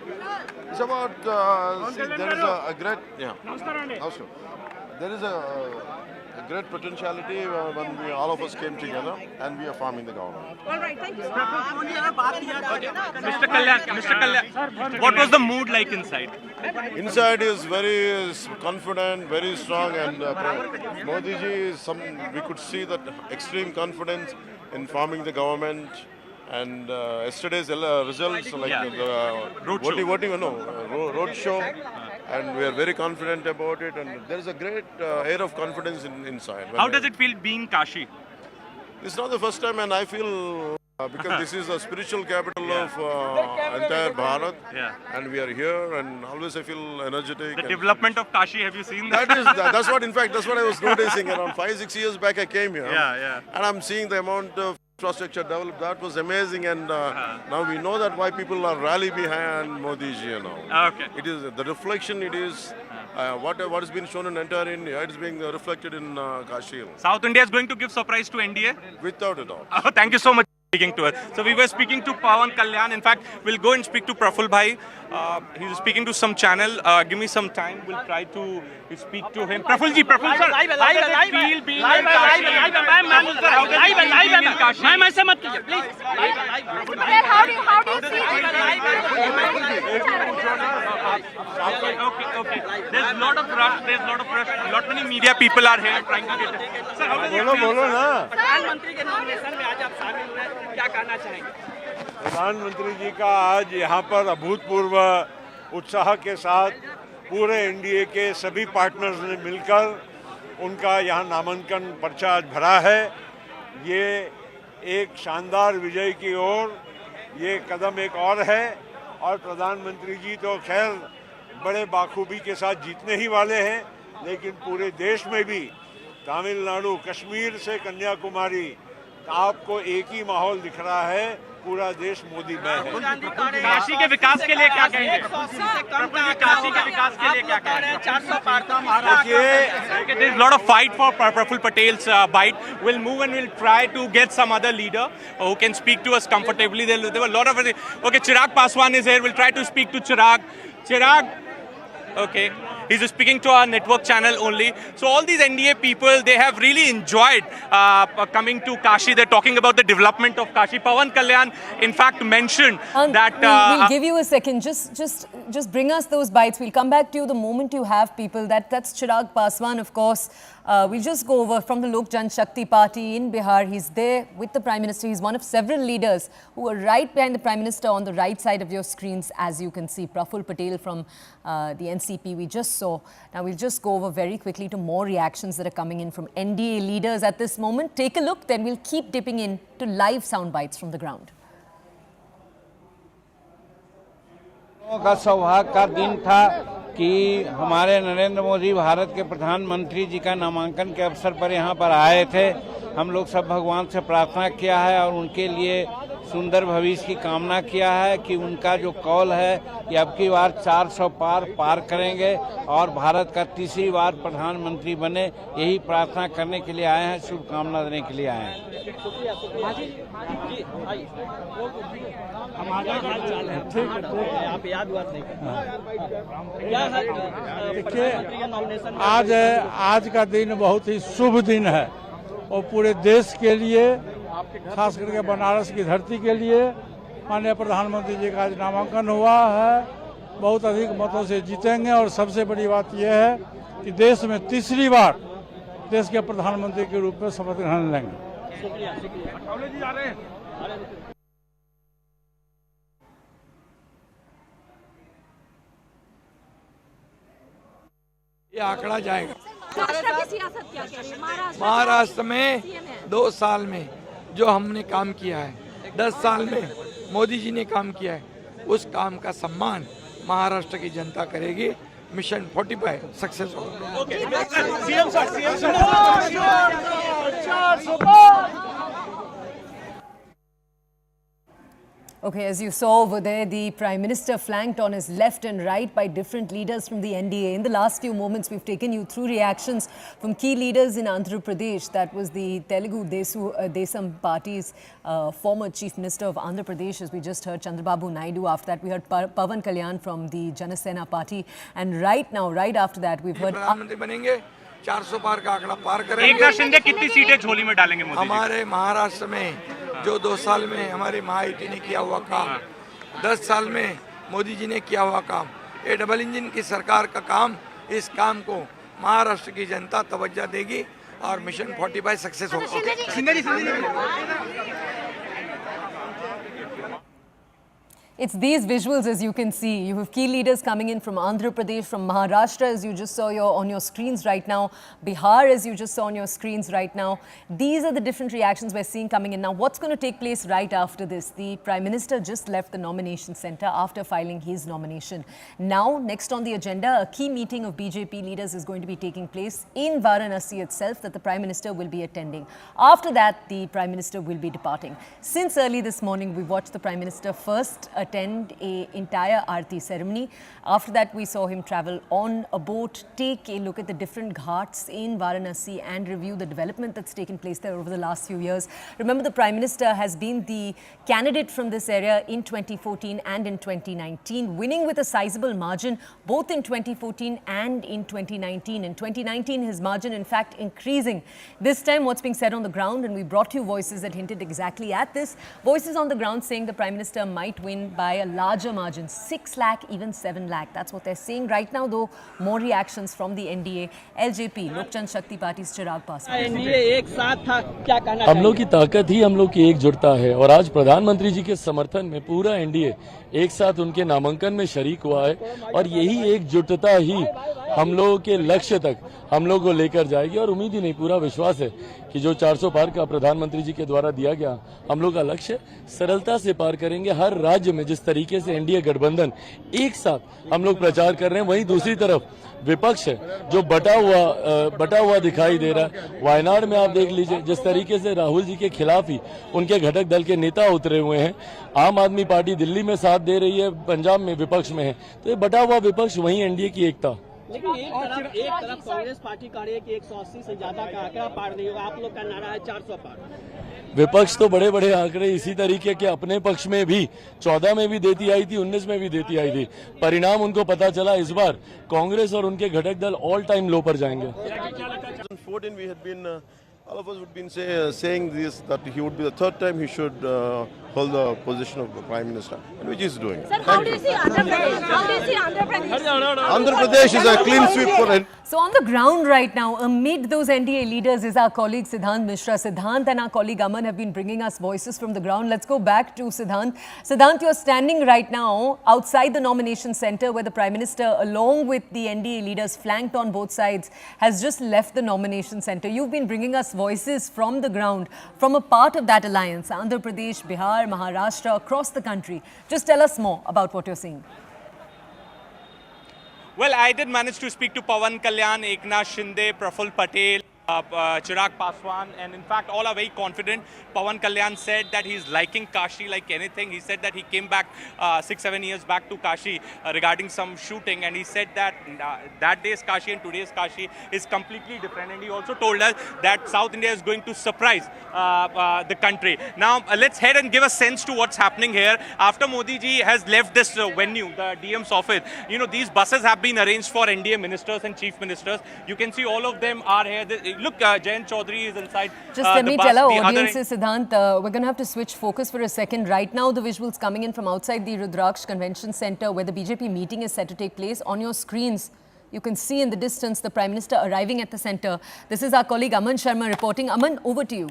It's about, see, there is a great, there is a great potentiality when all of us came together and we are forming the government. All right, thank you. Mr. Kalyan, what was the mood like inside? Inside is very confident, very strong, and Modi ji is we could see that extreme confidence in forming the government. And yesterday's results, like the roadshow, and we are very confident about it. And there is a great air of confidence inside. How does it feel being Kashi? It's not the first time, and I feel because this is the spiritual capital of entire Bharat, and we are here, and always I feel energetic. The development of Kashi, have you seen that? That's what, in fact, that's what I was noticing. Around 5-6 years back, I came here, and I'm seeing the amount of infrastructure developed. That was amazing, and now we know that why people are rally behind Modi ji. Okay. It is the reflection. It is what has been shown in entire India. It is being reflected in Kashi. South India is going to give surprise to NDA? Without a doubt. Thank you so much for speaking to us. So we were speaking to Pawan Kalyan. In fact, we'll go and speak to Praful Bhai. He's speaking to some channel. Give me some time. We'll try to speak to him. Praful ji, Praful sir. How does it feel being in Kashi? Okay. There's a lot of rush. Lot many media people are here trying to get it. Sir, how does it feel? प्रधानमंत्री के nomination में आज आप शामिल हुए, क्या कहना चाहेंगे? प्रधानमंत्री जी का आज यहाँ पर अभूतपूर्व उत्साह के साथ पूरे एनडीए के सभी पार्टनर्स ने मिलकर उनका यहाँ नामांकन पर्चा आज भरा है। ये एक शानदार विजय की ओर ये कदम एक और है, और प्रधानमंत्री जी तो खैर बड़े बाखूबी के साथ जीतने ही वाले हैं, लेकिन पूरे देश में भी तमिलनाडु, कश्मीर से कन्याकुमारी आपको एक ही माहौल दिख रहा है, पूरा देश मोदी में है। काशी के विकास के लिए क्या कहेंगे? काशी के विकास के लिए क्या कहेंगे? 400 पार का Maharashtra. There is a lot of fight for Praful Patel's bite. We'll move and we'll try to get some other leader who can speak to us comfortably. There were a lot of. Okay, Chirag Paswan is here. We'll try to speak to Chirag. Chirag. Okay. He's speaking to our network channel only. So all these NDA people, they have really enjoyed coming to Kashi. They're talking about the development of Kashi. Pawan Kalyan, in fact, mentioned that... We'll give you a second. Just bring us those bites. We'll come back to you the moment you have people. That's Chirag Paswan, of course. We'll just go over from the Lok Jan Shakti party in Bihar. He's there with the Prime Minister. He's one of several leaders who are right behind the Prime Minister on the right side of your screens, as you can see. Praful Patel from the NCP we just saw. Now we'll just go over very quickly to more reactions that are coming in from NDA leaders at this moment. Take a look, then we'll keep dipping in to live sound bites from the ground. का सौभाग्य का दिन था कि हमारे नरेंद्र मोदी भारत के प्रधानमंत्री जी का नामांकन के अवसर पर यहाँ पर आए थे। हम लोग सब भगवान से प्रार्थना किया है और उनके लिए सुंदर भविष्य की कामना किया है कि उनका जो कॉल है ये अब की बार 400 पार करेंगे और भारत का तीसरी बार प्रधानमंत्री बने, यही प्रार्थना करने के लिए आए हैं, शुभकामना देने के लिए आए हैं। आज का दिन बहुत ही शुभ दिन है और पूरे देश के लिए, खास करके बनारस की धरती के लिए माननीय प्रधानमंत्री जी का आज नामांकन हुआ है। बहुत अधिक मतों से जीतेंगे और सबसे बड़ी बात यह है कि देश में तीसरी बार देश के प्रधानमंत्री के रूप में शपथ ग्रहण लेंगे। ये आंकड़ा जाएगा। महाराष्ट्र में 2 साल में जो हमने काम किया है, 10 साल में मोदी जी ने काम किया है, उस काम का सम्मान महाराष्ट्र की जनता करेगी। मिशन 45 सक्सेस होगा। Okay, as you saw over there, the Prime Minister flanked on his left and right by different leaders from the NDA. In the last few moments, we've taken you through reactions from key leaders in Andhra Pradesh. That was the Telugu Desam Party's former Chief Minister of Andhra Pradesh, as we just heard Chandrababu Naidu. After that, we heard Pawan Kalyan from the Janasena Party. And right now, right after that, we've heard... 400 पार का आंकड़ा पार करेंगे। एकनाथ शिंदे कितनी सीटें झोली में डालेंगे मोदी जी? हमारे महाराष्ट्र में जो 2 साल में हमारी महायुति ने किया हुआ काम, 10 साल में मोदी जी ने किया हुआ काम, ये डबल इंजन की सरकार का काम, इस काम को महाराष्ट्र की जनता तवज्जो देगी और मिशन 45 सक्सेस होगा। It's these visuals, as you can see. You have key leaders coming in from Andhra Pradesh, from Maharashtra, as you just saw on your screens right now, Bihar, as you just saw on your screens right now. These are the different reactions we're seeing coming in. Now, what's going to take place right after this? The Prime Minister just left the nomination centre after filing his nomination. Now, next on the agenda, a key meeting of BJP leaders is going to be taking place in Varanasi itself that the Prime Minister will be attending. After that, the Prime Minister will be departing. Since early this morning, we watched the Prime Minister first attend an entire Aarti ceremony. After that, we saw him travel on a boat, take a look at the different ghats in Varanasi and review the development that's taken place there over the last few years. Remember, the Prime Minister has been the candidate from this area in 2014 and in 2019, winning with a sizable margin both in 2014 and in 2019. In 2019, his margin, in fact, increasing. This time, what's being said on the ground, and we brought you voices that hinted exactly at this. Voices on the ground saying the Prime Minister might win by a larger margin, 6 lakh, even 7 lakh. That's what they're saying right now, though. More reactions from the NDA, LJP, Lok Shakti Party's Chirag Paswan. हम लोग की ताकत ही हम लोग की एकजुटता है और आज प्रधानमंत्री जी के समर्थन में पूरा एनडीए एक साथ उनके नामांकन में शरीक हुआ है और यही एकजुटता ही हम लोगों के लक्ष्य तक हम लोग को लेकर जाएगी और उम्मीद ही नहीं, पूरा विश्वास है कि जो 400 पार का प्रधानमंत्री जी के द्वारा दिया गया हम लोग का लक्ष्य सरलता से पार करेंगे। हर राज्य में जिस तरीके से एनडीए गठबंधन एक साथ हम लोग प्रचार कर रहे हैं, वहीं दूसरी तरफ विपक्ष है जो बटा हुआ दिखाई दे रहा है। वायनाड में आप देख लीजिए जिस तरीके से राहुल जी के खिलाफ ही उनके घटक दल के नेता उतरे हुए हैं। आम आदमी पार्टी दिल्ली में साथ दे रही है, पंजाब में विपक्ष में है, तो ये बटा हुआ विपक्ष वहीं एनडीए की एकता। लेकिन एक तरफ कांग्रेस पार्टी कह रही है कि 180 से ज्यादा का आंकड़ा पार नहीं होगा, आप लोग का नारा है 400 पार। विपक्ष तो बड़े बड़े आंकड़े इसी तरीके के अपने पक्ष में भी 14 में भी देती आई थी, 19 में भी देती आई थी। परिणाम उनको पता चला, इस बार कांग्रेस और उनके घटक दल ऑल टाइम लो पर जाएंगे। All of us would been saying this, that he would be the third time he should hold the position of the Prime Minister, and which he is doing. Sir, how do you see Andhra Pradesh? How do you see Andhra Pradesh? Andhra Pradesh is a clean sweep for it. So on the ground right now, amid those NDA leaders is our colleague Siddhant Mishra. Siddhant and our colleague Aman have been bringing us voices from the ground. Let's go back to Siddhant. Siddhant, you're standing right now outside the nomination centre where the Prime Minister, along with the NDA leaders flanked on both sides, has just left the nomination centre. You've been bringing us voices from the ground, from a part of that alliance, Andhra Pradesh, Bihar, Maharashtra, across the country. Just tell us more about what you're seeing. Well, I did manage to speak to Pawan Kalyan, Eknath Shinde, Praful Patel, Chirag Paswan, and in fact all are very confident. Pawan Kalyan said that he's liking Kashi like anything. He said that he came back 6-7 years back to Kashi regarding some shooting, and he said that that day's Kashi and today's Kashi is completely different. And he also told us that South India is going to surprise the country. Now let's head and give a sense to what's happening here. After Modi ji has left this venue, the DM's office, you know, these buses have been arranged for NDA ministers and chief ministers. You can see all of them are here. Look, Jayant Chaudhary is inside. Just let me tell our audiences, Siddhant, we're going to have to switch focus for a second. Right now, the visuals coming in from outside the Rudraksh Convention Centre, where the BJP meeting is set to take place. On your screens, you can see in the distance the Prime Minister arriving at the centre. This is our colleague Aman Sharma reporting. Aman, over to you.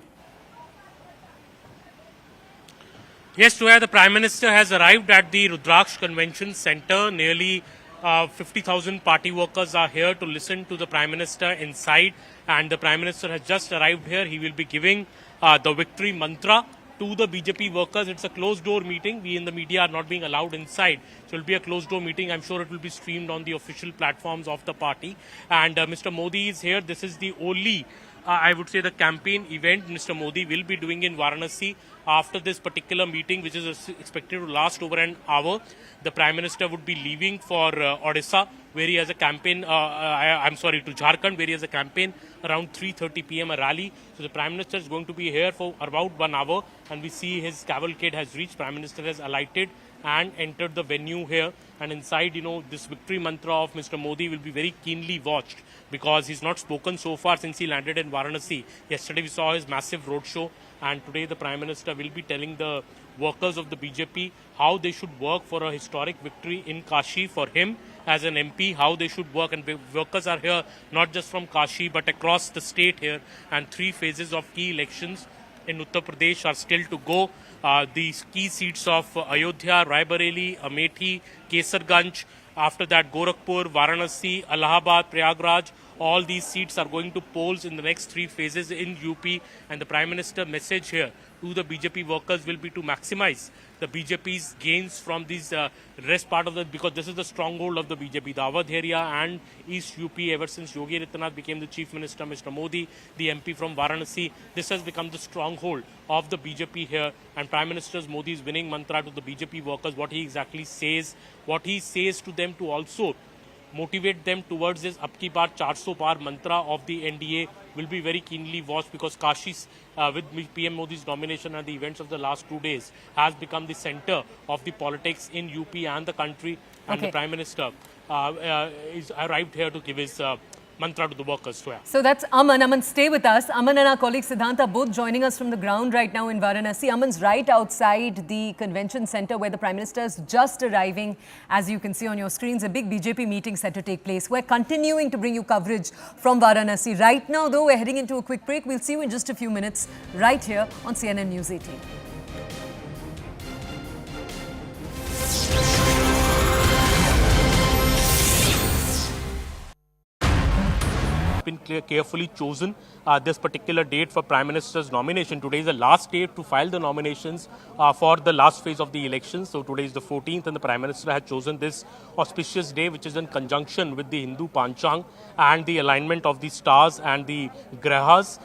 Yes, Toya, the Prime Minister has arrived at the Rudraksh Convention Centre. Nearly 50,000 party workers are here to listen to the Prime Minister inside, and the Prime Minister has just arrived here. He will be giving the victory mantra to the BJP workers. It's a closed door meeting. We in the media are not being allowed inside. So it will be a closed door meeting. I'm sure it will be streamed on the official platforms of the party. And Mr. Modi is here. This is the only I would say the campaign event Mr. Modi will be doing in Varanasi after this particular meeting, which is expected to last over an hour. The Prime Minister would be leaving for Odisha, where he has a campaign, to Jharkhand, where he has a campaign around 3:30 p.m. a rally. So the Prime Minister is going to be here for about 1 hour, and we see his cavalcade has reached. Prime Minister has alighted and entered the venue here, and inside, you know, this victory mantra of Mr. Modi will be very keenly watched, because he's not spoken so far since he landed in Varanasi. Yesterday we saw his massive roadshow, and today the Prime Minister will be telling the workers of the BJP how they should work for a historic victory in Kashi for him as an MP, how they should work. And workers are here not just from Kashi but across the state here, and 3 phases of key elections in Uttar Pradesh are still to go. These key seats of Ayodhya, Raebareli, Amethi, Kesarganj, after that Gorakhpur, Varanasi, Allahabad, Prayagraj, all these seats are going to polls in the next 3 phases in UP. And the Prime Minister message here to the BJP workers will be to maximize the BJP's gains from these rest part of the, because this is the stronghold of the BJP, the Awadh area and East UP. Ever since Yogi Adityanath became the Chief Minister, Mr. Modi, the MP from Varanasi, this has become the stronghold of the BJP here. And Prime Minister Modi's winning mantra to the BJP workers, what he exactly says, what he says to them to also motivate them towards this Abki Baar 400 Par mantra of the NDA will be very keenly watched, because Kashi, with PM Modi's nomination and the events of the last 2 days, has become the center of the politics in UP and the country. And the Prime Minister is arrived here to give his mantra to the workers. So that's Aman. Aman, stay with us. Aman and our colleague Siddhant are both joining us from the ground right now in Varanasi. Aman's right outside the convention center where the Prime Minister is just arriving. As you can see on your screens, a big BJP meeting set to take place. We're continuing to bring you coverage from Varanasi. Right now, though, we're heading into a quick break. We'll see you in just a few minutes right here on CNN News 18. Been carefully chosen this particular date for Prime Minister's nomination. Today is the last date to file the nominations for the last phase of the elections. So today is the 14th, and the Prime Minister has chosen this auspicious day, which is in conjunction with the Hindu Panchang and the alignment of the stars and the grahas,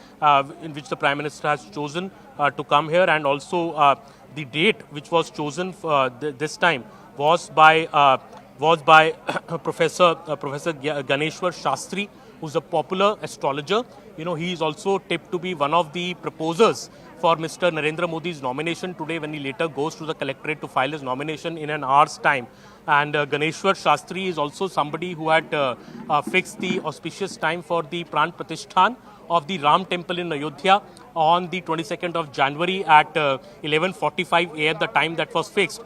in which the Prime Minister has chosen to come here. And also the date which was chosen this time was by Professor Ganeshwar Shastri, who's a popular astrologer. You know, he is also tipped to be one of the proposers for Mr. Narendra Modi's nomination today, when he later goes to the collectorate to file his nomination in an hour's time. And Ganeshwar Shastri is also somebody who had fixed the auspicious time for the Pran Pratishthan of the Ram Temple in Ayodhya on the 22nd of January at 11:45 a.m. The time that was fixed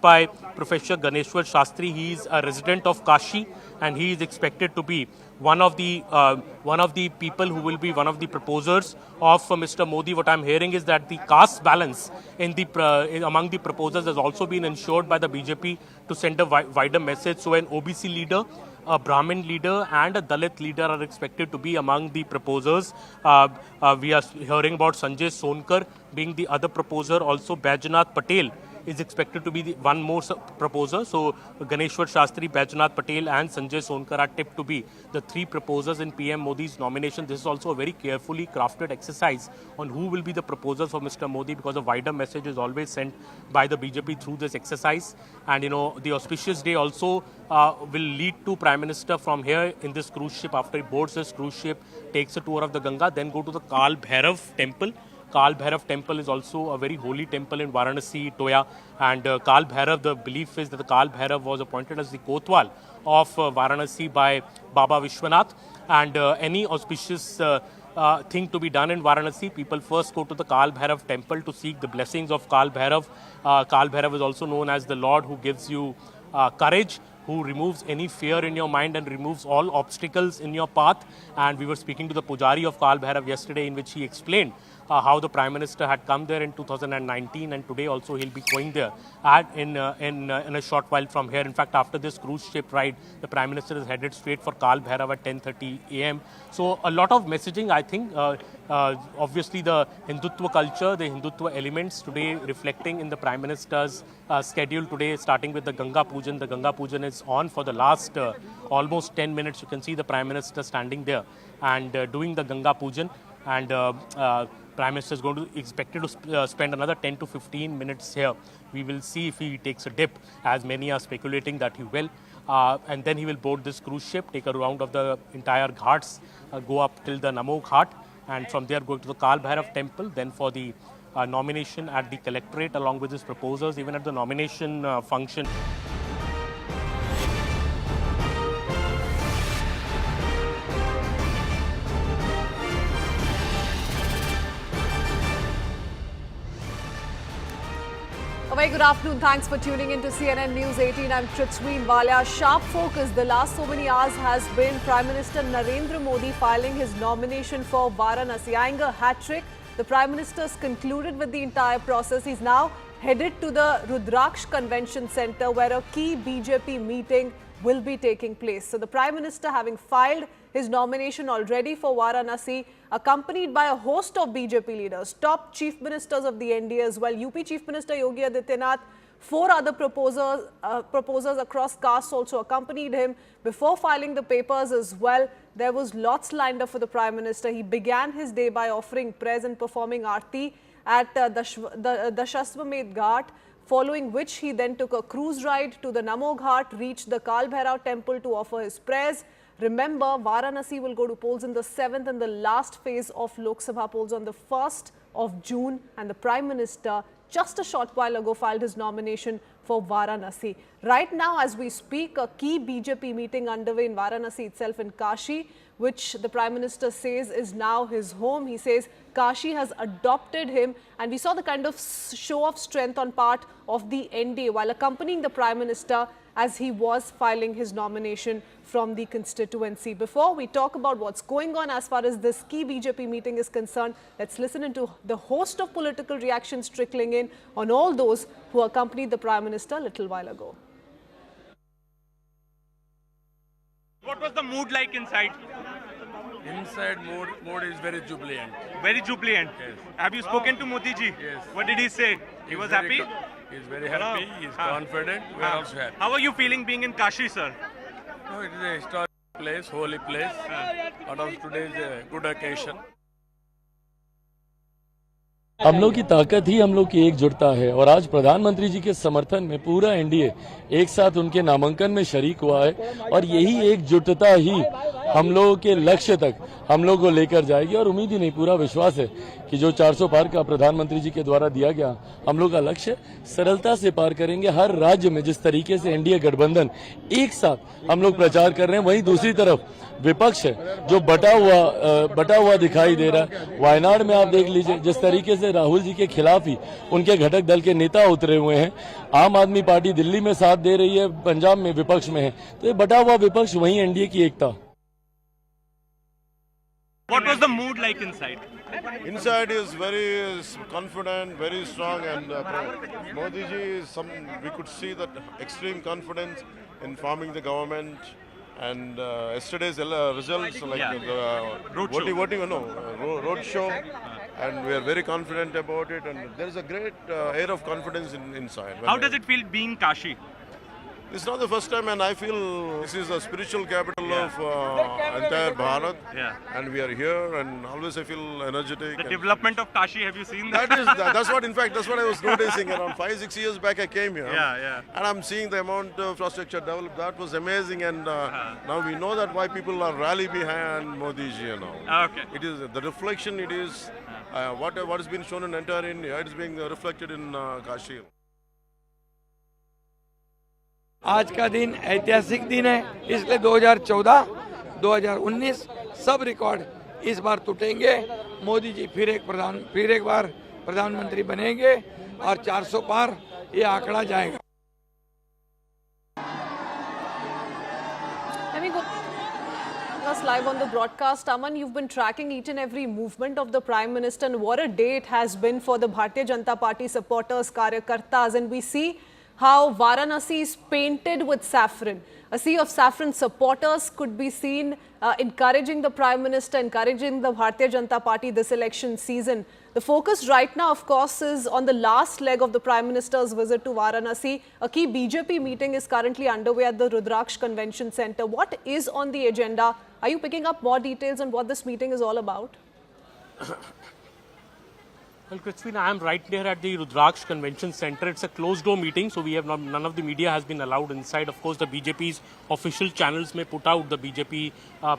by Professor Ganeshwar Shastri. He is a resident of Kashi, and he is expected to be one of the people who will be one of the proposers of Mr. Modi. What I'm hearing is that the caste balance among the proposers has also been ensured by the BJP to send a wider message. So an OBC leader, a Brahmin leader and a Dalit leader are expected to be among the proposers. We are hearing about Sanjay Sonkar being the other proposer. Also Bheja Patel is expected to be the one more proposer. So Ganeshwar Shastri, Bajnath Patel and Sanjay Sonkar are tipped to be the three proposers in PM Modi's nomination. This is also a very carefully crafted exercise on who will be the proposers for Mr. Modi, because a wider message is always sent by the BJP through this exercise. And the auspicious day also will lead to Prime Minister from here in this cruise ship, after he boards this cruise ship, takes a tour of the Ganga, then go to the Kal Bhairav temple. Kal Bhairav temple is also a very holy temple in Varanasi, Toya. And Kal Bhairav, the belief is that the Kal Bhairav was appointed as the Kotwal of Varanasi by Baba Vishwanath. And any auspicious thing to be done in Varanasi, people first go to the Kal Bhairav temple to seek the blessings of Kal Bhairav. Kal Bhairav is also known as the Lord who gives you courage, who removes any fear in your mind and removes all obstacles in your path. And we were speaking to the Pujari of Kal Bhairav yesterday, in which he explained how the Prime Minister had come there in 2019, and today also he'll be going there in a short while from here. In fact, after this cruise ship ride, the Prime Minister is headed straight for Kal Bhairav at 10:30 a.m. So a lot of messaging, I think. Obviously, the Hindutva culture, the Hindutva elements today reflecting in the Prime Minister's schedule today, starting with the Ganga Pujan. The Ganga Pujan is on for the last almost 10 minutes. You can see the Prime Minister standing there and doing the Ganga Pujan. And Prime Minister is going to expected to spend another 10 to 15 minutes here. We will see if he takes a dip, as many are speculating that he will. And then he will board this cruise ship, take a round of the entire ghats, go up till the Namo Ghat, and from there go to the Kal Bhairav temple, then for the nomination at the collectorate along with his proposers, even at the nomination function. A very good afternoon. Thanks for tuning in to CNN News 18. I'm Tritsween Walia. Sharp focus the last so many hours has been Prime Minister Narendra Modi filing his nomination for Varanasi. Eyeing a hat-trick, the Prime Minister's concluded with the entire process. He's now headed to the Rudraksh Convention Centre, where a key BJP meeting will be taking place. So the Prime Minister, having filed his nomination already for Varanasi, accompanied by a host of BJP leaders, top chief ministers of the NDA as well, UP Chief Minister Yogi Adityanath, 4 other proposers across castes also accompanied him. Before filing the papers as well, there was lots lined up for the Prime Minister. He began his day by offering prayers and performing aarti at the Dashaswamedh Ghat, following which he then took a cruise ride to the Namo Ghat, reached the Kal Bhairav temple to offer his prayers. Remember, Varanasi will go to polls in the 7th and the last phase of Lok Sabha polls on the 1st of June, and the Prime Minister just a short while ago filed his nomination for Varanasi. Right now, as we speak, a key BJP meeting underway in Varanasi itself, in Kashi, which the Prime Minister says is now his home. He says Kashi has adopted him, and we saw the kind of show of strength on part of the NDA while accompanying the Prime Minister as he was filing his nomination from the constituency. Before we talk about what's going on as far as this key BJP meeting is concerned, let's listen into the host of political reactions trickling in on all those who accompanied the Prime Minister a little while ago. What was the mood like inside? Inside mood is very jubilant. Very jubilant? Yes. Have you spoken to Modi ji? Yes. What did he say? He was happy? He's very happy, he's confident, we are also happy. How are you feeling being in Kashi, sir? No, it is a historic place, holy place. Out of today is a good occasion. हम लोग की ताकत ही हम लोग की एकजुटता है, और आज प्रधानमंत्री जी के समर्थन में पूरा एनडीए एक साथ उनके नामांकन में शरीक हुआ है, और यही एकजुटता ही हम लोगों के लक्ष्य तक हम लोग को लेकर जाएगी। और उम्मीद ही नहीं, पूरा विश्वास है कि जो 400 पार का प्रधानमंत्री जी के द्वारा दिया गया हम लोग का लक्ष्य सरलता से पार करेंगे। हर राज्य में जिस तरीके से एनडीए गठबंधन एक साथ हम लोग प्रचार कर रहे हैं, वहीं दूसरी तरफ विपक्ष है जो बटा हुआ दिखाई दे रहा है। वायनाड में आप देख लीजिए जिस तरीके से राहुल जी के खिलाफ ही उनके घटक दल के नेता उतरे हुए हैं। आम आदमी पार्टी दिल्ली में साथ दे रही है, पंजाब में विपक्ष में है, तो ये बटा हुआ विपक्ष वही एनडीए की एकता। What was the mood like inside? Inside is very confident, very strong, and Modi ji is we could see that extreme confidence in forming the government. And yesterday's results, like the roadshow, and we are very confident about it, and there is a great air of confidence inside. How does it feel being Kashi? It's not the first time, and I feel this is a spiritual capital of entire Bharat, and we are here, and always I feel energetic. The development of Kashi, have you seen that? That's what, in fact, that's what I was noticing. Around 5-6 years back I came here, and I'm seeing the amount of infrastructure developed. That was amazing, and now we know that why people are rally behind Modi ji now. Okay. It is the reflection, it is what has been shown in entire India, it is being reflected in Kashi. आज का दिन ऐतिहासिक दिन है, इसलिए 2014, 2019 सब record इस बार टूटेंगे। मोदी जी फिर एक बार प्रधानमंत्री बनेंगे और 400 पार ये आंकड़ा जाएगा। Let me go us live on the broadcast. Aman, you've been tracking each and every movement of the Prime Minister, and what a day it has been for the Bharatiya Janata Party supporters, karyakartas, and we see how Varanasi is painted with saffron. A sea of saffron supporters could be seen encouraging the Prime Minister, encouraging the Bharatiya Janata Party this election season. The focus right now, of course, is on the last leg of the Prime Minister's visit to Varanasi. A key BJP meeting is currently underway at the Rudraksh Convention Centre. What is on the agenda? Are you picking up more details on what this meeting is all about? Well, Christine, I am right there at the Rudraksh Convention Centre. It's a closed-door meeting, so we have none of the media has been allowed inside. Of course, the BJP's official channels may put out the BJP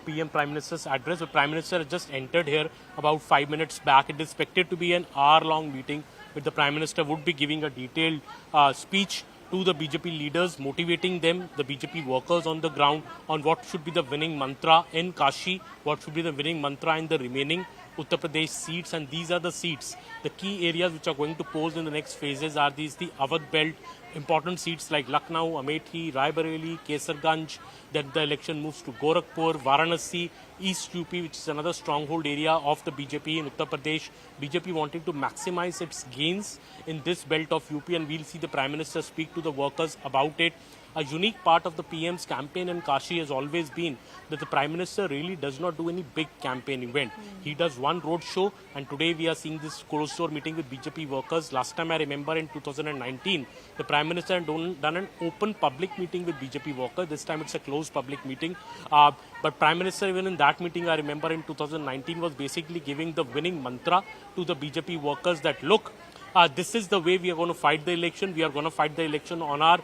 PM Prime Minister's address. The Prime Minister has just entered here about 5 minutes back. It is expected to be an hour-long meeting, where the Prime Minister would be giving a detailed speech to the BJP leaders, motivating them, the BJP workers on the ground, on what should be the winning mantra in Kashi, what should be the winning mantra in the remaining Uttar Pradesh seats, and these are the seats. The key areas which are going to pose in the next phases are the Awadh belt, important seats like Lucknow, Amethi, Raebareli, Kesarganj. Then the election moves to Gorakhpur, Varanasi, East UP, which is another stronghold area of the BJP in Uttar Pradesh. BJP wanting to maximize its gains in this belt of UP, and we'll see the Prime Minister speak to the workers about it. A unique part of the PM's campaign in Kashi has always been that the Prime Minister really does not do any big campaign event. He does one road show, and today we are seeing this closed-door meeting with BJP workers. Last time I remember in 2019, the Prime Minister had done an open public meeting with BJP workers. This time it's a closed public meeting. But Prime Minister, even in that meeting, I remember in 2019, was basically giving the winning mantra to the BJP workers that, look, this is the way we are going to fight the election. We are going to fight the election on our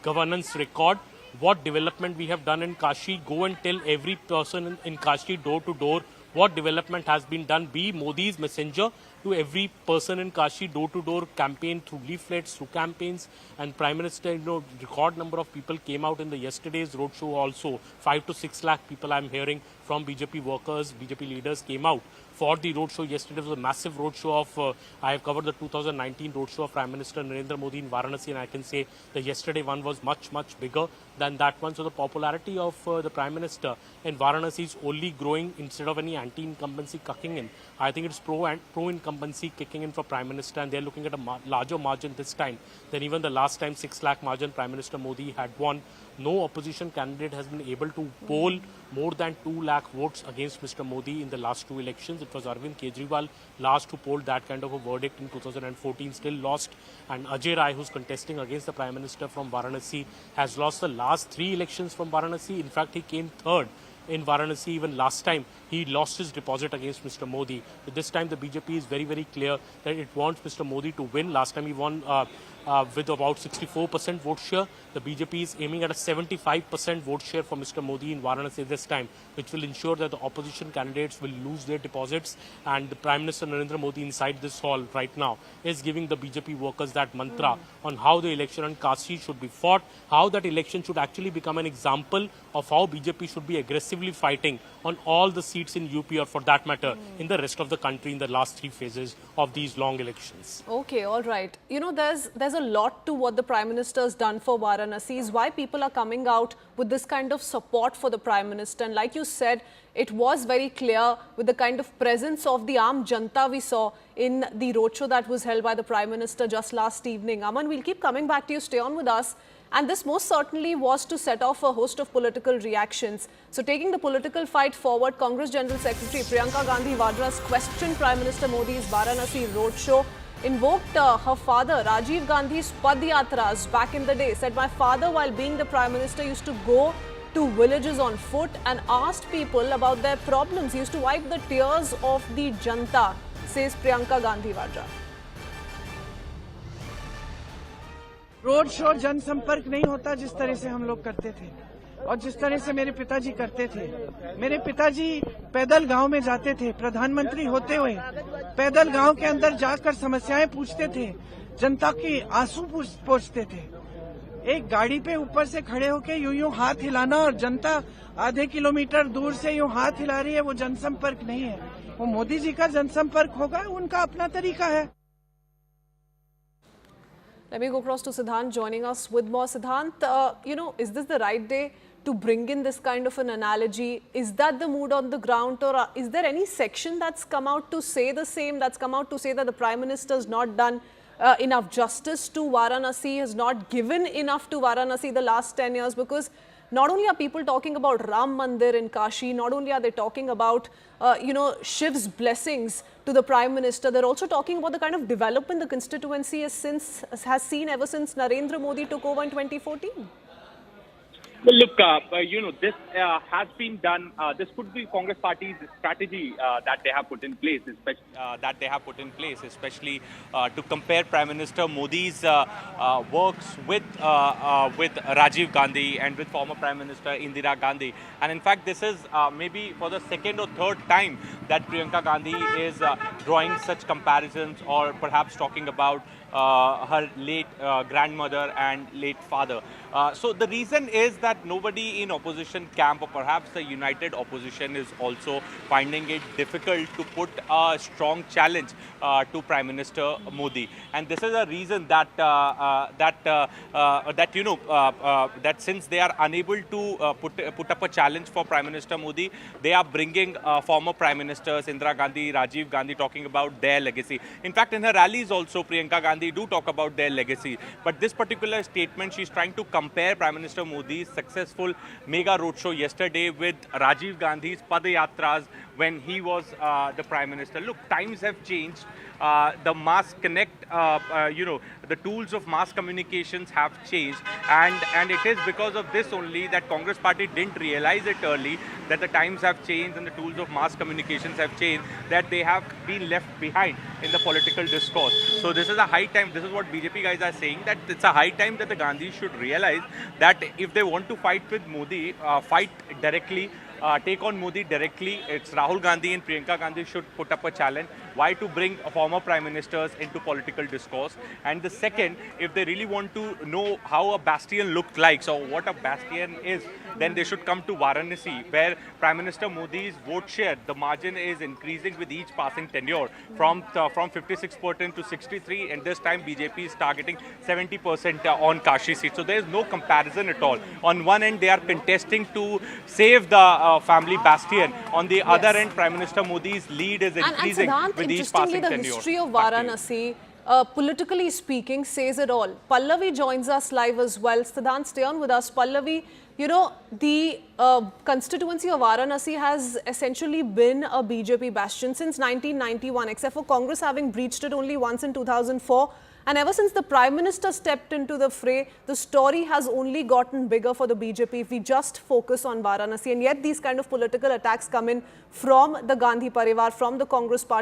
governance record. What development we have done in Kashi, go and tell every person in Kashi door to door what development has been done. Be Modi's messenger to every person in Kashi, door to door campaign through leaflets, through campaigns. And Prime Minister, record number of people came out in the yesterday's roadshow also. 5 to 6 lakh people I'm hearing from BJP workers, BJP leaders came out for the roadshow. Yesterday was a massive roadshow of, I have covered the 2019 roadshow of Prime Minister Narendra Modi in Varanasi, and I can say the yesterday one was much, much bigger than that one. So the popularity of the Prime Minister in Varanasi is only growing instead of any anti-incumbency kicking in. I think it's pro-incumbency kicking in for Prime Minister, and they're looking at a larger margin this time than even the last time 6 lakh margin Prime Minister Modi had won. No opposition candidate has been able to poll more than 2 lakh votes against Mr. Modi in the last 2 elections. It was Arvind Kejriwal last who polled that kind of a verdict in 2014, still lost. And Ajay Rai, who's contesting against the Prime Minister from Varanasi, has lost the last 3 elections from Varanasi. In fact, he came third in Varanasi. Even last time, he lost his deposit against Mr. Modi. But this time, the BJP is very, very clear that it wants Mr. Modi to win. Last time, he won with about 64% vote share. The BJP is aiming at a 75% vote share for Mr. Modi in Varanasi this time, which will ensure that the opposition candidates will lose their deposits. And the Prime Minister Narendra Modi inside this hall right now is giving the BJP workers that mantra on how the election on Kashi should be fought, how that election should actually become an example of how BJP should be aggressively fighting on all the seats in UP, or for that matter, in the rest of the country in the last 3 phases of these long elections. Okay, all right. There's a lot to what the Prime Minister has done for Varanasi, is why people are coming out with this kind of support for the Prime Minister. And like you said, it was very clear with the kind of presence of the Aam Janta we saw in the roadshow that was held by the Prime Minister just last evening. Aman, we'll keep coming back to you. Stay on with us. And this most certainly was to set off a host of political reactions. So taking the political fight forward, Congress General Secretary Priyanka Gandhi Vadra's questioned Prime Minister Modi's Varanasi roadshow, invoked her father Rajiv Gandhi's Padyatras back in the day, said my father while being the Prime Minister used to go to villages on foot and asked people about their problems. He used to wipe the tears of the Janta, says Priyanka Gandhi Vadra. Road show जनसंपर्क नहीं होता जिस तरह से हम लोग करते थे और जिस तरह से मेरे पिताजी करते थे। मेरे पिताजी पैदल गांव में जाते थे, प्रधानमंत्री होते हुए पैदल गांव के अंदर जाकर समस्याएं पूछते थे, जनता के आंसू पोंछते थे। एक गाड़ी पे ऊपर से खड़े होके यूं हाथ हिलाना और जनता आधे किलोमीटर दूर से यूं हाथ हिला रही है, वो जनसंपर्क नहीं है। वो मोदी जी का जनसंपर्क होगा, उनका अपना तरीका है। Let me go across to Siddhant joining us with more. Siddhant, is this the right day to bring in this kind of an analogy? Is that the mood on the ground, or is there any section that's come out to say the same, that's come out to say that the Prime Minister has not done enough justice to Varanasi, has not given enough to Varanasi the last 10 years? Because not only are people talking about Ram Mandir in Kashi, not only are they talking about, Shiv's blessings to the Prime Minister, they're also talking about the kind of development the constituency has seen ever since Narendra Modi took over in 2014. Well, look, this has been done. This could be Congress Party's strategy that they have put in place, especially to compare Prime Minister Modi's works with Rajiv Gandhi and with former Prime Minister Indira Gandhi. And in fact, this is maybe for the second or third time that Priyanka Gandhi is drawing such comparisons, or perhaps talking about her late grandmother and late father. So the reason is that nobody in opposition camp, or perhaps the united opposition, is also finding it difficult to put a strong challenge to Prime Minister Modi. And this is a reason that that since they are unable to put up a challenge for Prime Minister Modi, they are bringing former Prime Ministers Indira Gandhi, Rajiv Gandhi, talking about their legacy. In fact, in her rallies also, Priyanka Gandhi do talk about their legacy. But this particular statement, she's trying to compare Prime Minister Modi's successful mega roadshow yesterday with Rajiv Gandhi's Padyatras when he was the Prime Minister. Look, times have changed. The mass connect, the tools of mass communications have changed, and it is because of this only that Congress Party didn't realize it early, that the times have changed and the tools of mass communications have changed, that they have been left behind in the political discourse. So this is a high time, this is what BJP guys are saying, that it's a high time that the Gandhis should realize that if they want to fight with Modi, fight directly, take on Modi directly, it's Rahul Gandhi and Priyanka Gandhi should put up a challenge. Why to bring former Prime Ministers into political discourse? And the second, if they really want to know how a bastion looked like, so what a bastion is, then they should come to Varanasi, where Prime Minister Modi's vote share, the margin is increasing with each passing tenure from 56% to 63, and this time BJP is targeting 70% on Kashi seat. So there is no comparison at all. On one end, they are contesting to save the family bastion. On the other end, Prime Minister Modi's lead is increasing with each passing tenure. The history of Varanasi, politically speaking, says it all. Pallavi joins us live as well. Siddhant, stay on with us. Pallavi, the constituency of Varanasi has essentially been a BJP bastion since 1991, except for Congress having breached it only once in 2004. And ever since the Prime Minister stepped into the fray, the story has only gotten bigger for the BJP if we just focus on Varanasi. And yet these kind of political attacks come in from the Gandhi Parivar, from the Congress Party.